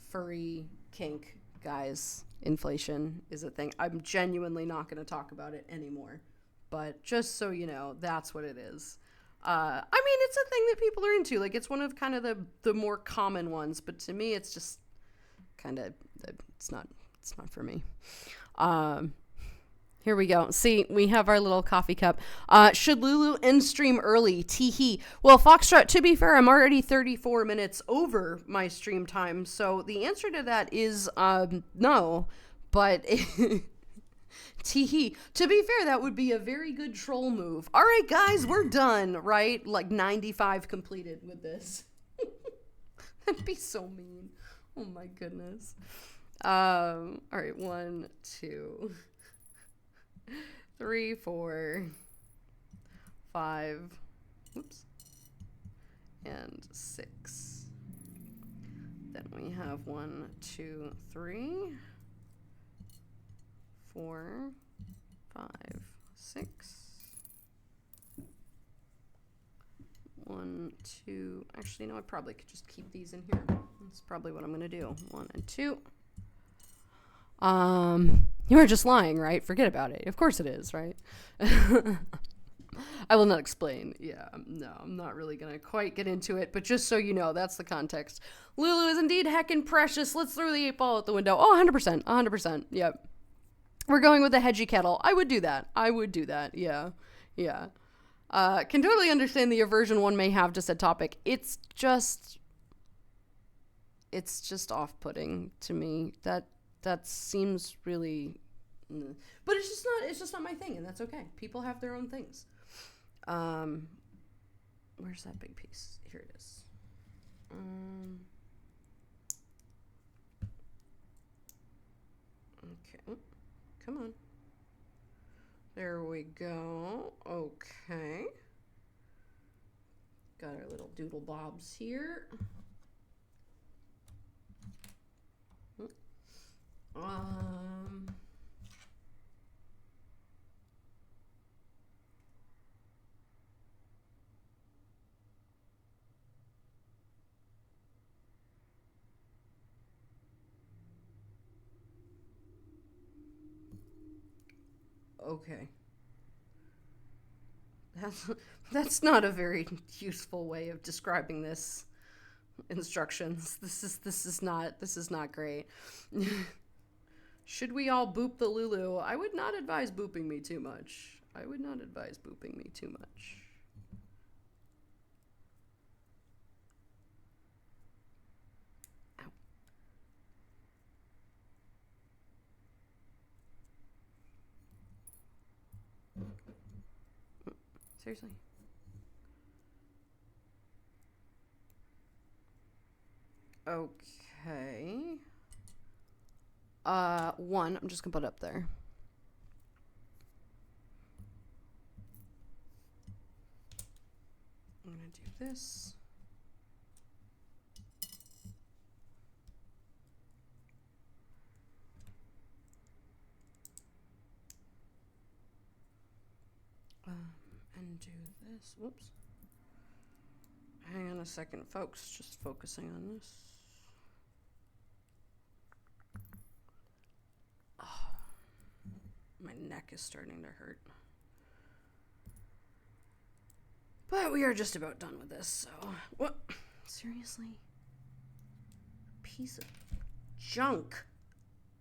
furry kink, guys. Inflation is a thing. I'm genuinely not going to talk about it anymore, but just so you know, that's what it is. I mean, it's a thing that people are into. Like, it's one of kind of the more common ones, but to me, it's just kind of, it's not for me. Here we go. See, we have our little coffee cup. Should Lulu end stream early? Teehee. Well, Foxtrot, to be fair, I'm already 34 minutes over my stream time, so the answer to that is no, but teehee. To be fair, that would be a very good troll move. All right, guys, we're done, right? Like 95 completed with this. That'd be so mean. Oh my goodness. All right, 1, 2, 3, 4, 5, oops, and 6. Then we have 1, 2, 3, 4, 5, 6. 1, 2. Actually, no, I probably could just keep these in here. That's probably what I'm going to do. 1 and 2. You were just lying, right? Forget about it. Of course it is, right? I will not explain. Yeah, no, I'm not really going to quite get into it, but just so you know, that's the context. Lulu is indeed heckin' precious. Let's throw the 8-ball out the window. Oh, 100%. 100%. Yep. We're going with the hedgy kettle. I would do that. Yeah. Yeah. Can totally understand the aversion one may have to said topic. It's just off-putting to me. That seems really, but it's just not my thing, and that's okay. People have their own things. Where's that big piece? Here it is. Okay. Come on. There we go. Okay. Got our little doodle bobs here. Okay. That's not a very useful way of describing this instructions. This is not great. Should we all boop the Lulu? I would not advise booping me too much. Ow. Seriously. Okay. 1, I'm just gonna put up there. I'm gonna do this. And do this. Whoops. Hang on a second, folks. Just focusing on this. Oh, my neck is starting to hurt. But we are just about done with this, so... What? Seriously? Piece of junk.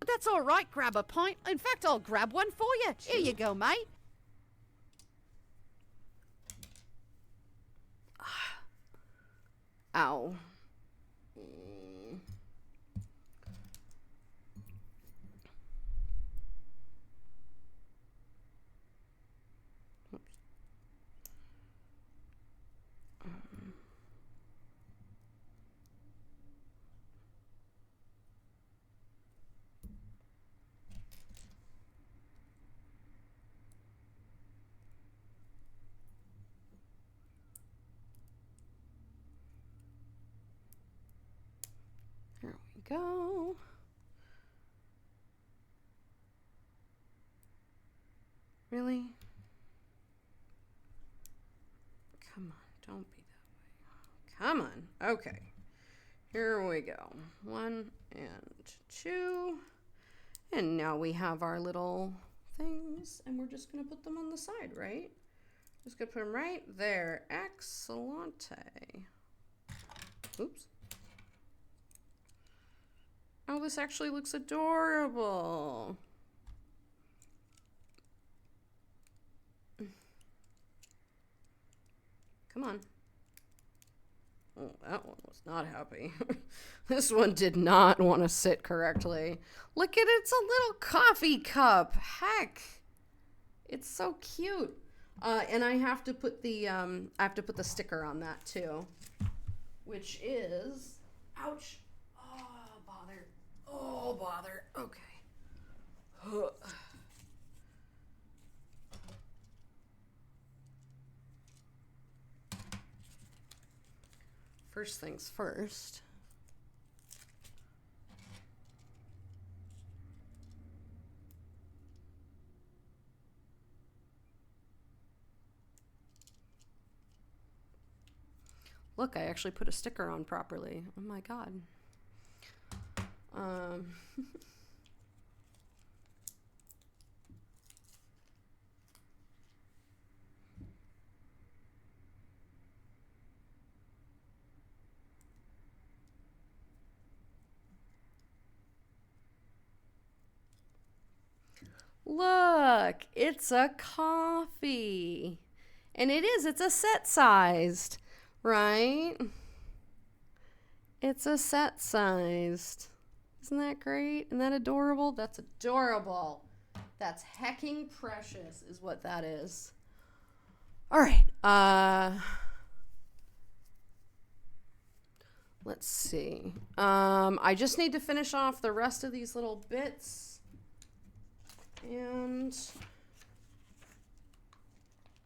That's all right, grab a pint. In fact, I'll grab one for you. Here you go, mate. Ow. There we go. Really? Come on, don't be that way. Come on. Okay. Here we go. 1 and 2. And now we have our little things, and we're just going to put them on the side, right? Just going to put them right there. Excellente. Oops. Oh, this actually looks adorable. Come on. Oh, that one was not happy. This one did not want to sit correctly. Look at it, it's a little coffee cup. Heck. It's so cute. And I have to put the sticker on that too. Which is, ouch. Oh, bother. Okay. First things first. Look, I actually put a sticker on properly. Oh my god. Look, it's a coffee. And it's a set sized, right? It's a set sized. Isn't that great? Isn't that adorable? That's adorable. That's hecking precious is what that is. All right. Let's see. I just need to finish off the rest of these little bits. And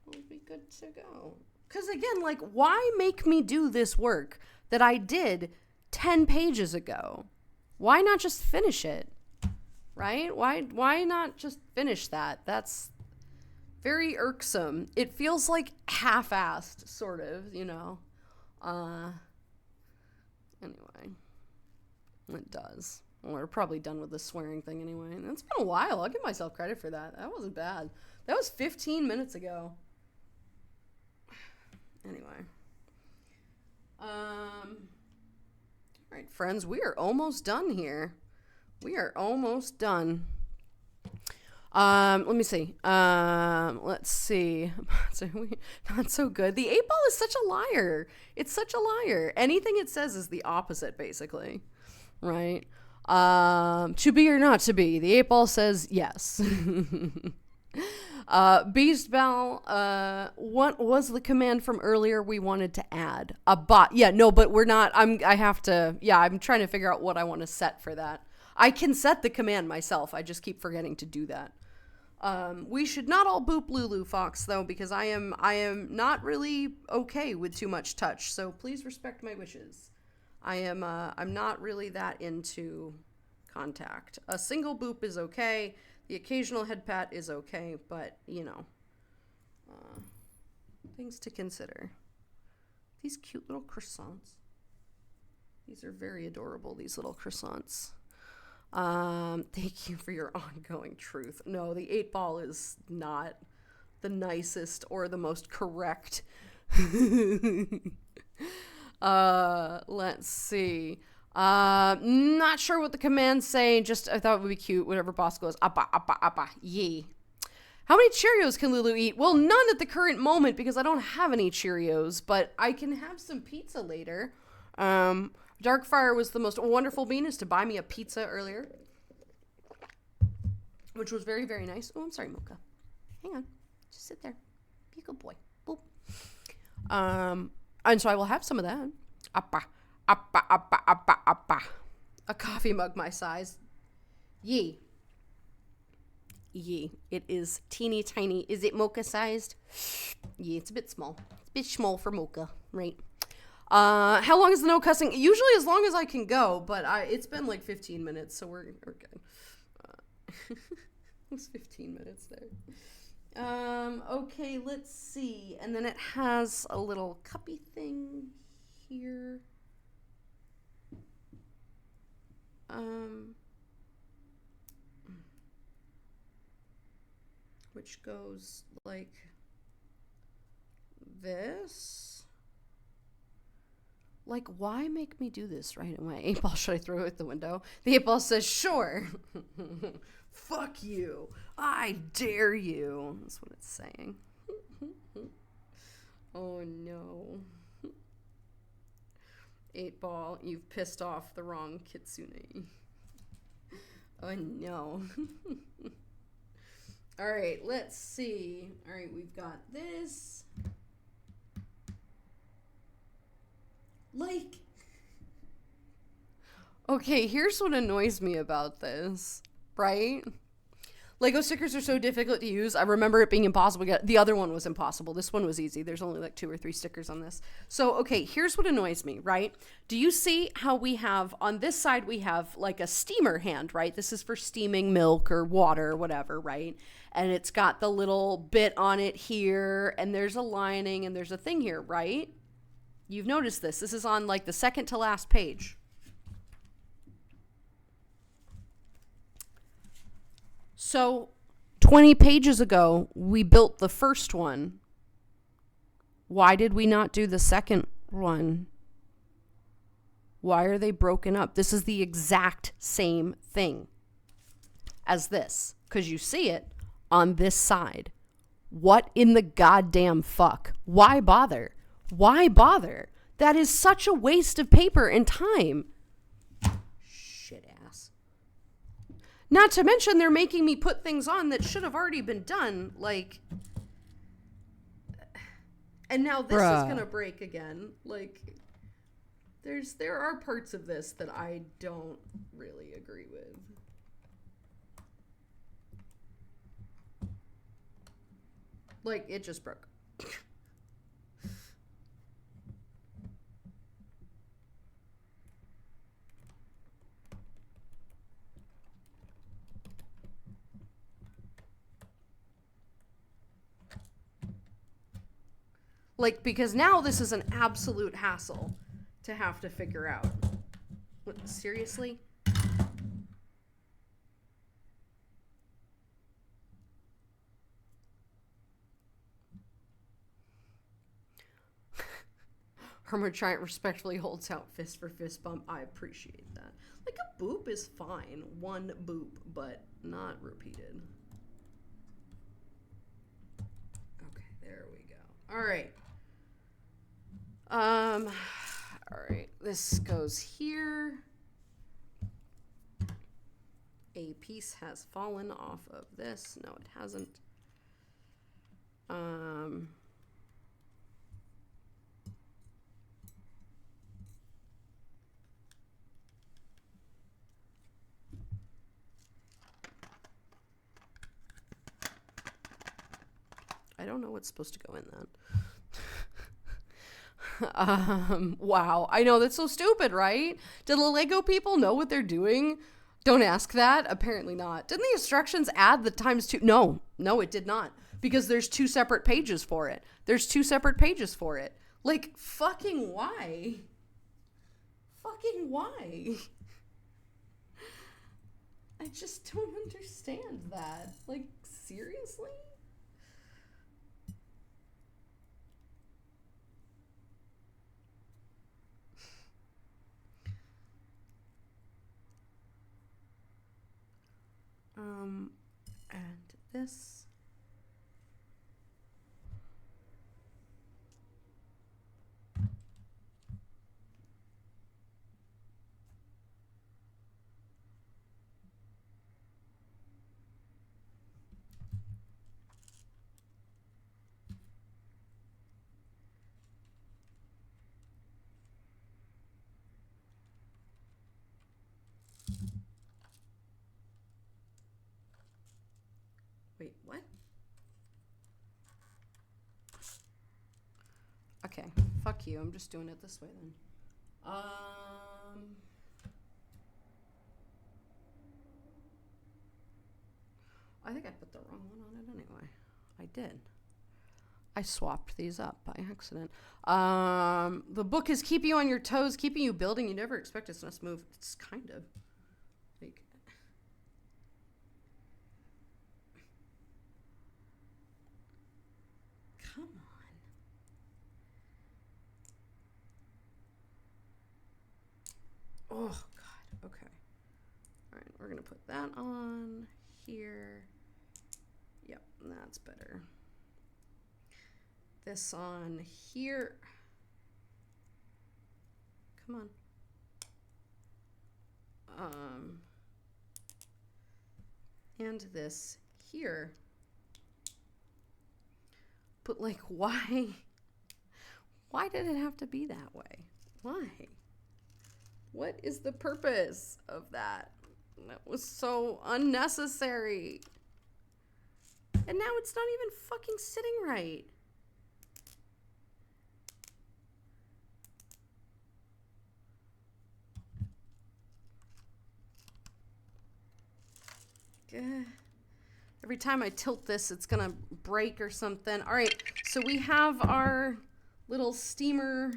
we'll be good to go. Because again, like, why make me do this work that I did 10 pages ago? Why not just finish it? Right? Why not just finish that? That's very irksome. It feels like half-assed, sort of, you know. Anyway. It does. Well, we're probably done with the swearing thing anyway. And it's been a while. I'll give myself credit for that. That wasn't bad. That was 15 minutes ago. Anyway. All right, friends, we are almost done here. We are almost done. Let me see. Let's see. Not so good. The 8 ball is such a liar. It's such a liar. Anything it says is the opposite, basically. Right? To be or not to be. The 8 ball says yes. Beast Bell, what was the command from earlier we wanted to add? A bot. Yeah, no, but we're not. I'm trying to figure out what I want to set for that. I can set the command myself. I just keep forgetting to do that. We should not all boop Lulu Fox though, because I am not really okay with too much touch. So please respect my wishes. I'm not really that into contact. A single boop is okay. The occasional head pat is okay, but, you know, things to consider. These cute little croissants. These are very adorable, these little croissants. Thank you for your ongoing truth. No, the 8 ball is not the nicest or the most correct. Let's see. Not sure what the command's saying. Just, I thought it would be cute. Whatever boss goes, appa, appa, appa, yee. How many Cheerios can Lulu eat? Well, none at the current moment because I don't have any Cheerios, but I can have some pizza later. Darkfire was the most wonderful beanist to buy me a pizza earlier, which was very, very nice. Oh, I'm sorry, Mocha. Hang on. Just sit there. Be a good boy. Boop. And so I will have some of that. Appa. Appa, appa, appa, appa. A coffee mug my size. Yee. Yee. It is teeny tiny. Is it Mocha sized? Yeah, it's a bit small. It's a bit small for Mocha, right? How long is the no cussing? Usually as long as I can go, but it's been like 15 minutes, so we're good. It was 15 minutes there. Okay, let's see. And then it has a little cuppy thing here. Which goes like this. Like, why make me do this right away? 8 ball, should I throw it at the window? The 8 ball says, sure. Fuck you. I dare you. That's what it's saying. Oh, no. 8 ball, you've pissed off the wrong kitsune. Oh, no. All right, let's see. All right, we've got this. Like, okay, here's what annoys me about this, right? Lego stickers are so difficult to use. I remember it being impossible to get. The other one was impossible. This one was easy. There's only like 2 or 3 stickers on this. So, okay, here's what annoys me, right? Do you see how we have, on this side, we have like a steamer hand, right? This is for steaming milk or water or whatever, right? And it's got the little bit on it here, and there's a lining, and there's a thing here, right? You've noticed this. This is on like the second to last page. So 20 pages ago, we built the first one. Why did we not do the second one? Why are they broken up? This is the exact same thing as this, because you see it on this side. What in the goddamn fuck? Why bother? Why bother? That is such a waste of paper and time. Shit ass. Not to mention they're making me put things on that should have already been done, like... And now this is gonna break again. Like, there are parts of this that I don't really agree with. Like, it just broke. Like, because now this is an absolute hassle to have to figure out. What, seriously? Hermit Giant respectfully holds out fist for fist bump. I appreciate that. Like, a boop is fine. One boop, but not repeated. Okay, there we go. All right. All right. This goes here. A piece has fallen off of this. No, it hasn't. I don't know what's supposed to go in that. Wow. I know, that's so stupid, right? Do the Lego people know what they're doing? Don't ask that. Apparently not. Didn't the instructions add the ×2? No, it did not. Because there's 2 separate pages for it. There's 2 separate pages for it. Like, fucking why? Fucking why? I just don't understand that. Like, seriously? And this. Wait, what? Okay, fuck you. I'm just doing it this way then. I think I put the wrong one on it anyway. I did. I swapped these up by accident. The book is keeping you on your toes, keeping you building. You never expect us to move. It's kind of like... Come on. Oh, God. Okay. All right, we're going to put that on here. Yep, that's better. This on here. Come on. And this here. But like, why? Why did it have to be that way? Why? What is the purpose of that? That was so unnecessary. And now it's not even fucking sitting right. Every time I tilt this, it's gonna break or something. All right, so we have our little steamer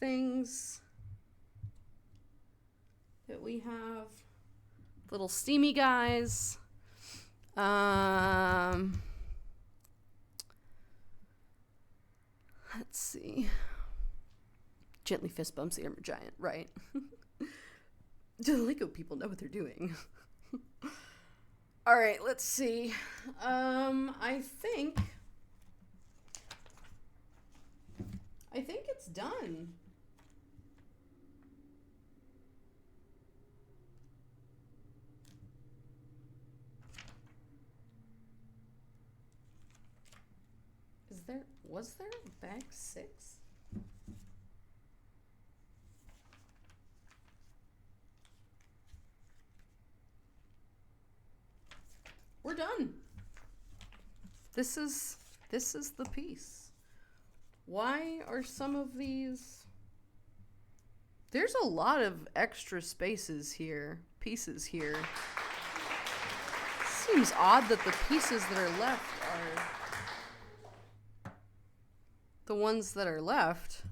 things that we have. Little steamy guys. Let's see. Gently fist bumps the armor giant, right? I like how people know what they're doing. All right, let's see. I think it's done. Was there bag 6? We're done. This is the piece. Why are some of these... There's a lot of extra pieces here. Seems odd that the pieces that are left are the ones that are left.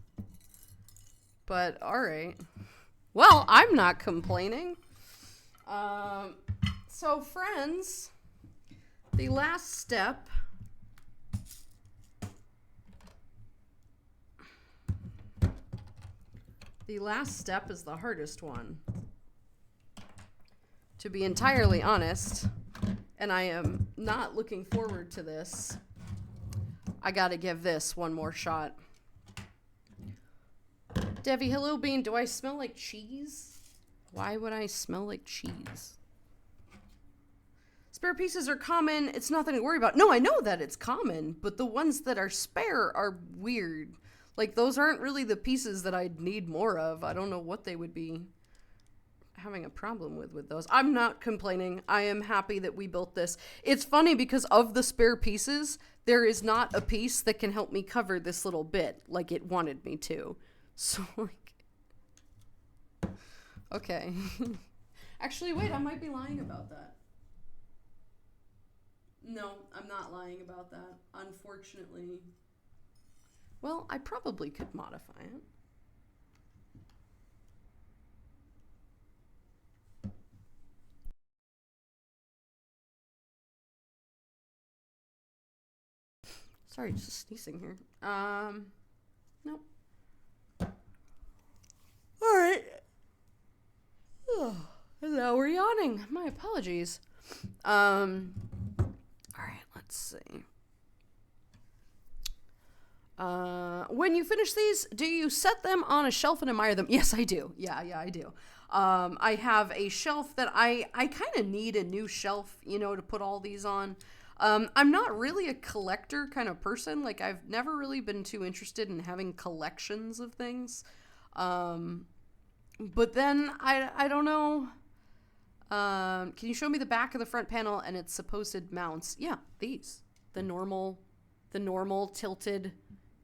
But alright. Well, I'm not complaining. So friends, the last step is the hardest one. To be entirely honest, and I am not looking forward to this, I gotta give this one more shot. Devi, hello Bean, do I smell like cheese? Why would I smell like cheese? Spare pieces are common, it's nothing to worry about. No, I know that it's common, but the ones that are spare are weird. Like, those aren't really the pieces that I'd need more of. I don't know what they would be having a problem with those. I'm not complaining. I am happy that we built this. It's funny because of the spare pieces, there is not a piece that can help me cover this little bit like it wanted me to. So, like... Okay. Actually, wait, I might be lying about that. No, I'm not lying about that, unfortunately. Well, I probably could modify it. Sorry, just sneezing here. Nope. Alright. Oh, now we're yawning. My apologies. Alright, let's see. When you finish these, do you set them on a shelf and admire them? Yes, I do. Yeah, I do. I have a shelf that I kind of need a new shelf, you know, to put all these on. I'm not really a collector kind of person. Like, I've never really been too interested in having collections of things. But then, I don't know. Can you show me the back of the front panel and its supposed mounts? Yeah, these. The normal tilty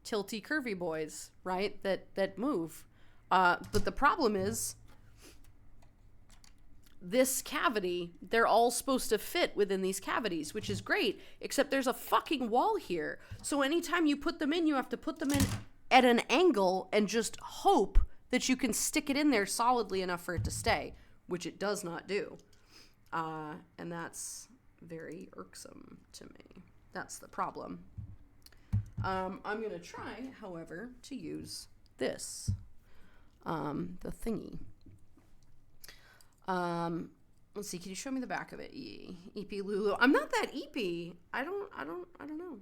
curvy boys, right? That move. But the problem is, this cavity, they're all supposed to fit within these cavities, which is great, except there's a fucking wall here. So anytime you put them in, you have to put them in at an angle and just hope that you can stick it in there solidly enough for it to stay, which it does not do. And that's very irksome to me. That's the problem. I'm going to try, however, to use this, the thingy. Let's see, can you show me the back of it? EP Lulu. I'm not that EP. I don't know.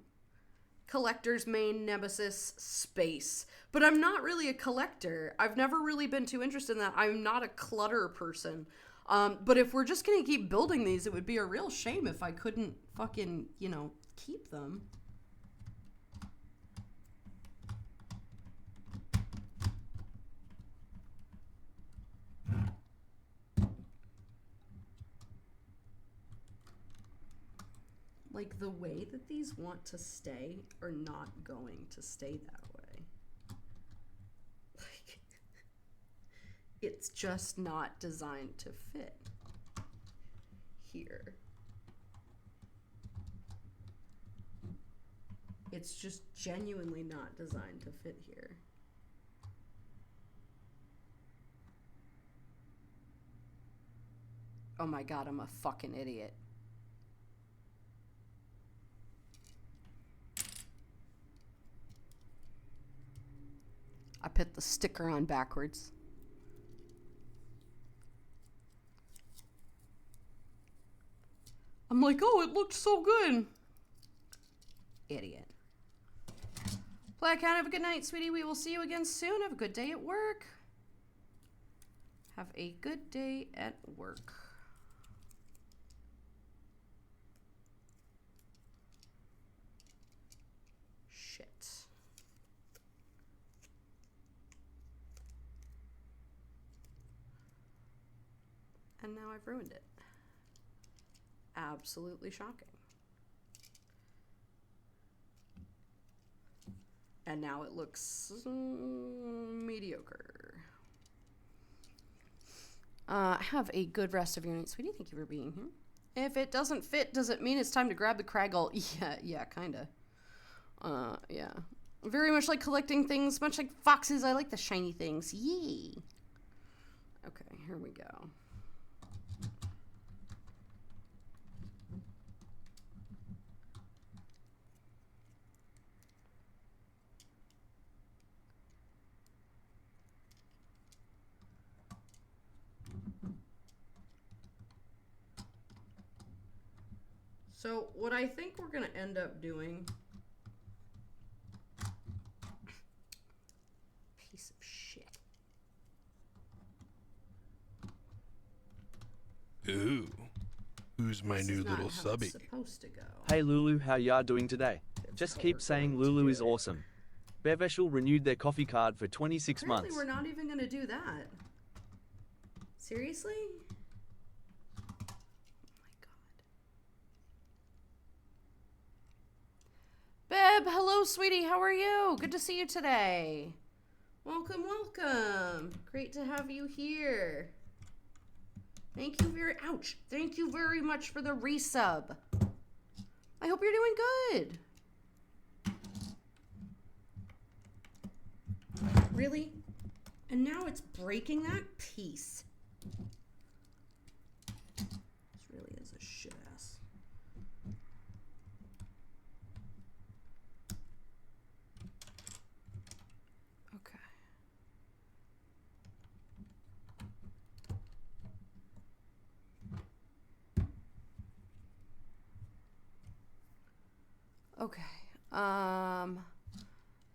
Collector's main nemesis space. But I'm not really a collector. I've never really been too interested in that. I'm not a clutter person. But if we're just gonna keep building these, it would be a real shame if I couldn't fucking, you know, keep them. Like, the way that these want to stay are not going to stay that way. Like, it's just not designed to fit here. It's just genuinely not designed to fit here. Oh my god, I'm a fucking idiot. I put the sticker on backwards. I'm like, oh, it looked so good. Idiot. Black Cat, have a good night, sweetie. We will see you again soon. Have a good day at work. Have a good day at work. Shit. And now I've ruined it. Absolutely shocking. And now it looks mediocre. Have a good rest of your night, sweetie. Thank you for being here. If it doesn't fit, does it mean it's time to grab the Craggle? Yeah, kinda. Yeah. Very much like collecting things, much like foxes. I like the shiny things. Yee. Okay, here we go. So what I think we're going to end up doing... Piece of shit. Ooh. Who's my new little subby? Supposed to go. Hey Lulu, how ya doing today? Just keep saying Lulu is awesome. Beveshel renewed their coffee card for 26 Apparently months. we're not even going to do that. Seriously? Beb, hello, sweetie. How are you? Good to see you today. Welcome, welcome. Great to have you here. Thank you Thank you very much for the resub. I hope you're doing good. Really? And now it's breaking that piece. This really is a shit ass. Okay.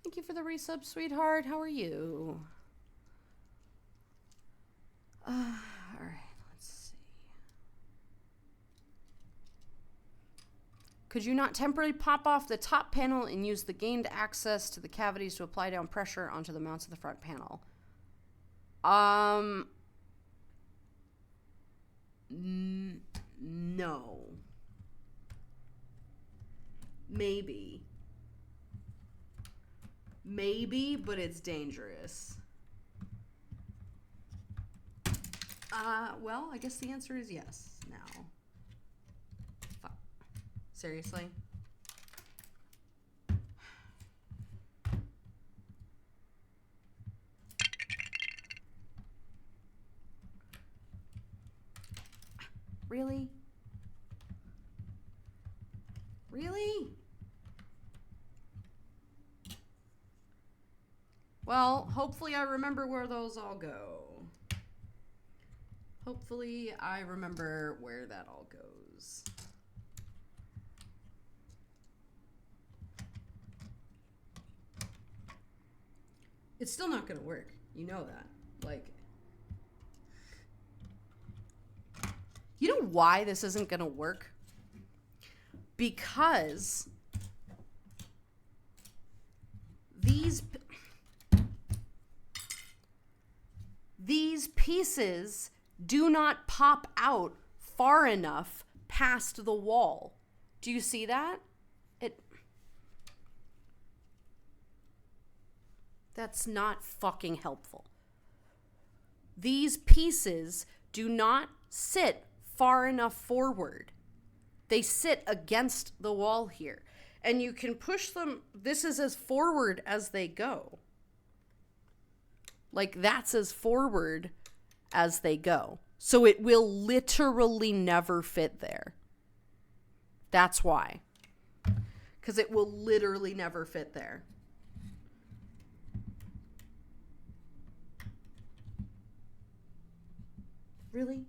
Thank you for the resub, sweetheart. How are you? All right, let's see. Could you not temporarily pop off the top panel and use the gained access to the cavities to apply down pressure onto the mounts of the front panel? No. Maybe, but it's dangerous. Well, I guess the answer is yes now. Fuck. Seriously? Really? Really? Well, hopefully I remember where those all go. Hopefully I remember where that all goes. It's still not gonna work. You know that. Like, you know why this isn't gonna work? Because these pieces do not pop out far enough past the wall. Do you see that? That's not fucking helpful. These pieces do not sit far enough forward. They sit against the wall here. And you can push them. This is as forward as they go. Like, that's as forward as they go. So it will literally never fit there. That's why. Because it will literally never fit there. Really?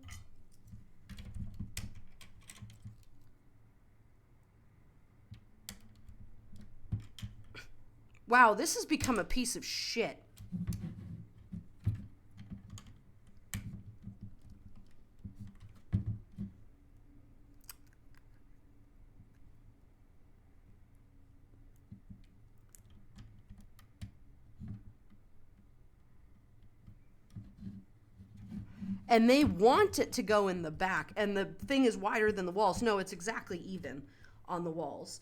Wow, this has become a piece of shit. And they want it to go in the back, and the thing is wider than the walls. No, it's exactly even on the walls.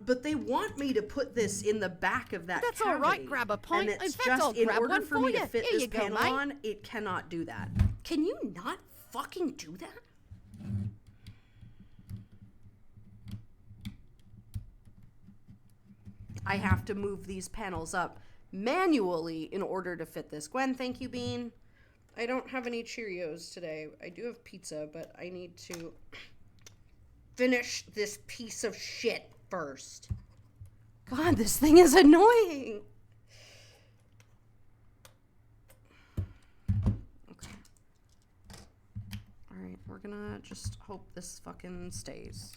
But they want me to put this in the back of that That's cavity. all right, grab a pint. And it's In fact, I'll just in grab order one for for me to you. fit Here this you go, panel mate. on, it cannot do that. Can you not fucking do that? I have to move these panels up manually in order to fit this. Gwen, thank you, Bean. I don't have any Cheerios today. I do have pizza, but I need to finish this piece of shit first. God, this thing is annoying. Okay. Alright, we're gonna just hope this fucking stays.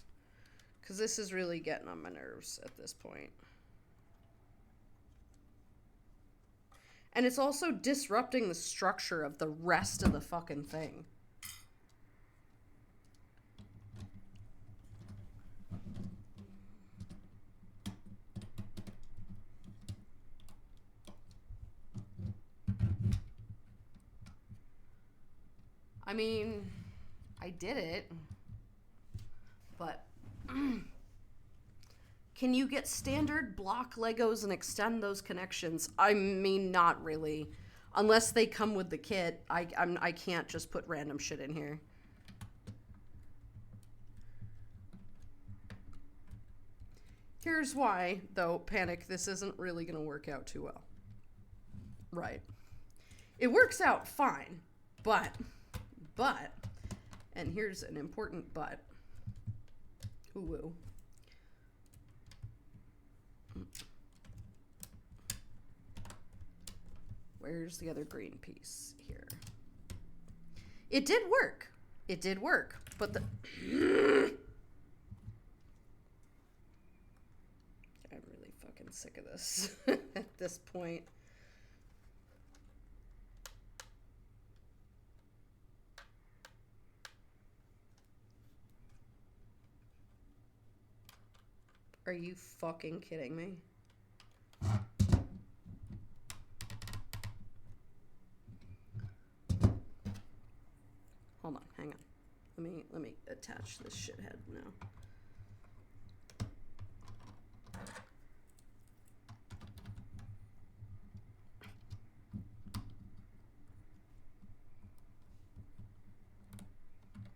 Because this is really getting on my nerves at this point. And it's also disrupting the structure of the rest of the fucking thing. I mean, I did it, but can you get standard block Legos and extend those connections? I mean, not really. Unless they come with the kit, I can't just put random shit in here. Here's why, though, Panic, this isn't really going to work out too well. Right. It works out fine, but, and here's an important but. Ooh. Where's the other green piece here? It did work. It did work, but the... I'm really fucking sick of this at this point. Are you fucking kidding me? Hold on, hang on. Let me attach this shithead now.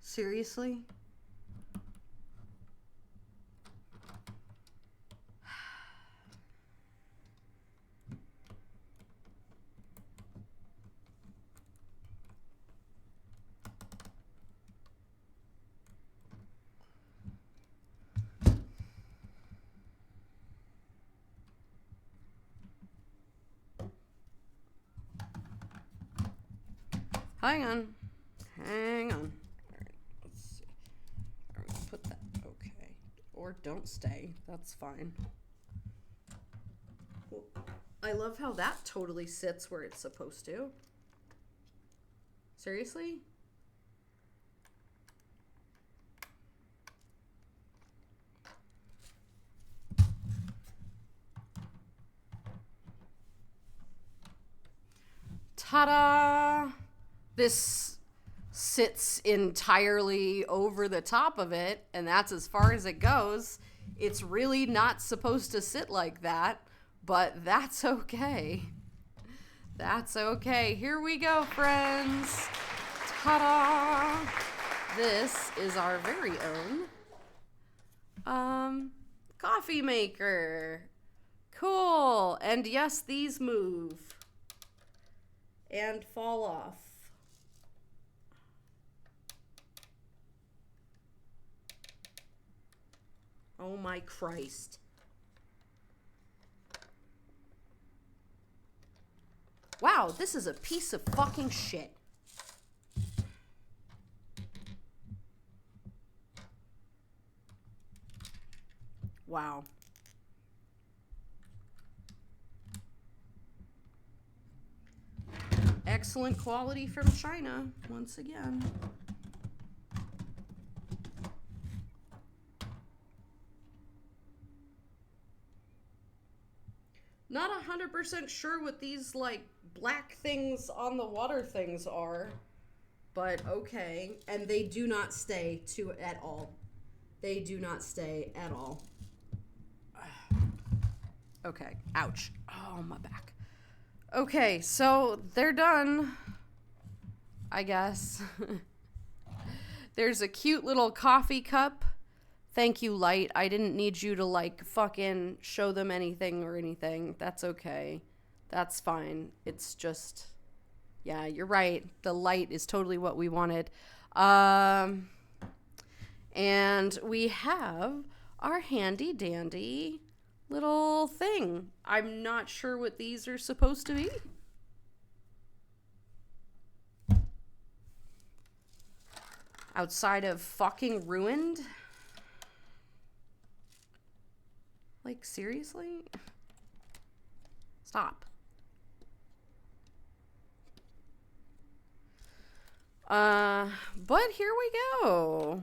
Seriously? Hang on. Hang on. Alright, let's see. Alright, put that. Okay. Or don't stay. That's fine. Well, I love how that totally sits where it's supposed to. Seriously? Ta-da! This sits entirely over the top of it, and that's as far as it goes. It's really not supposed to sit like that, but that's okay. That's okay. Here we go, friends. Ta-da! This is our very own coffee maker. Cool. And yes, these move and fall off. Oh my Christ. Wow, this is a piece of fucking shit. Wow. Excellent quality from China, once again. Not 100% sure what these, like, black things on the water things are, but okay. And they do not stay at all. They do not stay at all. Okay, ouch. Oh, my back. Okay, so they're done, I guess. There's a cute little coffee cup. Thank you, Light. I didn't need you to, like, fucking show them anything or anything. That's okay. That's fine. It's just, yeah, you're right. The light is totally what we wanted. And we have our handy dandy little thing. I'm not sure what these are supposed to be. Outside of fucking ruined? Like, seriously? Stop. But here we go.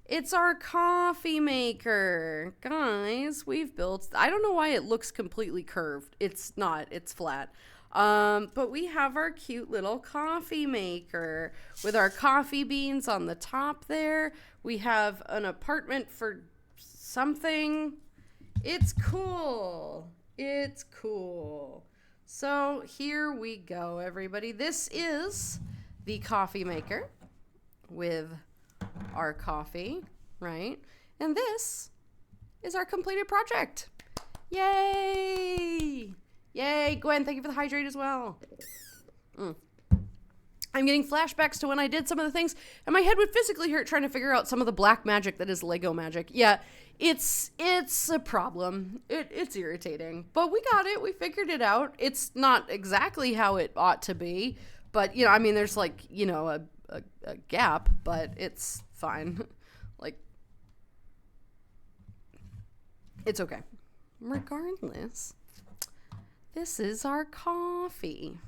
It's our coffee maker. Guys, we've built... I don't know why it looks completely curved. It's not. It's flat. But we have our cute little coffee maker with our coffee beans on the top there. We have an apartment for something. It's cool. It's cool. So here we go, everybody. This is the coffee maker with our coffee, right? And this is our completed project. Yay! Yay, Gwen, thank you for the hydrate as well. I'm getting flashbacks to when I did some of the things, and my head would physically hurt trying to figure out some of the black magic that is Lego magic. Yeah, it's a problem. It's irritating. But we got it. We figured it out. It's not exactly how it ought to be. But, you know, I mean, there's, like, you know, a gap, but it's fine. Like, it's okay. Regardless, this is our coffee.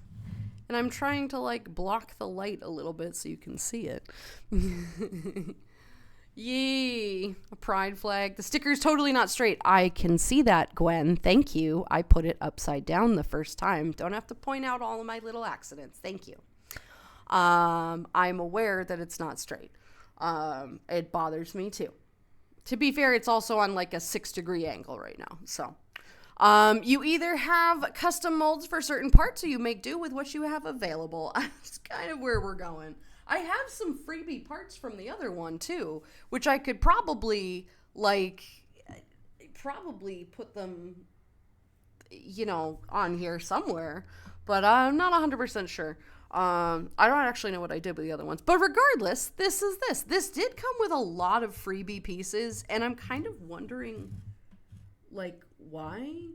And I'm trying to, like, block the light a little bit so you can see it. Yee! A pride flag. The sticker's totally not straight. I can see that, Gwen. Thank you. I put it upside down the first time. Don't have to point out all of my little accidents. Thank you. I'm aware that it's not straight. It bothers me, too. To be fair, it's also on, like, a 6-degree angle right now, so... you either have custom molds for certain parts or you make do with what you have available. That's kind of where we're going. I have some freebie parts from the other one too, which I could probably, like, put them, you know, on here somewhere, but I'm not 100% sure. I don't actually know what I did with the other ones, but regardless, this is this. This did come with a lot of freebie pieces, and I'm kind of wondering, like, why?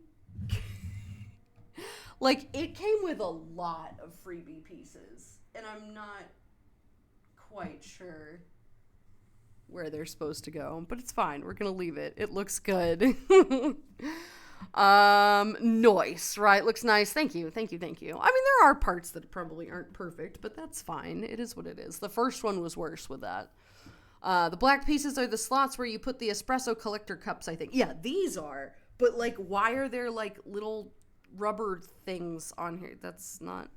Like, it came with a lot of freebie pieces, and I'm not quite sure where they're supposed to go, but it's fine. We're gonna leave it. It looks good. Nice, right? Looks nice. Thank you. I mean, there are parts that probably aren't perfect, but that's fine. It is what it is. The first one was worse with that. The black pieces are the slots where you put the espresso collector cups, I think. Yeah, these are. But, like, why are there, like, little rubber things on here? That's not...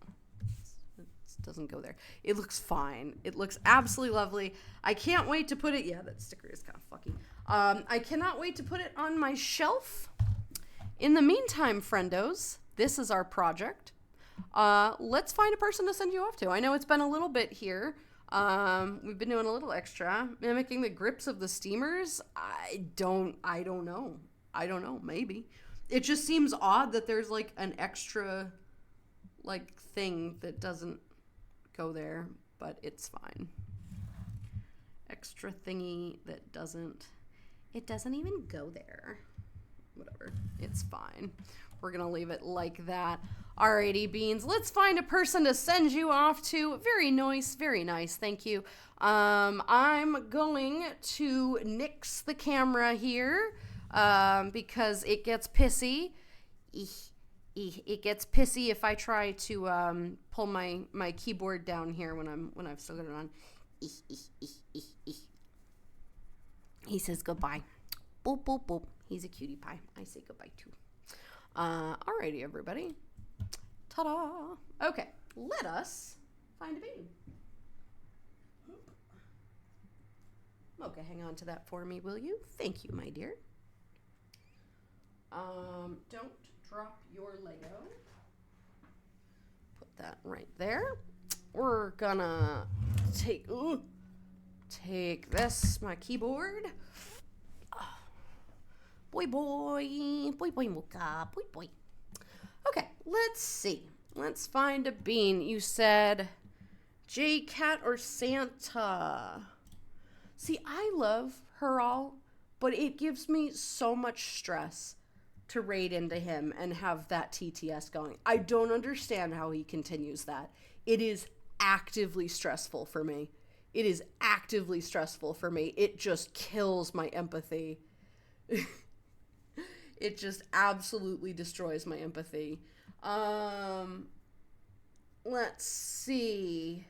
It doesn't go there. It looks fine. It looks absolutely lovely. I can't wait to put it... Yeah, that sticker is kind of fucky. I cannot wait to put it on my shelf. In the meantime, friendos, this is our project. Let's find a person to send you off to. I know it's been a little bit here. We've been doing a little extra. Mimicking the grips of the steamers? I don't know. Maybe. It just seems odd that there's, like, an extra, like, thing that doesn't go there, but it's fine. Extra thingy that doesn't. It doesn't even go there. Whatever. It's fine. We're going to leave it like that. Alrighty, Beans. Let's find a person to send you off to. Very nice. Very nice. Thank you. I'm going to nix the camera here because it gets pissy. It gets pissy if I try to pull my keyboard down here when I've still got it on. He says goodbye. Boop, boop, boop. He's a cutie pie. I say goodbye too. Alrighty, everybody. Ta-da. Okay, let us find a bean. Okay, hang on to that for me, will you? Thank you, my dear. Don't drop your Lego. Put that right there. We're gonna take this, my keyboard. Boy, mocha, boy. Okay, let's see. Let's find a bean. You said J Cat or Santa. See, I love her all, but it gives me so much stress to raid into him and have that TTS going. I don't understand how he continues that. It is actively stressful for me. It just kills my empathy. It just absolutely destroys my empathy. Let's see.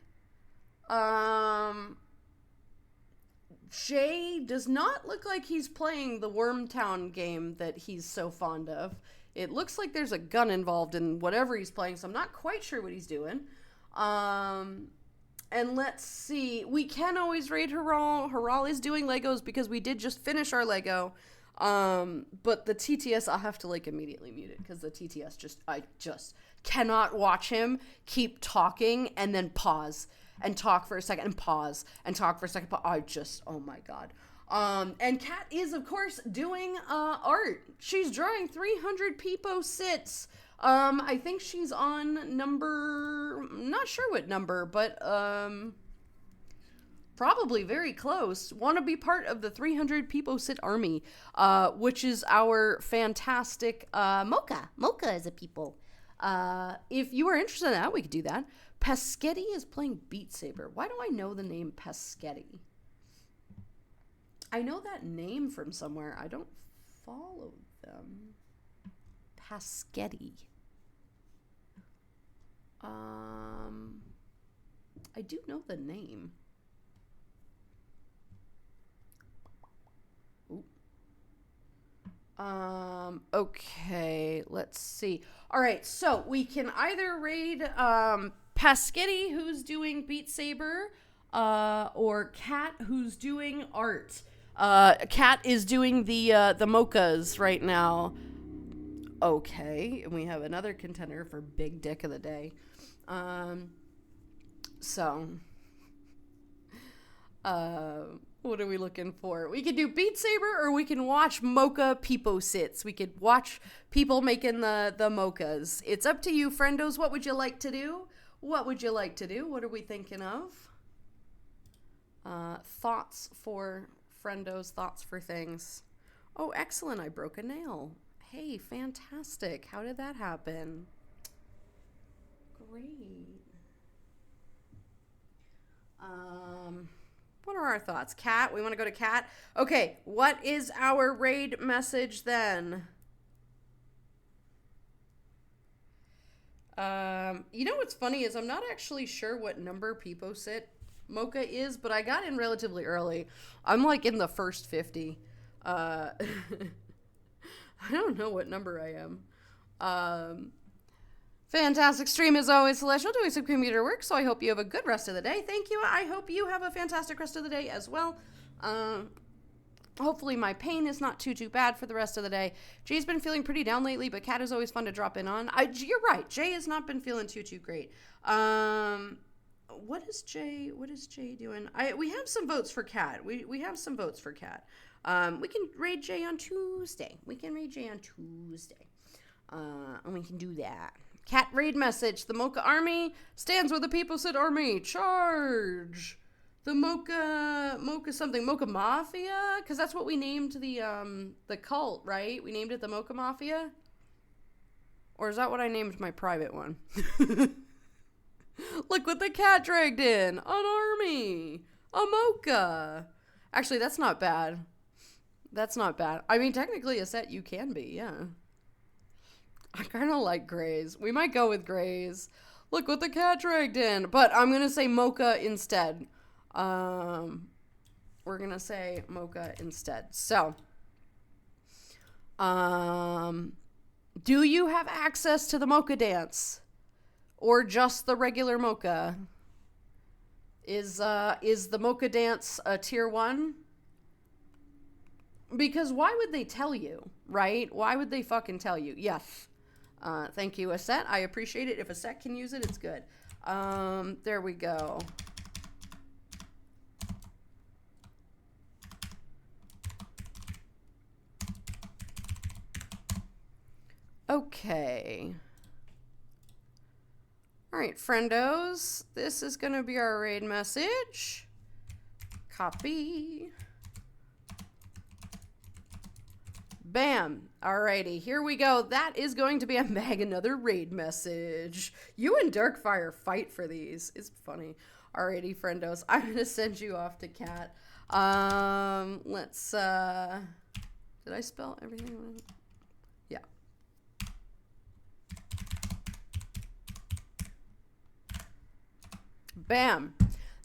Jay does not look like he's playing the Wormtown game that he's so fond of. It looks like there's a gun involved in whatever he's playing, so I'm not quite sure what he's doing. And let's see. We can always raid Haral. Haral is doing Legos because we did just finish our Lego. But the TTS, I'll have to like immediately mute it because the TTS I just cannot watch him keep talking and then pause and talk for a second and pause and talk for a second. Oh my God. And Kat is of course doing, art. She's drawing 300 Peepo Sits. I think she's on number, not sure what number, but, probably very close. Want to be part of the 300 Peepo Sit army, which is our fantastic Mocha. Mocha is a people. If you are interested in that, we could do that. Peschetti is playing Beat Saber. Why do I know the name Peschetti? I know that name from somewhere. I don't follow them. Peschetti. I do know the name. Okay, let's see. All right, so we can either raid Peschetti, who's doing Beat Saber, or Kat, who's doing art. Kat is doing the mochas right now. Okay, and we have another contender for Big Dick of the Day. What are we looking for? We could do Beat Saber or we can watch Mocha Peepo Sits. We could watch people making the mochas. It's up to you, friendos. What would you like to do? What are we thinking of? Thoughts for friendos, thoughts for things. Oh, excellent. I broke a nail. Hey, fantastic. How did that happen? Great. What are our thoughts? Kat, we want to go to Kat. Okay, what is our raid message then? You know what's funny is I'm not actually sure what number Peepo Sit Mocha is, but I got in relatively early. I'm like in the first 50. I don't know what number I am. Fantastic stream as always, Celestial, doing some computer work, so I hope you have a good rest of the day. Thank you. I hope you have a fantastic rest of the day as well. Hopefully my pain is not too bad for the rest of the day. Jay's been feeling pretty down lately, but Kat is always fun to drop in on. You're right. Jay has not been feeling too great. What is Jay doing? We have some votes for Kat. We have some votes for Kat. We can raid Jay on Tuesday. And we can do that. Cat raid message. The Mocha army stands with the Peepo Sit army. Charge! The Mocha something, Mocha Mafia? Because that's what we named the cult, right? We named it the Mocha Mafia? Or is that what I named my private one? Look what the cat dragged in. An army. A mocha. Actually, that's not bad. That's not bad. I mean, technically a set you can be, yeah. I kind of like grays. We might go with grays. Look what the cat dragged in. But I'm going to say mocha instead. We're going to say mocha instead. So, do you have access to the mocha dance? Or just the regular mocha? Is the mocha dance a tier 1? Because why would they tell you, right? Why would they fucking tell you? Yes. Thank you, Aset. I appreciate it. If Aset can use it, it's good. There we go. Okay. Alright, friendos. This is going to be our raid message. Copy. Bam. Alrighty, here we go. That is going to be a Mag Another raid message. You and Darkfire fight for these. It's funny. Alrighty, friendos. I'm going to send you off to Cat. Let's, did I spell everything? Yeah. Bam.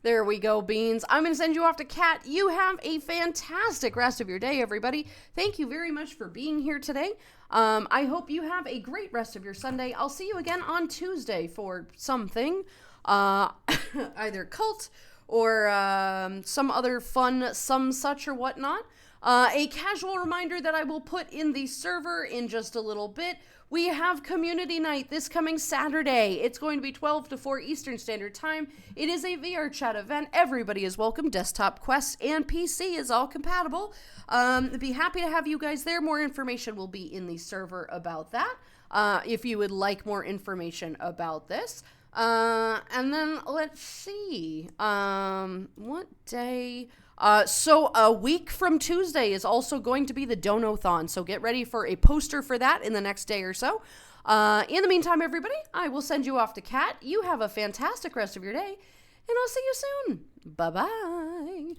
There we go, Beans. I'm going to send you off to Cat. You have a fantastic rest of your day, everybody. Thank you very much for being here today. I hope you have a great rest of your Sunday. I'll see you again on Tuesday for something. Either cult or some other fun some such or whatnot. A casual reminder that I will put in the server in just a little bit. We have community night this coming Saturday. It's going to be 12 to 4 Eastern Standard Time. It is a VR chat event. Everybody is welcome. Desktop, Quest, and PC is all compatible. Be happy to have you guys there. More information will be in the server about that. If you would like more information about this. And then let's see. What day? So a week from Tuesday is also going to be the Donathon, so get ready for a poster for that in the next day or so. In the meantime, everybody, I will send you off to Cat. You have a fantastic rest of your day, and I'll see you soon. Bye-bye.